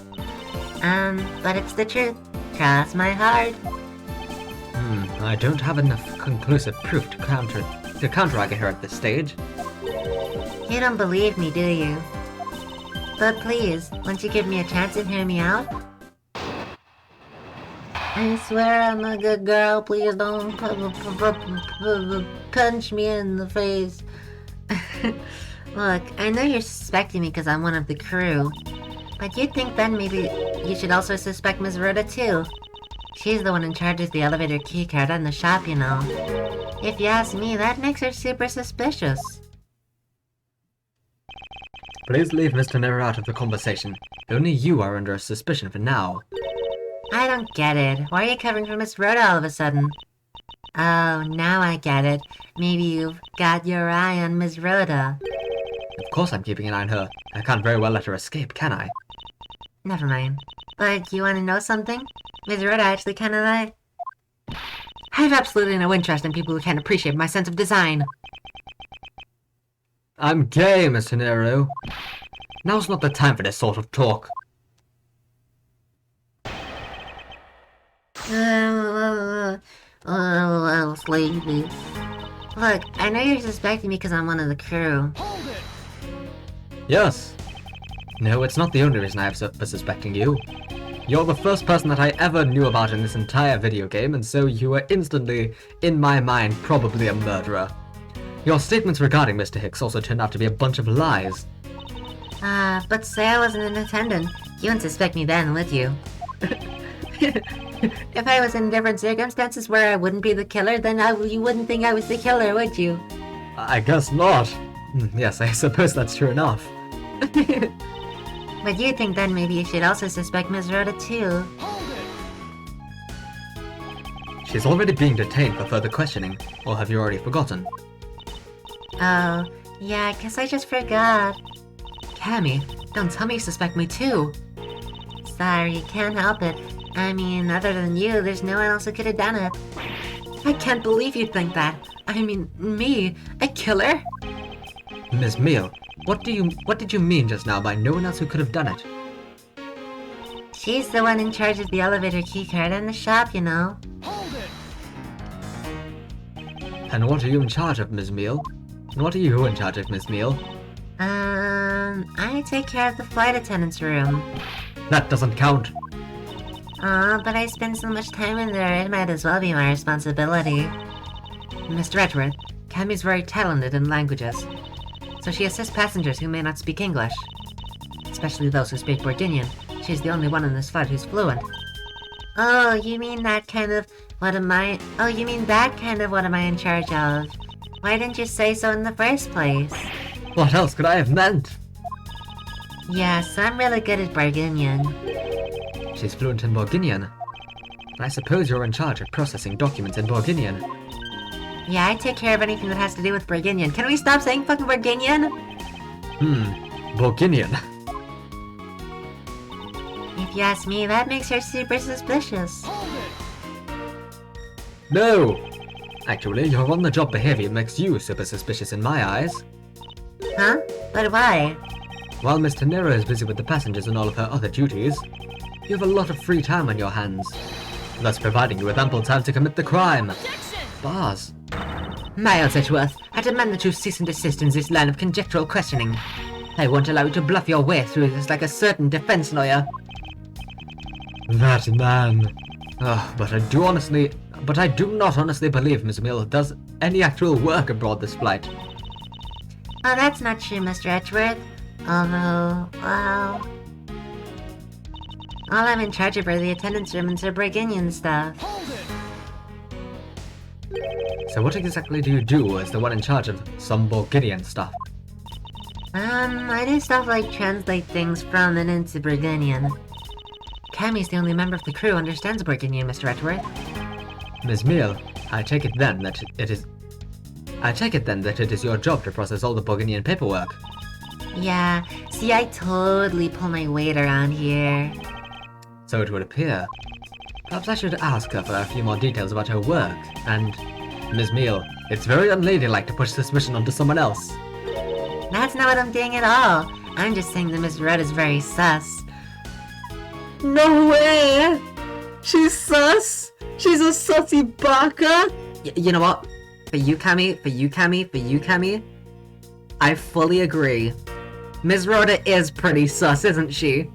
But it's the truth. Cross my heart. I don't have enough conclusive proof to counteract her at this stage. You don't believe me, do you? But please, won't you give me a chance and hear me out? I swear I'm a good girl, please don't punch me in the face. Look, I know you're suspecting me because I'm one of the crew. But you'd think then maybe you should also suspect Ms. Rhoda too. She's the one in charge of the elevator keycard and the shop, you know. If you ask me, that makes her super suspicious. Please leave Mr. Nero out of the conversation. Only you are under suspicion for now. I don't get it. Why are you covering for Miss Rhoda all of a sudden? Oh, now I get it. Maybe you've got your eye on Miss Rhoda. Of course I'm keeping an eye on her. I can't very well let her escape, can I? Never mind. But you want to know something? Miss Rhoda actually kind of like... I have absolutely no interest in people who can't appreciate my sense of design. I'm gay, Mr. Nero. Now's not the time for this sort of talk. Oh, sleepy. Look, I know you're suspecting me because I'm one of the crew. Yes. No, it's not the only reason I have for suspecting you. You're the first person that I ever knew about in this entire video game, and so you were instantly, in my mind, probably a murderer. Your statements regarding Mr. Hicks also turned out to be a bunch of lies. But say I wasn't in attendance. You wouldn't suspect me then, would you? If I was in different circumstances where I wouldn't be the killer, then you wouldn't think I was the killer, would you? I guess not. Yes, I suppose that's true enough. But you think then maybe you should also suspect Ms. Rhoda too. She's already being detained for further questioning, or have you already forgotten? Oh, yeah, I guess I just forgot. Cammy, don't tell me you suspect me too. Sorry, you can't help it. I mean, other than you, there's no one else who could have done it. I can't believe you'd think that. I mean, me, a killer? Ms. Meal, what did you mean just now by no one else who could have done it? She's the one in charge of the elevator keycard and the shop, you know. And what are you in charge of, Ms. Meal? And what are you in charge of, Ms. Meal? I take care of the flight attendant's room. That doesn't count. But I spend so much time in there, it might as well be my responsibility. Mr. Edgeworth, Cammy's very talented in languages, so she assists passengers who may not speak English. Especially those who speak Borginian. She's the only one in this flight who's fluent. Oh, you mean that kind of... what am I in charge of? Why didn't you say so in the first place? What else could I have meant? Yes, I'm really good at Borginian. She's fluent in Borginian. I suppose you're in charge of processing documents in Borginian. Yeah, I take care of anything that has to do with Borginian. Can we stop saying fucking Borginian? Borginian. If you ask me, that makes her super suspicious. No! Actually, your on-the-job behavior makes you super suspicious in my eyes. Huh? But why? While Mr. Nero is busy with the passengers and all of her other duties, you have a lot of free time on your hands, thus providing you with ample time to commit the crime. Bars. Miles Edgeworth, I demand that you cease and desist in this line of conjectural questioning. I won't allow you to bluff your way through this like a certain defense lawyer. That man. But I do not honestly believe Miss Mill does any actual work aboard this flight. Oh, that's not true, Mr. Edgeworth. Although, well... all I'm in charge of are the attendance room and some Borginian stuff. So what exactly do you do as the one in charge of some Borginian stuff? I do stuff like translate things from and into Borginian. Cammy's the only member of the crew who understands Borginian, Mr. Edgeworth. Ms. Meal, I take it then that it is your job to process all the Borginian paperwork. Yeah, see, I totally pull my weight around here. So it would appear. Perhaps I should ask her for a few more details about her work, and... Ms. Meal, it's very unladylike to push suspicion onto someone else. That's not what I'm doing at all. I'm just saying that Miss Red is very sus. No way! She's sus! She's a sussy baka! You know what? For you, Cammy, I fully agree. Ms. Rhoda is pretty sus, isn't she?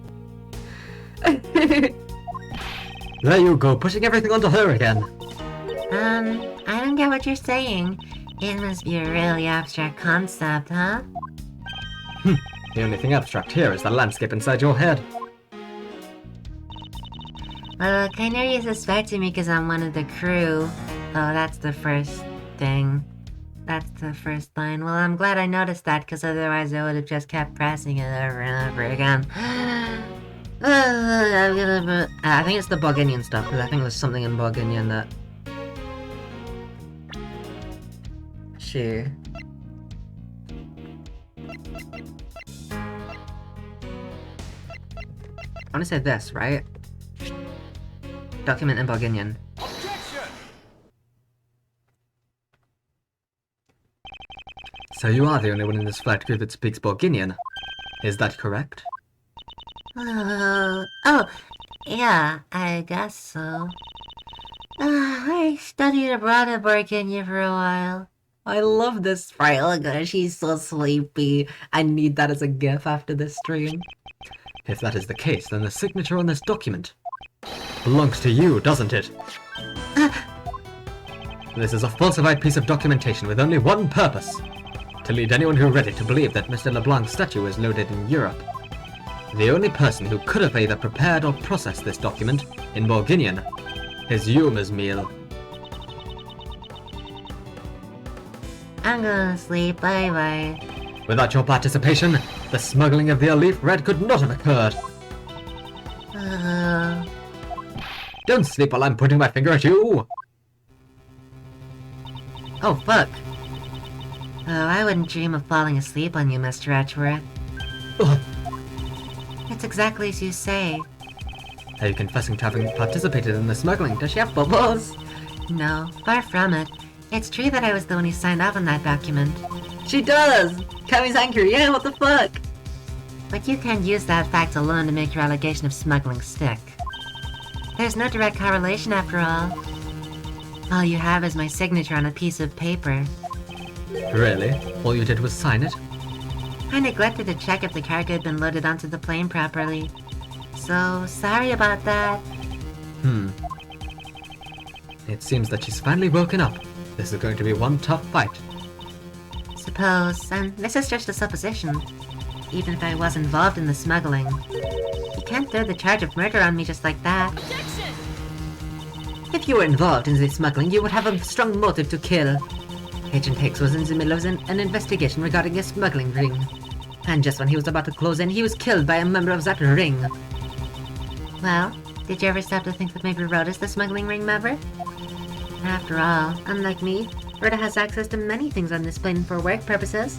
There you go, pushing everything onto her again. I don't get what you're saying. It must be a really abstract concept, huh? The only thing abstract here is the landscape inside your head. Well, look, I know you suspected me because I'm one of the crew. Oh, that's the first thing. That's the first line. Well, I'm glad I noticed that, because otherwise I would have just kept pressing it over and over again. I think it's the Bourguignon stuff, because I think there's something in Bourguignon that... Sure. I want to say this, right? Document in Bourguignon. So you are the only one in this flight crew that speaks Bourguignon. Is that correct? Oh, yeah, I guess so. I studied abroad in Virginia for a while. I love this sprite. Look at her, she's so sleepy. I need that as a gif after this stream. If that is the case, then the signature on this document belongs to you, doesn't it? This is a falsified piece of documentation with only one purpose: to lead anyone who read it to believe that Mr. LeBlanc's statue is loaded in Europe. The only person who could have either prepared or processed this document, in Bourguignon, is you, Ms. Meal. I'm gonna sleep, bye-bye. Without your participation, the smuggling of the Elif Red could not have occurred. Don't sleep while I'm pointing my finger at you! Oh, fuck. Oh, I wouldn't dream of falling asleep on you, Mr. Edgeworth. Ugh. It's exactly as you say. Are you confessing to having participated in the smuggling? Does she have bubbles? No, far from it. It's true that I was the one who signed off on that document. She does! Cammy's angry, yeah, what the fuck? But you can't use that fact alone to make your allegation of smuggling stick. There's no direct correlation after all. All you have is my signature on a piece of paper. Really? All you did was sign it? I neglected to check if the cargo had been loaded onto the plane properly. So, sorry about that. It seems that she's finally woken up. This is going to be one tough fight. Suppose, and this is just a supposition. Even if I was involved in the smuggling, you can't throw the charge of murder on me just like that. If you were involved in the smuggling, you would have a strong motive to kill. Agent Hicks was in the middle of an investigation regarding a smuggling ring. And just when he was about to close in, he was killed by a member of that ring. Well, did you ever stop to think that maybe Rhoda's the smuggling ring member? After all, unlike me, Rhoda has access to many things on this plane for work purposes.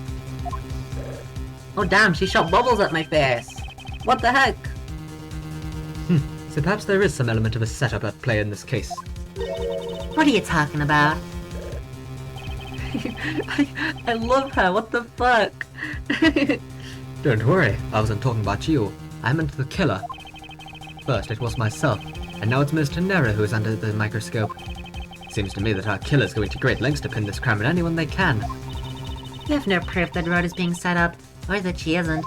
Oh damn, she shot bubbles at my face! What the heck? So perhaps there is some element of a setup at play in this case. What are you talking about? I love her, what the fuck? Don't worry, I wasn't talking about you. I meant the killer. First it was myself, and now it's Mr. Nera who is under the microscope. Seems to me that our killer's going to great lengths to pin this crime on anyone they can. You have no proof that Rhoda's being set up, or that she isn't.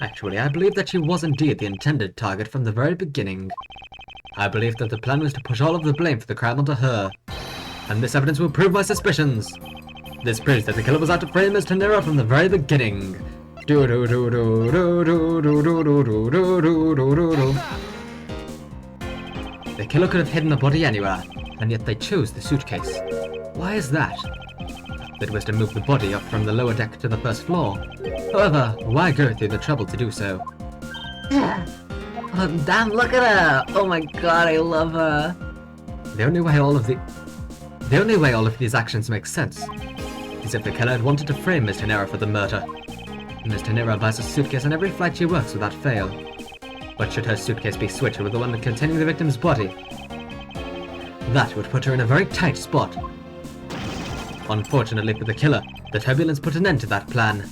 Actually, I believe that she was indeed the intended target from the very beginning. I believe that the plan was to push all of the blame for the crime onto her. And this evidence will prove my suspicions. This proves that the killer was out to frame Mr. Nera from the very beginning. The killer could have hidden the body anywhere, and yet they chose the suitcase. Why is that? It was to move the body up from the lower deck to the first floor. However, why go through the trouble to do so? Oh damn, look at her! Oh my god, I love her. The only way all of these actions make sense is if the killer had wanted to frame Mr. Nera for the murder. Mr. Nera buys a suitcase on every flight she works without fail. But should her suitcase be switched with the one containing the victim's body, that would put her in a very tight spot. Unfortunately for the killer, the turbulence put an end to that plan.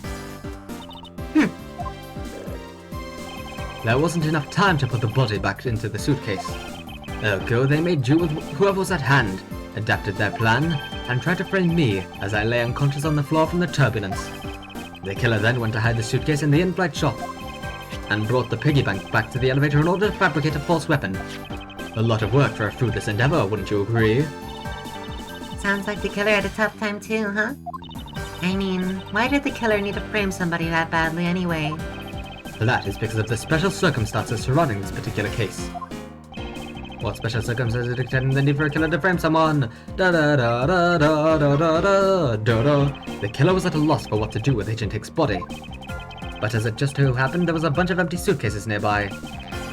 There wasn't enough time to put the body back into the suitcase. Ergo, they made do with whoever was at hand, adapted their plan, and tried to frame me as I lay unconscious on the floor from the turbulence. The killer then went to hide the suitcase in the in-flight shop, and brought the piggy bank back to the elevator in order to fabricate a false weapon. A lot of work for a fruitless endeavor, wouldn't you agree? Sounds like the killer had a tough time too, huh? I mean, why did the killer need to frame somebody that badly anyway? That is because of the special circumstances surrounding this particular case. What special circumstances dictating the need for a killer to frame someone? Da da da da da da da da da da. The killer was at a loss for what to do with Agent Hicks' body. But as it just so happened, there was a bunch of empty suitcases nearby.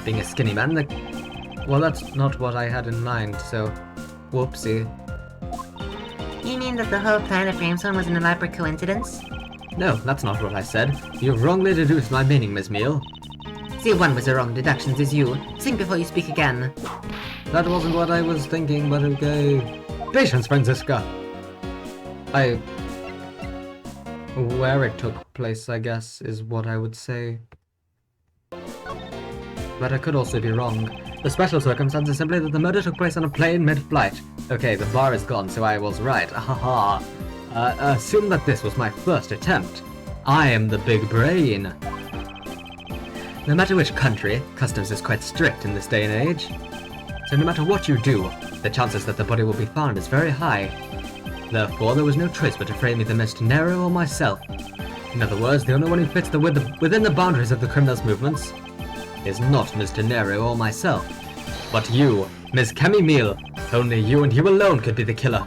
Being a skinny man, like... Well, that's not what I had in mind, so... Whoopsie. You mean that the whole plan of Framestone was an elaborate coincidence? No, that's not what I said. You've wrongly deduced my meaning, Miss Meal. The one with the wrong deductions is you. Think before you speak again. That wasn't what I was thinking, but okay. Patience, Franziska! Where it took place, I guess, is what I would say. But I could also be wrong. The special circumstance is simply that the murder took place on a plane mid-flight. Okay, the bar is gone, so I was right. Haha. Assume that this was my first attempt. I am the big brain. No matter which country, customs is quite strict in this day and age. So no matter what you do, the chances that the body will be found is very high. Therefore, there was no choice but to frame either Mr. Nero or myself. In other words, the only one who fits within the boundaries of the criminal's movements is not Mr. Nero or myself, but you, Ms. Cammy Meal. Only you and you alone could be the killer.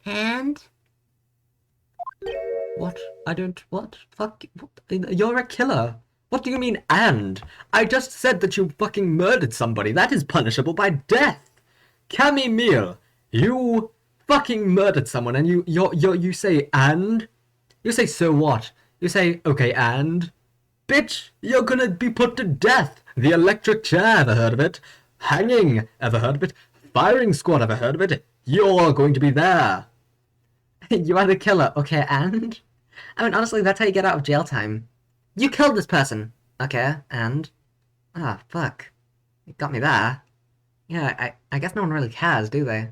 And? What? I don't... What? Fuck... What? You're a killer. What do you mean, and? I just said that you fucking murdered somebody. That is punishable by death. Cammy Meal, you fucking murdered someone and you say, and? You say, so what? You say, okay, and? Bitch, you're gonna be put to death. The electric chair, ever heard of it? Hanging, ever heard of it? Firing squad, ever heard of it? You're going to be there. You are the killer, okay, and? I mean, honestly, that's how you get out of jail time. You killed this person. Okay, and? Ah, fuck. You got me there. Yeah, I guess no one really cares, do they?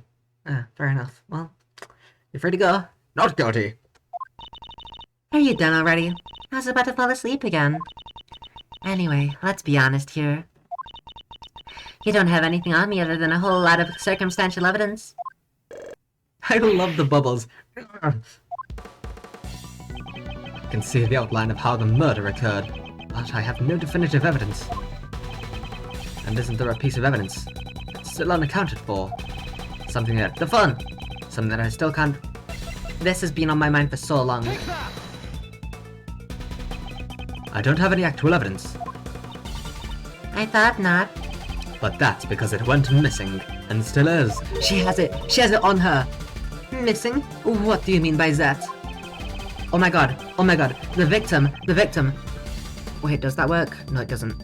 Fair enough. Well, you're free to go. Not guilty. Are you done already? I was about to fall asleep again. Anyway, let's be honest here. You don't have anything on me other than a whole lot of circumstantial evidence. I love the bubbles. I can see the outline of how the murder occurred, but I have no definitive evidence. And isn't there a piece of evidence still unaccounted for? Something that... The phone! Something that I still can't... This has been on my mind for so long. I don't have any actual evidence. I thought not. But that's because it went missing, and still is. She has it! She has it on her! Missing? What do you mean by that? Oh my god, the victim! Wait, does that work? No, it doesn't.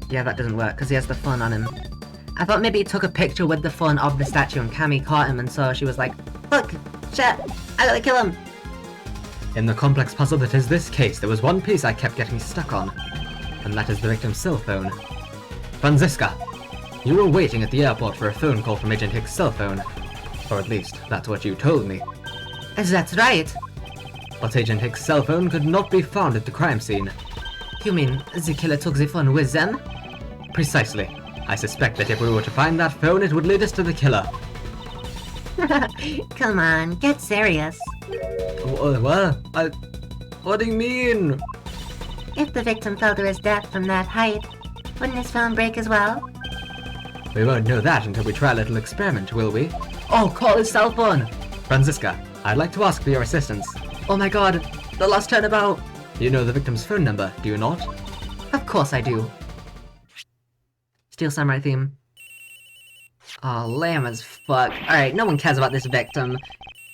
Yeah, that doesn't work, because he has the phone on him. I thought maybe he took a picture with the phone of the statue and Cammy caught him, and so she was like, look, shit, I gotta kill him! In the complex puzzle that is this case, there was one piece I kept getting stuck on, and that is the victim's cell phone. Franziska, you were waiting at the airport for a phone call from Agent Hicks' cell phone. Or at least, that's what you told me. That's right! But Agent Hicks' cell phone could not be found at the crime scene. You mean the killer took the phone with them? Precisely. I suspect that if we were to find that phone, it would lead us to the killer. Come on, get serious. What? What do you mean? If the victim fell to his death from that height, wouldn't his phone break as well? We won't know that until we try a little experiment, will we? Oh, call his cell phone! Franziska, I'd like to ask for your assistance. Oh my god, the last turnabout! You know the victim's phone number, do you not? Of course I do. Steel Samurai theme. Oh, lame as fuck. Alright, no one cares about this victim.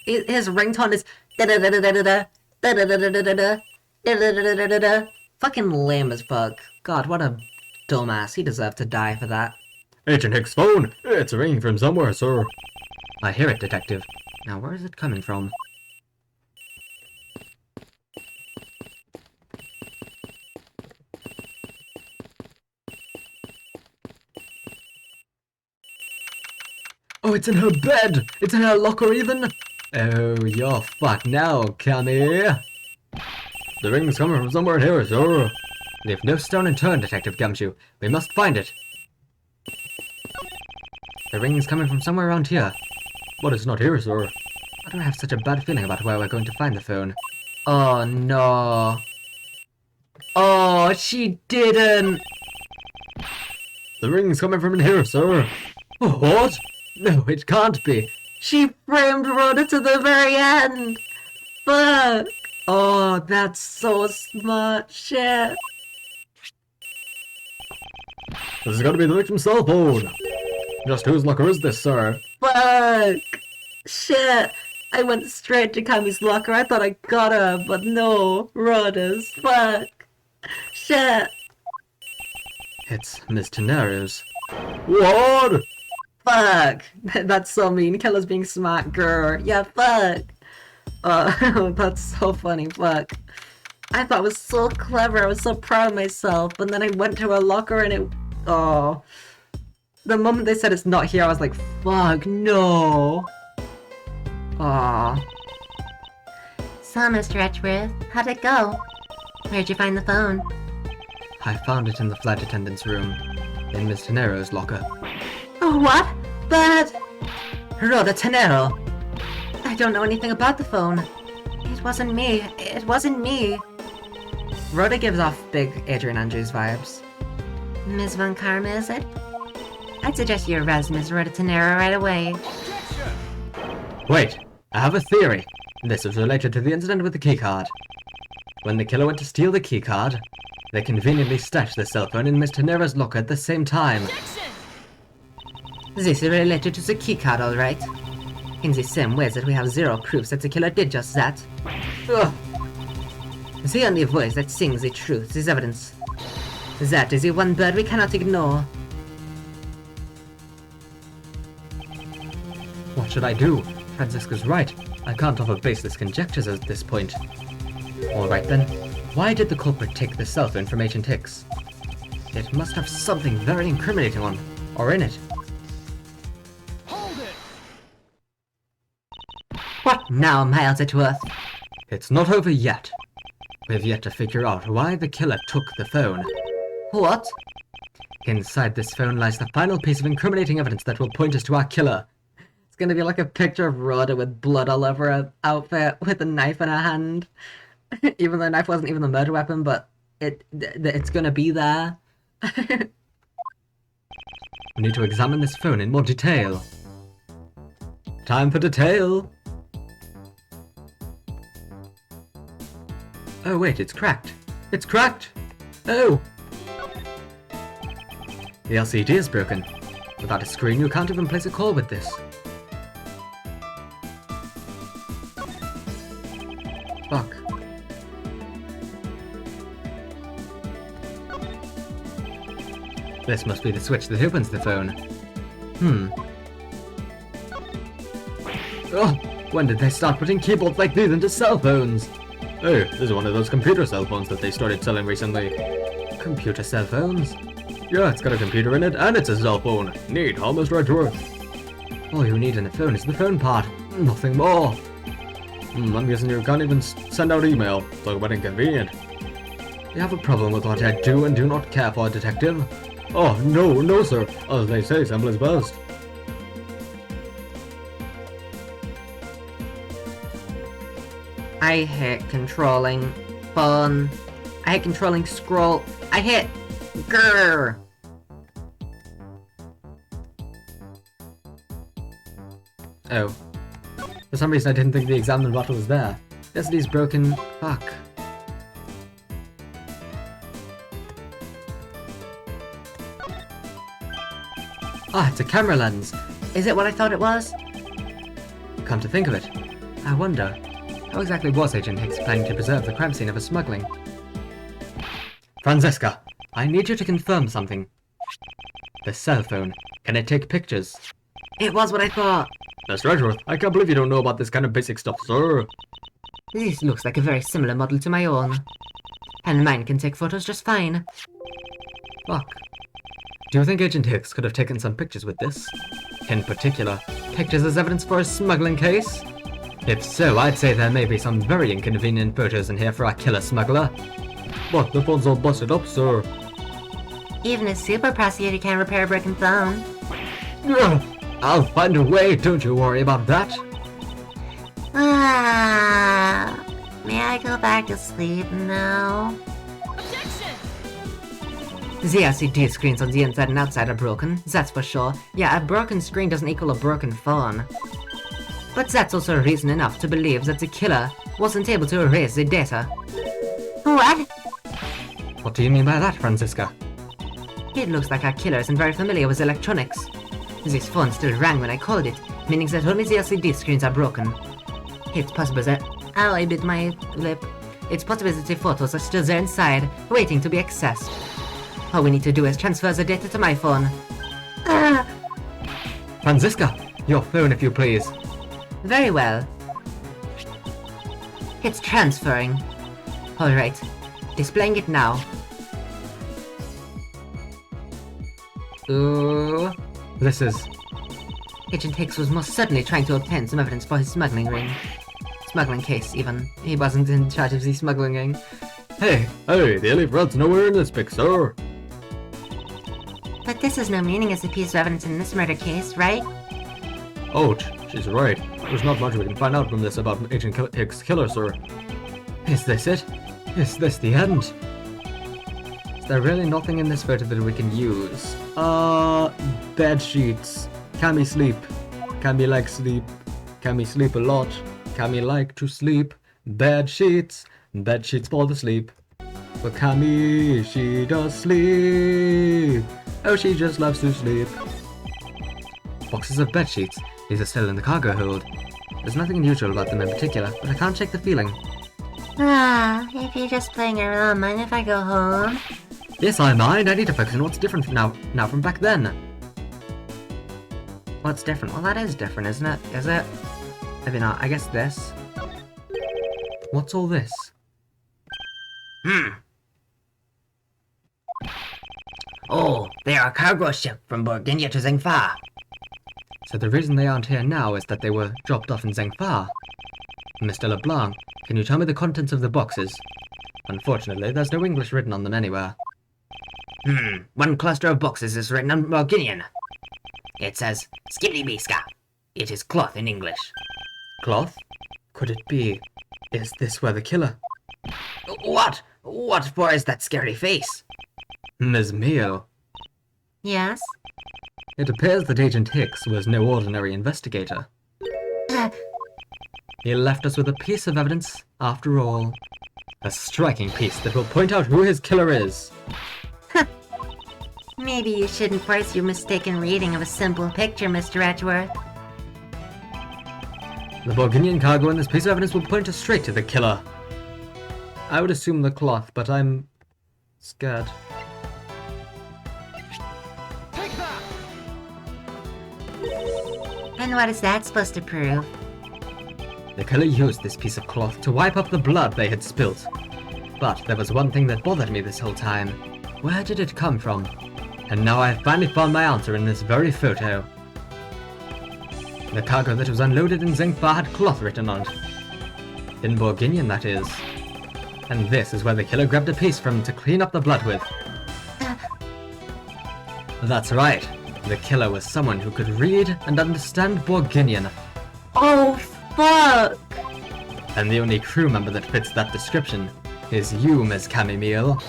His ringtone is da-da-da-da-da-da, da-da-da-da-da-da, da-da-da-da-da-da. Fucking lame as fuck. God, what a dumbass. He deserved to die for that. Agent Hicks' phone! It's ringing from somewhere, sir. I hear it, Detective. Now, where is it coming from? Oh, it's in her bed! It's in her locker even! Oh, you're fucked now, Cammy. The ring's coming from somewhere here, sir. Leave no stone unturned, Detective Gumshoe. We must find it. The ring's coming from somewhere around here. But it's not here, sir. Why do I have such a bad feeling about where we're going to find the phone? Oh no. Oh, she didn't! The ring's coming from in here, sir. What? No, it can't be. She framed Rhoda to the very end! Fuck! Oh, that's so smart. Shit. This has got to be the victim's cell phone. Just whose locker is this, sir? Fuck! Shit! I went straight to Cammy's locker. I thought I got her, but no. Rhoda's. Fuck! Shit! It's Miss Tenero's. What? Fuck! That's so mean. Killer's being smart, girl. Yeah, fuck! Oh, that's so funny. Fuck. I thought it was so clever. I was so proud of myself. And then I went to her locker and it... Oh. The moment they said it's not here, I was like, fuck, no. Aw. So, Mr. Edgeworth, how'd it go? Where'd you find the phone? I found it in the flight attendant's room. In Miss Tenero's locker. Oh, what? But... Rhoda Tenero. I don't know anything about the phone. It wasn't me. It wasn't me. Rhoda gives off big Adrian Andrews vibes. Ms. Von Karma, is it? I'd suggest you arrest Ms. Rhoda Tenero right away. Wait, I have a theory. This is related to the incident with the keycard. When the killer went to steal the keycard, they conveniently stashed the cell phone in Miss Tenero's locker at the same time. This is related to the keycard, alright. In the same way that we have zero proofs that the killer did just that. Ugh. The only voice that sings the truth is evidence. That is the one bird we cannot ignore. What should I do? Francisca's right. I can't offer baseless conjectures at this point. Alright then. Why did the culprit take the cell phone from Agent Hicks? It must have something very incriminating on, or in it. What now, Miles Edgeworth? It's not over yet. We've yet to figure out why the killer took the phone. What? Inside this phone lies the final piece of incriminating evidence that will point us to our killer. It's gonna be like a picture of Rhoda with blood all over her outfit with a knife in her hand. Even though the knife wasn't even the murder weapon, but it's gonna be there. We need to examine this phone in more detail. Time for detail! Oh wait, it's cracked. It's cracked! Oh! The LCD is broken. Without a screen, you can't even place a call with this. Fuck. This must be the switch that opens the phone. Oh, when did they start putting keyboards like these into cell phones? Oh, this is one of those computer cell phones that they started selling recently. Computer cell phones? Yeah, it's got a computer in it, and it's a cell phone. Neat, huh, Mr. Edgeworth? All you need in a phone is the phone part. Nothing more. I'm guessing you can't even send out email. Talk about inconvenient. You have a problem with what I do and do not care for, detective? Oh, no, sir. As they say, simple is best. I hate controlling phone. I hate controlling scroll. I hate grr. Oh. For some reason I didn't think the examine bottle was there. Yesterday's broken. Fuck. Ah, it's a camera lens. Is it what I thought it was? Come to think of it, I wonder, how exactly was Agent Hicks planning to preserve the crime scene of a smuggling? Francisca, I need you to confirm something. The cell phone, can it take pictures? It was what I thought. Mr. Edgeworth, I can't believe you don't know about this kind of basic stuff, sir. This looks like a very similar model to my own. And mine can take photos just fine. Fuck. Do you think Agent Hicks could have taken some pictures with this? In particular, pictures as evidence for a smuggling case? If so, I'd say there may be some very inconvenient photos in here for our killer smuggler. But the phone's all busted up, sir. Even a super prosecutor can't repair a broken phone. Ugh, I'll find a way, don't you worry about that. May I go back to sleep now? The LCD screens on the inside and outside are broken, that's for sure. Yeah, a broken screen doesn't equal a broken phone. But that's also reason enough to believe that the killer wasn't able to erase the data. What? What do you mean by that, Franziska? It looks like our killer isn't very familiar with electronics. This phone still rang when I called it, meaning that only the LCD screens are broken. It's possible that... Ow, I bit my lip. It's possible that the photos are still there inside, waiting to be accessed. All we need to do is transfer the data to my phone. Ah! Franziska, your phone if you please. Very well. It's transferring. Alright, displaying it now. Ooh. This is... Agent Hicks was most certainly trying to obtain some evidence for his smuggling ring. Smuggling case, even. He wasn't in charge of the smuggling ring. Hey, the elite rod's nowhere in this pic, sir. But this has no meaning as a piece of evidence in this murder case, right? Ouch, she's right. There's not much we can find out from this about Agent Hicks' killer, sir. Is this it? Is this the end? Is there really nothing in this photo that we can use? Bed sheets. Cammy sleep. Cammy like sleep. Cammy sleep a lot. Cammy like to sleep. Bed sheets. Bed sheets for the sleep. But Cammy, she does sleep. Oh, she just loves to sleep. Boxes of bed sheets. These are still in the cargo hold. There's nothing unusual about them in particular, but I can't shake the feeling. Ah, if you're just playing around, mind if I go home? Yes, I mind. I need to focus on what's different now from back then. What's different? Well, that is different, isn't it? Is it? Maybe not. I guess this. What's all this? Oh, they are a cargo ship from Burgundy to Zengfa. So the reason they aren't here now is that they were dropped off in Zengfa. Mr. LeBlanc, can you tell me the contents of the boxes? Unfortunately, there's no English written on them anywhere. One cluster of boxes is written on Burgundian. It says, Skibidi-Biska. It is cloth in English. Cloth? Could it be? Is this where the killer? What? What for is that scary face? Ms. Mio. Yes? It appears that Agent Hicks was no ordinary investigator. He left us with a piece of evidence, after all. A striking piece that will point out who his killer is. Maybe you shouldn't force your mistaken reading of a simple picture, Mr. Edgeworth. The Burgundian cargo in this piece of evidence will point us straight to the killer. I would assume the cloth, but I'm scared. And what is that supposed to prove? The killer used this piece of cloth to wipe up the blood they had spilt. But there was one thing that bothered me this whole time. Where did it come from? And now I have finally found my answer in this very photo. The cargo that was unloaded in Zengfa had cloth written on it. In Burgundian, that is. And this is where the killer grabbed a piece from to clean up the blood with. That's right. The killer was someone who could read and understand Burgundian. Oh, fuck! And the only crew member that fits that description is you, Ms. Camille.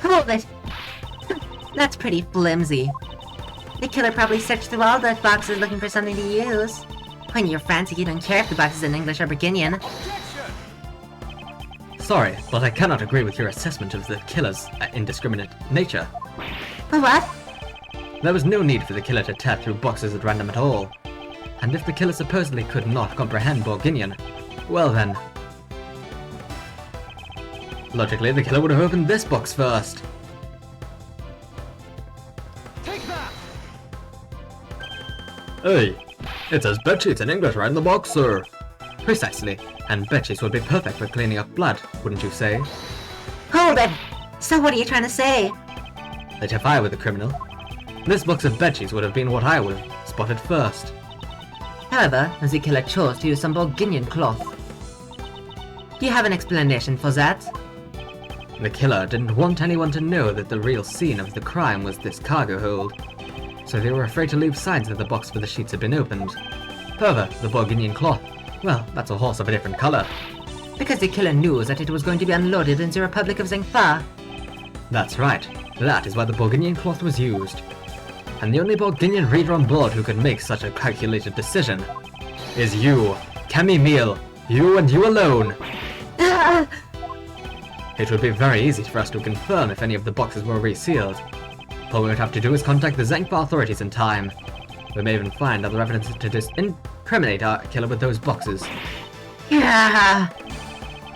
Hold it! That's pretty flimsy. The killer probably searched through all those boxes looking for something to use. When you're frantic, you don't care if the box is in English or Burgundian. Sorry, but I cannot agree with your assessment of the killer's indiscriminate nature. What? There was no need for the killer to tear through boxes at random at all. And if the killer supposedly could not comprehend Burgundian, well then... logically, the killer would have opened this box first. Take that! Hey, it says bedsheets in English right in the box, sir. Precisely, and bedsheets would be perfect for cleaning up blood, wouldn't you say? Hold it! So what are you trying to say? That if I were the criminal, this box of bedsheets would have been what I would have spotted first. However, the killer chose to use some Burgundian cloth. Do you have an explanation for that? The killer didn't want anyone to know that the real scene of the crime was this cargo hold, so they were afraid to leave signs that the box for the sheets had been opened. However, the Burgundian cloth, well, that's a horse of a different color. Because the killer knew that it was going to be unloaded in the Republic of Zengfa. That's right, that is why the Burgundian cloth was used. And the only Burgundian reader on board who could make such a calculated decision is you, Camille, you and you alone. It would be very easy for us to confirm if any of the boxes were resealed. All we would have to do is contact the Zangpa authorities in time. We may even find other evidence to incriminate our killer with those boxes. Yeah.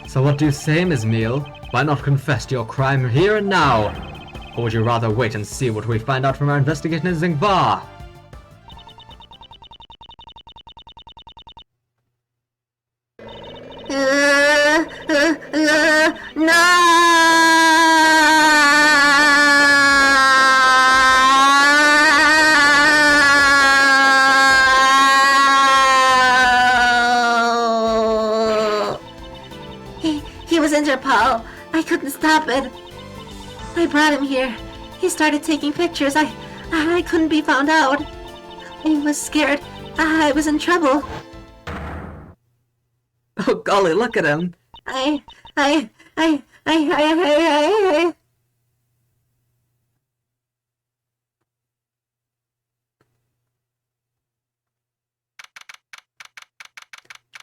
So what do you say, Ms. Meal? Why not confess to your crime here and now? Or would you rather wait and see what we find out from our investigation in Zingbar? No! He was injured, Paul. I couldn't stop it. I brought him here. He started taking pictures. I couldn't be found out. I was scared. I was in trouble. Oh golly, look at him. I.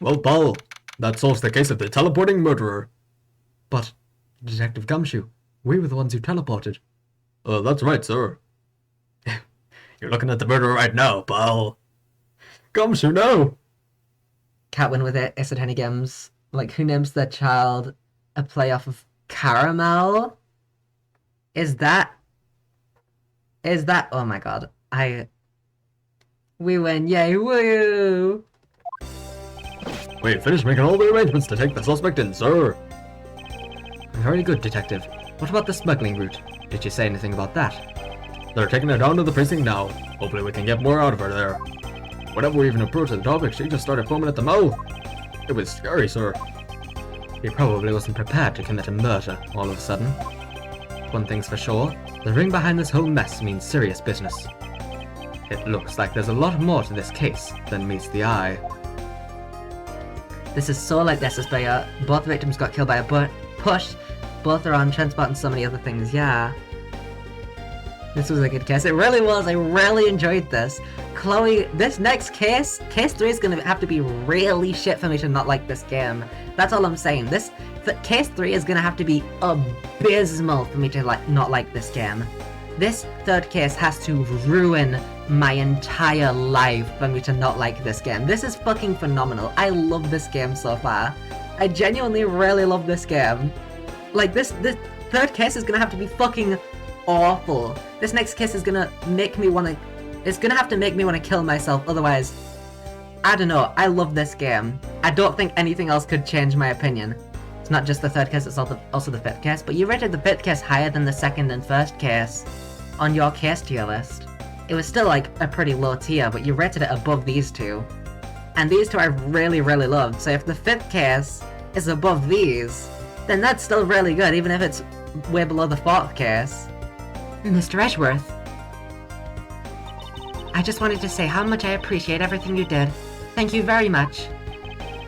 Well, Paul, that solves the case of the teleporting murderer. But, Detective Gumshoe, we were the ones who teleported. That's right, sir. You're looking at the murderer right now, Paul. Gumshoe, no! Catwin with it, Is it Henny Games? Like, who names their child a play off of Caramel? Is that... Oh my god. We win, yay, woo! We finished making all the arrangements to take the suspect in, sir. Very good, Detective. What about the smuggling route? Did you say anything about that? They're taking her down to the precinct now. Hopefully we can get more out of her there. Whenever we even approached the topic, she just started foaming at the mouth. It was scary, sir. He probably wasn't prepared to commit a murder all of a sudden. One thing's for sure, the ring behind this whole mess means serious business. It looks like there's a lot more to this case than meets the eye. This is so like this, Despair. Both victims got killed by a push. Both are on transport and so many other things, yeah. This was a good case. It really was. I really enjoyed this. Chloe, this next case 3 is going to have to be really shit for me to not like this game. That's all I'm saying. Case 3 is going to have to be abysmal for me to not like this game. This third case has to ruin my entire life for me to not like this game. This is fucking phenomenal. I love this game so far. I genuinely really love this game. Like, this third case is gonna have to be fucking awful. This next case is gonna make me wanna... It's gonna have to make me wanna kill myself, otherwise... I don't know, I love this game. I don't think anything else could change my opinion. It's not just the third case, it's also the fifth case, but you rated the fifth case higher than the second and first case on your case tier list. It was still like a pretty low tier, but you rated it above these two. And these two I really, really loved, so if the fifth case is above these, then that's still really good, even if it's way below the fourth case. Mr. Edgeworth, I just wanted to say how much I appreciate everything you did. Thank you very much.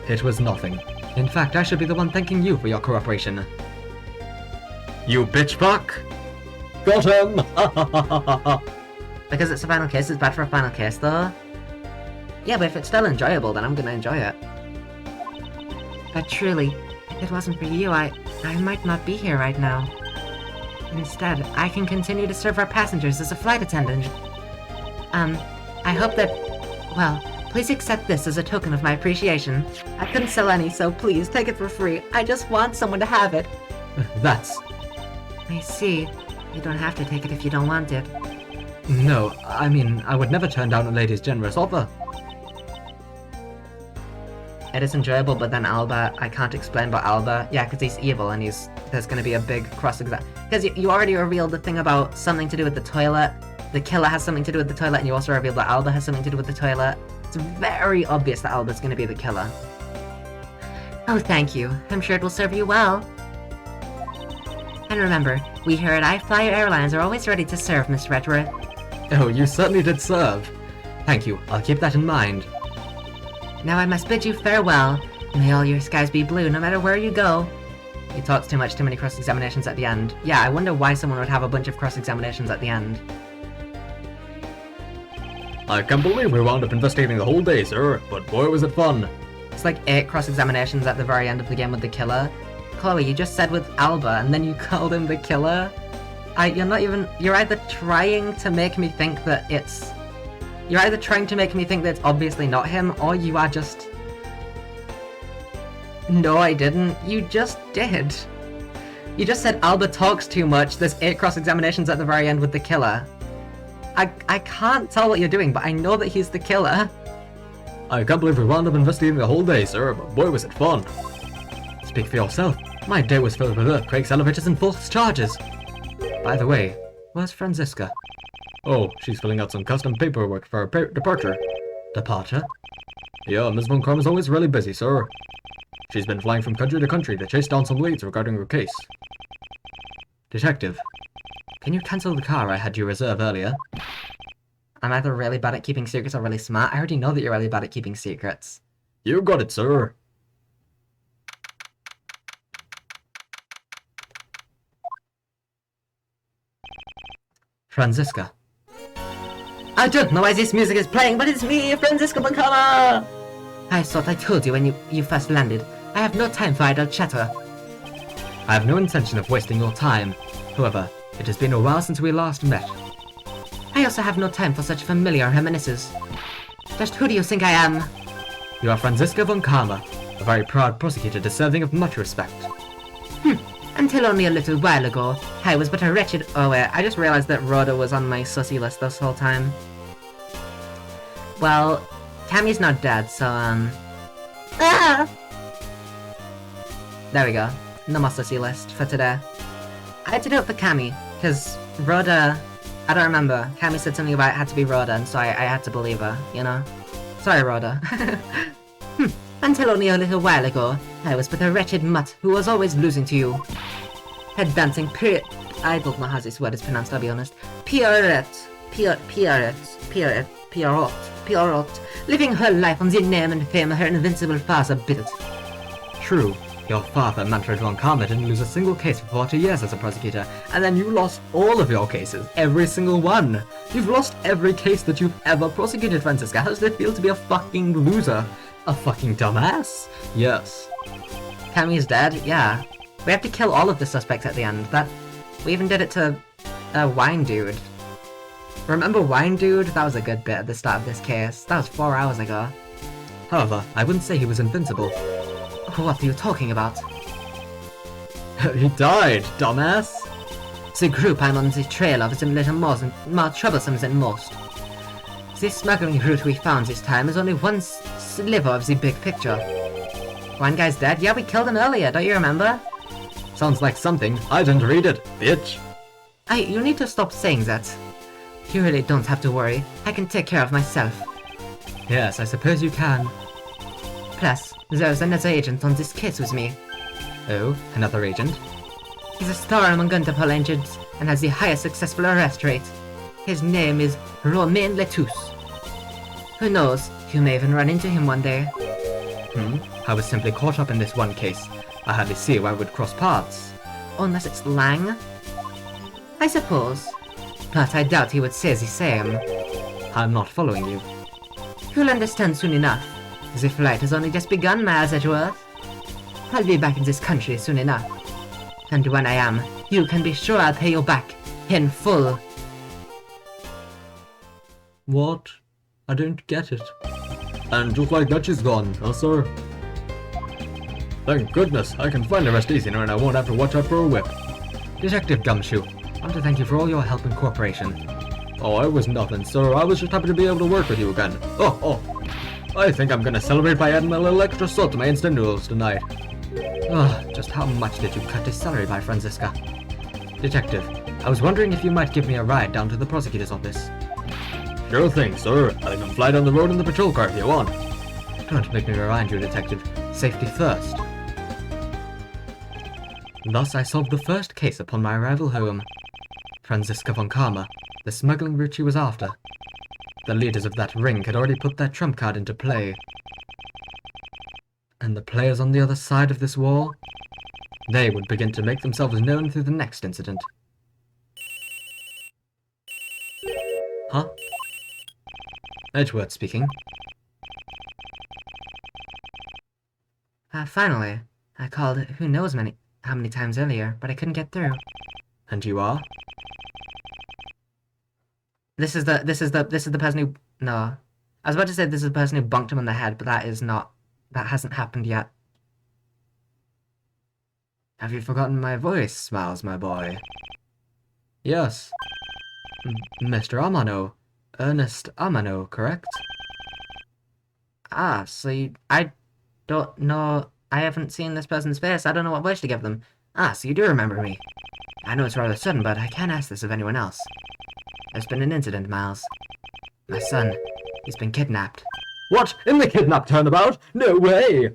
It was nothing. In fact, I should be the one thanking you for your cooperation. You bitch fuck! Got him! Because it's a final case, it's bad for a final case though. Yeah, but if it's still enjoyable, then I'm gonna enjoy it. but truly, if it wasn't for you, I might not be here right now. Instead, I can continue to serve our passengers as a flight attendant. I hope that... Well, please accept this as a token of my appreciation. I couldn't sell any, so please, take it for free. I just want someone to have it. That's... I see. You don't have to take it if you don't want it. No, I mean, I would never turn down a lady's generous offer. It is enjoyable, but then Alba, I can't explain about Alba. Yeah, because he's evil and there's going to be a big cross-exam. Because you already revealed the thing about something to do with the toilet. The killer has something to do with the toilet, and you also revealed that Alba has something to do with the toilet. It's very obvious that Alba's going to be the killer. Oh, thank you. I'm sure it will serve you well. And remember, we here at iFlyer Airlines are always ready to serve, Mr. Edgeworth. Oh, you certainly did serve. Thank you, I'll keep that in mind. Now I must bid you farewell. May all your skies be blue, no matter where you go. He talks too much, too many cross-examinations at the end. Yeah, I wonder why someone would have a bunch of cross-examinations at the end. I can't believe we wound up investigating the whole day, sir, but boy was it fun. It's like 8 cross-examinations at the very end of the game with the killer. Chloe, you just said with Alba, and then you called him the killer? You're either trying to make me think that it's... You're either trying to make me think that it's obviously not him, or you are just... No, I didn't. You just did. You just said Alba talks too much, there's 8 cross-examinations at the very end with the killer. I can't tell what you're doing, but I know that he's the killer. I can't believe we wound up investigating the whole day, sir, but boy was it fun. Speak for yourself. My day was filled with earthquakes, elevators, and false charges. By the way, where's Franziska? Oh, she's filling out some custom paperwork for her departure. Departure? Yeah, Ms. Von Karm is always really busy, sir. She's been flying from country to country to chase down some leads regarding her case. Detective, can you cancel the car I had you reserve earlier? I'm either really bad at keeping secrets or really smart. I already know that you're really bad at keeping secrets. You got it, sir. Franziska. I don't know why this music is playing, but it's me, Franziska Bancana! I thought I told you when you first landed. I have no time for idle chatter. I have no intention of wasting your time. However, it has been a while since we last met. I also have no time for such familiar reminiscences. Just who do you think I am? You are Franziska von Karma, a very proud prosecutor deserving of much respect. Until only a little while ago, I was but a wretched... Oh wait, I just realized that Rhoda was on my sussy list this whole time. Well, Cammy's not dead, so Ah! There we go. No more sussy list for today. I had to do it for Cammy, because Rhoda... I don't remember. Cammy said something about it had to be Rhoda, and so I had to believe her, you know? Sorry, Rhoda. Until only a little while ago, I was but a wretched mutt who was always losing to you. Head dancing I don't know how this word is pronounced, I'll be honest. Pierrot. Living her life on the name and fame her invincible father built. True. Your father, Manfred von Karma, didn't lose a single case for 40 years as a prosecutor, and then you lost all of your cases, every single one. You've lost every case that you've ever prosecuted, Franziska. How does it feel to be a fucking loser? A fucking dumbass? Yes. Cammy's dead? Yeah. We have to kill all of the suspects at the end. We even did it to Wine Dude. Remember Wine Dude? That was a good bit at the start of this case. That was 4 hours ago. However, I wouldn't say he was invincible. What are you talking about? He died, dumbass! The group I'm on the trail of is a little more troublesome than most. This smuggling route we found this time is only one sliver of the big picture. One guy's dead? Yeah, we killed him earlier, don't you remember? Sounds like something. I didn't read it, bitch. You need to stop saying that. You really don't have to worry. I can take care of myself. Yes, I suppose you can. Plus, there's another agent on this case with me. Oh, another agent? He's a star among Guntapol agents and has the highest successful arrest rate. His name is Romain Letouce. Who knows, you may even run into him one day. I was simply caught up in this one case. I hardly see why we would cross paths. Unless it's Lang? I suppose. But I doubt he would say the same. I'm not following you. You'll understand soon enough. The flight has only just begun, Miles Edgeworth. I'll be back in this country soon enough. And when I am, you can be sure I'll pay you back. In full. What? I don't get it. And just like that she's gone, huh, sir? Thank goodness, I can find the rest easier and I won't have to watch out for a whip. Detective Gumshoe, I want to thank you for all your help and cooperation. Oh, I was nothing, sir. I was just happy to be able to work with you again. Oh. I think I'm gonna celebrate by adding a little extra salt to my instant noodles tonight. Just how much did you cut his salary by, Franziska? Detective, I was wondering if you might give me a ride down to the prosecutor's office. Sure thing, sir. I can fly down the road in the patrol car if you want. Don't make me remind you, Detective. Safety first. Thus I solved the first case upon my arrival home. Franziska von Karma, the smuggling route she was after. The leaders of that ring had already put their trump card into play. And the players on the other side of this wall? They would begin to make themselves known through the next incident. Huh? Edgeworth speaking. Finally. I called who knows many... how many times earlier, but I couldn't get through. And you are? This is the person who, no. I was about to say this is the person who bonked him on the head, but that hasn't happened yet. Have you forgotten my voice, Smiles, my boy? Yes. Mr. Amano. Ernest Amano, correct? Ah, so I don't know, I haven't seen this person's face, I don't know what voice to give them. Ah, so you do remember me. I know it's rather sudden, but I can't ask this of anyone else. There's been an incident, Miles. My son, he's been kidnapped. What? In the kidnap turnabout? No way!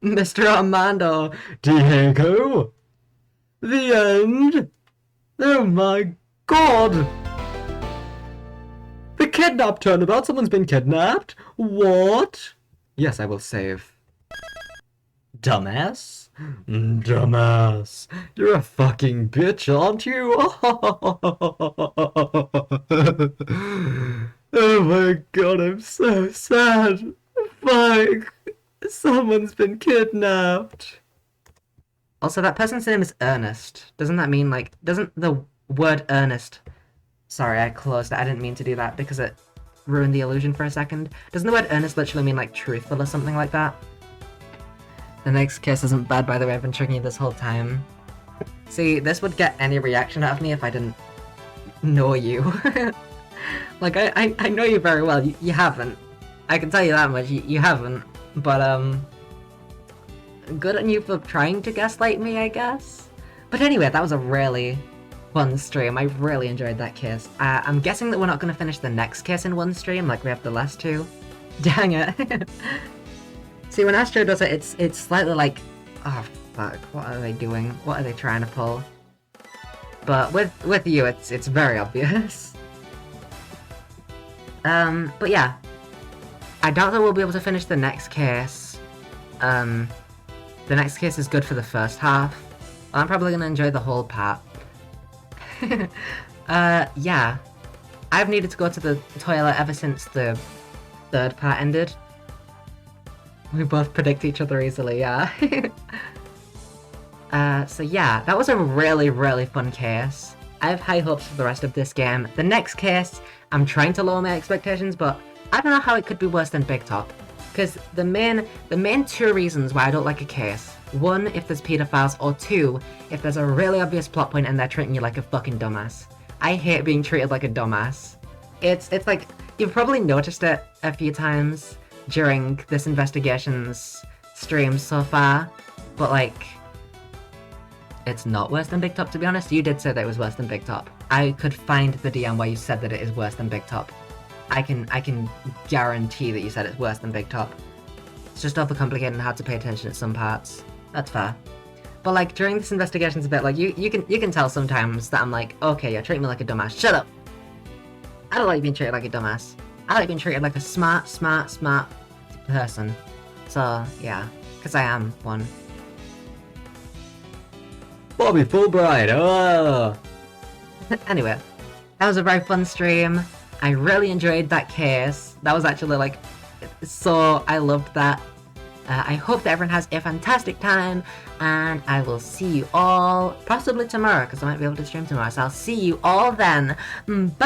Mr. Armando! Diego? The end? Oh my god! The kidnap turnabout? Someone's been kidnapped? What? Yes, I will save. Dumbass? Dumbass. You're a fucking bitch, aren't you? Oh my god, I'm so sad. Fuck. Someone's been kidnapped. Also, that person's name is Ernest. Doesn't that mean, like, doesn't the word Ernest... Sorry, I closed it. I didn't mean to do that because it ruined the illusion for a second. Doesn't the word earnest literally mean, like, truthful or something like that? The next kiss isn't bad, by the way. I've been tricking you this whole time. See, this would get any reaction out of me if I didn't know you. Like, I know you very well. You haven't. I can tell you that much. You haven't. But, good on you for trying to gaslight me, I guess? But anyway, that was a really fun stream. I really enjoyed that kiss. I'm guessing that we're not going to finish the next kiss in one stream like we have the last two. Dang it. See, when Astro does it, it's slightly like, oh fuck, what are they doing? What are they trying to pull? But with you, it's very obvious. But yeah. I doubt that we'll be able to finish the next case. The next case is good for the first half. I'm probably gonna enjoy the whole part. Yeah. I've needed to go to the toilet ever since the third part ended. We both predict each other easily, yeah. So yeah, that was a really, really fun case. I have high hopes for the rest of this game. The next case, I'm trying to lower my expectations, but I don't know how it could be worse than Big Top. Because the main two reasons why I don't like a case, one, if there's pedophiles, or two, if there's a really obvious plot point and they're treating you like a fucking dumbass. I hate being treated like a dumbass. It's like, you've probably noticed it a few times during this investigation's stream so far, but like, it's not worse than Big Top, to be honest. You did say that it was worse than Big Top. I could find the DM where you said that it is worse than Big Top. I can guarantee that you said it's worse than Big Top. It's just overcomplicated and hard to pay attention at some parts. That's fair. But like, during this investigation's a bit, like, you can tell sometimes that I'm like, okay, you're treating me like a dumbass. Shut up! I don't like being treated like a dumbass. I like being treated like a smart person. So, yeah. Because I am one. Bobby Fulbright, oh! Anyway, that was a very fun stream. I really enjoyed that case. That was actually like, so I loved that. I hope that everyone has a fantastic time, and I will see you all possibly tomorrow, because I might be able to stream tomorrow, so I'll see you all then. Bye!